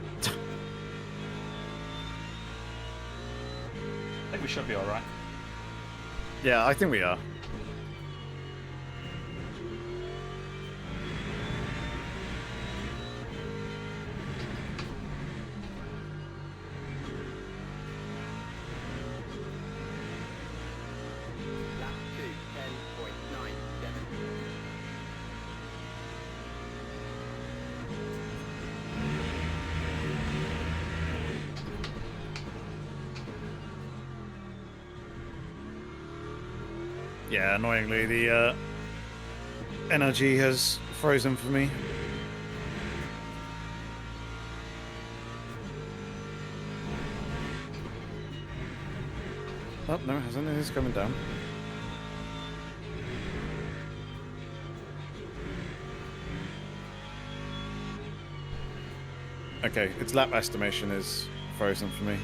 I think we should be alright. Yeah, I think we are. Yeah, annoyingly, the energy has frozen for me. Oh, no, it hasn't. It is coming down. Okay, its lap estimation is frozen for me.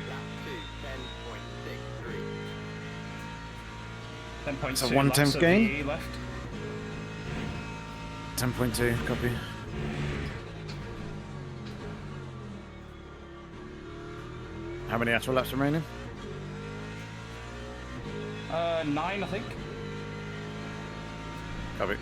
Lap 2, 10.63. 10.2 It's a 1/10 laps of gain. VE left. 10.2, copy. How many actual laps remaining? 9, I think. Copy.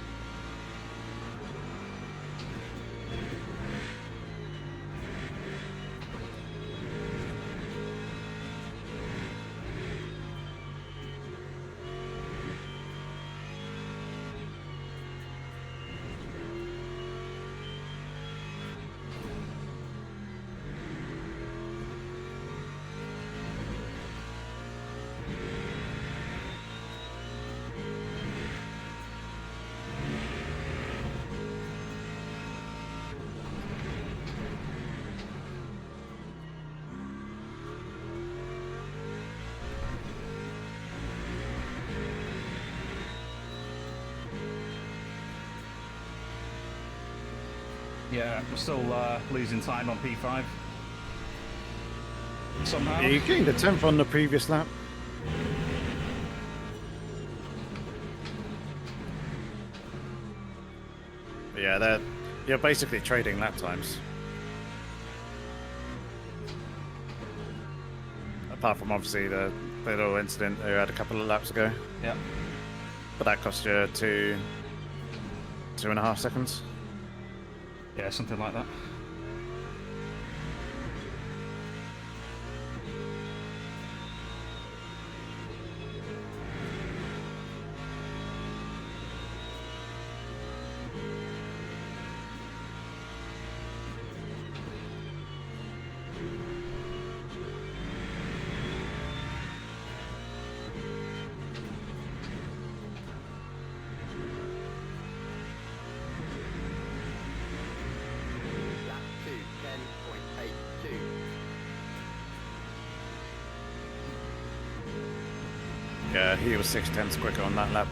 Yeah, we're still losing time on P5. Somehow. Yeah, you gained a 10th on the previous lap. But yeah, you're basically trading lap times. Apart from obviously the little incident you had a couple of laps ago. Yeah. But that cost you 2.5 seconds. Yeah, something like that. Lap 2, 10.82. Yeah, he was 6/10 quicker on that lap.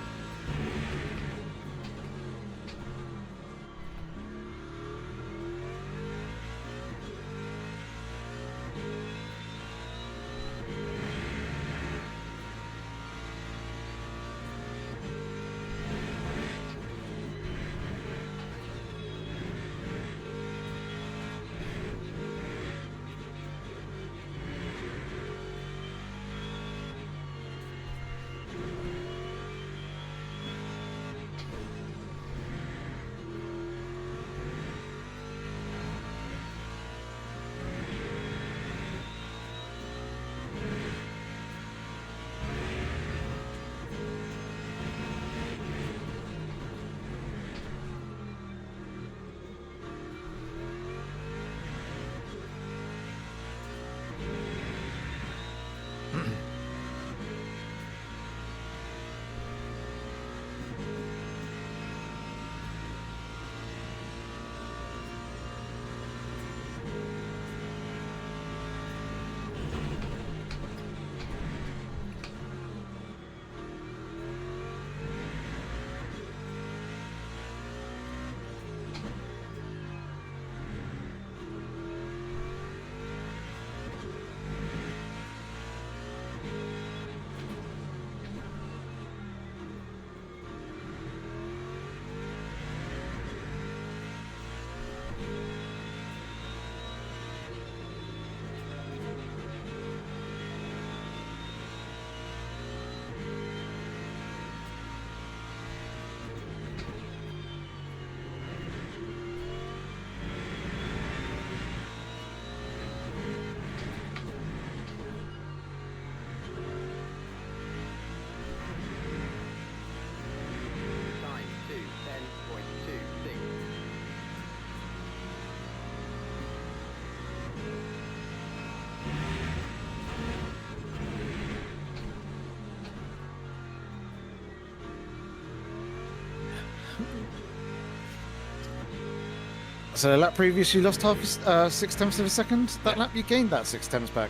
So the lap previous you lost 6/10 of a second. That lap you gained that 6/10 back.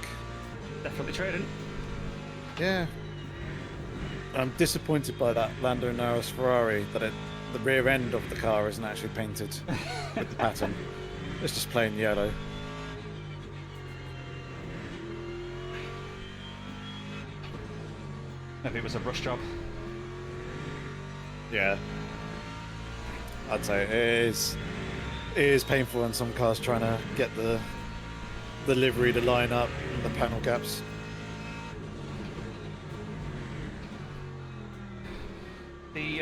Definitely trading. Yeah. I'm disappointed by that Lando Norris Ferrari that the rear end of the car isn't actually painted with the pattern. It's just plain yellow. Maybe it was a rush job. Yeah. I'd say it is painful in some cars trying to get the livery to line up and the panel gaps. The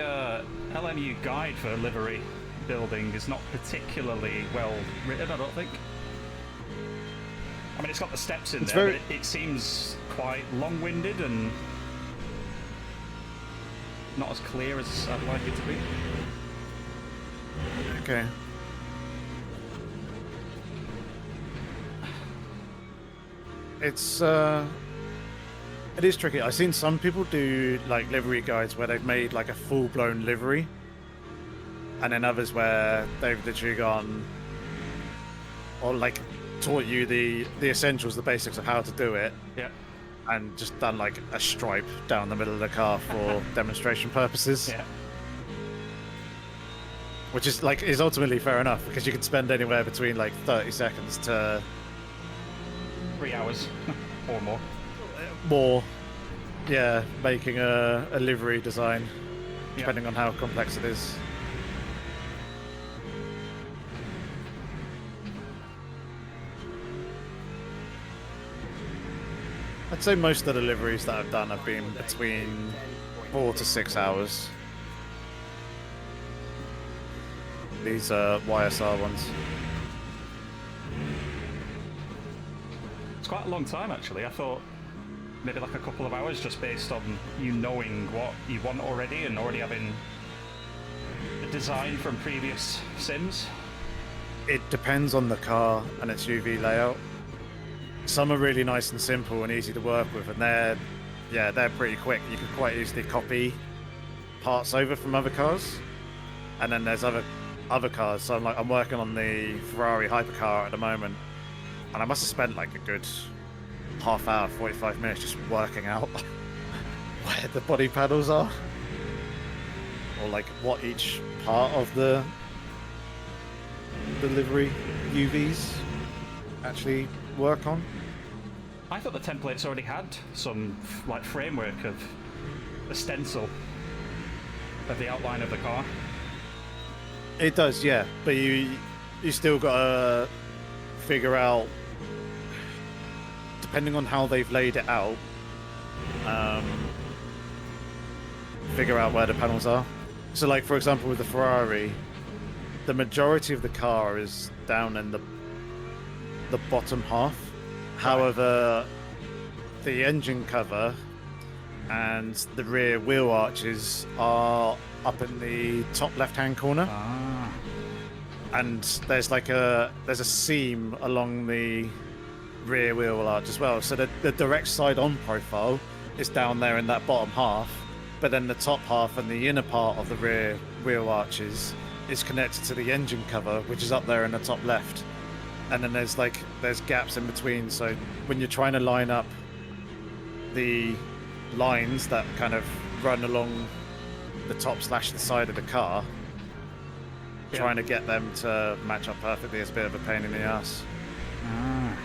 LMU guide for livery building is not particularly well written, I don't think. I mean, it's got the steps in there, but it seems quite long-winded and not as clear as I'd like it to be. Okay. It is tricky. I've seen some people do like livery guides where they've made like a full-blown livery, and then others where they've literally gone or like taught you the essentials, the basics of how to do it. Yeah. And just done like a stripe down the middle of the car for demonstration purposes. Yeah. Which is like is ultimately fair enough because you can spend anywhere between like 30 seconds to 3 hours or more. More, yeah, making a livery design, depending on how complex it is. I'd say most of the liveries that I've done have been between 4 to 6 hours. These are YSR ones. It's quite a long time, actually. I thought maybe like a couple of hours just based on you knowing what you want already and already having the design from previous sims. It depends on the car and its UV layout. Some are really nice and simple and easy to work with, and they're pretty quick. You can quite easily copy parts over from other cars. And then there's other cars. So I'm working on the Ferrari hypercar at the moment, and I must have spent like a good half hour, 45 minutes just working out where the body panels are, or like what each part of the livery UVs actually work on. I thought the templates already had some like framework of a stencil of the outline of the car. It does, yeah, but you still gotta figure out, depending on how they've laid it out, figure out where the panels are. So like for example with the Ferrari, the majority of the car is down in the bottom half. However, the engine cover and the rear wheel arches are up in the top left-hand corner. Ah. And there's like a seam along the rear wheel arch as well. So the direct side-on profile is down there in that bottom half, but then the top half and the inner part of the rear wheel arches is connected to the engine cover, which is up there in the top left. And then there's gaps in between. So when you're trying to line up the lines that kind of run along the top / the side of the car, trying to get them to match up perfectly is a bit of a pain in the ass. Ah.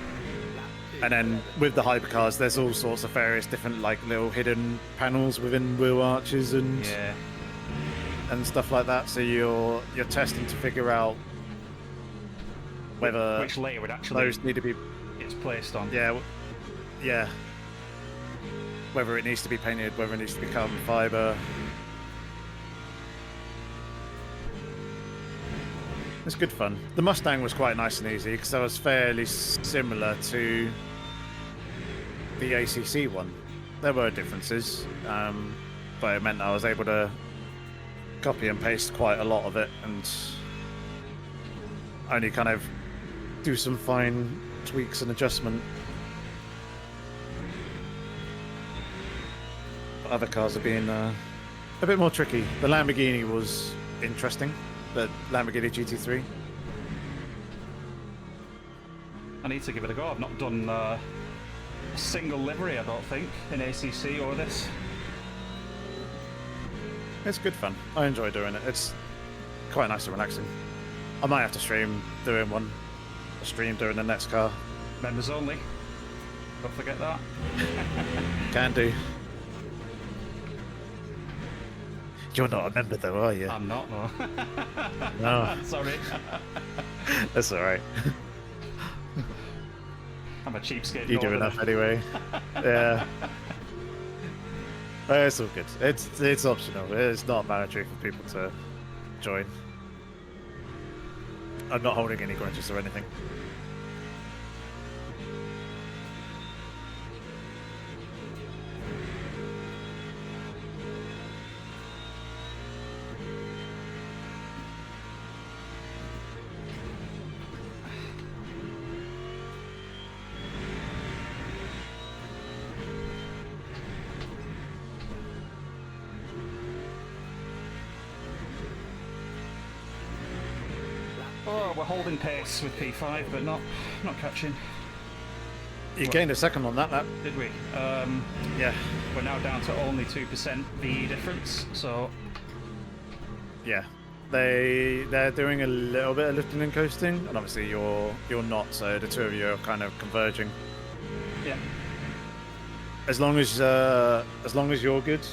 And then with the hypercars, there's all sorts of various different like little hidden panels within wheel arches and stuff like that. So you're testing to figure out whether which layer would actually those need to be it's placed on. Yeah. Whether it needs to be painted, whether it needs to be carbon fiber. It's good fun. The Mustang was quite nice and easy because that was fairly similar to the ACC one. There were differences, but it meant I was able to copy and paste quite a lot of it and only kind of do some fine tweaks and adjustment. Other cars are being a bit more tricky. The Lamborghini was interesting, the Lamborghini GT3. I need to give it a go. I've not done a single livery, I don't think, in ACC or this. It's good fun. I enjoy doing it. It's quite nice and relaxing. I might have to stream doing one. A stream doing the next car. Members only. Don't forget that. Can do. You're not a member though, are you? I'm not, no. No. Sorry. That's alright. I'm a cheapskate. You do enough anyway. Yeah. It's all good. It's optional. It's not mandatory for people to join. I'm not holding any grudges or anything. Oh, we're holding pace with P5, but not catching. You gained a second on that lap. Did we? Yeah. We're now down to only 2% VE difference, so Yeah. They're doing a little bit of lifting and coasting, and obviously you're not, so the two of you are kind of converging. yeah. As long as you're good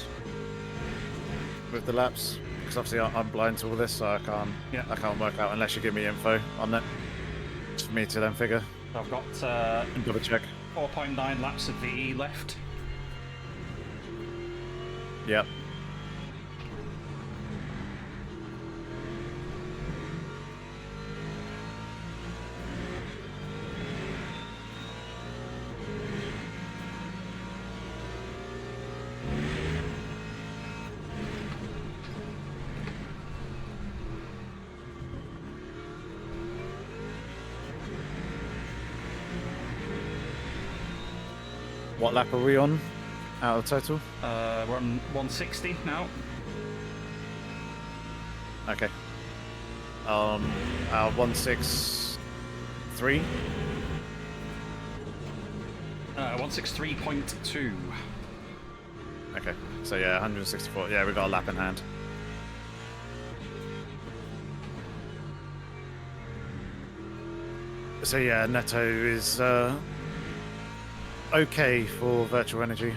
with the laps, because obviously I'm blind to all this, so I can't work out unless you give me info on it. It's for me to then figure So I've got and double check. 4.9 laps of VE left. Yep. What lap are we on out of total? We're on 160 now. Okay. 163. 163.2. Okay. So yeah, 164. Yeah, we got a lap in hand. So yeah, Netto is okay for virtual energy.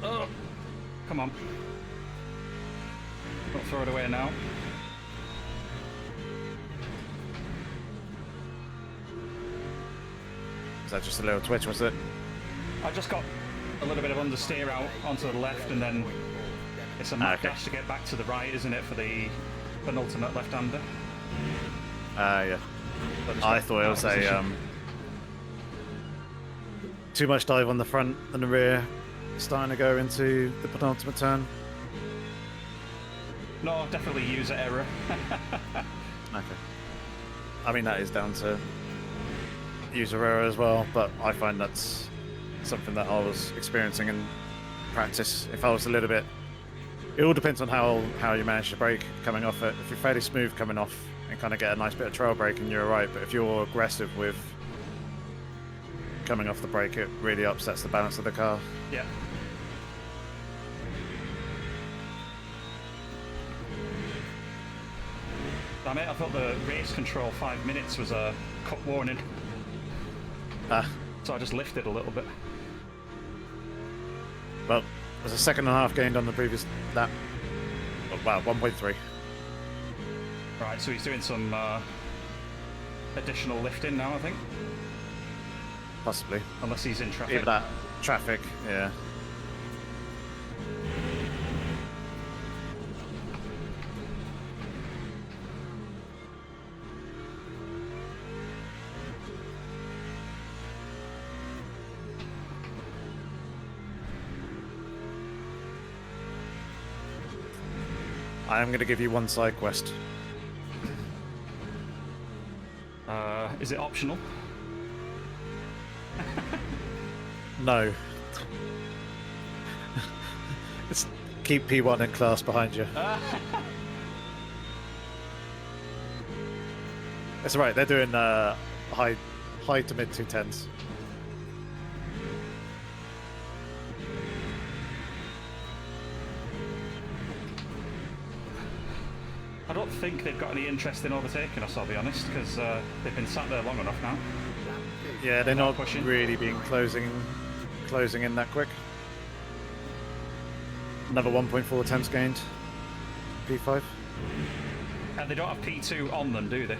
Oh, come on. Don't throw it away now. Is that just a little twitch, was it? I just got a little bit of understeer out onto the left, and then it's a mad Okay. dash to get back to the right, isn't it, for the penultimate left-hander? Yeah. So just I got thought it out was of a position. too much dive on the front and the rear, starting to go into the penultimate turn. No, definitely user error. Okay. I mean, that is down to user error as well, but I find that's something that I was experiencing in practice. If I was a little bit... It all depends on how you manage to brake coming off it. If you're fairly smooth coming off and kind of get a nice bit of trail braking, you're alright, but if you're aggressive with coming off the brake, it really upsets the balance of the car. Yeah. Damn it, I thought the race control 5 minutes was a cut warning, Ah, so I just lifted a little bit. well, there's a second and a half gained on the previous lap. Oh, wow, 1.3. Right, so he's doing some additional lifting now, I think. Possibly. Unless he's in traffic. Even that traffic, yeah. I am going to give you one side quest. Is it optional? No. It's keep P1 in class behind you. It's alright, they're doing high to mid 210s. I don't think they've got any interest in overtaking us, I'll be honest, because they've been sat there long enough now. Yeah, they're not pushing. really being closing in that quick. Another 1.4 tenths gained. P5. And they don't have P2 on them, do they?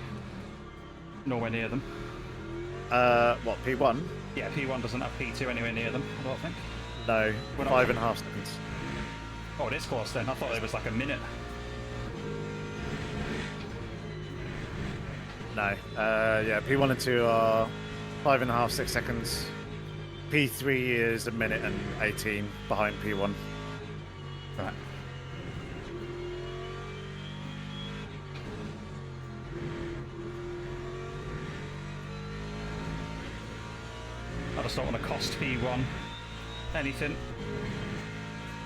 Nowhere near them. What, P1? Yeah, P1 doesn't have P2 anywhere near them, I don't think. No, We're not 5.5 seconds. Oh, it is close then. I thought it was like a minute. No. Yeah, P1 and 2 are 5.5, 6 seconds. P3 is a minute and 18 behind P1. Right. I just don't want to cost P1 anything.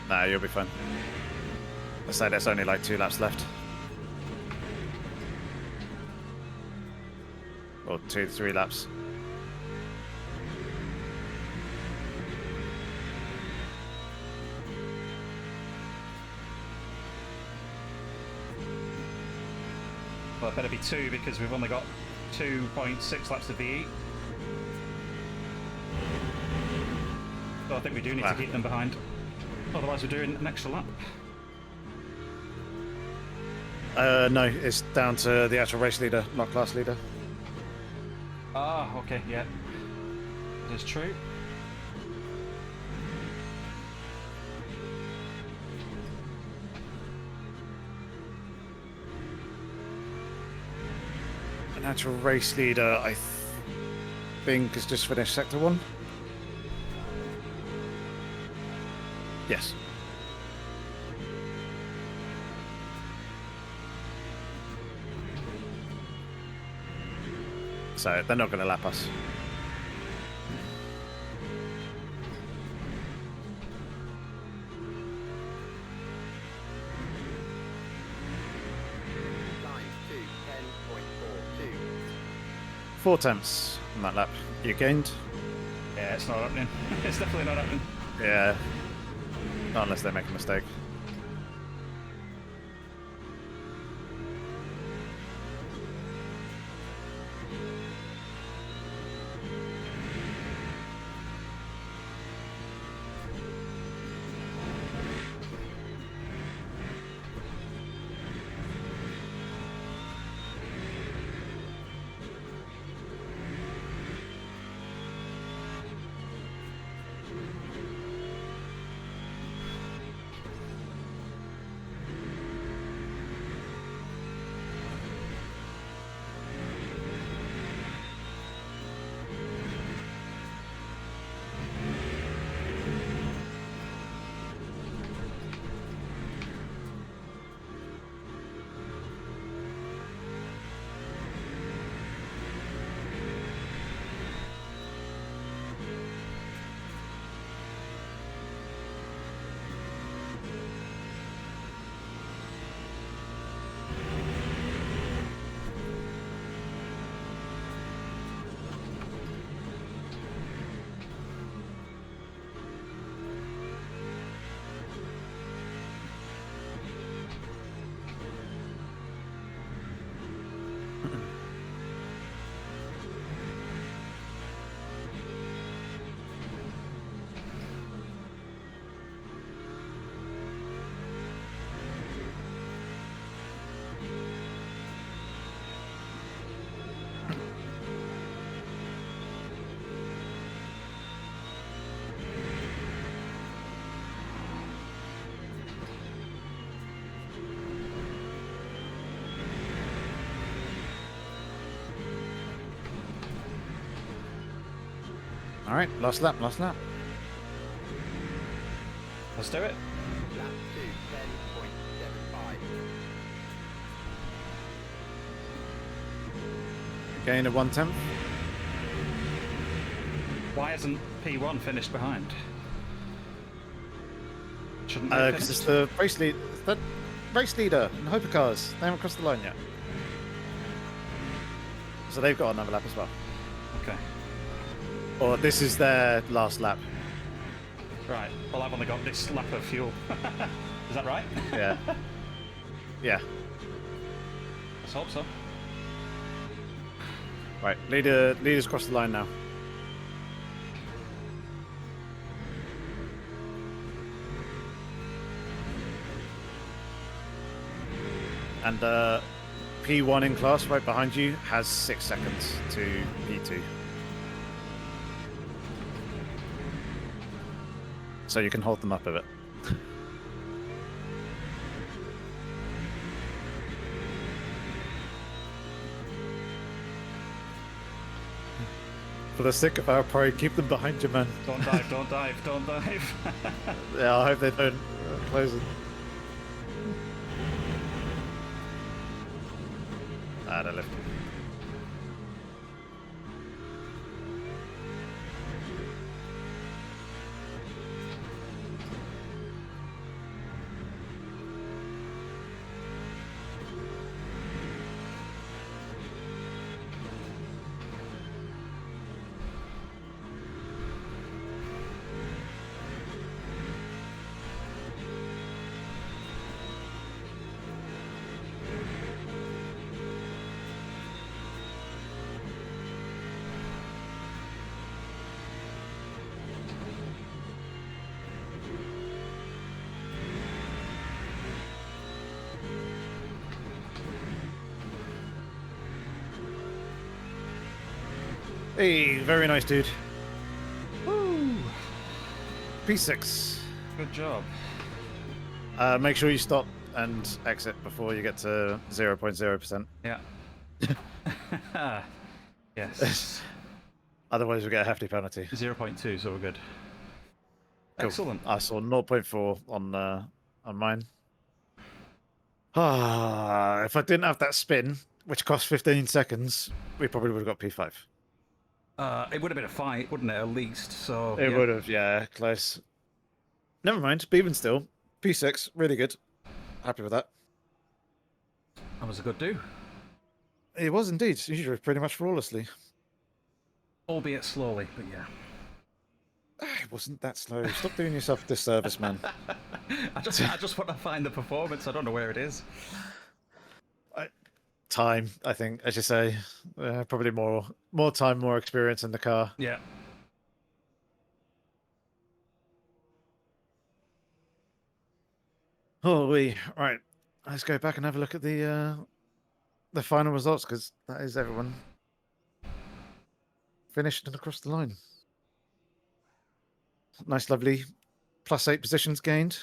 Nah, you'll be fine. I say there's only like 2 laps left. Or 2 to 3 laps. Well, it better be 2 because we've only got 2.6 laps of VE. So I think we do need to keep them behind. Otherwise we're doing an extra lap. No, it's down to the actual race leader, not class leader. Ah, okay, yeah. It is true. An actual race leader, I think, has just finished Sector 1. Yes. So they're not going to lap us. Line 2, 10.42. 4 tenths on that lap. You gained? Yeah, it's not happening. It's definitely not happening. Yeah. Not unless they make a mistake. Alright, last lap, last lap. Let's do it. Lap 2, 10.75. Gain of 1/10. Why hasn't P1 finished behind? Shouldn't they have Because it's finished? the race leader in hypercars. They haven't crossed the line yet. So they've got another lap as well. Okay. Or this is their last lap. Right. Well, I've only got this lap of fuel. Is that right? Yeah. Yeah. Let's hope so. Right. Leader's crossed the line now. And P1 in class right behind you has 6 seconds to P2. So you can hold them up a bit. For the sake of our pride, keep them behind you, man. Don't dive, don't dive, don't dive. Yeah, I hope they don't close it. Ah, they left. Hey, very nice, dude. Woo! P6. Good job. Make sure you stop and exit before you get to 0.0%. Yeah. Yes. Otherwise, we get a hefty penalty. 0.2, so we're good. Cool. Excellent. I saw 0.4 on mine. Ah, if I didn't have that spin, which cost 15 seconds, we probably would have got P5. It would have been a fight, wouldn't it, at least? So It yeah. would have, yeah, close. Never mind, but even still, P6, really good. Happy with that. That was a good do. It was indeed. You drove pretty much flawlessly. Albeit slowly, but yeah. It wasn't that slow. Stop doing yourself a disservice, man. I just want to find the performance. I don't know where it is. Time, I think, as you say. Probably more time, more experience in the car. Yeah. Oh, right. Let's go back and have a look at the final results, because that is everyone finished and across the line. Nice, lovely +8 positions gained.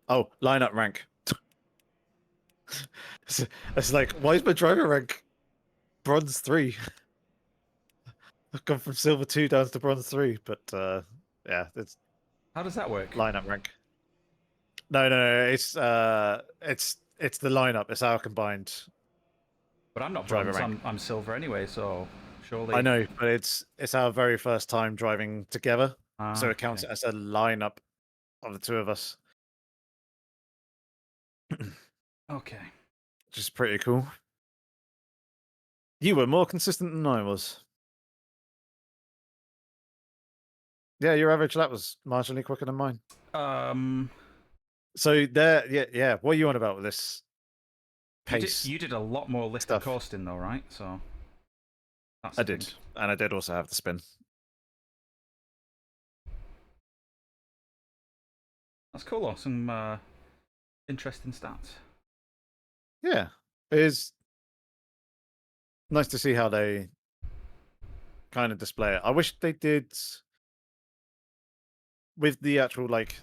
Oh, lineup rank. It's like, why is my driver rank bronze 3? I've gone from silver 2 down to bronze 3, but yeah, it's How does that work? lineup rank. No, it's the lineup. It's our combined. But I'm not driver bronze. rank. I'm silver anyway. So surely. I know, but it's our very first time driving together, so it counts Okay. as a lineup of the two of us, Okay. which is pretty cool. You were more consistent than I was. Yeah, your average lap was marginally quicker than mine. So there, yeah. What are you on about with this pace? You did a lot more lift stuff. and coasting though, right? So. That's I the did, thing. and I did also have the spin. That's cool though. Some interesting stats. Yeah, it is nice to see how they kind of display it. I wish they did with the actual like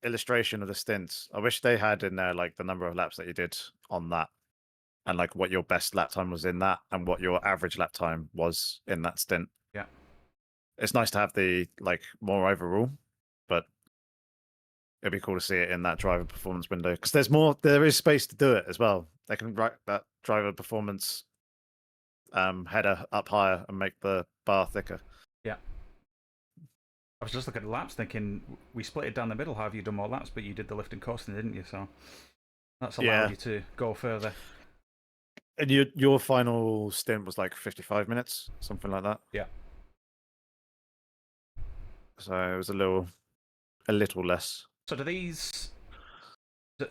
illustration of the stints. I wish they had in there like the number of laps that you did on that, and like what your best lap time was in that, and what your average lap time was in that stint. Yeah. It's nice to have the like more overall, but it'd be cool to see it in that driver performance window because there is space to do it as well. They can write that driver performance header up higher and make the bar thicker. Yeah. I was just looking at the laps thinking, we split it down the middle. How have you done more laps? But you did the lift and coasting, didn't you? So that's allowed you to go further. And your final stint was like 55 minutes, something like that. Yeah. So it was a little less. So do these?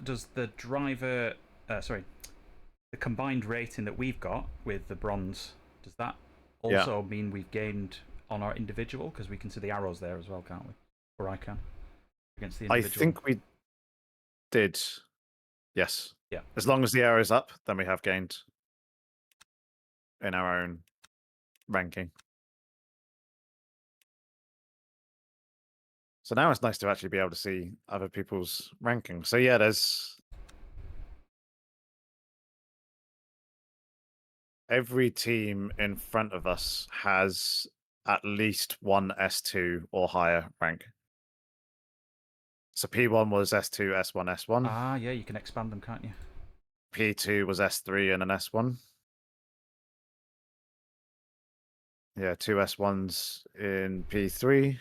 Does the driver? Sorry, the combined rating that we've got with the bronze, does that also mean we've gained on our individual? Because we can see the arrows there as well, can't we? Or I can against the individual. I think we did. Yes. Yeah. As long as the arrow is up, then we have gained in our own ranking. So now it's nice to actually be able to see other people's rankings. So yeah, there's every team in front of us has at least one S2 or higher rank. So P1 was S2, S1, S1. Ah, yeah, you can expand them, can't you? P2 was S3 and an S1. Yeah, 2 S1s in P3.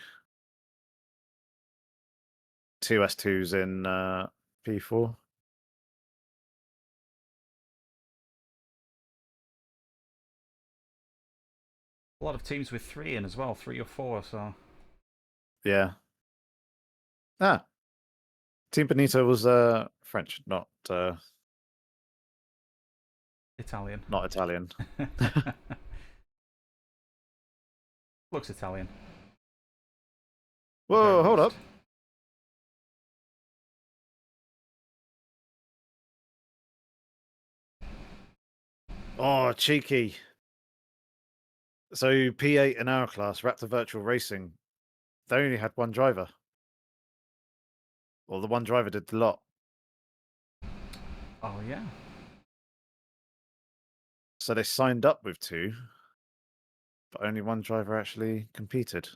2 S2s in P4. A lot of teams with 3 in as well, 3 or 4, so... Yeah. Ah. Team Benito was French, not Italian. not Italian. Looks Italian. Whoa, hold up. Oh, cheeky. So P8 in our class, Raptor Virtual Racing, they only had one driver. Well, the one driver did the lot. Oh, yeah. So they signed up with 2, but only one driver actually competed.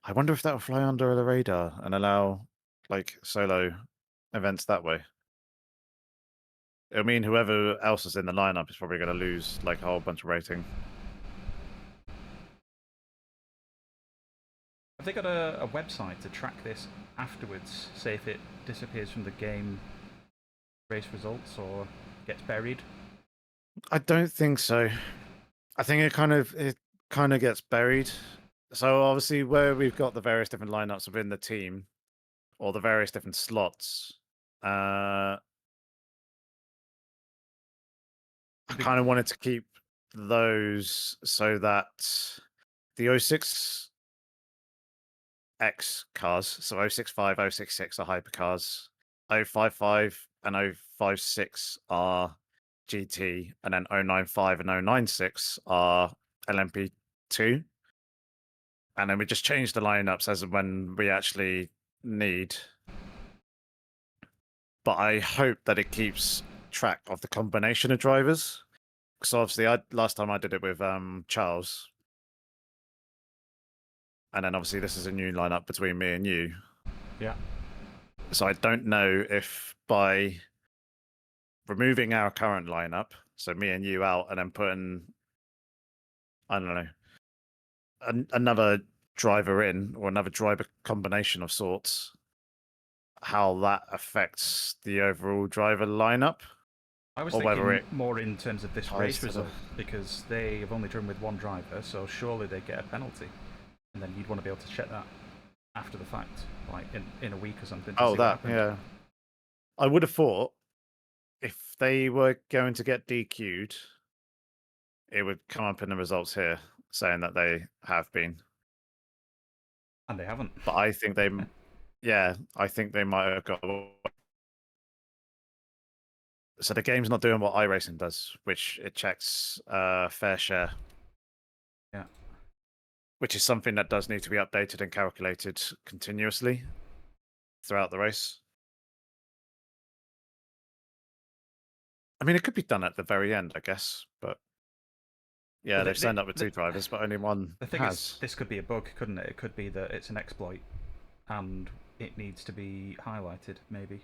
I wonder if that will fly under the radar and allow like solo events that way. I mean, whoever else is in the lineup is probably going to lose like a whole bunch of rating. Have they got a website to track this afterwards? Say if it disappears from the game race results or gets buried? I don't think so. I think it kind of gets buried. So obviously, where we've got the various different lineups within the team, or the various different slots, I kind of wanted to keep those so that the 06X cars, so 065, 066 are hypercars, 055 and 056 are GT, and then 095 and 096 are LMP2. And then we just change the lineups as and when we actually need. But I hope that it keeps track of the combination of drivers. Because obviously, last time I did it with Charles. And then obviously this is a new lineup between me and you. Yeah. So I don't know if by removing our current lineup, so me and you out, and then putting, I don't know, another driver in, or another driver combination of sorts, how that affects the overall driver lineup. I was or whether thinking it more in terms of this ties race to the- result, because they have only driven with one driver, so surely they get a penalty. And then you'd want to be able to check that after the fact, like in a week or something. To Oh, see what that, happened. yeah. I would have thought if they were going to get DQ'd, it would come up in the results here saying that they have been. And they haven't. But I think they, yeah, I think they might have got. So the game's not doing what iRacing does, which it checks fair share. Yeah. Which is something that does need to be updated and calculated continuously throughout the race. I mean, it could be done at the very end, I guess, but yeah, Well, they've signed up with 2 drivers, but only one The thing has. is, this could be a bug, couldn't it? It could be that it's an exploit, and it needs to be highlighted, maybe.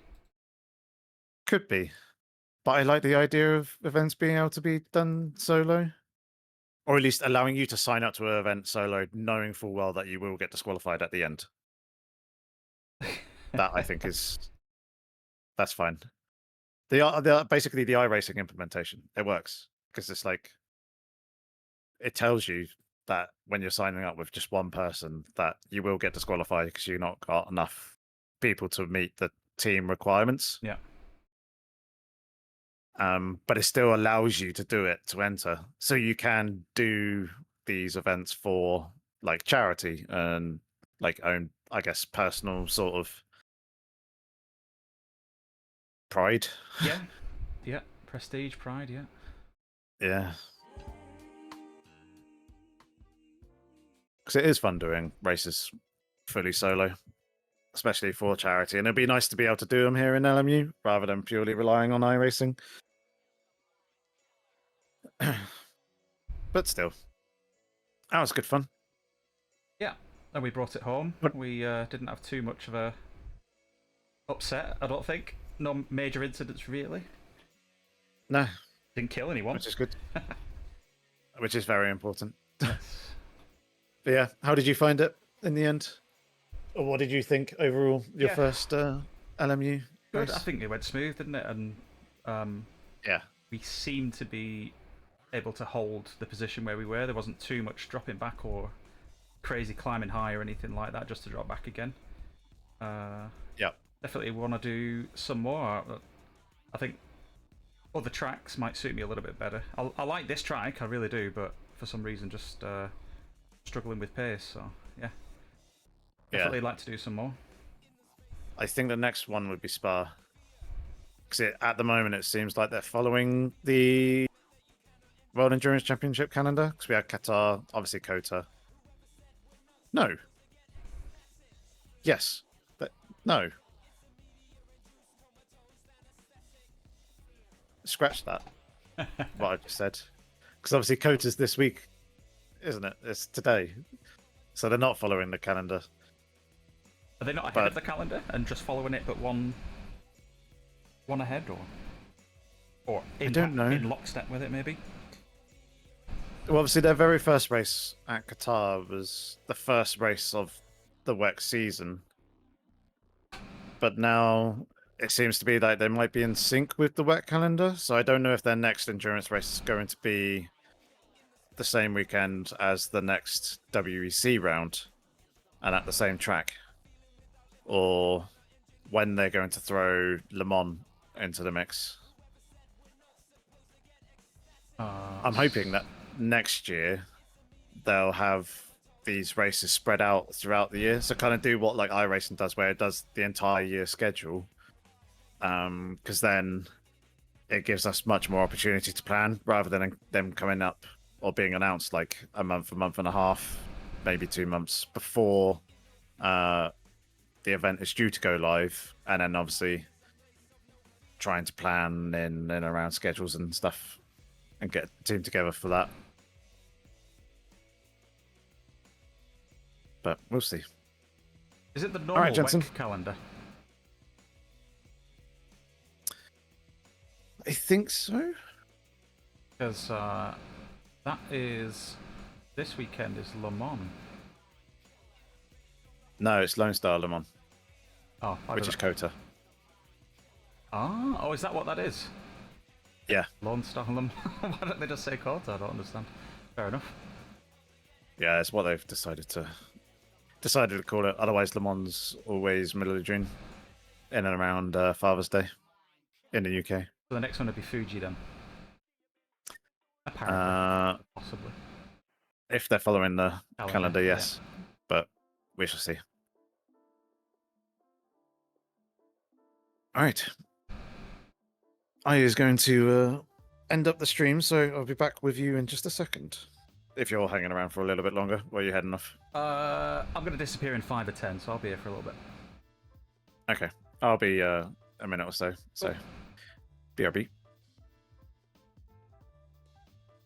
Could be. But I like the idea of events being able to be done solo. Or at least allowing you to sign up to an event solo, knowing full well that you will get disqualified at the end. That I think that's fine. Basically the iRacing implementation. It works because it's like it tells you that when you're signing up with just one person that you will get disqualified because you've not got enough people to meet the team requirements. Yeah. But it still allows you to do it to enter, so you can do these events for like charity and like own, I guess, personal sort of pride. Yeah. Yeah. Prestige, pride, yeah. Yeah. Because it is fun doing races fully solo, especially for charity. And it'd be nice to be able to do them here in LMU rather than purely relying on iRacing. But still, that was good fun. Yeah. And we brought it home. What- We didn't have too much of a upset, I don't think. No major incidents, really. No, Didn't kill anyone. which is good. Which is very important. Yes. But yeah, how did you find it in the end? Or what did you think overall? Your Yeah. first LMU Good. race? I think it went smooth, didn't it? And Yeah, we seemed to be able to hold the position where we were. There wasn't too much dropping back or crazy climbing high or anything like that, just to drop back again. yeah, Definitely want to do some more. I think other tracks might suit me a little bit better. I like this track, I really do, but for some reason just struggling with pace. So yeah, definitely like to do some more. I think the next one would be Spa. Because at the moment it seems like they're following the World Endurance Championship calendar. Because we had Qatar, obviously COTA. No. Yes. No. Scratch that. What I just said. Because obviously COTA's this week, isn't it? It's today. So they're not following the calendar. Are they not ahead of the calendar and just following it, but one ahead, or in, don't know. in lockstep with it, maybe? Well, obviously their very first race at Qatar was the first race of the WEC season. But now it seems to be like they might be in sync with the WEC calendar. So I don't know if their next endurance race is going to be the same weekend as the next WEC round and at the same track. Or when they're going to throw Lemans into the mix. I'm hoping that next year they'll have these races spread out throughout the year. So kind of do what like iRacing does, where it does the entire year schedule. Because then it gives us much more opportunity to plan rather than them coming up or being announced like a month and a half, maybe 2 months before the event is due to go live, and then obviously trying to plan in and around schedules and stuff and get a team together for that. But we'll see. Is it the normal right, Jensen. WEC calendar? I think so. Because that is this weekend is Le Mans. No, it's Lone Star Le Mans, Oh, which is COTA. Oh, is that what that is? Yeah. Lone Star Le Mans. Why don't they just say COTA? I don't understand. Fair enough. Yeah, it's what they've decided to call it. Otherwise, Le Mans always middle of June, in and around Father's Day, in the UK. So the next one would be Fuji then. Apparently, possibly. If they're following the calendar, yeah. yes, but we shall see. All right, I is going to end up the stream, so I'll be back with you in just a second. If you're hanging around for a little bit longer, where are you heading off? I'm going to disappear in 5 or 10, so I'll be here for a little bit. Okay, I'll be a minute or so. So, BRB.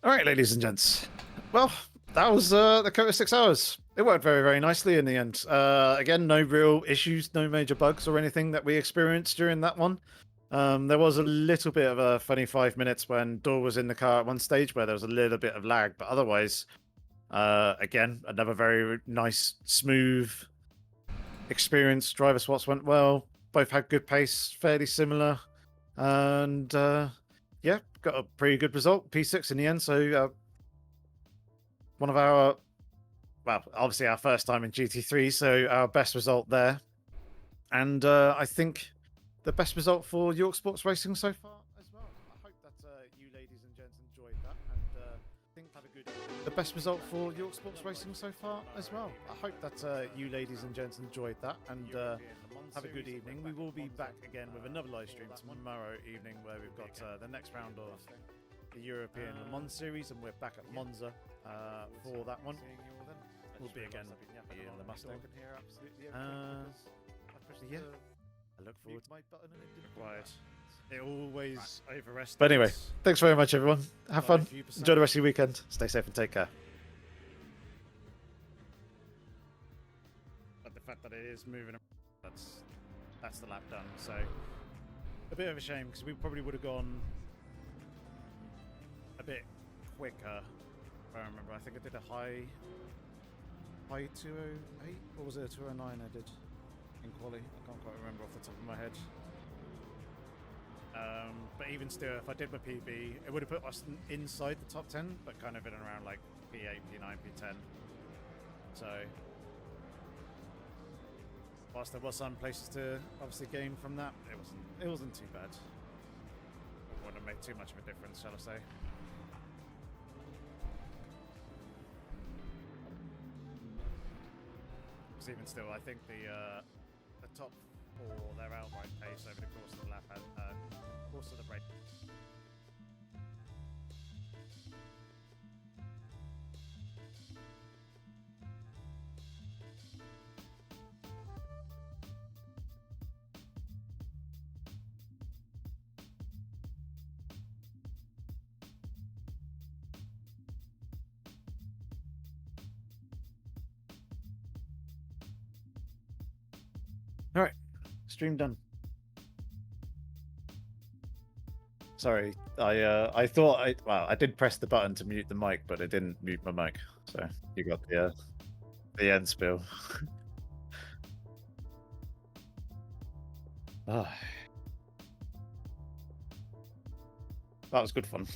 All right, ladies and gents. Well, that was the COTA 6 hours. It worked very, very nicely in the end. Again, no real issues, no major bugs or anything that we experienced during that one. There was a little bit of a funny 5 minutes when Dor was in the car at one stage where there was a little bit of lag, but otherwise, again, another very nice, smooth experience. Driver swaps went well. Both had good pace, fairly similar, and yeah, got a pretty good result. P6 in the end. So one of our, well, obviously our first time in GT3, so our best result there, and I think the best result for York Sports Racing so far as well. I hope that you ladies and gents enjoyed that, and think have a good. The best result for York Sports Racing so far as well. I hope that you ladies and gents enjoyed that, and have a good evening. We will be back again with another live stream tomorrow evening, where we've got the next round of the European Le Mans series, and we're back at Monza for that one. We'll be again in the Mustang. Yeah. I look forward to my button and it didn't quiet. It always overestimates. But anyway, thanks very much, everyone. Have fun. Enjoy the rest of your weekend. Stay safe and take care. But the fact that it is moving, that's the lap done. So a bit of a shame, because we probably would have gone a bit quicker. If I remember, I think I did a high 208, or was it a 209 I did in quali? I can't quite remember off the top of my head. But even still, if I did my PB, it would have put us inside the top 10, but kind of in and around like P8, P9, P10. So, whilst there was some places to obviously gain from that, it wasn't too bad. It wouldn't have made too much of a difference, shall I say. Because even still, I think the top four, their outright pace over the course of the lap and course of the break. All right, stream done. Sorry, I thought I did press the button to mute the mic, but it didn't mute my mic. So you got the end spill. Oh. That was good fun.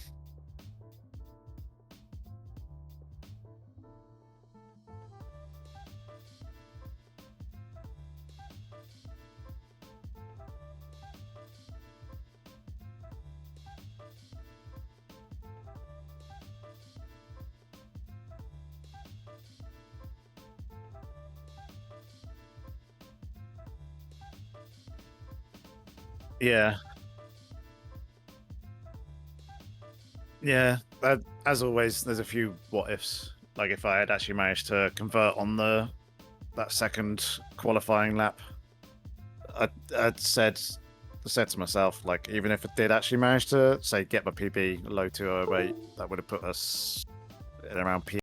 Yeah. Yeah, as always, there's a few what ifs. Like if I had actually managed to convert on that second qualifying lap, I'd said to myself, like, even if it did actually manage to say get my PB low 208, that would have put us in around P